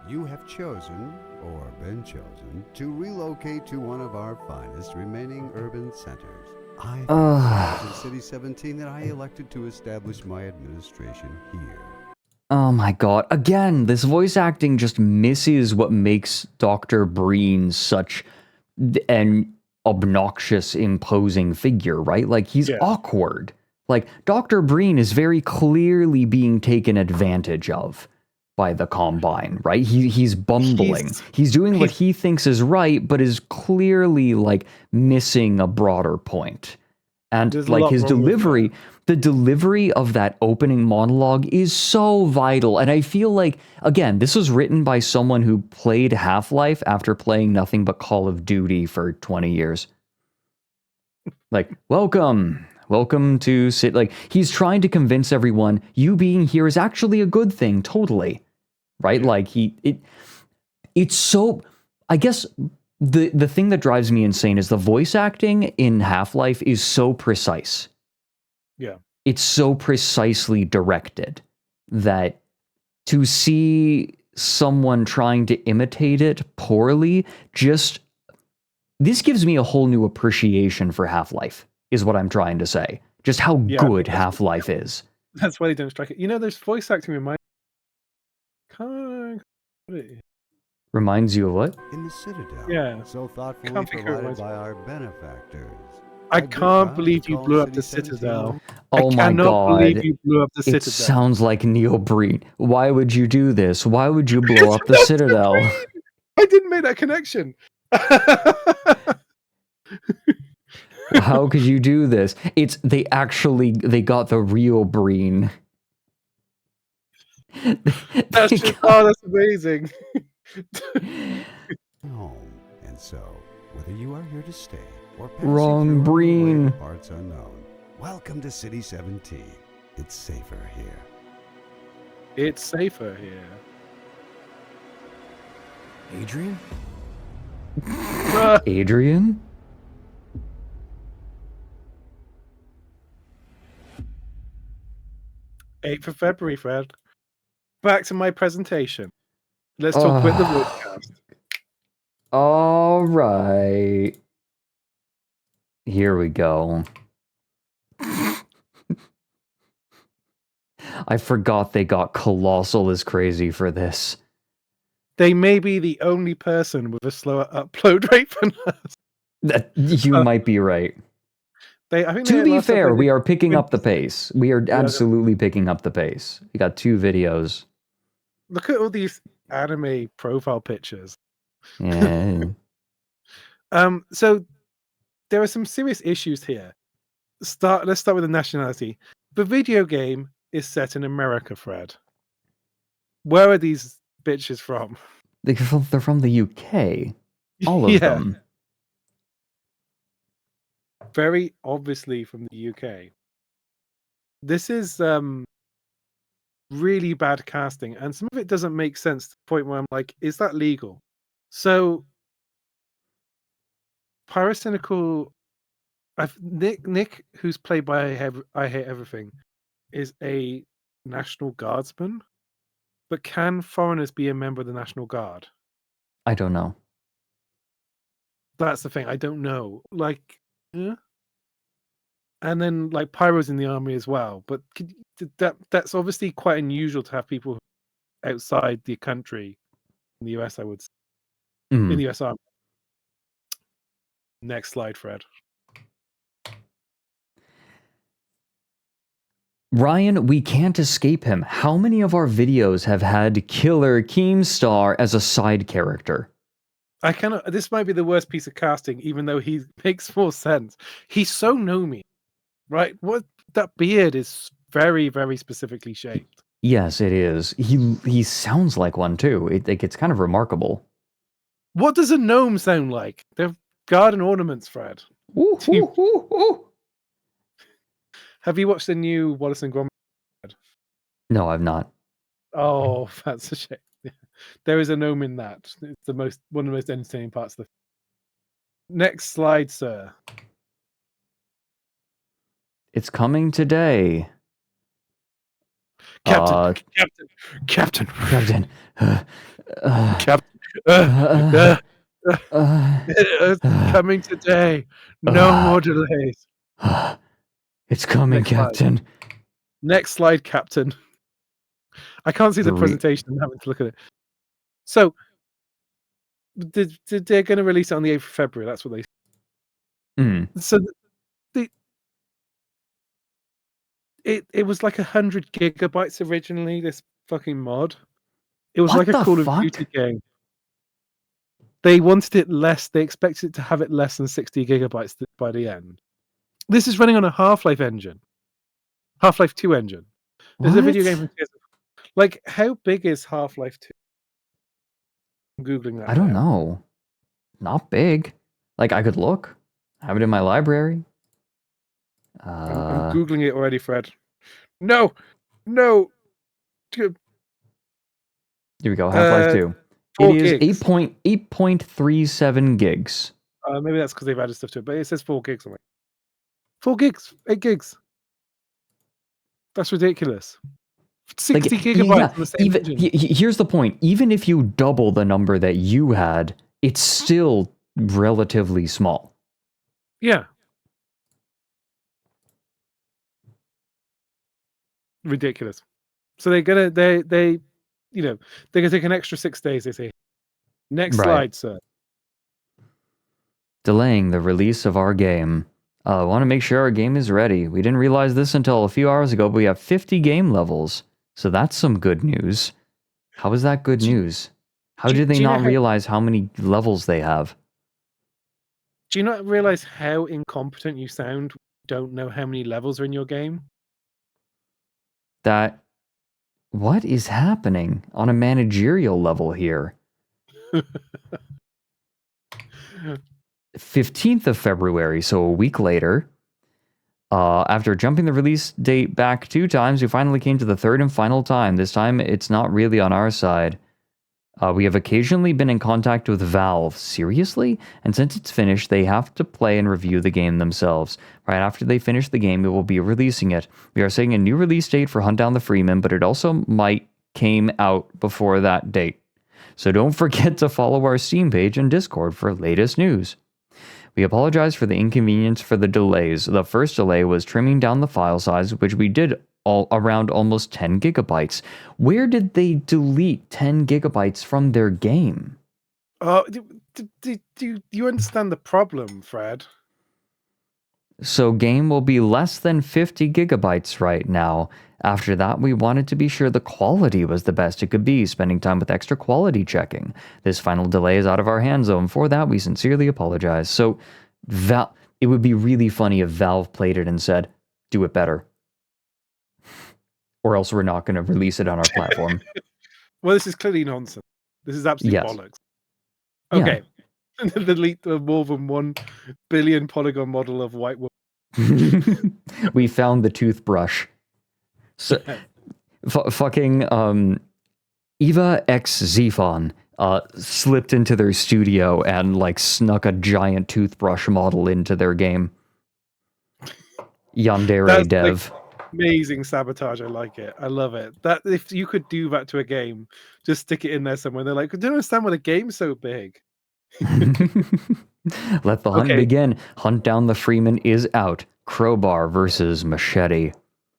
S10: You have chosen, or been chosen, to relocate to one of our finest remaining urban centers. I was in City 17 that I elected to establish my administration here.
S2: Oh my god. Again, this voice acting just misses what makes Dr. Breen such an obnoxious, imposing figure, right? Like, he's awkward. Like, Dr. Breen is very clearly being taken advantage of by the Combine, right? He's bumbling. He's doing what he thinks is right, but is clearly, like, missing a broader point. And, like, his delivery, the delivery of that opening monologue is so vital. And I feel like, again, this was written by someone who played Half-Life after playing nothing but Call of Duty for 20 years. Like, welcome Welcome to sit. Like, he's trying to convince everyone you being here is actually a good thing. Totally. Right? Like, it's so, I guess the thing that drives me insane is the voice acting in Half-Life is so precise.
S5: Yeah.
S2: It's so precisely directed that to see someone trying to imitate it poorly, this gives me a whole new appreciation for Half-Life, is what I'm trying to say. Just how good Half-Life is.
S5: That's why they don't strike it. You know, there's voice acting in my...
S2: Reminds you of what?
S10: In the Citadel.
S5: Yeah.
S10: So thoughtfully
S5: Can't think of
S10: provided
S5: it.
S10: by our benefactors.
S5: I
S10: I've been
S5: can't
S10: proud
S5: believe
S10: to
S5: you
S10: call
S5: blew up the
S10: City 17
S5: Citadel.
S2: Oh
S5: I
S2: my
S5: cannot believe
S2: god.
S5: you blew up the
S2: It
S5: Citadel.
S2: sounds like Neo Breen. Why would you do this? Why would you blow up the Citadel?
S5: I didn't make that connection.
S2: How could you do this? They got the real Breen.
S5: That's amazing.
S10: Home. And so, whether you are here to stay or passing
S2: Wrong
S10: through on your way
S2: Breen.
S10: to parts unknown, welcome to City 17. It's safer here.
S5: It's safer here.
S11: Adrian?
S2: Adrian?
S5: Eighth of February, Fred. Back to my presentation. Let's talk about the broadcast.
S2: All right. Here we go. I forgot they got Colossal as crazy for this.
S5: They may be the only person with a slower upload rate than us.
S2: You might be right. To be fair, we are picking up the pace. We are absolutely picking up the pace. We got 2 videos.
S5: Look at all these anime profile pictures.
S2: Yeah.
S5: So there are some serious issues here. Let's start with the nationality. The video game is set in America, Fred. Where are these bitches from?
S2: They're from the UK. All of them.
S5: Very obviously from the UK. This is really bad casting, and some of it doesn't make sense to the point where I'm like, is that legal? So Pyrocynical, Nick, who's played by I Hate Everything, is a National Guardsman. But can foreigners be a member of the National Guard?
S2: I don't know.
S5: That's the thing. I don't know. Like, yeah. And then like Pyro's in the army as well. But that's obviously quite unusual to have people outside the country in the US, I would say. In the US Army. Next slide, Fred.
S2: Ryan, we can't escape him. How many of our videos have had Killer Keemstar as a side character?
S5: I cannot. This might be the worst piece of casting, even though he makes more sense. He's so gnomey, right? What that beard is very, very specifically shaped.
S2: Yes, it is. He sounds like one too. It's kind of remarkable.
S5: What does a gnome sound like? They're garden ornaments, Fred.
S2: Ooh, ooh, ooh, ooh.
S5: Have you watched the new Wallace and Gromit?
S2: No, I've not.
S5: Oh, that's a shame. There is a gnome in that. It's one of the most entertaining parts of the. Next slide, sir.
S2: It's coming today.
S5: Captain. It's coming today. No more delays.
S2: It's coming,
S5: Next
S2: Captain.
S5: Slide. Next slide, Captain. I can't see the presentation. I'm having to look at it. So, they're going to release it on the 8th of February. That's what they. So, it was like 100 gigabytes originally. This fucking mod. It was like a Call of Duty game. They wanted it less. They expected it to have it less than 60 gigabytes by the end. This is running on a Half-Life engine. Half-Life 2 engine. There's a video game from like, how big is Half-Life 2? I'm Googling that.
S2: I don't know. Not big. Like, I could look. I have it in my library.
S5: I'm Googling it already, Fred. No! No!
S2: Here we go, Half-Life 2. It
S5: 4
S2: is
S5: gigs.
S2: 8.37 gigs.
S5: Maybe that's because they've added stuff to it, but it says 4 gigs on it. 4 gigs, 8 gigs. That's ridiculous. 60 gigabytes on the same engine.
S2: Here's the point. Even if you double the number that you had, it's still relatively small.
S5: Yeah. Ridiculous. So they're gonna they're gonna take an extra 6 days, they say. Next slide, sir.
S2: Delaying the release of our game. I want to make sure our game is ready. We didn't realize this until a few hours ago, but we have 50 game levels. So that's some good news. How is that good news? How did they not realize how many levels they have?
S5: Do you not realize how incompetent you sound? Don't know how many levels are in your game?
S2: What is happening on a managerial level here? 15th of February, so a week later, after jumping the release date back 2 times, we finally came to the third and final time. This time, it's not really on our side. We have occasionally been in contact with Valve. Seriously? And since it's finished, they have to play and review the game themselves. Right after they finish the game, we will be releasing it. We are setting a new release date for Hunt Down the Freeman, but it also might came out before that date. So don't forget to follow our Steam page and Discord for latest news. We apologize for the inconvenience for the delays. The first delay was trimming down the file size, which we did around almost 10 gigabytes. Where did they delete 10 gigabytes from their game?
S5: Do you understand the problem, Fred?
S2: So game will be less than 50 gigabytes right now. After that, we wanted to be sure the quality was the best it could be, spending time with extra quality checking. This final delay is out of our hands, though, and for that, we sincerely apologize. So, it would be really funny if Valve played it and said, do it better. Or else we're not going to release it on our platform.
S5: Well, this is clearly nonsense. This is absolute bollocks. Okay. Yeah. Delete the more than 1 billion polygon model of White Woman.
S2: We found the toothbrush. So, fucking Eva X Zephon slipped into their studio and like snuck a giant toothbrush model into their game. Yandere dev.
S5: Like amazing sabotage. I like it. I love it. That if you could do that to a game, just stick it in there somewhere. They're like, I don't understand why the game's so big.
S2: Let the hunt begin. Hunt Down the Freeman is out. Crowbar versus machete.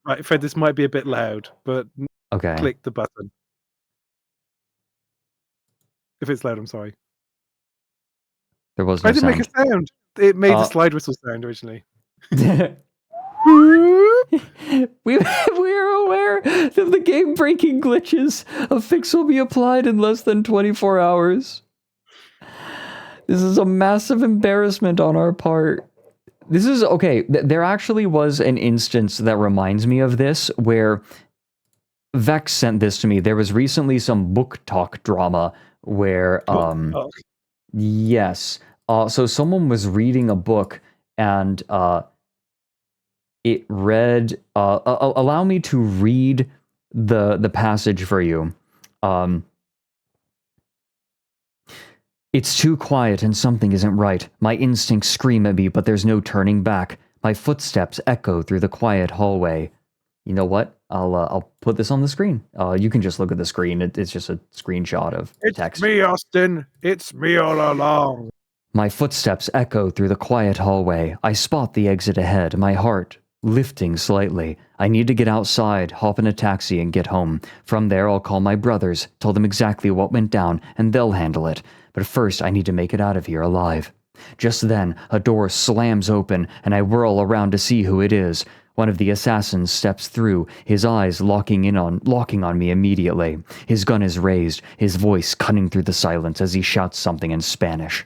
S5: Right, Fred, this might be a bit loud, but click the button. If it's loud, I'm sorry.
S2: There was no
S5: I didn't
S2: sound.
S5: make a sound. It made a slide whistle sound originally.
S2: We are aware that the game-breaking glitches. A fix will be applied in less than 24 hours. This is a massive embarrassment on our part. This is, okay, there actually was an instance that reminds me of this, where Vex sent this to me. There was recently some book talk drama where, yes, so someone was reading a book, and it read, allow me to read the passage for you. It's too quiet and something isn't right. My instincts scream at me, but there's no turning back. My footsteps echo through the quiet hallway. You know what? I'll put this on the screen. You can just look at the screen. It's just a screenshot of text.
S5: It's me, Austin. It's me all along.
S2: My footsteps echo through the quiet hallway. I spot the exit ahead, my heart lifting slightly. I need to get outside, hop in a taxi, and get home. From there, I'll call my brothers, tell them exactly what went down, and they'll handle it. But first, I need to make it out of here alive. Just then, a door slams open, and I whirl around to see who it is. One of the assassins steps through, his eyes locking on me immediately. His gun is raised, his voice cutting through the silence as he shouts something in Spanish.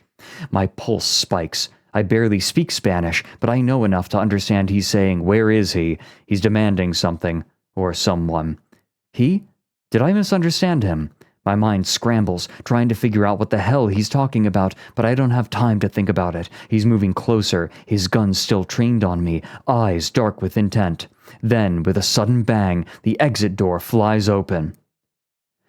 S2: My pulse spikes. I barely speak Spanish, but I know enough to understand he's saying, "Where is he?" He's demanding something, or someone. He? Did I misunderstand him? My mind scrambles, trying to figure out what the hell he's talking about, but I don't have time to think about it. He's moving closer, his gun still trained on me, eyes dark with intent. Then, with a sudden bang, the exit door flies open.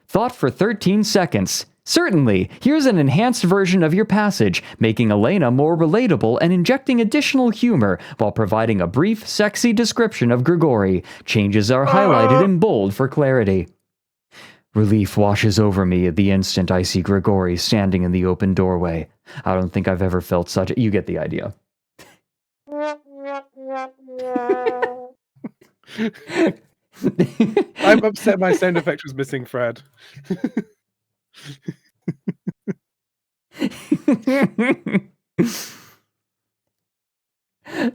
S2: Thought for 13 seconds. Certainly, here's an enhanced version of your passage, making Elena more relatable and injecting additional humor while providing a brief, sexy description of Grigori. Changes are highlighted in bold for clarity. Relief washes over me at the instant I see Grigori standing in the open doorway. I don't think I've ever felt such... You get the idea.
S5: I'm upset my sound effect was missing, Fred.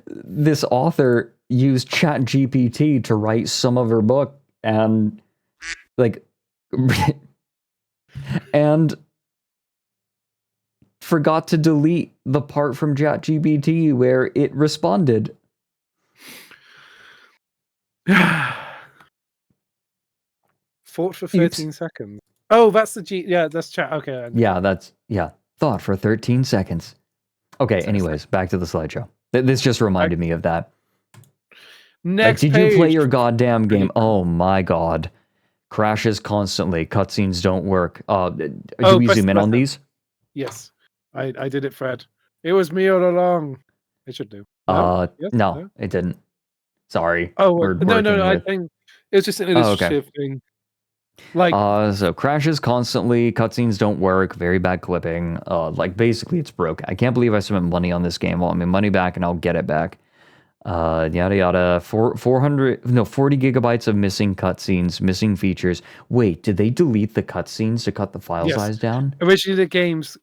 S2: This author used ChatGPT to write some of her book and and forgot to delete the part from ChatGPT where it responded.
S5: Fought for 13 seconds. Oh, that's the G. Yeah, that's chat. Okay.
S2: Yeah, thought for 13 seconds. Okay, anyways, back to the slideshow. This just reminded me of that.
S5: Next
S2: did
S5: page.
S2: You play your goddamn game? Oh my god. Crashes constantly. Cutscenes don't work. Do we zoom in on these?
S5: Yes. I did it, Fred. It was me all along. It should do.
S2: No,
S5: Yes?
S2: no, it didn't. Sorry.
S5: Oh, no. I think it was just an illustrative thing.
S2: So crashes constantly, cutscenes don't work, very bad clipping. Basically it's broken. I can't believe I spent money on this game. Well, I mean, money back and I'll get it back. Yada yada. 40 gigabytes of missing cutscenes, missing features. Wait, did they delete the cutscenes to cut the file size down?
S5: Originally,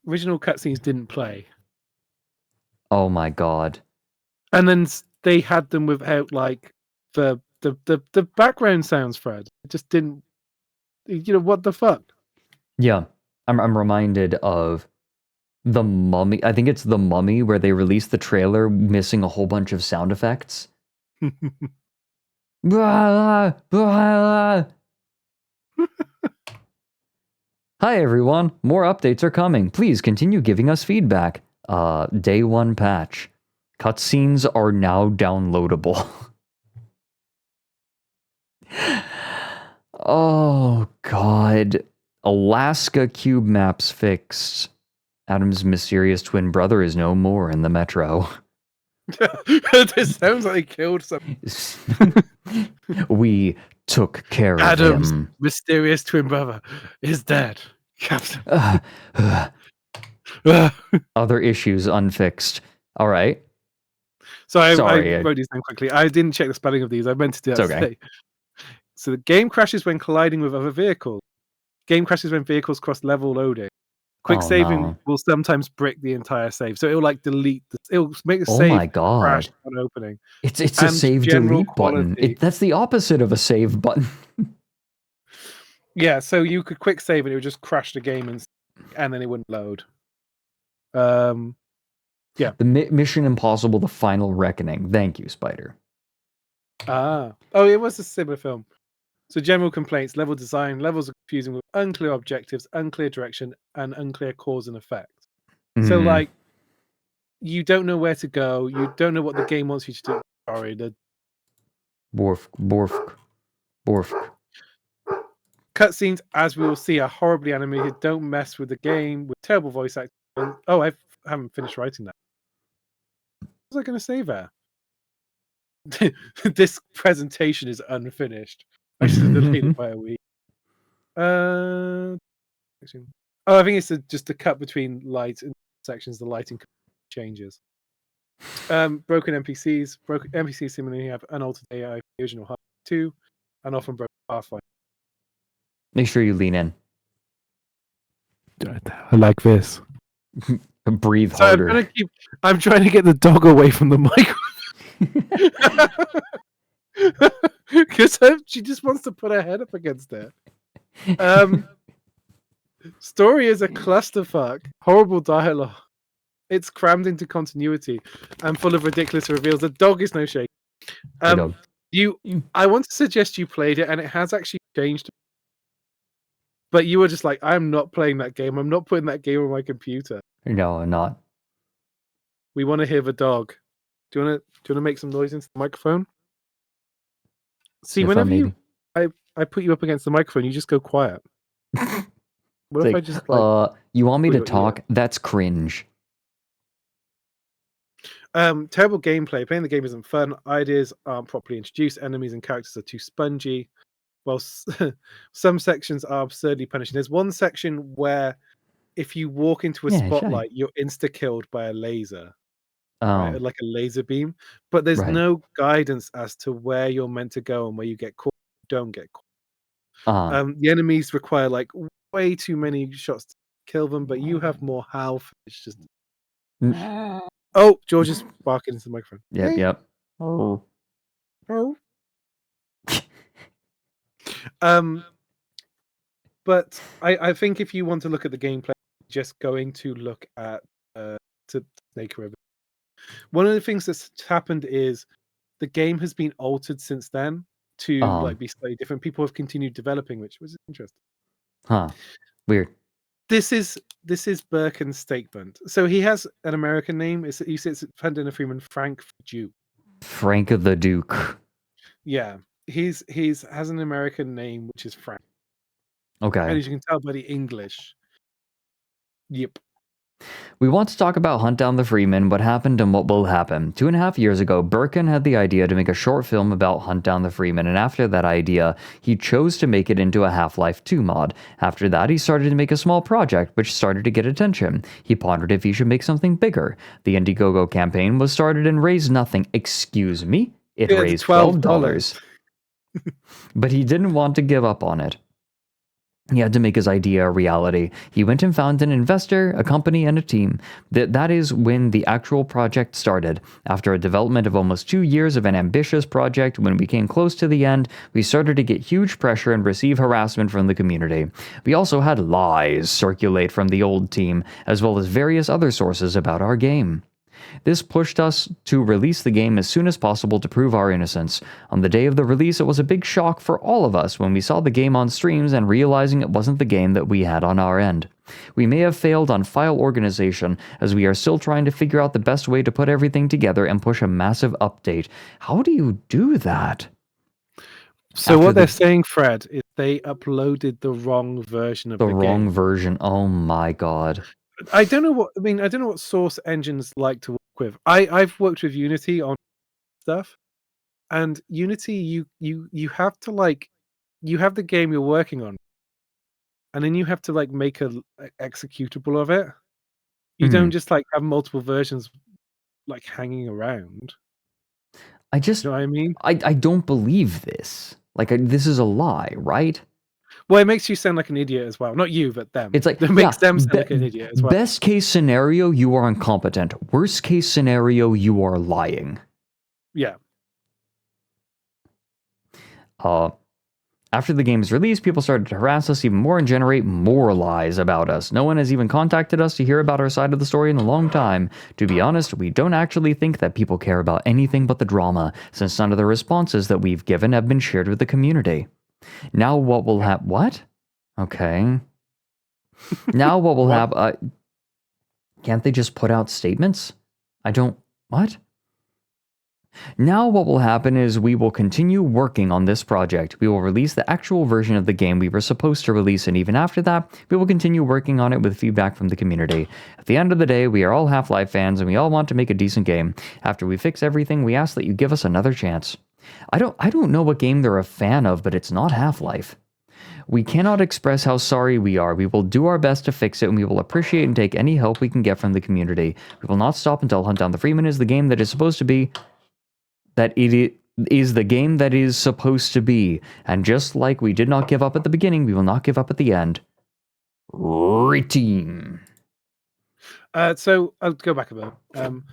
S5: original cutscenes didn't play.
S2: Oh my god.
S5: And then they had them without the background sounds, Fred. It just didn't. What the fuck?
S2: Yeah, I'm reminded of The Mummy. I think it's The Mummy where they released the trailer missing a whole bunch of sound effects. Hi everyone, more updates are coming. Please continue giving us feedback. Day 1 patch. Cutscenes are now downloadable. Oh god. Alaska cube maps fixed. Adam's mysterious twin brother is no more in the metro.
S5: This sounds like he killed someone.
S2: We took care of him.
S5: Adam's mysterious twin brother is dead. Captain.
S2: Other issues unfixed. All right.
S5: So I wrote these down quickly. I didn't check the spelling of these. I meant to do that today. So the game crashes when colliding with other vehicles. Game crashes when vehicles cross level loading. Quick saving will sometimes brick the entire save. So it will delete. It'll make the save crash on opening.
S2: It's a save delete button. That's the opposite of a save button.
S5: Yeah, so you could quick save and it would just crash the game and then it wouldn't load. Yeah.
S2: The Mission Impossible: The Final Reckoning. Thank you, Spider.
S5: Oh, it was a similar film. So general complaints: level design, levels are confusing with unclear objectives, unclear direction, and unclear cause and effect. So you don't know where to go, you don't know what the game wants you to do. Sorry,
S2: Borf.
S5: Cutscenes, as we will see, are horribly animated. Don't mess with the game with terrible voice acting. Oh, I haven't finished writing that. What was I going to say there? This presentation is unfinished. I just deleted it by a week. I think it's just a cut between light and sections. The lighting changes. Broken NPCs. Broken NPCs similarly have unaltered AI, the original Half-Life 2, and often broken Half-Life.
S2: Make sure you lean in.
S5: I like this.
S2: Breathe harder.
S5: I'm trying to get the dog away from the microphone. Because she just wants to put her head up against it. Story is a clusterfuck. Horrible dialogue. It's crammed into continuity and full of ridiculous reveals. The dog is no shake. I want to suggest you played it, and it has actually changed. But you were just like, I'm not playing that game. I'm not putting that game on my computer.
S2: No, I'm not.
S5: We want to hear the dog. Do you want to make some noise into the microphone? See,
S2: Sniff
S5: whenever
S2: maybe.
S5: I put you up against the microphone, you just go quiet. What if I just
S2: you want me
S5: pull
S2: to
S5: your
S2: talk?
S5: ear?
S2: That's cringe.
S5: Terrible gameplay. Playing the game isn't fun. Ideas aren't properly introduced. Enemies and characters are too spongy. Well, some sections are absurdly punishing. There's one section where if you walk into a
S2: Yeah, sure.
S5: spotlight, you're insta-killed by a laser.
S2: Oh,
S5: Right? Like a laser beam. But there's
S2: right.
S5: no guidance as to where you're meant to go and where you get caught, don't get caught. The enemies require like way too many shots to kill them, but you have more health. It's just Oh, George is barking into the microphone.
S2: Yep,
S5: Hey.
S2: yep. Oh.
S5: But I think if you want to look at the gameplay, just going to look at to Snake River. One of the things that's happened is the game has been altered since then to like be slightly different. People have continued developing, which was interesting.
S2: Huh. Weird.
S5: This is Birkin's statement. So he has an American name. He sits Fendina Freeman, Frank Duke.
S2: Frank the Duke.
S5: Yeah, he's has an American name which is Frank.
S2: Okay.
S5: And as you can tell by the English. Yep.
S2: We want to talk about Hunt Down the Freeman, what happened and what will happen. 2.5 years ago, Birkin had the idea to make a short film about Hunt Down the Freeman, and after that idea, he chose to make it into a Half-Life 2 mod. After that, he started to make a small project, which started to get attention. He pondered if he should make something bigger. The Indiegogo campaign was started and raised nothing. Excuse me? It raised $12. But he didn't want to give up on it. He had to make his idea a reality. He went and found an investor, a company, and a team. That is when the actual project started. After a development of almost 2 years of an ambitious project, when we came close to the end, we started to get huge pressure and receive harassment from the community. We also had lies circulate from the old team, as well as various other sources about our game. This pushed us to release the game as soon as possible to prove our innocence. On the day of the release, it was a big shock for all of us when we saw the game on streams and realizing it wasn't the game that we had on our end. We may have failed on file organization, as we are still trying to figure out the best way to put everything together and push a massive update. How do you do that?
S5: So what they're saying, Fred, is they uploaded the wrong version of the game.
S2: The wrong version. Oh my god.
S5: I don't know what source engines like to work with. I've worked with Unity on stuff, and Unity you have to you have the game you're working on, and then you have to make a executable of it. You don't just have multiple versions hanging around.
S2: I just,
S5: you know what I mean?
S2: I don't believe this. This is a lie, right?
S5: Well, it makes you sound like an idiot as well. Not you, but them.
S2: It's like,
S5: it makes them sound like an idiot as well.
S2: Best case scenario, you are incompetent. Worst case scenario, you are lying.
S5: Yeah.
S2: After the game's release, people started to harass us even more and generate more lies about us. No one has even contacted us to hear about our side of the story in a long time. To be honest, we don't actually think that people care about anything but the drama, since none of the responses that we've given have been shared with the community. Now what will happen? What? Okay. Now what will happen? Can't they just put out statements? What? Now what will happen is we will continue working on this project. We will release the actual version of the game we were supposed to release, and even after that, we will continue working on it with feedback from the community. At the end of the day, we are all Half-Life fans, and we all want to make a decent game. After we fix everything, we ask that you give us another chance. I don't know what game they're a fan of, but it's not Half-Life. We cannot express how sorry we are. We will do our best to fix it, and we will appreciate and take any help we can get from the community. We will not stop until Hunt Down the Freeman is the game that is supposed to be. That it is the game that is supposed to be. And just like we did not give up at the beginning, we will not give up at the end. Team.
S5: So I'll go back a bit.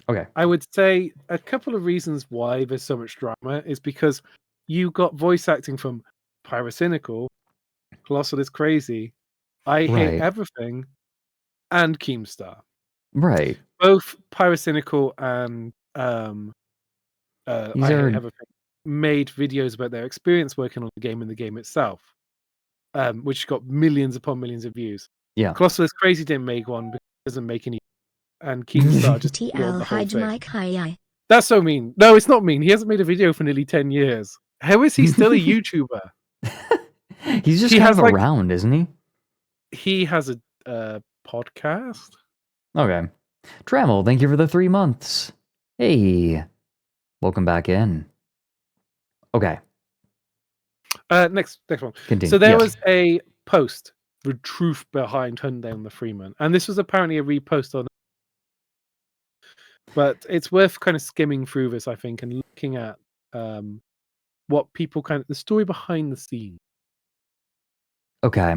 S2: Okay.
S5: I would say a couple of reasons why there's so much drama is because you got voice acting from Pyrocynical, Colossal is Crazy, I Hate Everything, and Keemstar.
S2: Right.
S5: Both Pyrocynical and I Hate Everything made videos about their experience working on the game and the game itself. which got millions upon millions of views.
S2: Yeah.
S5: Colossus Crazy didn't make one because it doesn't make any. And Keemstar just ignored
S1: TL
S5: the whole
S1: hide
S5: thing.
S1: Mike hi.
S5: That's so mean. No, it's not mean. He hasn't made a video for nearly 10 years. How is he still a YouTuber?
S2: He's just
S5: He
S2: kind
S5: has,
S2: of
S5: like-
S2: around, isn't he?
S5: He has a podcast.
S2: Okay. Trammel, thank you for the 3 months. Hey. Welcome back in. Okay.
S5: Next one.
S2: Continue.
S5: So there
S2: Yeah.
S5: was a post, the truth behind hunting down the Freeman, and this was apparently a repost on. But it's worth kind of skimming through this, I think, and looking at what people the story behind the scenes.
S2: Okay.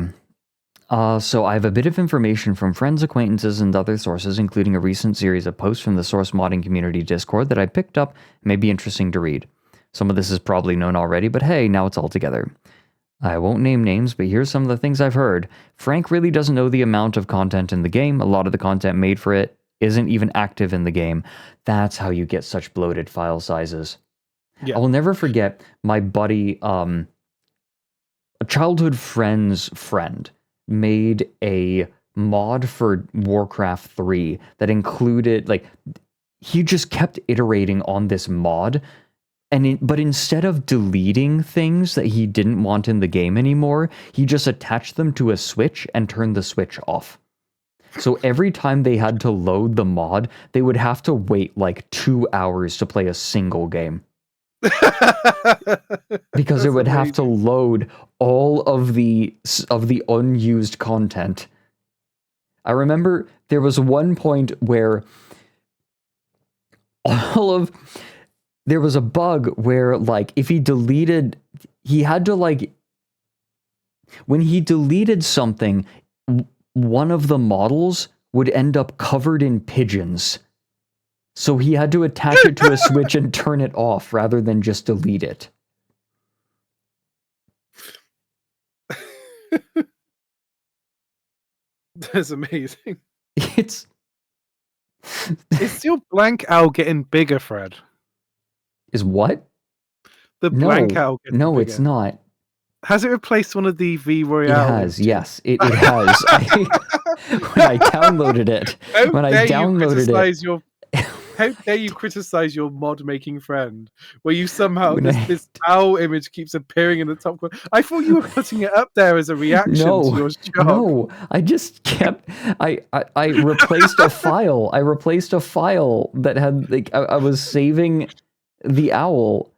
S2: So I have a bit of information from friends, acquaintances, and other sources, including a recent series of posts from the Source Modding Community Discord that I picked up and may be interesting to read. Some of this is probably known already, but hey, now it's all together. I won't name names, but here's some of the things I've heard. Frank really doesn't know the amount of content in the game. A lot of the content made for it isn't even active in the game. That's how you get such bloated file sizes.
S5: Yeah.
S2: I will never forget my buddy, a childhood friend's friend, made a mod for Warcraft 3 that included, like, he just kept iterating on this mod, but instead of deleting things that he didn't want in the game anymore, he just attached them to a switch and turned the switch off. So every time they had to load the mod, they would have to wait like 2 hours to play a single game. Because it would have to load all of the unused content. I remember there was one point where there was a bug where, like, if he deleted, he had to, like, when he deleted something, one of the models would end up covered in pigeons. So he had to attach it to a switch and turn it off rather than just delete it.
S5: That's amazing.
S2: It's
S5: Is your blank owl getting bigger, Fred?
S2: Is what?
S5: The blank owl getting
S2: No,
S5: bigger.
S2: it's not.
S5: Has it replaced one of the V
S2: It
S5: Royale?
S2: has, yes. It has. When I downloaded it.
S5: How dare you criticize your mod making friend? Where you somehow this owl image keeps appearing in the top corner. I thought you were putting it up there as a reaction to your job.
S2: No, I just kept. I replaced a file. I replaced a file that had, like, I was saving the owl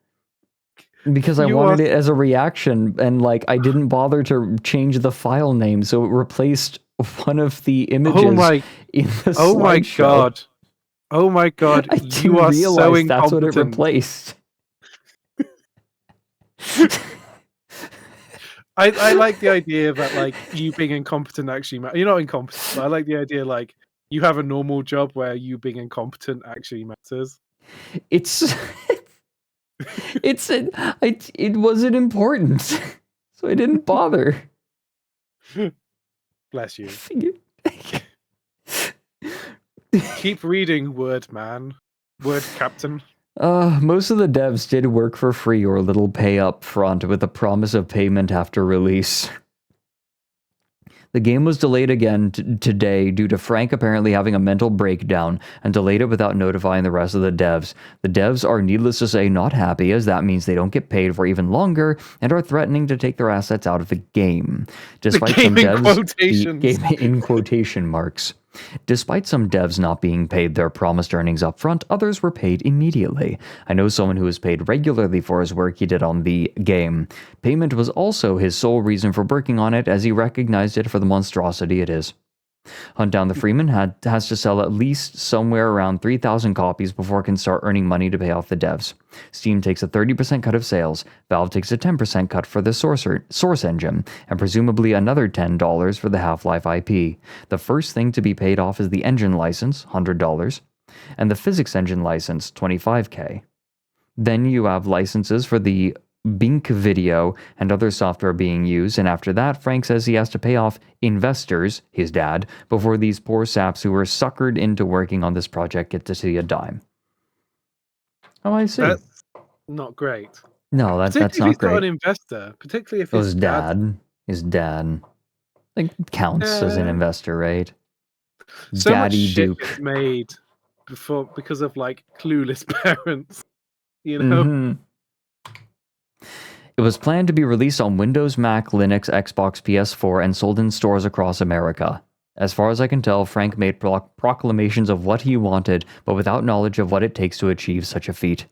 S2: because I wanted it as a reaction, and, like, I didn't bother to change the file name, so it replaced one of the images in the
S5: Oh my
S2: slideshow.
S5: god. Oh my god,
S2: I
S5: you are so incompetent.
S2: that's what it replaced.
S5: I like the idea that, like, you being incompetent actually matters. You're not incompetent, but I like the idea, like, you have a normal job where you being incompetent actually matters.
S2: It wasn't important, so I didn't bother.
S5: Bless you. Keep reading, Word Man. Word Captain.
S2: Most of the devs did work for free or a little pay up front with a promise of payment after release. The game was delayed again today due to Frank apparently having a mental breakdown and delayed it without notifying the rest of the devs. The devs are, needless to say, not happy, as that means they don't get paid for even longer and are threatening to take their assets out of the game. Despite some devs, the game in quotation marks. Despite some devs not being paid their promised earnings up front, others were paid immediately. I know someone who was paid regularly for his work he did on the game. Payment was also his sole reason for working on it, as he recognized it for the monstrosity it is. Hunt Down the Freeman has to sell at least somewhere around 3,000 copies before it can start earning money to pay off the devs. Steam takes a 30% cut of sales, Valve takes a 10% cut for the source engine, and presumably another $10 for the Half-Life IP. The first thing to be paid off is the engine license, $100, and the physics engine license, $25K. Then you have licenses for the Bink video and other software being used, and after that, Frank says he has to pay off investors, his dad, before these poor saps who were suckered into working on this project get to see a dime. Oh, I see.
S5: That's not great.
S2: No, that's not
S5: Particularly if he's
S2: great.
S5: not an investor. Particularly if
S2: His
S5: his
S2: dad. His dad. Like, counts as an investor, right?
S5: So
S2: Daddy
S5: much shit
S2: Duke.
S5: gets made because of like clueless parents. You know?
S2: Mm-hmm. It was planned to be released on Windows, Mac, Linux, Xbox, PS4, and sold in stores across America. As far as I can tell, Frank made proclamations of what he wanted, but without knowledge of what it takes to achieve such a feat.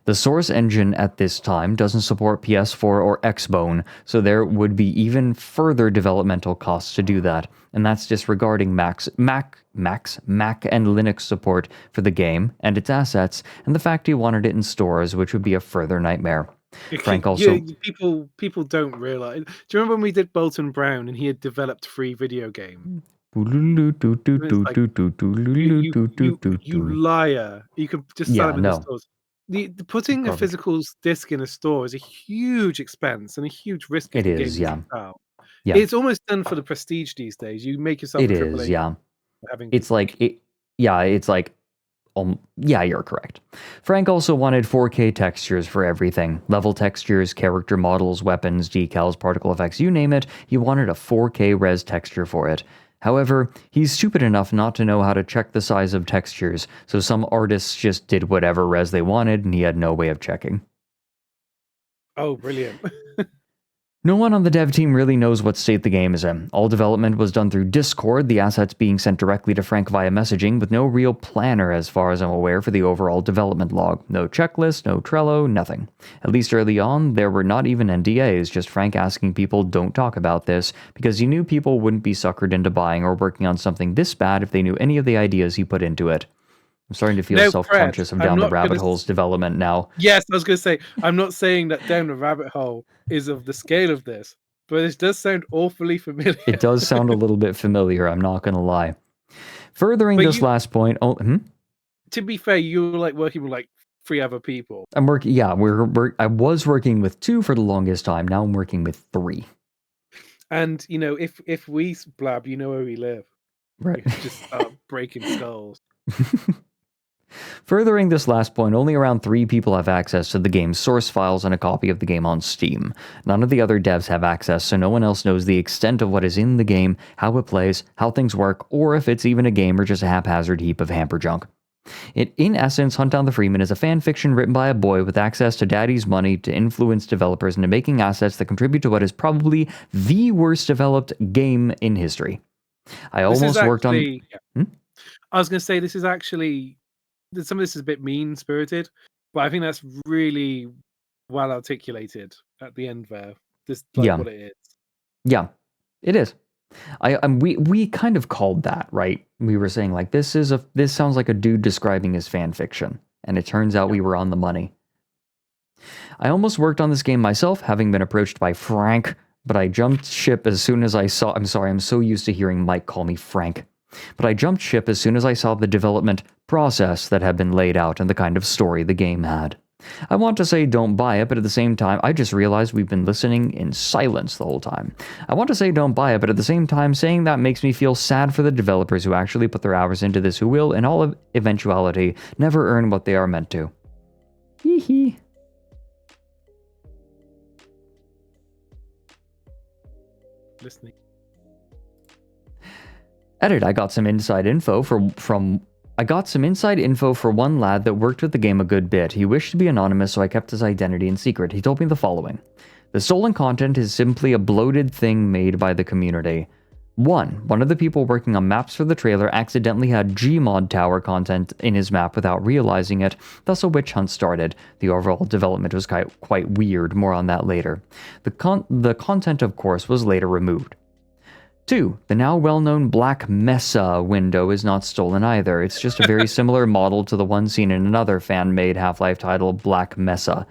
S2: The Source engine at this time doesn't support PS4 or Xbone, so there would be even further developmental costs to do that, and that's disregarding Mac and Linux support for the game and its assets, and the fact he wanted it in stores, which would be a further nightmare. Frank also...
S5: people don't realize. Do you remember when we did Bolton Brown and he had developed free video game? You liar! You could just sell them in the stores. The putting a physical disc in a store is a huge expense and a huge risk if the game doesn't sell.
S2: Yeah.
S5: It's almost done for the prestige these days. You make yourself a AAA.
S2: Yeah.
S5: Having
S2: It's like yeah, you're correct. Frank also wanted 4K textures for everything. Level textures, character models, weapons, decals, particle effects, you name it, he wanted a 4K res texture for it. However, he's stupid enough not to know how to check the size of textures, so some artists just did whatever res they wanted, and he had no way of checking.
S5: Oh, brilliant.
S2: No one on the dev team really knows what state the game is in. All development was done through Discord, the assets being sent directly to Frank via messaging, with no real planner as far as I'm aware for the overall development log. No checklist, no Trello, nothing. At least early on, there were not even NDAs, just Frank asking people don't talk about this, because he knew people wouldn't be suckered into buying or working on something this bad if they knew any of the ideas he put into it. I'm starting to feel self-conscious of Down the Rabbit Hole's development now.
S5: Yes, I was going to say, I'm not saying that Down the Rabbit Hole is of the scale of this, but it does sound awfully familiar.
S2: It does sound a little bit familiar, I'm not going to lie. Furthering this last point...
S5: To be fair, you were like working with like 3 other people.
S2: I'm working... Yeah, I was working with 2 for the longest time. Now I'm working with 3.
S5: And, you know, if we blab, you know where we live.
S2: Right.
S5: We just start breaking skulls.
S2: Furthering this last point, only around 3 people have access to the game's source files and a copy of the game on Steam. None of the other devs have access, so no one else knows the extent of what is in the game, how it plays, how things work, or if it's even a game or just a haphazard heap of hamper junk. In essence, Hunt Down the Freeman is a fan fiction written by a boy with access to daddy's money to influence developers into making assets that contribute to what is probably the worst developed game in history. I almost worked on...
S5: I was going to say, this is actually... Some of this is a bit mean-spirited, but I think that's really well articulated at the end there. Just like what it is.
S2: Yeah, it is. We kind of called that, right? We were saying like this sounds like a dude describing his fan fiction, and it turns out we were on the money. I almost worked on this game myself, having been approached by Frank, but I jumped ship as soon as I saw... I'm sorry, I'm so used to hearing Mike call me Frank. But I jumped ship as soon as I saw the development process that had been laid out and the kind of story the game had. I want to say don't buy it, but at the same time, I just realized we've been listening in silence the whole time. I want to say don't buy it, but at the same time, saying that makes me feel sad for the developers who actually put their hours into this, who will, in all eventuality, never earn what they are meant to. Hee hee.
S5: Listening.
S2: Edit, I got some inside info for one lad that worked with the game a good bit. He wished to be anonymous, so I kept his identity in secret. He told me the following. The stolen content is simply a bloated thing made by the community. One of the people working on maps for the trailer accidentally had Gmod Tower content in his map without realizing it, thus a witch hunt started. The overall development was quite weird, more on that later. The content, of course, was later removed. 2. The now well-known Black Mesa window is not stolen either. It's just a very similar model to the one seen in another fan-made Half-Life title, Black Mesa.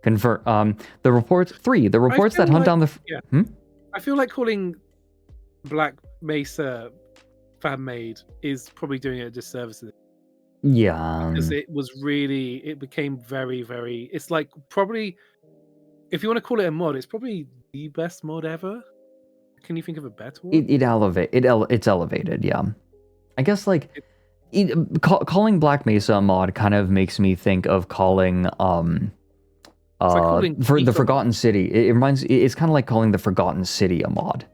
S2: The reports that Hunt Down the...
S5: I feel like calling Black Mesa fan-made is probably doing it a disservice.
S2: Yeah.
S5: Because it became very, very... It's like probably... If you want to call it a mod, it's probably the best mod ever. Can you think of a better one?
S2: It's elevated, yeah. I guess like calling Black Mesa a mod kind of makes me think of calling
S5: like calling
S2: for the
S5: Tifa
S2: Forgotten City. It reminds. It's kind of like calling the Forgotten City a mod.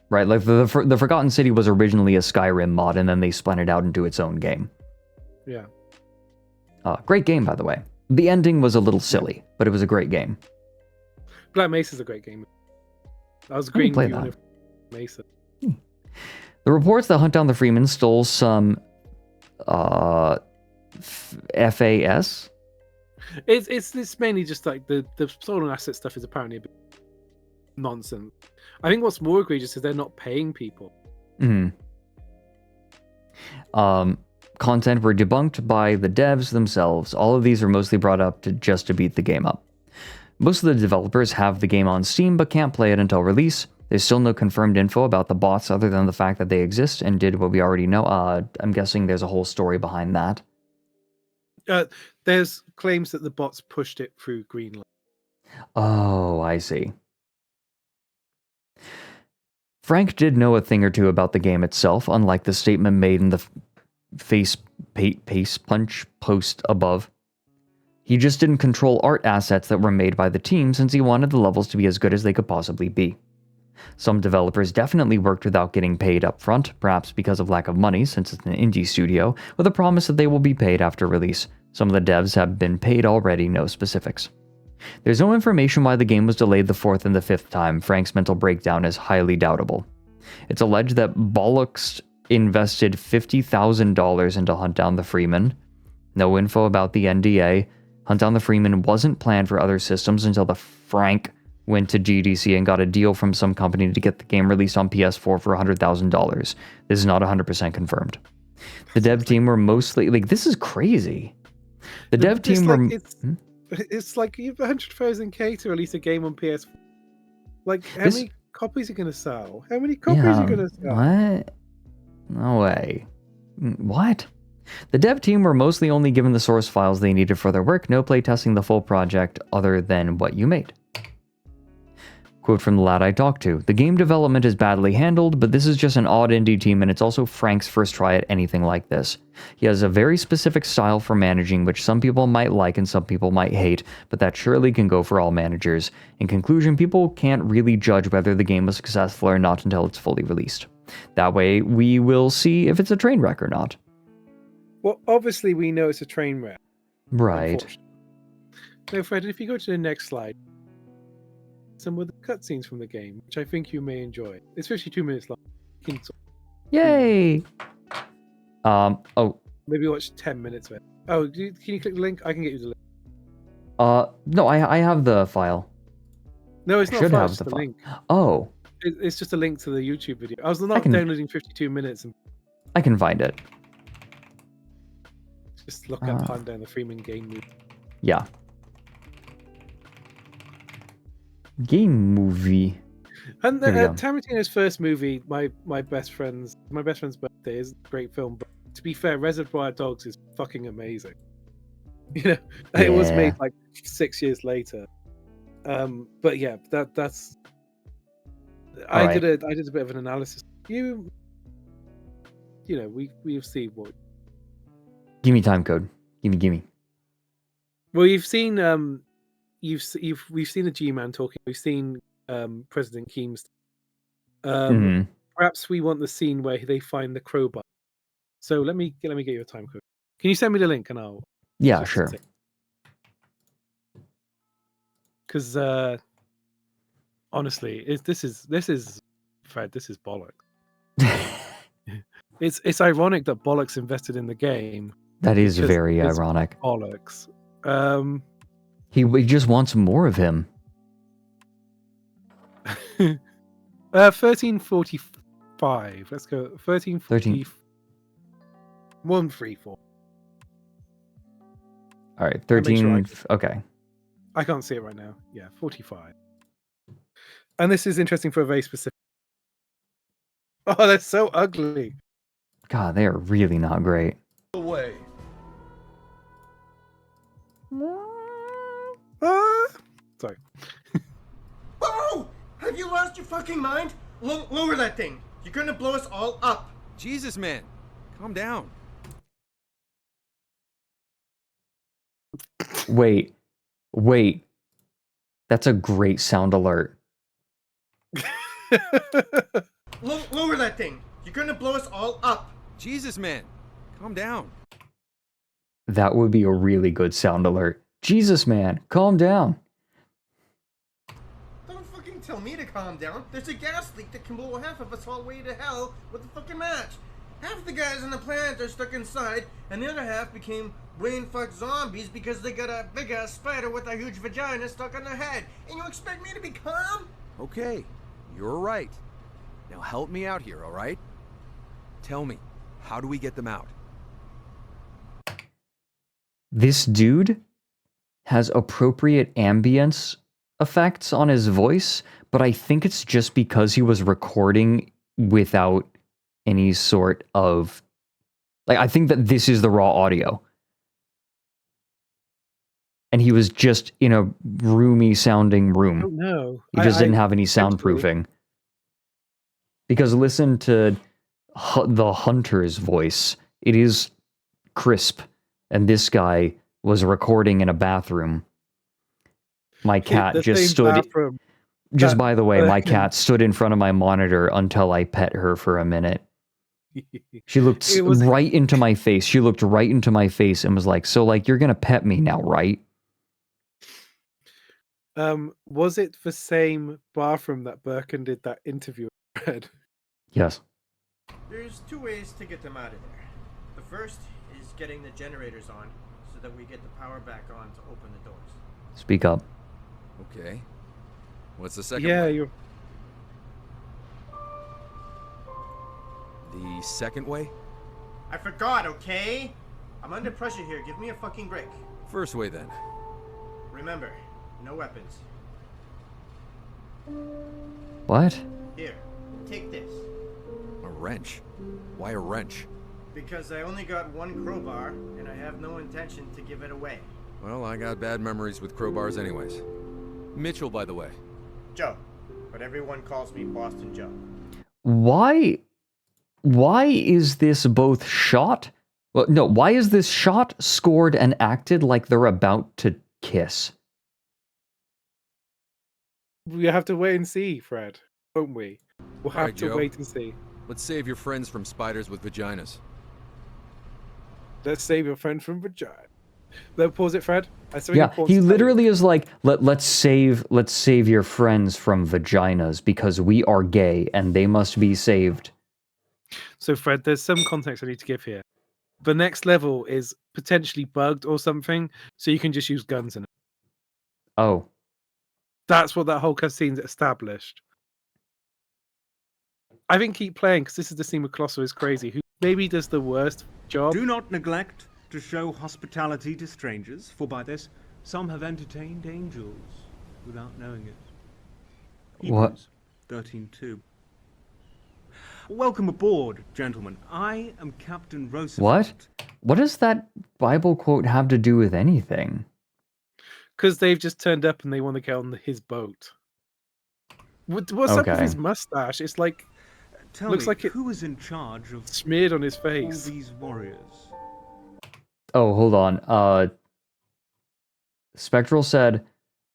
S2: Right, like the Forgotten City was originally a Skyrim mod, and then they spun it out into its own game.
S5: Yeah.
S2: Great game, by the way. The ending was a little silly, but it was a great game.
S5: Black Mesa's a great game. I was agreeing with you on Mesa.
S2: The reports that Hunt Down the Freeman stole some FAS.
S5: It's mainly just like the stolen asset stuff is apparently a bit nonsense. I think what's more egregious is they're not paying people.
S2: Content were debunked by the devs themselves. All of these are mostly brought up to beat the game up. Most of the developers have the game on Steam but can't play it until release. There's still no confirmed info about the bots other than the fact that they exist and did what we already know. I'm guessing there's a whole story behind that.
S5: There's claims that the bots pushed it through Greenland.
S2: Oh, I see. Frank did know a thing or two about the game itself, unlike the statement made in the face punch post above. He just didn't control art assets that were made by the team since he wanted the levels to be as good as they could possibly be. Some developers definitely worked without getting paid up front, perhaps because of lack of money since it's an indie studio, with a promise that they will be paid after release. Some of the devs have been paid already, no specifics. There's no information why the game was delayed the fourth and the fifth time. Frank's mental breakdown is highly doubtable. It's alleged that Bollocks invested $50,000 into Hunt Down the Freeman. No info about the NDA. Hunt Down the Freeman wasn't planned for other systems until the Frank went to GDC and got a deal from some company to get the game released on PS4 for $100,000. This is not 100% confirmed. The dev team were mostly... Like, this is crazy. The dev team were...
S5: It's like you have 100,000 to release a game on PS4. Like, how many copies are you going to sell? How many copies are you going to sell?
S2: What? No way. What? The dev team were mostly only given the source files they needed for their work, no playtesting the full project other than what you made. Quote from the lad I talked to, "The game development is badly handled, but this is just an odd indie team and it's also Frank's first try at anything like this. He has a very specific style for managing which some people might like and some people might hate, but that surely can go for all managers. In conclusion, people can't really judge whether the game was successful or not until it's fully released. That way, we will see if it's a train wreck or not."
S5: Well, obviously we know it's a train wreck.
S2: Right.
S5: Now, Fred, if you go to the next slide, some of the cutscenes from the game, which I think you may enjoy. It's 52 minutes long.
S2: Yay!
S5: Maybe watch 10 minutes of it. Oh, can you click the link? I can get you the link.
S2: No, I have the file.
S5: No, it's not a file, it's just a link.
S2: Oh.
S5: It's just a link to the YouTube video. I was not downloading 52 minutes.
S2: I can find it.
S5: Just look up Hunt Down the Freeman game movie.
S2: Yeah. Game movie.
S5: And Tarantino's first movie, my best friend's birthday, is a great film. But to be fair, Reservoir Dogs is fucking amazing. You know, it was made like 6 years later. But yeah, that's. I did a bit of an analysis. You know, we've seen what.
S2: Give me time code. Gimme.
S5: Well, you've seen we've seen the G-Man talking. We've seen President Keem's. Perhaps we want the scene where they find the crowbar. So let me get you a time code. Can you send me the link and I'll?
S2: Yeah, sure.
S5: Because honestly, this is Fred. This is bollocks. It's ironic that Bollocks invested in the game.
S2: That is very ironic.
S5: Bollocks.
S2: He just wants more of him.
S5: 1345. Let's go. 1340. 134.
S2: All right, 13. Okay.
S5: I can't see it right now. Yeah, 45. And this is interesting for a very specific. Oh, that's so ugly.
S2: God, they are really not great.
S22: Away.
S5: Sorry.
S12: Oh! Have you lost your fucking mind? Lower that thing. You're gonna blow us all up.
S11: Jesus, man. Calm down.
S2: Wait. That's a great sound alert.
S12: Lower that thing. You're gonna blow us all up.
S14: Jesus, man. Calm down.
S2: That would be a really good sound alert. Jesus, man, calm down.
S12: Don't fucking tell me to calm down. There's a gas leak that can blow half of us all the way to hell with a fucking match. Half the guys on the planet are stuck inside, and the other half became brain fucked zombies because they got a big ass spider with a huge vagina stuck on their head. And you expect me to be calm?
S14: Okay, you're right. Now help me out here, all right? Tell me, how do we get them out?
S2: This dude has appropriate ambience effects on his voice, but I think it's just because he was recording without any sort of... Like, I think that this is the raw audio. And he was just in a roomy sounding room.
S5: Oh, no.
S2: He just didn't have any soundproofing. Because listen to the hunter's voice. It is crisp. And this guy was recording in a bathroom. My cat just stood...
S5: Bathroom.
S2: Just by the way, my cat stood in front of my monitor until I pet her for a minute. She looked right into my face. She looked right into my face and was like, so, like, you're going to pet me now, right?
S5: Was it the same bathroom that Birkin did that interview at?
S2: Yes.
S12: There's two ways to get them out of there. The first is getting the generators on so that we get the power back on to open the doors.
S2: Speak up.
S14: Okay. What's the second
S5: Yeah,
S14: way?
S5: you're...
S14: The second way?
S12: I forgot, okay? I'm under pressure here. Give me a fucking break.
S14: First way, then.
S12: Remember, no weapons.
S2: What?
S12: Here, take this.
S14: A wrench? Why a wrench?
S12: Because I only got one crowbar, and I have no intention to give it away.
S14: Well, I got bad memories with crowbars anyways. Mitchell, by the way.
S12: Joe. But everyone calls me Boston Joe.
S2: Why is this both shot? Well, no, why is this shot, scored, and acted like they're about to kiss?
S5: We have to wait and see, Fred, won't we? We'll have
S14: Right,
S5: to
S14: Joe.
S5: wait and see.
S14: Let's save your friends from spiders with vaginas.
S5: Let's save your friend from vagina. Let's pause it, Fred.
S2: Yeah, he literally is like, let's save your friends from vaginas because we are gay and they must be saved.
S5: So, Fred, there's some context I need to give here. The next level is potentially bugged or something, so you can just use guns in it.
S2: Oh.
S5: That's what that whole cutscene's established. I think keep playing, because this is the scene where Colossal is crazy, who maybe does the worst job.
S16: Do not neglect to show hospitality to strangers, for by this some have entertained angels without knowing it.
S2: What?
S16: Hebrews 13:2. Welcome aboard, gentlemen. I am Captain Roosevelt.
S2: What does that Bible quote have to do with anything?
S5: Because they've just turned up and they want to get on his boat. What's up with his mustache? It's like...
S16: Tell
S5: looks
S16: me,
S5: like it
S16: who is in charge of
S5: smeared on his
S16: all
S5: face.
S16: these warriors?
S2: Oh, hold on. Spectral said,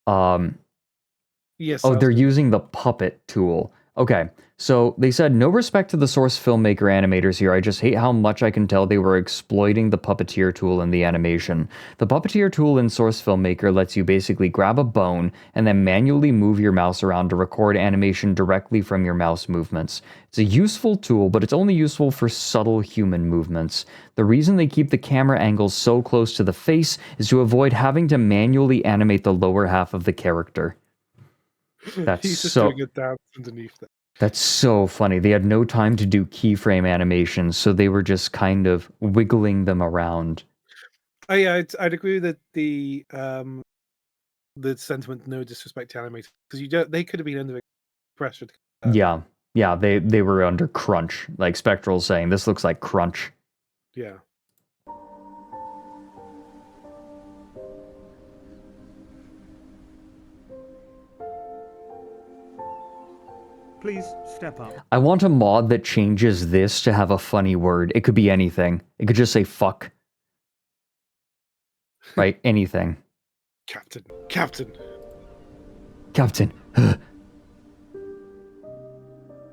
S5: yes.
S2: oh, they're using the puppet tool. Okay, so they said, no respect to the source filmmaker animators here. I just hate how much I can tell they were exploiting the puppeteer tool in the animation. The puppeteer tool in source filmmaker lets you basically grab a bone and then manually move your mouse around to record animation directly from your mouse movements. It's a useful tool, but it's only useful for subtle human movements. The reason they keep the camera angles so close to the face is to avoid having to manually animate the lower half of the character. That's
S5: He's just
S2: so...
S5: doing a dance underneath that.
S2: That's so funny. They had no time to do keyframe animations, so they were just kind of wiggling them around.
S5: Oh yeah, I'd agree that the sentiment, no disrespect to animators, because they could have been under pressure.
S2: Yeah, they were under crunch. Like Spectral's saying, this looks like crunch.
S5: Yeah.
S16: Please step up.
S2: I want a mod that changes this to have a funny word. It could be anything. It could just say fuck. right? Anything.
S5: Captain.
S2: Captain.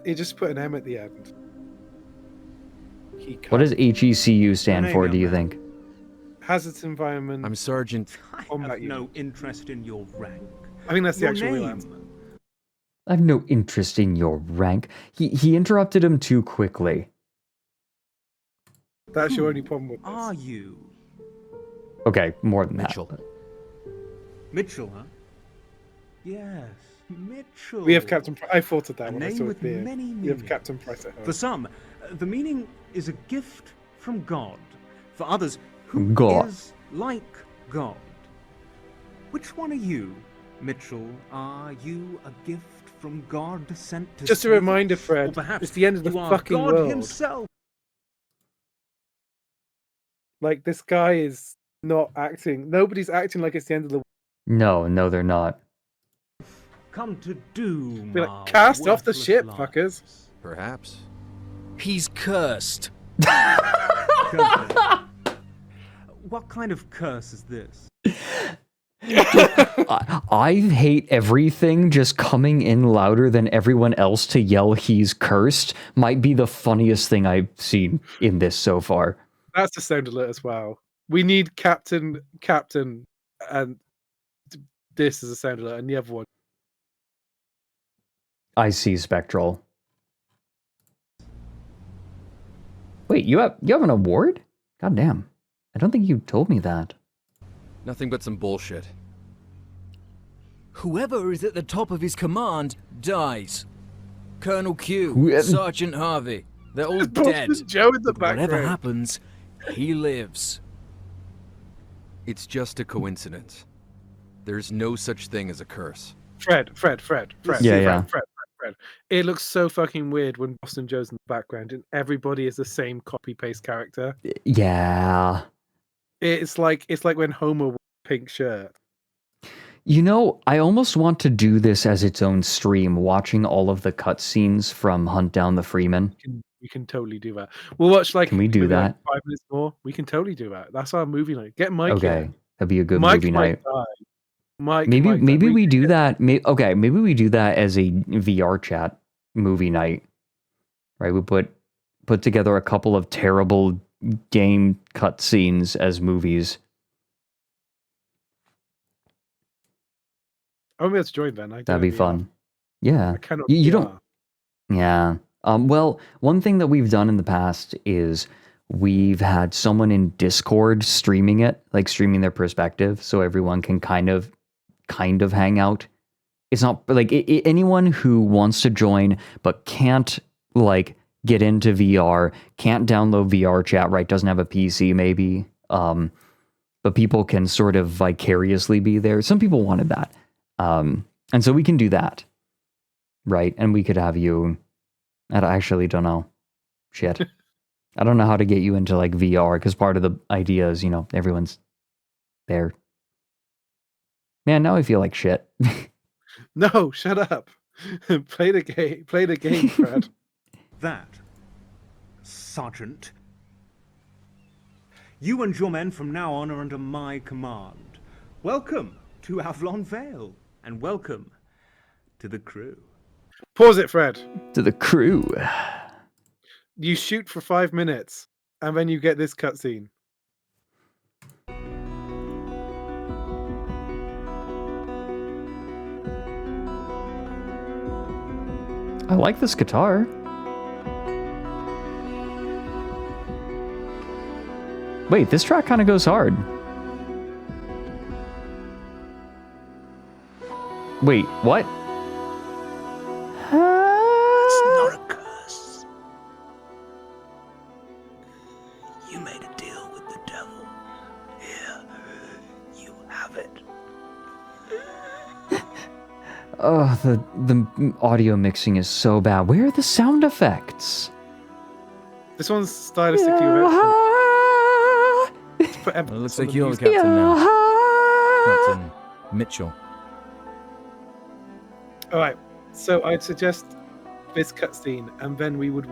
S5: He just put an M at the end.
S2: What does HECU stand for, do you think?
S5: Hazardous environment.
S14: I'm Sergeant.
S16: I have no interest in your rank.
S5: I think that's the
S16: Your
S5: actual real
S16: name.
S5: answer.
S2: I have no interest in your rank. He interrupted him too quickly.
S5: That's your only problem with this.
S16: Are you
S2: Okay, more than
S14: Mitchell.
S2: that.
S16: Mitchell? Huh? Yes, Mitchell.
S5: We have Captain Price. I thought of that
S16: A
S5: when I
S16: name
S5: saw
S16: with
S5: it there.
S16: many
S5: We have
S16: meanings.
S5: Captain Price at home.
S16: For some, the meaning is a gift from God. For others, who
S2: God.
S16: is like God? Which one are you, Mitchell? Are you a gift from God sent to
S5: Just a
S16: save
S5: reminder,
S16: us?
S5: Fred,
S16: Or perhaps
S5: it's the end of the
S16: you are
S5: fucking
S16: God
S5: world.
S16: himself.
S5: Like, this guy is not acting. Nobody's acting like it's the end of the world.
S2: No, they're not.
S16: Come to doom.
S5: Be like,
S16: our
S5: cast off the
S16: worthless
S5: ship,
S16: lives.
S5: fuckers.
S14: Perhaps.
S9: He's cursed.
S16: What kind of curse is this?
S2: I hate everything just coming in louder than everyone else to yell he's cursed might be the funniest thing I've seen in this so far.
S5: That's the sound alert as well. We need Captain, and this is a sound alert, and the other one.
S2: I see Spectral. Wait, you have an award? God damn. I don't think you told me that.
S14: Nothing but some bullshit.
S9: Whoever is at the top of his command dies. Colonel Q,
S2: Whoever-
S9: Sergeant Harvey, they're all dead.
S5: Boston Joe in the
S9: But whatever
S5: background.
S9: happens, he lives.
S14: It's just a coincidence. There's no such thing as a curse.
S5: Fred.
S2: Yeah.
S5: Fred. It looks so fucking weird when Boston Joe's in the background and everybody is the same copy-paste character.
S2: Yeah.
S5: It's like when Homer wore a pink shirt.
S2: You know, I almost want to do this as its own stream, watching all of the cutscenes from Hunt Down the Freeman.
S5: We can totally do that. We'll watch like.
S2: Can we do
S5: maybe, like,
S2: that?
S5: 5 minutes more. We can totally do that. That's our movie night. Get Mike
S2: Okay,
S5: in.
S2: that'd be a good
S5: Mike
S2: movie
S5: might
S2: night.
S5: die. Mike.
S2: Maybe
S5: might die.
S2: we do that. Okay, maybe we do that as a VR chat movie night. Right, we put together a couple of terrible game cutscenes as movies.
S5: I won't be able to join then.
S2: That'd be fun. Yeah.
S5: I cannot.
S2: You
S5: VR.
S2: don't. Yeah. Well, one thing that we've done in the past is we've had someone in Discord streaming it, like streaming their perspective, so everyone can kind of hang out. It's not like anyone who wants to join but can't like get into VR, can't download VR chat, right? Doesn't have a PC maybe. But people can sort of vicariously be there. Some people wanted that. And so we can do that. Right? And we could have you. I actually don't know. Shit. I don't know how to get you into like VR because part of the idea is, everyone's there. Man, now I feel like shit.
S5: No, shut up. Play the game, Fred.
S16: That, Sergeant, you and your men from now on are under my command. Welcome to Avalon Vale, and welcome to the crew.
S5: Pause it, Fred.
S2: To the crew.
S5: You shoot for 5 minutes, and then you get this cutscene.
S2: I like this guitar. Wait, this track kind of goes hard. Wait, what?
S8: It's not a curse. You made a deal with the devil. Here, you have it.
S2: Oh, the audio mixing is so bad. Where are the sound effects?
S5: This one's stylistically
S9: Well, it looks like you're the captain now. Captain Mitchell.
S5: All right, so I'd suggest this cutscene, and then we would.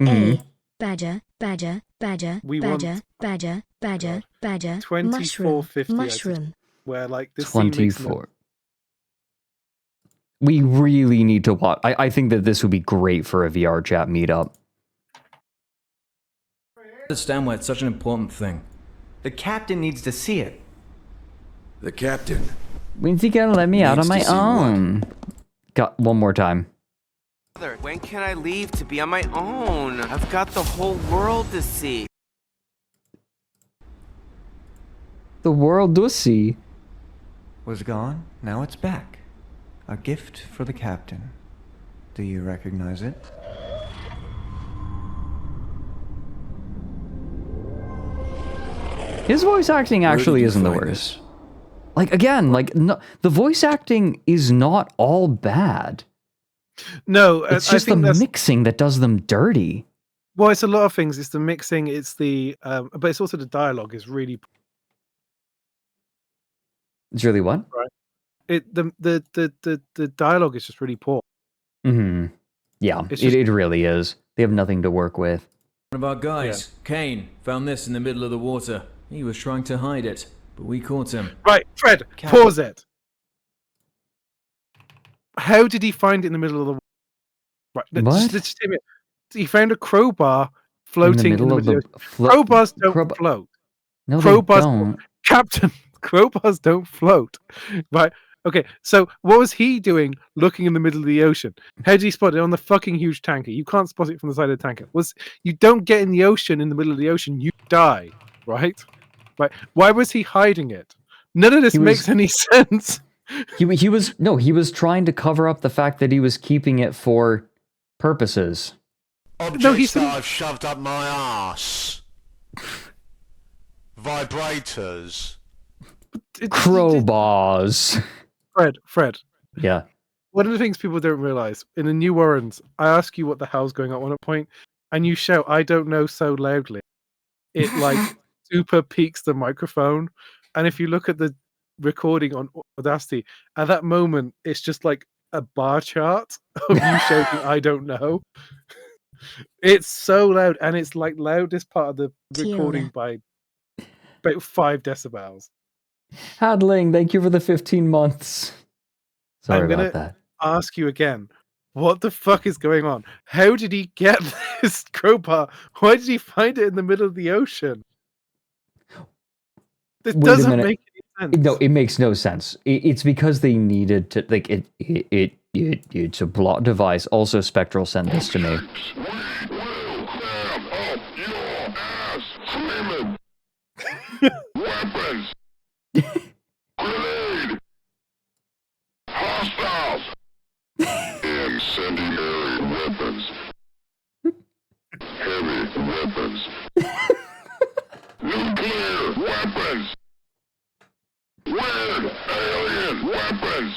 S1: A. Badger, Badger, badger,
S5: We want
S1: badger, badger, badger, badger,
S5: 24.50.
S1: mushroom, mushroom.
S5: Where like this scene makes no
S2: 24. We really need to watch. I think that this would be great for a VR chat meetup.
S9: I understand why it's such an important thing.
S11: The captain needs to see it.
S8: The captain.
S2: When's he gonna let me out on my own? Got one more time.
S21: When can I leave to be on my own? I've got the whole world to see.
S2: The world to see.
S11: Was gone, now it's back. A gift for the captain. Do you recognize it?
S2: His voice acting actually isn't the worst. Like, again, like, no, the voice acting is not all bad.
S5: No,
S2: it's
S5: I
S2: just the
S5: think
S2: mixing that does them dirty.
S5: Well, it's a lot of things. It's the mixing. It's the, but it's also the dialogue is really.
S2: It's really what?
S5: Right. The dialogue is just really poor.
S2: Mm-hmm. Yeah, it really is. They have nothing to work with.
S9: One of our guys, Kane, found this in the middle of the water. He was trying to hide it, but we caught him.
S5: Right, Fred, pause it. How did he find it in the middle of the water? Right,
S2: what?
S5: Just hear me. He found a crowbar floating in the middle of the crowbars don't float.
S2: No,
S5: crowbars
S2: they don't.
S5: Captain, crowbars don't float. Right. Okay, so what was he doing looking in the middle of the ocean? How did he spot it? On the fucking huge tanker. You can't spot it from the side of the tanker. You don't get in the ocean in the middle of the ocean, you die. Right? Right. Why was he hiding it? None of this makes any sense.
S2: He was trying to cover up the fact that he was keeping it for purposes.
S17: Objects that I've shoved up my ass. Vibrators.
S2: Crowbars.
S5: Fred.
S2: Yeah.
S5: One of the things people don't realize in the New Orleans, I ask you what the hell's going on at one point, and you shout, "I don't know," so loudly, it like super peaks the microphone. And if you look at the recording on Audacity, at that moment, it's just like a bar chart of you shouting, "I don't know." It's so loud, and it's like loudest part of the recording by about 5 decibels.
S2: Hadling, thank you for the 15 months. Sorry
S5: I'm gonna
S2: about that.
S5: ask you again. What the fuck is going on? How did he get this crowbar? Why did he find it in the middle of the oceen? This doesn't make any sense.
S2: No, it makes no sense. It's because they needed to, like, it's a plot device. Also, Spectral sent this to me.
S3: Weapons! Grenade! Hostiles! Incendiary weapons. Heavy weapons. Nuclear weapons! Weird alien weapons!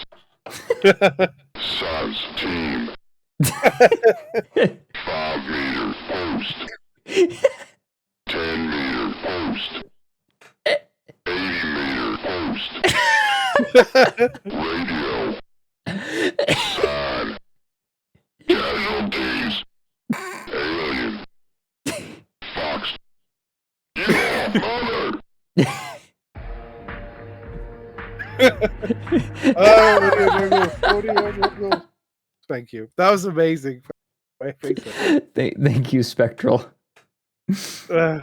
S3: Sons team. 5-meter post. 10-meter post. 80-meter post. Radio. Sign. Casualties. Alien. Fox. Your mother.
S5: Thank you. That was amazing.
S2: Thank you, Spectral.
S5: All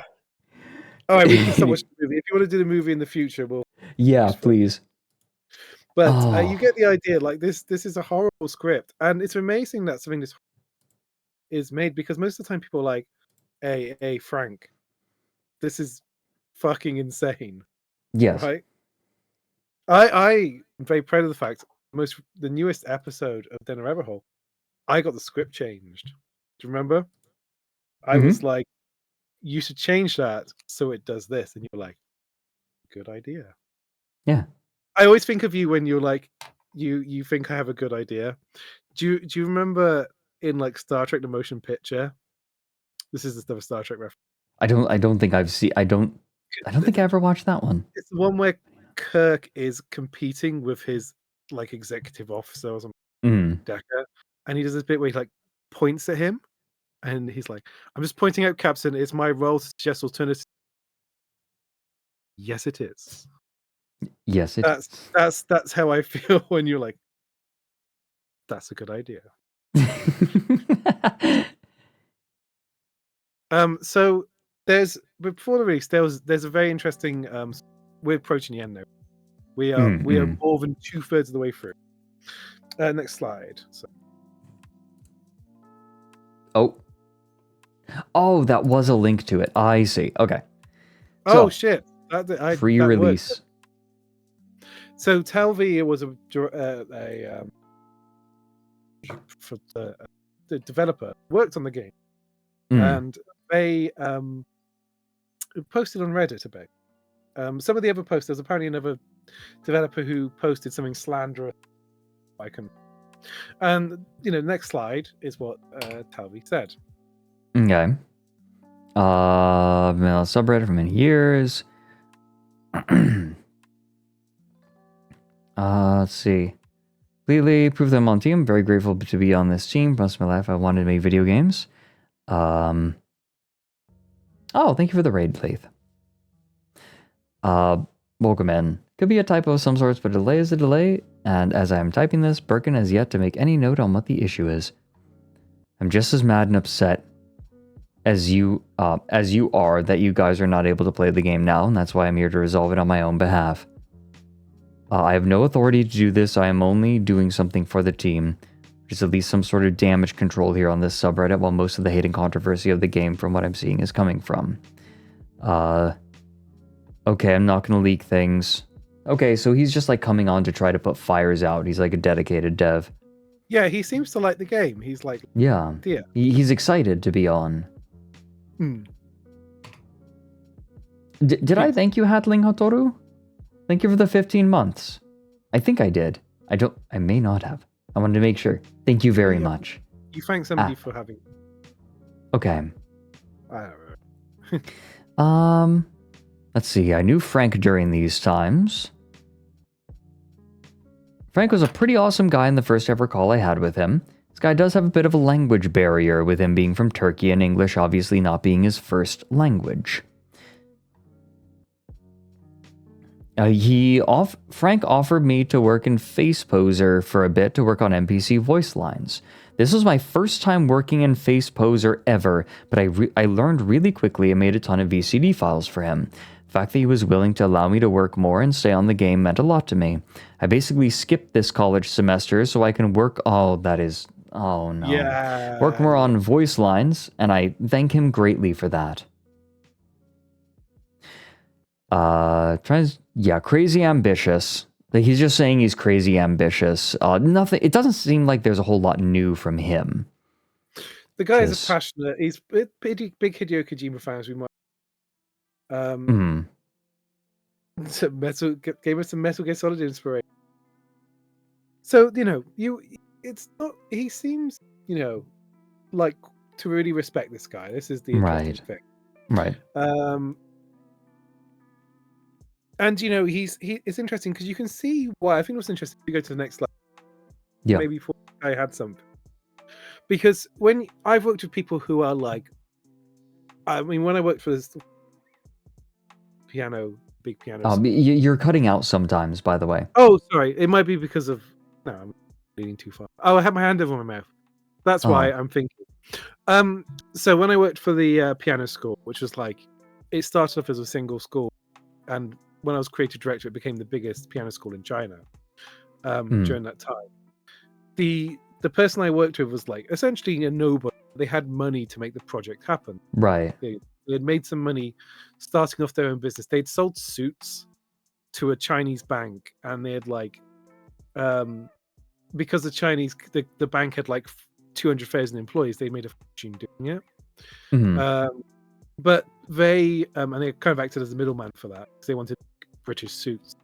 S5: right, we can stop watching the movie. If you want to do the movie in the future, we'll.
S2: Yeah, please.
S5: But you get the idea. Like this is a horrible script, and it's amazing that something this is made because most of the time people are like, "Hey, Frank, this is fucking insane."
S2: Yes.
S5: Right. I am very proud of the fact the newest episode of Dinner Rabbit Hole, I got the script changed. Do you remember? I was like, you should change that so it does this, and you're like, good idea.
S2: Yeah. I
S5: always think of you when you're like, you think I have a good idea. Do you remember in like Star Trek: The Motion Picture? This is the Star Trek reference.
S2: I don't think I've seen. I don't think I ever watched that one.
S5: It's the one where Kirk is competing with his like executive officer or something, Decker, and he does this bit where he like points at him, And he's like, I'm just pointing out, Captain, it's my role to suggest alternatives. Yes, it is.
S2: Yes, it
S5: That's how I feel when you're like, that's a good idea. So there's before the release, there's a very interesting we're approaching the end now. We are more than 2/3 of the way through. Next slide. So.
S2: Oh, that was a link to it. I see. Okay.
S5: Oh
S2: So,
S5: shit!
S2: pre-release.
S5: So Talvi was a the developer worked on the game, and they posted on Reddit about some of the other posts. There's apparently another developer who posted something slanderous. And next slide is what Talvi said.
S2: Okay. Subreddit for many years. Let's see. Completely prove that I'm on team. Very grateful to be on this team. For most of my life, I wanted to make video games. Oh, thank you for the raid, Leith. Welcome in. Could be a typo of some sorts, but a delay is a delay. And as I am typing this, Birkin has yet to make any note on what the issue is. I'm just as mad and upset as you are that you guys are not able to play the game now, and that's why I'm here to resolve it on my own behalf. I have no authority to do this. I am only doing something for the team, which is at least some sort of damage control here on this subreddit, while most of the hate and controversy of the game, from what I'm seeing, is coming from. Okay, I'm not going to leak things. Okay, so he's just like coming on to try to put fires out. He's like a dedicated dev.
S5: Yeah, he seems to like the game. He's like,
S2: yeah, he's excited to be on. Did I thank you, Hatling Hotoru? Thank you for the 15 months. I think I did. I may not have. I wanted to make sure. Thank you very much.
S5: You thank somebody for having.
S2: Okay.
S5: I don't know.
S2: Let's see. I knew Frank during these times. Frank was a pretty awesome guy in the first ever call I had with him. This guy does have a bit of a language barrier with him being from Turkey and English obviously not being his first language. Frank offered me to work in Face Poser for a bit to work on NPC voice lines. This was my first time working in Face Poser ever, but I learned really quickly and made a ton of VCD files for him. The fact that he was willing to allow me to work more and stay on the game meant a lot to me. I basically skipped this college semester so I can work... Oh no.
S5: Yeah.
S2: Work more on voice lines, and I thank him greatly for that. Crazy ambitious. He's just saying he's crazy ambitious. Nothing. It doesn't seem like there's a whole lot new from him.
S5: The guy is a passionate. He's big Hideo Kojima fans. We might. Gave us some Metal Gear Solid inspiration. So it's not. He seems like to really respect this guy. This is the interesting thing.
S2: Right.
S5: And it's interesting because you can see why. I think what's interesting. If you go to the next slide.
S2: Yeah.
S5: Maybe before I had something. Because when I've worked with people who are like, I mean, when I worked for this big piano.
S2: You're cutting out sometimes, by the way.
S5: Oh, sorry. It might be because of. No, I'm leaning too far. Oh, I have my hand over my mouth. That's why I'm thinking. So when I worked for the piano school, which was like, it started off as a single school, and when I was creative director, it became the biggest piano school in China during that time. The person I worked with was like essentially a nobody. They had money to make the project happen.
S2: Right.
S5: They had made some money starting off their own business. They'd sold suits to a Chinese bank, and they had like, because the bank had like 200,000 employees, they made a fortune doing it. But they and they kind of acted as a middleman for that because they wanted British suits.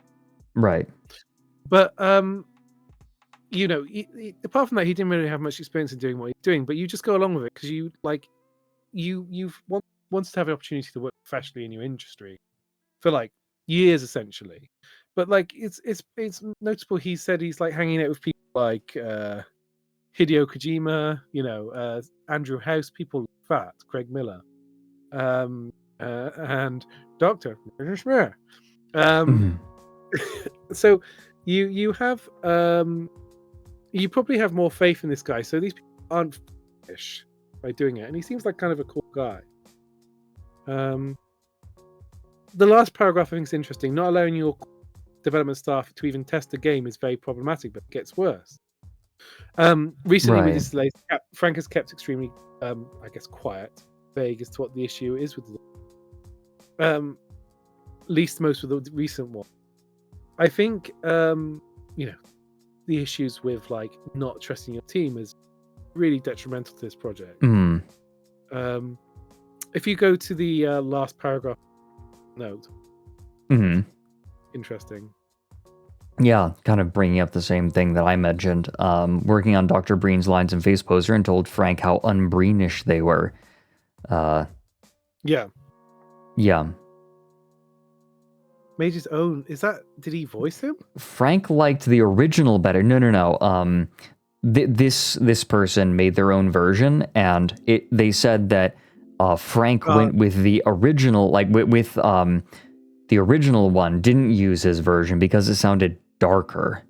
S2: Right.
S5: But apart from that, he didn't really have much experience in doing what he's doing. But you just go along with it because you've wanted to have an opportunity to work professionally in your industry for like years, essentially. But like it's notable. He said he's like hanging out with people like Hideo Kojima, Andrew House, people like that, Craig Miller, and Doctor. So you have you probably have more faith in this guy. So these people aren't fish by doing it, and he seems like kind of a cool guy. The last paragraph I think is interesting. Not allowing your development staff to even test the game is very problematic, but it gets worse. Recently, with this delay, Frank has kept extremely, I guess, quiet, vague as to what the issue is with the least most with the recent one. I think, the issues with like not trusting your team is really detrimental to this project. If you go to the last paragraph note, interesting.
S2: Yeah, kind of bringing up the same thing that I mentioned. Working on Dr. Breen's lines in Face Poser and told Frank how unbreenish they were.
S5: Yeah. Made his own. Did he voice him?
S2: Frank liked the original better. No. This person made their own version, and they said that Frank went with the original, like with the original one, didn't use his version because it sounded darker.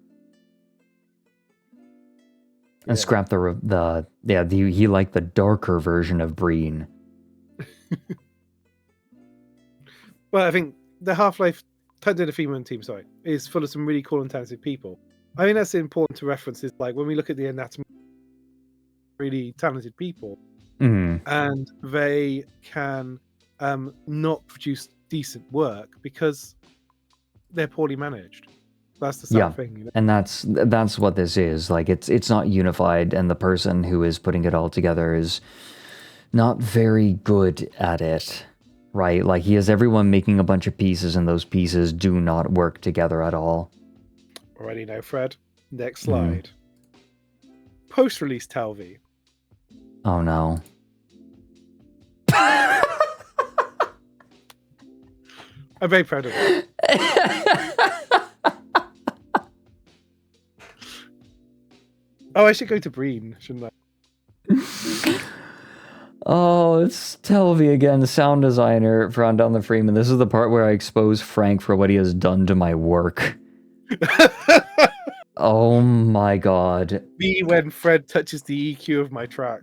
S2: And scrapped he liked the darker version of Breen.
S5: Well, I think the Half-Life the Freeman team, is full of some really cool and talented people. I think that's important to reference. Is like when we look at the anatomy, really talented people, and they can not produce decent work because they're poorly managed. That's the sad thing.
S2: And that's what this is. Like it's not unified, and the person who is putting it all together is not very good at it. Right? Like he has everyone making a bunch of pieces, and those pieces do not work together at all.
S5: Alrighty now, Fred. Next slide. Post-release Talvi.
S2: Oh no.
S5: I'm very proud of it. Oh, I should go to Breen, shouldn't I?
S2: Oh, it's Telvi again, the sound designer for On Down the Freeman. This is the part where I expose Frank for what he has done to my work. Oh my god.
S5: Me when Fred touches the EQ of my track.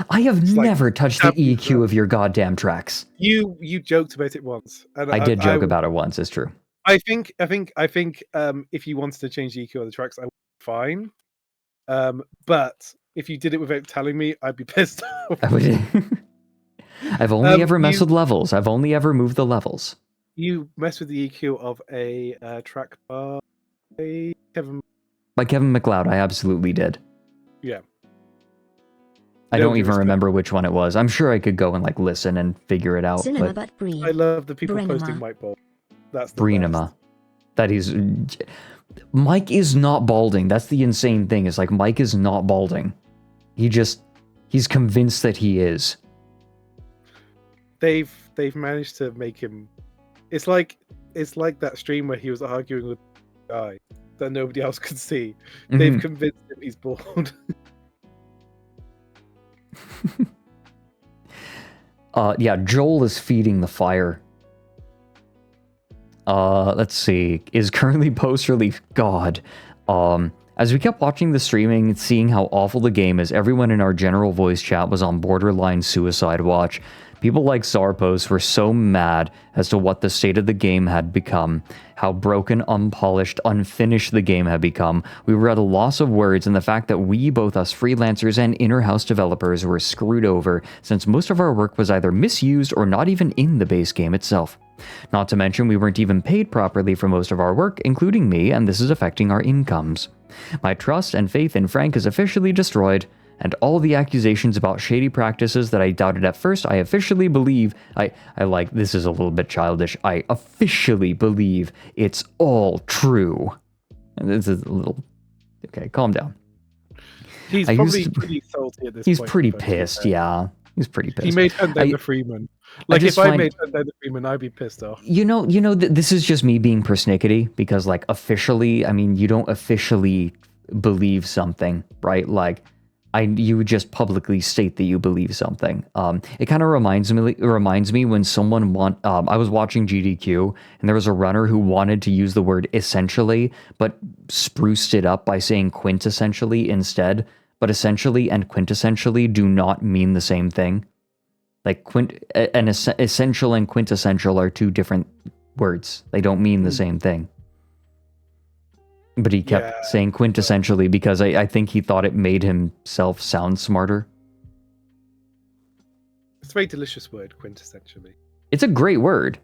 S2: I have never touched the EQ of your goddamn tracks.
S5: You joked about it once. And
S2: I did joke about it once, it's true.
S5: I think if you wanted to change the EQ of the tracks, I would be fine. But if you did it without telling me, I'd be pissed off.
S2: I've only ever messed with levels. I've only ever moved the levels.
S5: You messed with the EQ of a track by Kevin.
S2: By Kevin MacLeod, I absolutely did.
S5: Yeah.
S2: I don't even remember which one it was. I'm sure I could go and like listen and figure it out.
S1: Cinema
S2: but
S5: I love the people posting Mike Ball. That's the
S2: Breenema. That is... Mike is not balding. That's the insane thing. Is like Mike is not balding. He's convinced that he is.
S5: They've managed to make him. It's like that stream where he was arguing with a guy that nobody else could see. They've convinced him he's bald.
S2: Yeah, Joel is feeding the fire. Let's see. Is currently post-release. God. As we kept watching the streaming and seeing how awful the game is, everyone in our general voice chat was on borderline suicide watch. People like Zarpos were so mad as to what the state of the game had become, how broken, unpolished, unfinished the game had become. We were at a loss of words, and the fact that we, both us freelancers and inner-house developers, were screwed over, since most of our work was either misused or not even in the base game itself. Not to mention we weren't even paid properly for most of our work, including me, and this is affecting our incomes. My trust and faith in Frank is officially destroyed, and all the accusations about shady practices that I doubted at first, I officially believe, I like, this is a little bit childish, I officially believe it's all true. And this is a little, okay, calm down.
S5: He's probably pretty salty at this point.
S2: He's pretty pissed, yeah. He's pretty pissed.
S5: He made Hunt Down the Freeman. Like, if I made Hunt Down the Freeman, I'd be pissed off.
S2: You know, this is just me being persnickety, because, like, officially, I mean, you don't officially believe something, right? Like, you would just publicly state that you believe something. It kind of reminds me when someone I was watching GDQ and there was a runner who wanted to use the word essentially, but spruced it up by saying quintessentially instead. But essentially and quintessentially do not mean the same thing. Like essential and quintessential are two different words. They don't mean the same thing. But he kept saying quintessentially because I think he thought it made himself sound smarter.
S5: It's a very delicious word, quintessentially.
S2: It's a great word.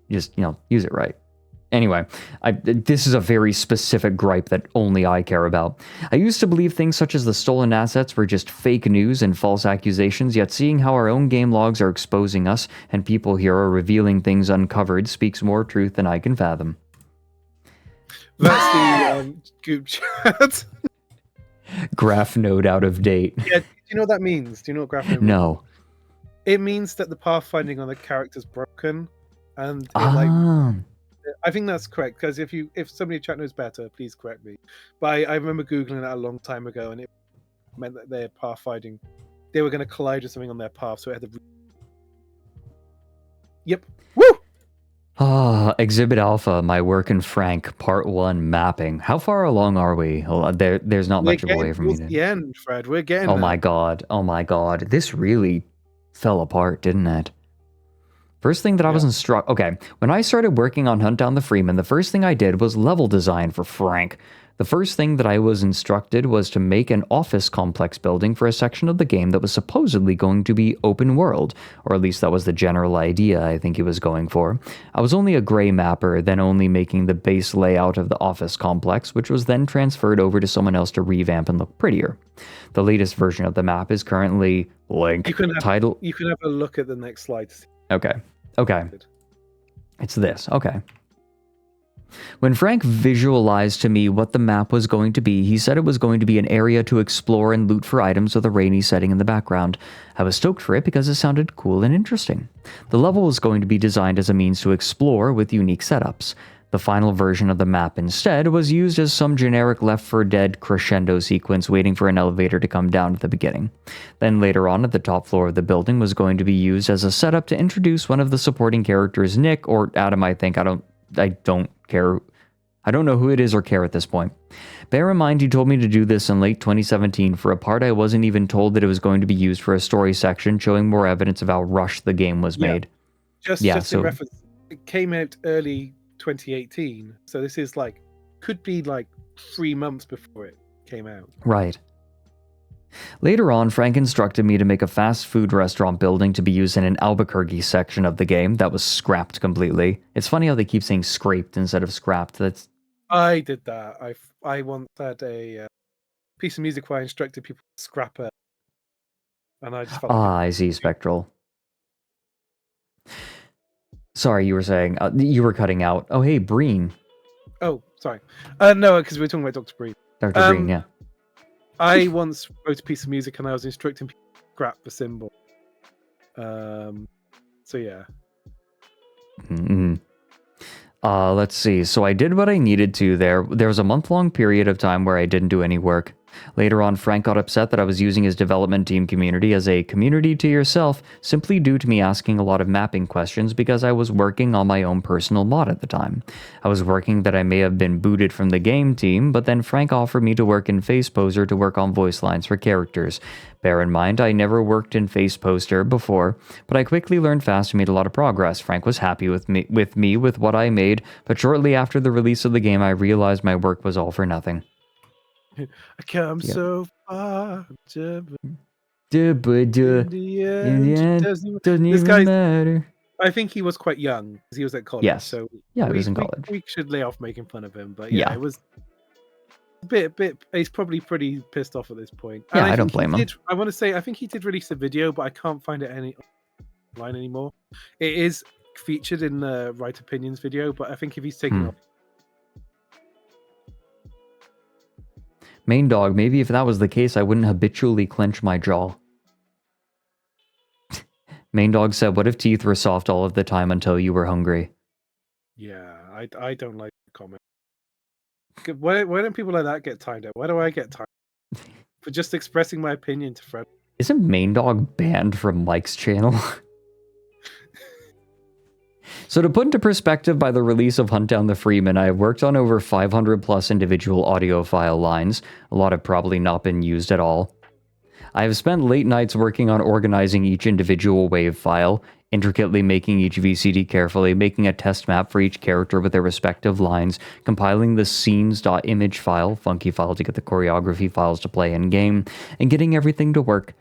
S2: Just, use it right. Anyway, this is a very specific gripe that only I care about. I used to believe things such as the stolen assets were just fake news and false accusations, yet seeing how our own game logs are exposing us and people here are revealing things uncovered speaks more truth than I can fathom.
S5: That's the Goop chat.
S2: Graph node out of date.
S5: Yeah, do you know what that means? Do you know what graph node means?
S2: No.
S5: It means that the pathfinding on the character's broken, and I think that's correct, because if somebody in chat knows better, please correct me. But I remember Googling that a long time ago, and it meant that their pathfinding, they were going to collide with something on their path, so it had to... Yep. Woo!
S2: Exhibit Alpha, My Work in Frank, Part 1, Mapping. How far along are we? There's not much of a way for me to...
S5: the end, Fred. We're getting
S2: Oh my god. This really fell apart, didn't it? First thing that I was instructed... Okay, when I started working on Hunt Down the Freeman, the first thing I did was level design for Frank. The first thing that I was instructed was to make an office complex building for a section of the game that was supposedly going to be open world, or at least that was the general idea I think he was going for. I was only a gray mapper, then only making the base layout of the office complex, which was then transferred over to someone else to revamp and look prettier. The latest version of the map is currently title.
S5: You can have a look at the next slide.
S2: Okay. It's this. Okay. When Frank visualized to me what the map was going to be, he said it was going to be an area to explore and loot for items with a rainy setting in the background. I was stoked for it because it sounded cool and interesting. The level was going to be designed as a means to explore with unique setups. The final version of the map instead was used as some generic Left 4 Dead crescendo sequence waiting for an elevator to come down at the beginning. Then later on at the top floor of the building was going to be used as a setup to introduce one of the supporting characters, Nick, or Adam, I think. I don't care. I don't know who it is or care at this point. Bear in mind he told me to do this in late 2017 for a part I wasn't even told that it was going to be used for a story section showing more evidence of how rushed the game was made.
S5: Just in reference, it came out early 2018, so this is could be 3 months before it came out.
S2: Right. Later on, Frank instructed me to make a fast food restaurant building to be used in an Albuquerque section of the game that was scrapped completely. It's funny how they keep saying scraped instead of scrapped.
S5: I did that. I once had a piece of music where I instructed people to scrap it, and I just felt
S2: I see, Spectral. Sorry, you were saying you were cutting out. Oh, hey, Breen.
S5: Oh, sorry. No, because we were talking about Dr. Breen.
S2: Dr. Breen, yeah.
S5: I once wrote a piece of music and I was instructing people to scrap the symbol. So yeah.
S2: Let's see. So I did what I needed to there. There was a month-long period of time where I didn't do any work. Later on, Frank got upset that I was using his development team community as a community to yourself, simply due to me asking a lot of mapping questions because I was working on my own personal mod at the time. I was working that I may have been booted from the game team, but then Frank offered me to work in Face Poser to work on voice lines for characters. Bear in mind, I never worked in Face Poster before, but I quickly learned fast and made a lot of progress. Frank was happy with me with what I made, but shortly after the release of the game, I realized my work was all for nothing.
S5: I come so far. In
S2: the end, doesn't even matter.
S5: I think he was quite young because he was at college.
S2: Yes.
S5: So
S2: yeah, he was in college.
S5: We should lay off making fun of him, but
S2: yeah.
S5: It was a bit. He's probably pretty pissed off at this point.
S2: Yeah, I don't blame him.
S5: I want to say I think he did release a video, but I can't find it online anymore. It is featured in the Right Opinions video, but I think if he's taken off.
S2: Main Dog, maybe if that was the case, I wouldn't habitually clench my jaw. Main Dog said, what if teeth were soft all of the time until you were hungry?
S5: Yeah, I don't like the comment. Why don't people like that get timed out? Why do I get timed? for just expressing my opinion to Fred.
S2: Isn't Main Dog banned from Mike's channel? So to put into perspective, by the release of Hunt Down the Freeman, I have worked on over 500 plus individual audio file lines. A lot have probably not been used at all. I have spent late nights working on organizing each individual wave file, intricately making each VCD carefully, making a test map for each character with their respective lines, compiling the scenes.image file, funky file to get the choreography files to play in game, and getting everything to work,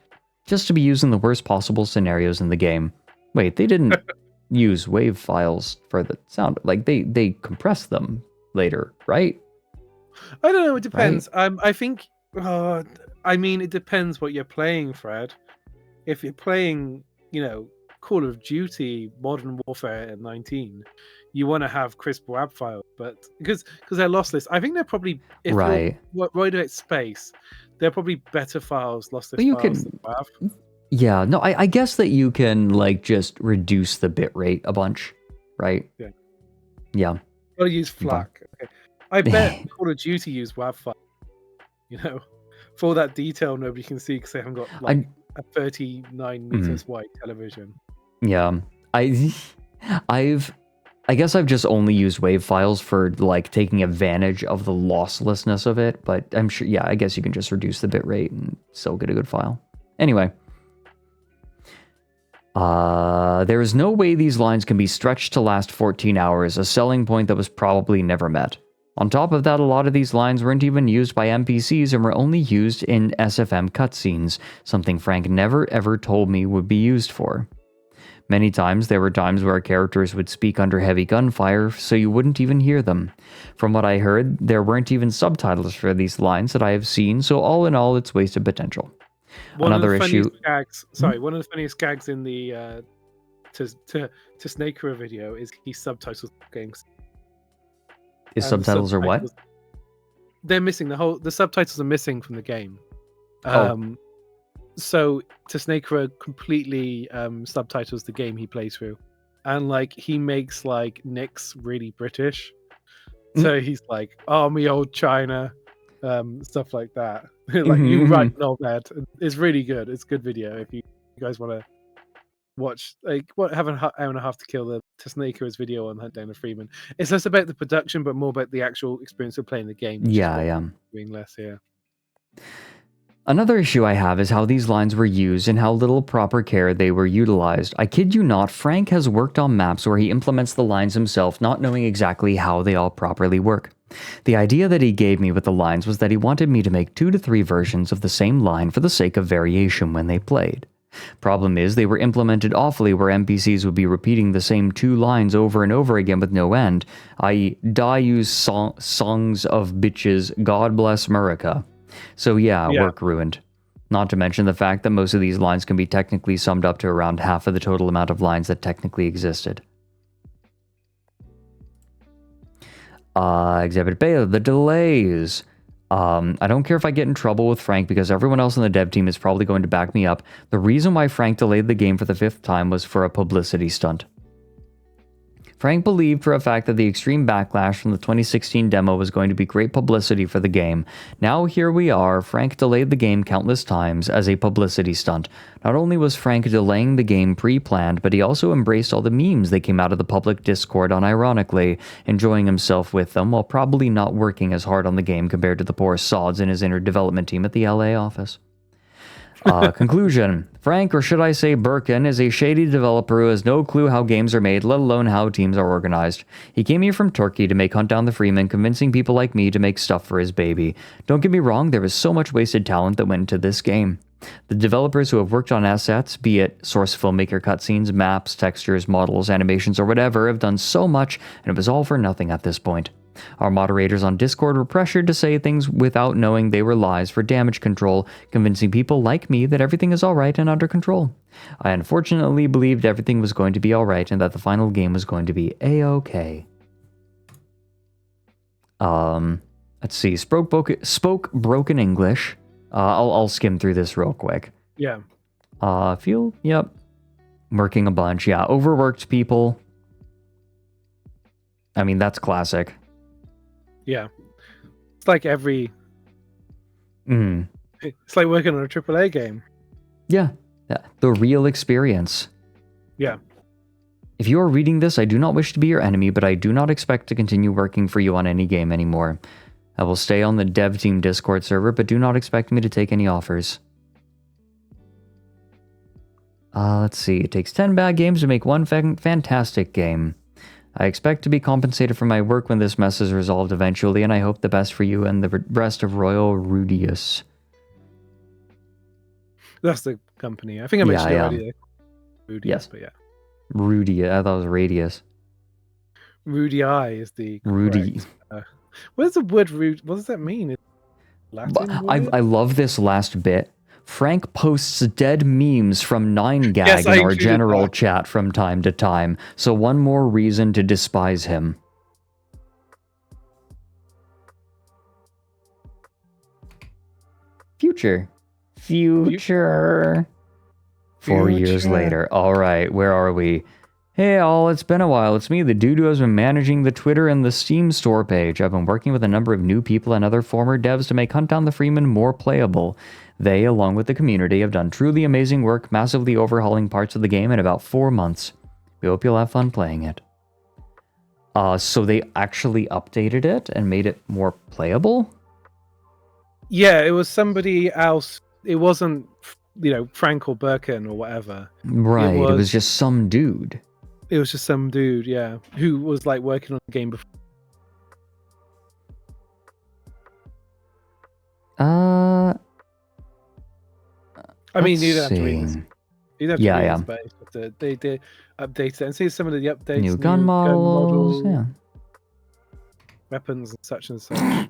S2: just to be used in the worst possible scenarios in the game. Wait, they didn't use wave files for the sound, like they compress them later, right?
S5: I don't know, it depends. I think I mean, it depends what you're playing, Fred. If you're playing, Call of Duty Modern Warfare 19, you want to have crisp WAV files, but because they're lossless, I think they're probably, if you're worried about space, they're probably better files, lossless files than WAV.
S2: Yeah, no, I guess that you can, like, just reduce the bitrate a bunch, right?
S5: Yeah.
S2: Yeah.
S5: Gotta use FLAC. Okay. I bet Call of Duty use WAV files, for that detail nobody can see because they haven't got, like, a 39 meters wide television.
S2: Yeah. I guess I've just only used wave files for, like, taking advantage of the losslessness of it, but I'm sure, yeah, I guess you can just reduce the bitrate and still get a good file. Anyway. There is no way these lines can be stretched to last 14 hours, a selling point that was probably never met. On top of that, a lot of these lines weren't even used by NPCs and were only used in SFM cutscenes, something Frank never ever told me would be used for. Many times, there were times where characters would speak under heavy gunfire, so you wouldn't even hear them. From what I heard, there weren't even subtitles for these lines that I have seen, so all in all, it's wasted potential.
S5: One
S2: Another
S5: of the
S2: issue.
S5: One of the funniest gags in the to Snakera video is he subtitles games.
S2: His subtitles are what?
S5: They're missing the subtitles are missing from the game. So to Snakera completely subtitles the game he plays through, and like he makes like Nick's really British, so he's like army old China, stuff like that. Like you right that it's really good. It's a good video if you guys want to watch. Like have an hour and a half to kill the Snakera's video on Hunt Down the Freeman. It's less about the production, but more about the actual experience of playing the game.
S2: Yeah.
S5: Doing less here.
S2: Another issue I have is how these lines were used and how little proper care they were utilized. I kid you not, Frank has worked on maps where he implements the lines himself, not knowing exactly how they all properly work. The idea that he gave me with the lines was that he wanted me to make 2 to 3 versions of the same line for the sake of variation when they played. Problem is, they were implemented awfully where NPCs would be repeating the same 2 lines over and over again with no end, i.e., "Die use songs of bitches, God bless America." So yeah, work ruined. Not to mention the fact that most of these lines can be technically summed up to around half of the total amount of lines that technically existed. Exhibit Beta, the delays. I don't care if I get in trouble with Frank because everyone else on the dev team is probably going to back me up. The reason why Frank delayed the game for the 5th time was for a publicity stunt. Frank believed for a fact that the extreme backlash from the 2016 demo was going to be great publicity for the game. Now here we are, Frank delayed the game countless times as a publicity stunt. Not only was Frank delaying the game pre-planned, but he also embraced all the memes that came out of the public Discord unironically, enjoying himself with them while probably not working as hard on the game compared to the poor sods in his inner development team at the LA office. Conclusion. Frank, or should I say Birkin, is a shady developer who has no clue how games are made, let alone how teams are organized. He came here from Turkey to make Hunt Down the Freeman, convincing people like me to make stuff for his baby. Don't get me wrong, there was so much wasted talent that went into this game. The developers who have worked on assets, be it source filmmaker cutscenes, maps, textures, models, animations, or whatever, have done so much, and it was all for nothing at this point. Our moderators on Discord were pressured to say things without knowing they were lies for damage control, convincing people like me that everything is alright and under control. I unfortunately believed everything was going to be alright and that the final game was going to be a-okay. Let's see, spoke broken English. I'll skim through this real quick.
S5: Yeah.
S2: Yep. Working a bunch, yeah. Overworked people. I mean, that's classic.
S5: Yeah. It's like every It's like working on a AAA game.
S2: Yeah, the real experience.
S5: Yeah.
S2: If you are reading this, I do not wish to be your enemy, but I do not expect to continue working for you on any game anymore. I will stay on the dev team Discord server, but do not expect me to take any offers. Let's see. It takes 10 bad games to make one fantastic game. I expect to be compensated for my work when this mess is resolved eventually, and I hope the best for you and the rest of Royal Rudius.
S5: That's the company. I think I mentioned it already. Rudius,
S2: yes.
S5: But yeah.
S2: Rudy. I thought it was Radius.
S5: Rudy I is the
S2: Rudy.
S5: What is the word rude? What does that mean? Latin word?
S2: I love this last bit. Frank posts dead memes from 9gag in our general chat from time to time, so one more reason to despise him. Future. 4 years later. Alright, where are we? Hey all, it's been a while. It's me, the dude who has been managing the Twitter and the Steam store page. I've been working with a number of new people and other former devs to make Hunt Down the Freeman more playable. They, along with the community, have done truly amazing work, massively overhauling parts of the game in about 4 months. We hope you'll have fun playing it. So they actually updated it and made it more playable?
S5: Yeah, it was somebody else. It wasn't, Frank or Birkin or whatever.
S2: Right, it was just some dude.
S5: It was just some dude, yeah, who was like working on the game before. I mean, you don't have to read this. You don't have to read this, but they did update it. And see some of the updates.
S2: New gun models, yeah.
S5: Weapons and such and such.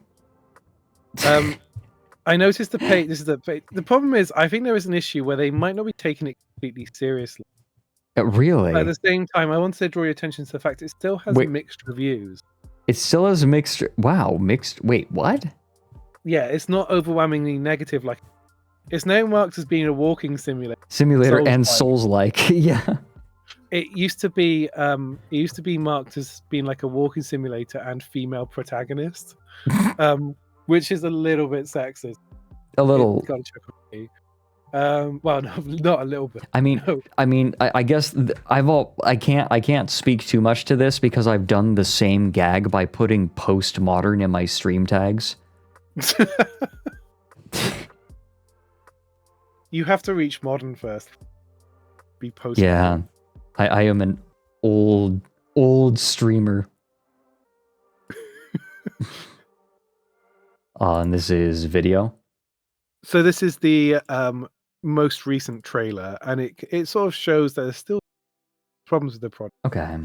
S5: I noticed the page. This is the page. The problem is, I think there is an issue where they might not be taking it completely seriously.
S2: Really?
S5: But at the same time, I wanted to draw your attention to the fact it still has mixed reviews.
S2: It still has mixed. Wow, mixed. Wait, what?
S5: Yeah, it's not overwhelmingly negative. Like, it's now marked as being a walking simulator.
S2: Souls-like. Yeah.
S5: It used to be. It used to be marked as being like a walking simulator and female protagonist, which is a little bit sexist.
S2: A little.
S5: Got to check on me. Well, no, not a little bit.
S2: I mean,
S5: no.
S2: I guess I can't speak too much to this because I've done the same gag by putting postmodern in my stream tags.
S5: You have to reach modern first. Be postmodern.
S2: Yeah, I am an old streamer. And this is video.
S5: So this is the most recent trailer, and it sort of shows that there's still problems with the product.
S2: Okay.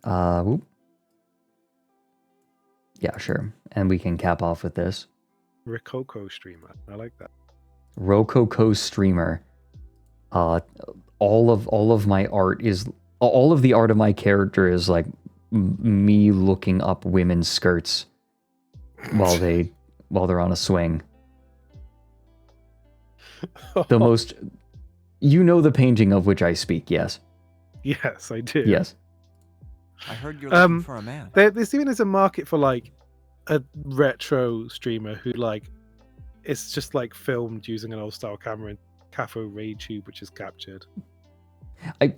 S2: Whoop. Yeah, sure. And we can cap off with this.
S5: Rococo streamer. I like that.
S2: Rococo streamer. All of my art is all of the art of my character is like me looking up women's skirts while they're on a swing. The most, the painting of which I speak, yes.
S5: Yes, I do.
S2: Yes.
S11: I heard you're looking for a man.
S5: There's even a market for like a retro streamer who it's just like filmed using an old style camera and Cathode ray tube which is captured.
S2: I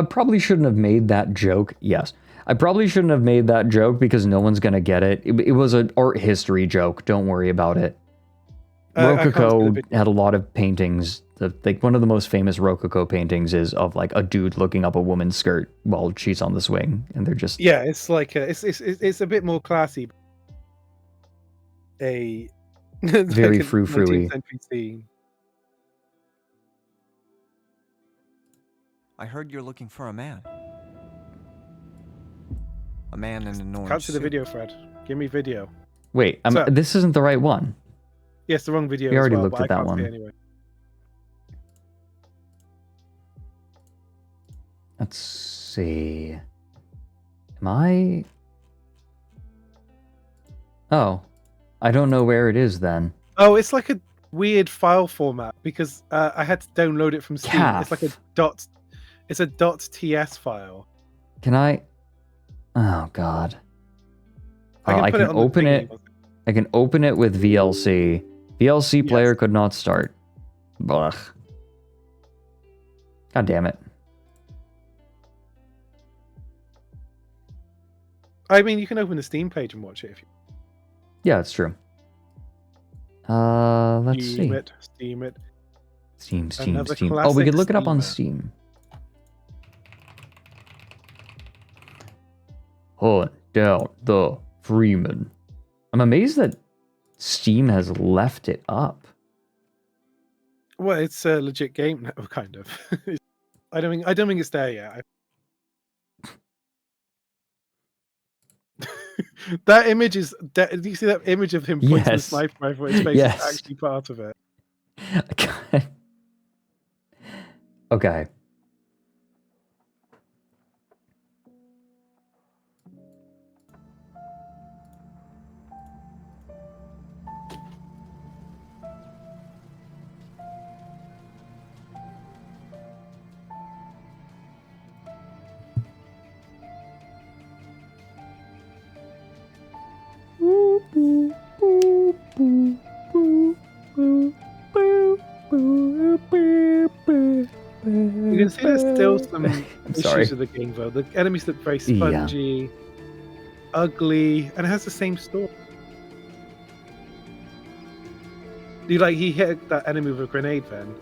S2: probably shouldn't have made that joke. Yes. I probably shouldn't have made that joke because no one's gonna get it. It was an art history joke. Don't worry about it. Rococo had a lot of paintings. Like one of the most famous Rococo paintings is of like a dude looking up a woman's skirt while she's on the swing, and they're just
S5: it's like it's a bit more classy. Very
S2: like frou-frou-y.
S11: I heard you're looking for a man. A man in an orange
S5: Capture the
S11: suit.
S5: video, Fred. Give me video.
S2: Wait, this isn't the right one.
S5: Yes, the wrong video.
S2: We already
S5: as well,
S2: looked at that one.
S5: Anyway.
S2: Let's see. Am I? Oh, I don't know where it is then.
S5: Oh, it's like a weird file format because I had to download it from Steam.
S2: Calf.
S5: It's like it's a .ts file.
S2: Can I? Oh God.
S5: I can
S2: I can open it. I can open it with VLC. VLC player could not start. Blah. God damn it.
S5: I mean, you can open the Steam page and watch it if you.
S2: Yeah, it's true. Let's see.
S5: Steam it.
S2: Steam.
S5: Another
S2: Oh, we could look it up on
S5: classic
S2: Steam. Hunt down the Freeman. I'm amazed that Steam has left it up.
S5: Well, it's a legit game now, kind of. I don't think it's there yet. That image is. Do you see that image of him pointing the sniper rifle at his face?
S2: Yes.
S5: Is actually part of it.
S2: Okay.
S5: You can see there's still some issues
S2: sorry.
S5: with the game, though. The enemies look very spongy, ugly, and it has the same story. He hit that enemy with a grenade then.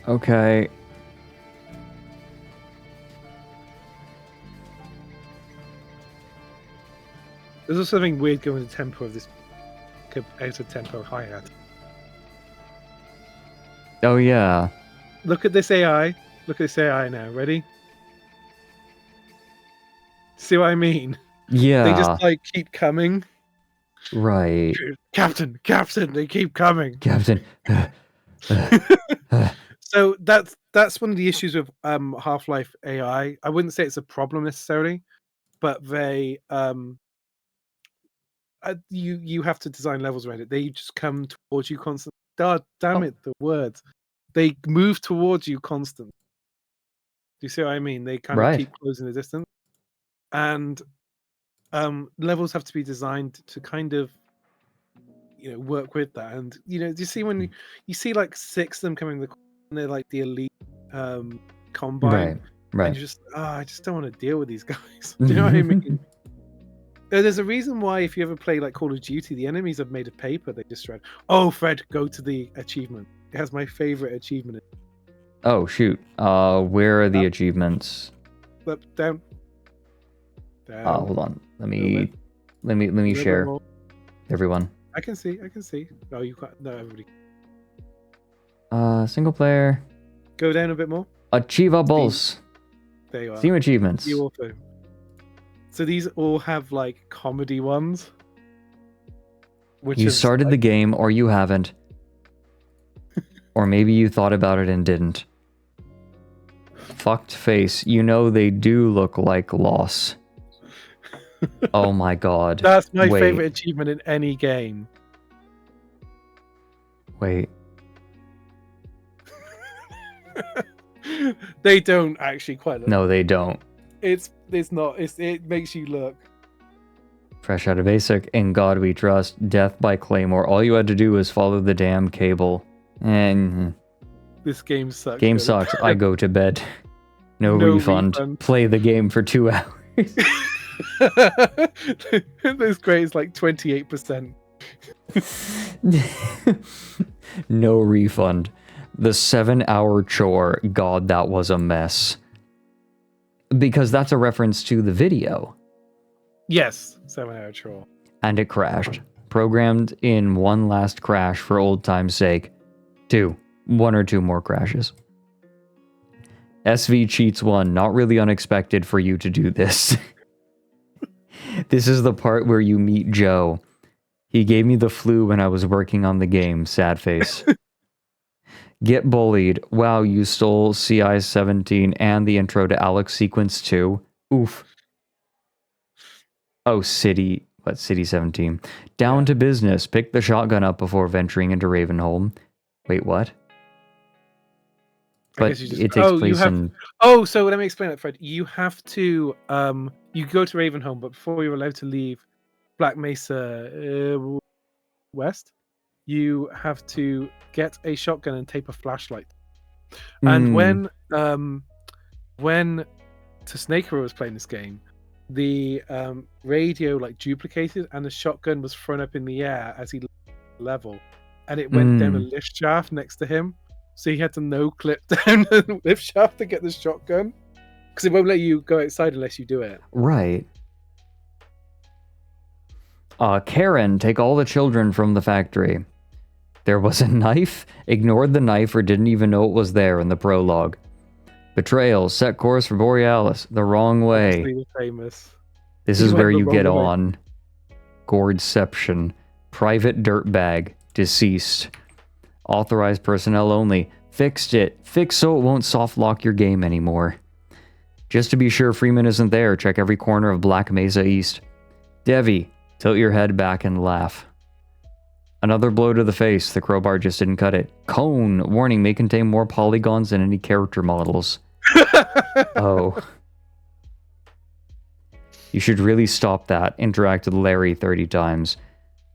S2: Okay.
S5: There's also something weird going with the tempo of this out of tempo hi-hat.
S2: Oh, yeah.
S5: Look at this AI. Look at this AI now. Ready? See what I mean?
S2: Yeah.
S5: They just keep coming.
S2: Right.
S5: Captain, they keep coming.
S2: Captain.
S5: So that's one of the issues with Half-Life AI. I wouldn't say it's a problem necessarily, but they you have to design levels around it. They just come towards you constantly. God damn it, the words. They move towards you constantly. Do you see what I mean? They kind of keep closing the distance. And levels have to be designed to kind of work with that. And do you see when you see 6 of them coming and they're like the elite combine,
S2: right.
S5: and you're just I just don't want to deal with these guys. Do you know what I mean? There's a reason why if you ever play Call of Duty, the enemies are made of paper. They just read, "Oh, Fred, go to the achievement." It has my favorite achievement.
S2: Oh shoot! Where are the achievements?
S5: Up, down.
S2: Hold on. Let me share. Everyone.
S5: I can see. Oh, you can't. No, everybody.
S2: Single player.
S5: Go down a bit more.
S2: Achievables.
S5: There you are.
S2: Steam achievements.
S5: You also. So these all have comedy ones. Which
S2: you started the game, or you haven't. Or maybe you thought about it and didn't. Fucked face. They do look like loss. Oh my god.
S5: That's my favorite achievement in any game.
S2: Wait.
S5: They don't actually quite look.
S2: No, they don't.
S5: It's not. It makes you look.
S2: Fresh out of basic. In God we trust. Death by Claymore. All you had to do was follow the damn cable. And
S5: this game sucks.
S2: Game sucks. I go to bed. No refund. Play the game for 2 hours.
S5: This grade is 28%.
S2: No refund. The 7-hour chore. God, that was a mess. Because that's a reference to the video.
S5: Yes, 7-hour chore.
S2: And it crashed. Programmed in one last crash for old time's sake. 1 or 2 more crashes. SV cheats 1. Not really unexpected for you to do this. This is the part where you meet Joe. He gave me the flu when I was working on the game. Sad face. Get bullied. Wow, you stole CI-17 and the intro to Alex Sequence 2. Oof. Oh, City. what, City 17. Down to business. Pick the shotgun up before venturing into Ravenholm. Wait, what?
S5: I
S2: But
S5: guess you just,
S2: it takes place in...
S5: Oh, so let me explain it, Fred. You have to, you go to Ravenholm, but before you're allowed to leave Black Mesa West, you have to get a shotgun and tape a flashlight. And when Snakero was playing this game, the radio like duplicated and the shotgun was thrown up in the air as he level, and it went down a lift shaft next to him, so he had to no clip down the lift shaft to get the shotgun because it won't let you go outside unless you do it.
S2: Right. Karen, take all the children from the factory. There was a knife, ignored the knife or didn't even know it was there in the prologue. Betrayal, set course for Borealis, the wrong way.
S5: Famous.
S2: This is where you get on. Gordception, private dirtbag, deceased. Authorized personnel only. Fixed it. Fix so it won't soft lock your game anymore. Just to be sure Freeman isn't there, check every corner of Black Mesa East. Devi, tilt your head back and laugh. Another blow to the face, the crowbar just didn't cut it. Cone, warning, may contain more polygons than any character models. Oh. You should really stop that. Interact with Larry 30 times.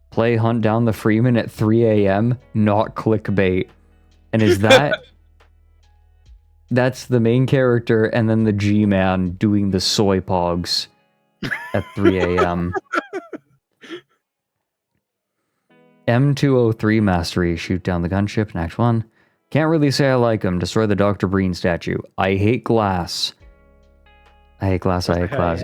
S2: Play Hunt Down the Freeman at 3 a.m. Not clickbait. And is that... That's the main character and then the G-Man doing the soy pogs at 3 a.m. M203 Mastery. Shoot down the gunship in Act 1. Can't really say I like him. Destroy the Dr. Breen statue. I hate glass. I hate glass. I hate glass.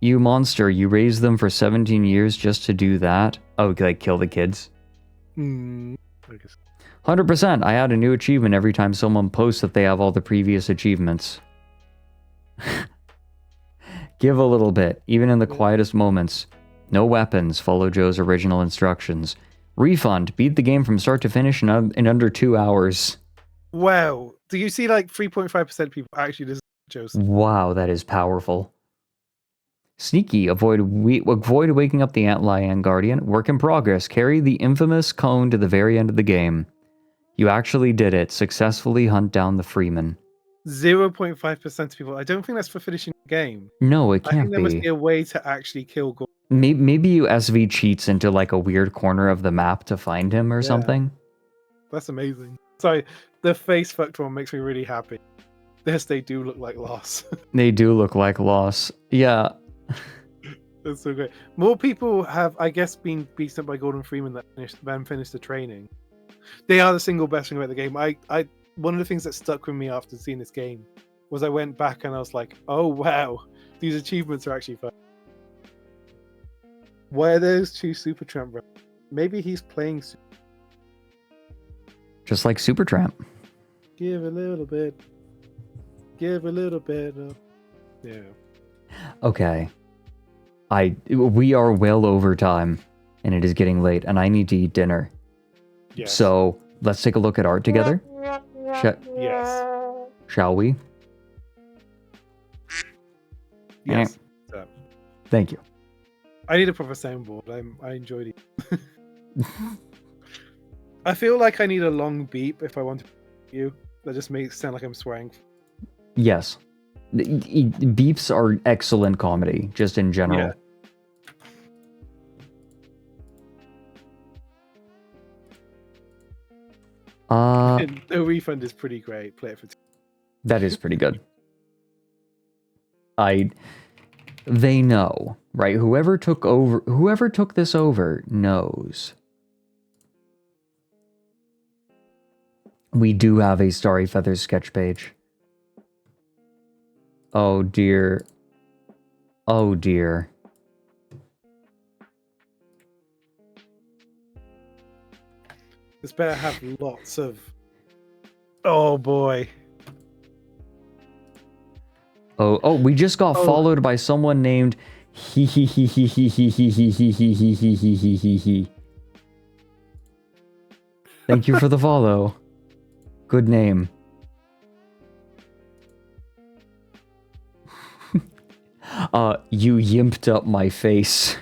S2: You monster. You raised them for 17 years just to do that? Oh, like kill the kids? 100%. I add a new achievement every time someone posts that they have all the previous achievements. Give a little bit, even in the quietest moments. No weapons. Follow Joe's original instructions. Refund. Beat the game from start to finish in under 2 hours.
S5: Wow. Do you see like 3.5% of people actually just Joe's?
S2: Wow, that is powerful. Sneaky. Avoid waking up the Antlion Guardian. Work in progress. Carry the infamous cone to the very end of the game. You actually did it. Successfully hunt down the Freeman.
S5: 0.5% of people. I don't think that's for finishing the game.
S2: No, it can't be.
S5: I think there must be a way to actually kill Gordon.
S2: Maybe you SV cheats into like a weird corner of the map to find him or something.
S5: That's amazing. Sorry, the face fucked one makes me really happy. Yes, they do look like loss.
S2: They do look like loss. Yeah.
S5: That's so great. More people have, I guess, been beaten up by Gordon Freeman that finished the training. They are the single best thing about the game. One of the things that stuck with me after seeing this game was I went back and I was like, oh wow, these achievements are actually fun. Why are those two Supertramp brothers? Maybe he's playing
S2: just like Supertramp.
S5: Give a little bit. Give a little bit. Yeah.
S2: Okay. We are well over time, and it is getting late, and I need to eat dinner.
S5: Yes.
S2: So let's take a look at art together.
S5: Yes.
S2: Shall we?
S5: Yes.
S2: Thank you.
S5: I need a proper soundboard. I enjoyed it. I feel like I need a long beep if I want to you. That just makes it sound like I'm swearing.
S2: Yes. Beeps are excellent comedy, just in general.
S5: Yeah. The refund is pretty great. Play it for
S2: that is pretty good. They know, right? Whoever took this over knows. We do have a Starry Feathers sketch page. Oh dear. Oh dear.
S5: This better have lots of... Oh boy.
S2: Oh, we just got followed by someone named he. Thank you for the follow. Good name. You yimped up my face.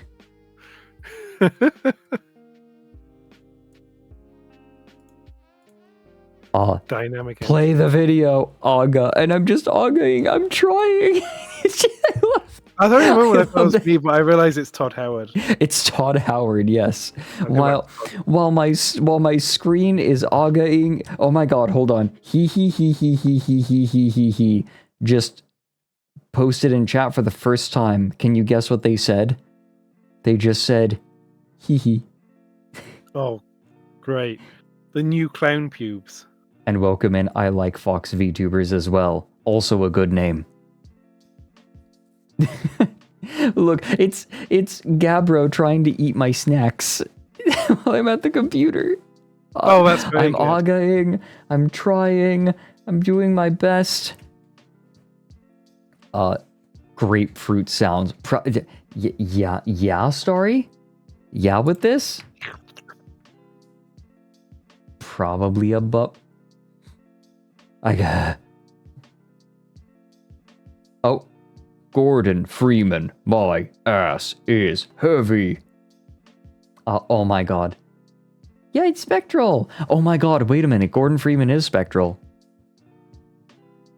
S5: Dynamic.
S2: Play the video, Aga, and I'm just Againg. I'm trying.
S5: I don't remember what that was me, but I realize it's Todd Howard.
S2: It's Todd Howard, yes. While my screen is Againg. Oh my God, hold on. He just posted in chat for the first time. Can you guess what they said? They just said, hee.
S5: Oh, great. The new clown pubes.
S2: And welcome in I Like Fox VTubers as well. Also a good name. Look, it's Gabro trying to eat my snacks while I'm at the computer.
S5: Oh, that's very
S2: I'm
S5: good.
S2: Againg. I'm trying. I'm doing my best. Grapefruit sounds. Yeah, Starry? Yeah with this? Probably a bup. Oh. Gordon Freeman, my ass is heavy. Oh my God. Yeah, it's Spectral. Oh my God, wait a minute. Gordon Freeman is Spectral.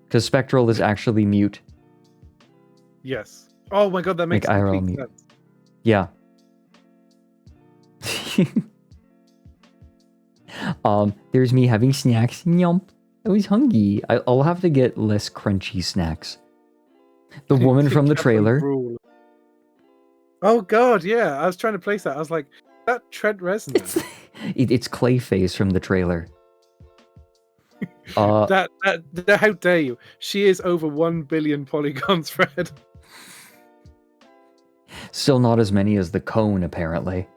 S2: Because Spectral is actually mute.
S5: Yes. Oh my God, that makes
S2: like IRL
S5: complete
S2: mute.
S5: sense.
S2: Yeah. There's me having snacks. Yump. I was hungry. I'll have to get less crunchy snacks. The woman from the trailer.
S5: Oh God, yeah. I was trying to place that. I was like, that Trent Reznor.
S2: It's Clayface from the trailer.
S5: That how dare you? She is over 1 billion polygons, Fred.
S2: Still not as many as the cone, apparently.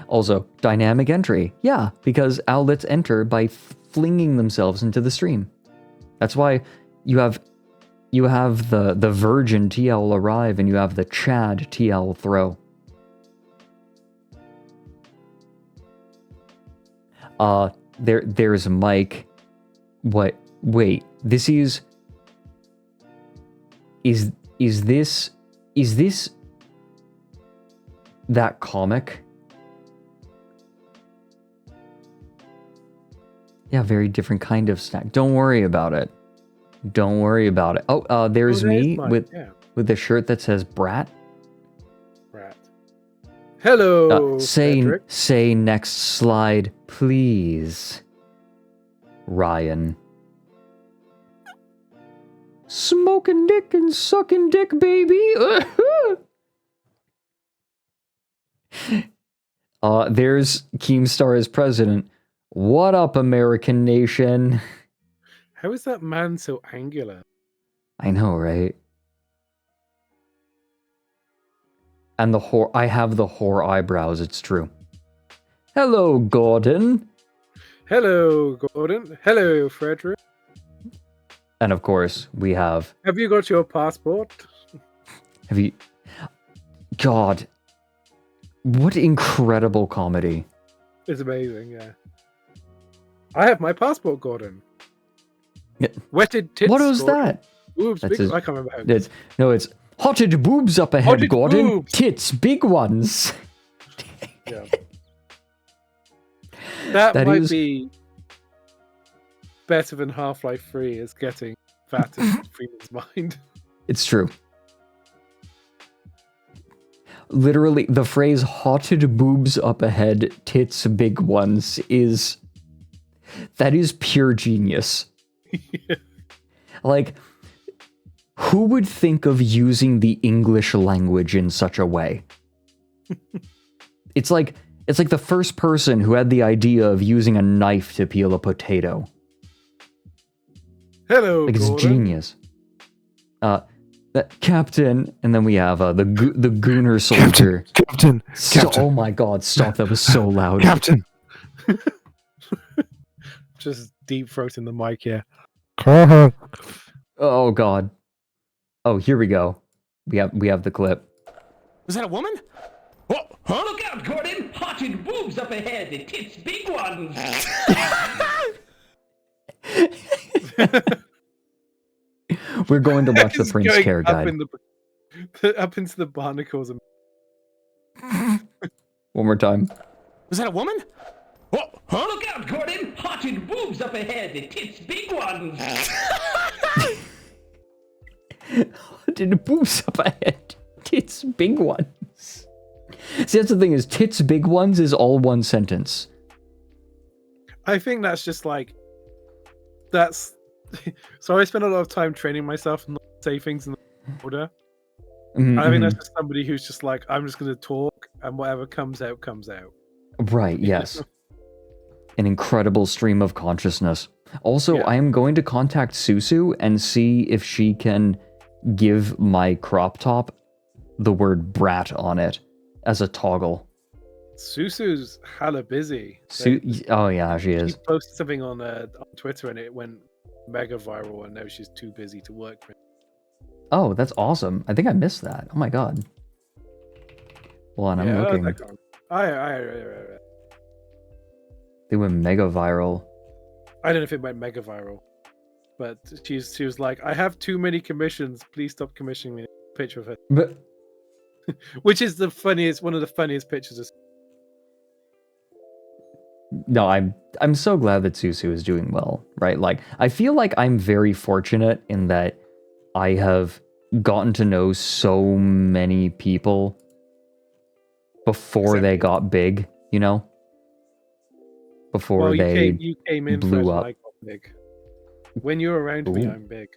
S2: Also, dynamic entry. Yeah, because outlets enter by flinging themselves into the stream. That's why you have the Virgin TL arrive and you have the Chad TL throw. There's Mike. What? Wait, this is this that comic? Yeah, very different kind of snack. Don't worry about it. Don't worry about it. Oh, there's me with the shirt that says Brat.
S5: Brat. Hello.
S2: Say next slide, please. Ryan. Smoking dick and sucking dick, baby. There's Keemstar as president. What up, American nation?
S5: How is that man so angular?
S2: I know, right? And I have the whore eyebrows, it's true. Hello, Gordon.
S5: Hello, Gordon. Hello, Fredrik.
S2: And of course, we have...
S5: Have you got your passport?
S2: Have you... God. What incredible comedy.
S5: It's amazing, yeah. I have my passport, Gordon. Wetted tits.
S2: What was
S5: Gordon.
S2: that?
S5: Boobs, big, I can't remember how it is.
S2: It's hotted boobs up ahead,
S5: Hotted
S2: Gordon.
S5: boobs.
S2: Tits, big ones.
S5: Yeah. That might
S2: is...
S5: be better than Half-Life 3 is getting fat in Freeman's mind.
S2: It's true. Literally, the phrase hotted boobs up ahead, tits, big ones is... That is pure genius.
S5: Yeah.
S2: Like, who would think of using the English language in such a way? It's like the first person who had the idea of using a knife to peel a potato.
S5: Hello,
S2: like, it's
S5: Gordon.
S2: genius. Captain, and then we have the Gooner soldier.
S5: Captain.
S2: Oh my God! Stop! That was so loud.
S5: Captain. Just deep throating the mic here.
S2: Oh God. Oh, here we go. We have the clip.
S18: Was that a woman?
S19: Oh, huh? Look out, Gordon! Hotted boobs up ahead, the tits big ones.
S2: We're going to watch the Prince Care Guide.
S5: Up into the barnacles.
S2: One more time.
S17: Was that a woman?
S19: Huh? Look out, Gordon! Haunted boobs up ahead, the tits big ones!
S2: Haunted boobs up ahead, tits big ones. See, that's the thing, is tits big ones is all one sentence.
S5: I think that's just like, that's, so I spend a lot of time training myself and not say things in the order. I think that's just somebody who's just like, I'm just going to talk and whatever comes out, comes out.
S2: Right, yes. An incredible stream of consciousness. Also, I am going to contact Susu and see if she can give my crop top the word brat on it as a toggle.
S5: Susu's hella busy.
S2: Oh yeah, she is.
S5: She posted something on Twitter and it went mega viral, and now she's too busy to work for it.
S2: Oh, that's awesome. I think I missed that. Oh my god. Hold on, I'm looking. They went mega viral.
S5: I don't know if it went mega viral, but she was like, I have too many commissions. Please stop commissioning me. A picture of her.
S2: But
S5: which is one of the funniest pictures of.
S2: No, I'm so glad that Susu is doing well, right? Like, I feel like I'm very fortunate in that I have gotten to know so many people before they got big, you know? Before
S5: you came in
S2: blew
S5: first
S2: up.
S5: when I got big. When you're around me, I'm big.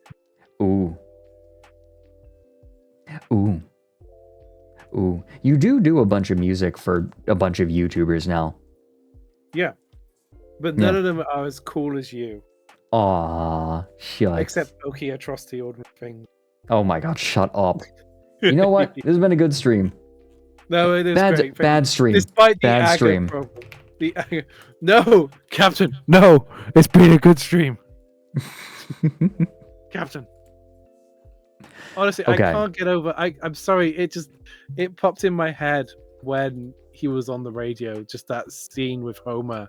S2: Ooh. Ooh. Ooh. You do a bunch of music for a bunch of YouTubers now.
S5: Yeah. But none of them are as cool as you.
S2: Aw, shucks.
S5: Except OK Atrocity Ordinary Thing.
S2: Oh my god, shut up. You know what? This has been a good stream.
S5: No, it is great.
S2: Bad stream.
S5: Despite the
S2: bad stream.
S5: Problem. No, Captain, no. It's been a good stream. Captain. Honestly,
S2: Okay.
S5: I can't get over. I'm sorry. It popped in my head when he was on the radio. Just that scene with Homer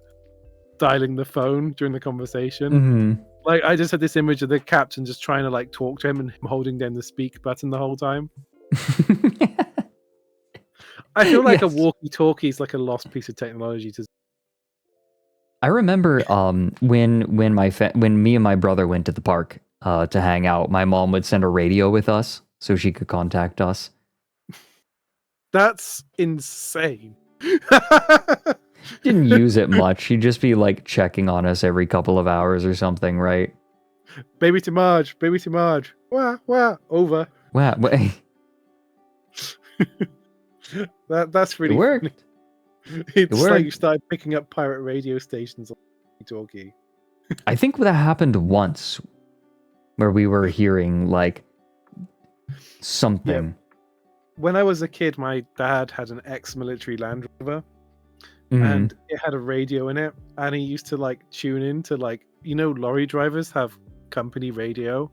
S5: dialing the phone during the conversation.
S2: Mm-hmm.
S5: Like, I just had this image of the captain just trying to like talk to him and him holding down the speak button the whole time. I feel like a walkie-talkie is like a lost piece of technology to.
S2: I remember when me and my brother went to the park to hang out, my mom would send a radio with us so she could contact us.
S5: That's insane.
S2: Didn't use it much. She'd just be like checking on us every couple of hours or something, right?
S5: Baby to Marge. Wah, over.
S2: Wow.
S5: That's really
S2: it worked.
S5: Funny. It's
S2: it worked.
S5: like you started picking up pirate radio stations on talkie.
S2: I think that happened once where we were hearing like something.
S5: Yeah. When I was a kid, my dad had an ex-military Land Rover, and it had a radio in it, and he used to like tune in to like, you know, lorry drivers have company radio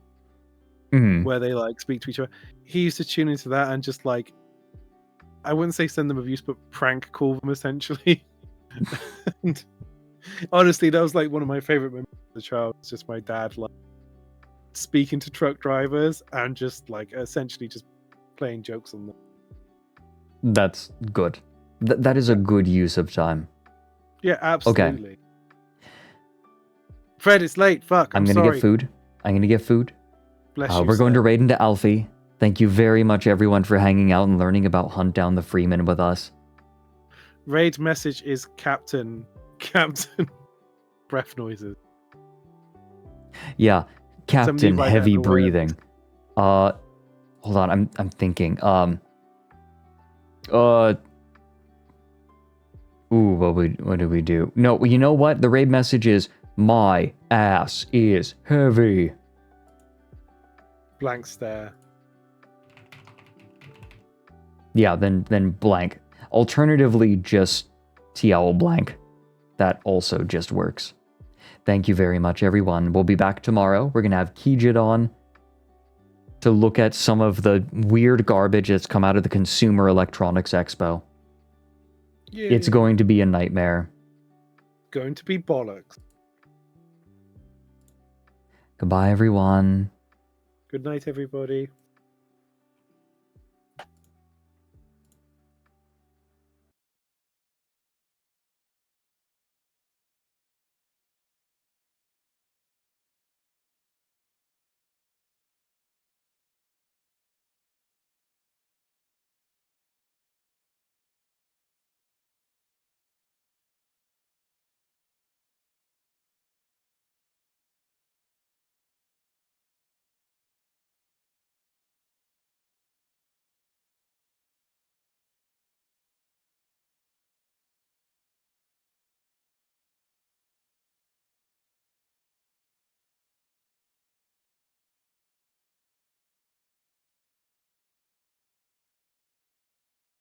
S5: where they like speak to each other. He used to tune into that and just like, I wouldn't say send them abuse, but prank call them essentially. And honestly, that was like one of my favorite moments as a child. It's just my dad like speaking to truck drivers and just like essentially just playing jokes on them.
S2: That's good. That is a good use of time.
S5: Yeah, absolutely.
S2: Okay.
S5: Fred, it's late. Fuck. I'm
S2: gonna
S5: sorry.
S2: get food. I'm gonna get food.
S5: Bless you,
S2: we're going
S5: sir.
S2: to raid into Alfie. Thank you very much, everyone, for hanging out and learning about Hunt Down the Freeman with us.
S5: Raid message is Captain breath noises.
S2: Yeah, Captain
S5: write
S2: heavy
S5: down the
S2: breathing. Hold on, I'm thinking. Ooh, what do we do? No, you know what? The raid message is my ass is heavy.
S5: Blank stare.
S2: Yeah, then blank. Alternatively, just TL blank. That also just works. Thank you very much, everyone. We'll be back tomorrow. We're going to have Kijit on to look at some of the weird garbage that's come out of the Consumer Electronics Expo.
S5: Yeah.
S2: It's going to be a nightmare.
S5: Going to be bollocks.
S2: Goodbye, everyone.
S5: Good night, everybody.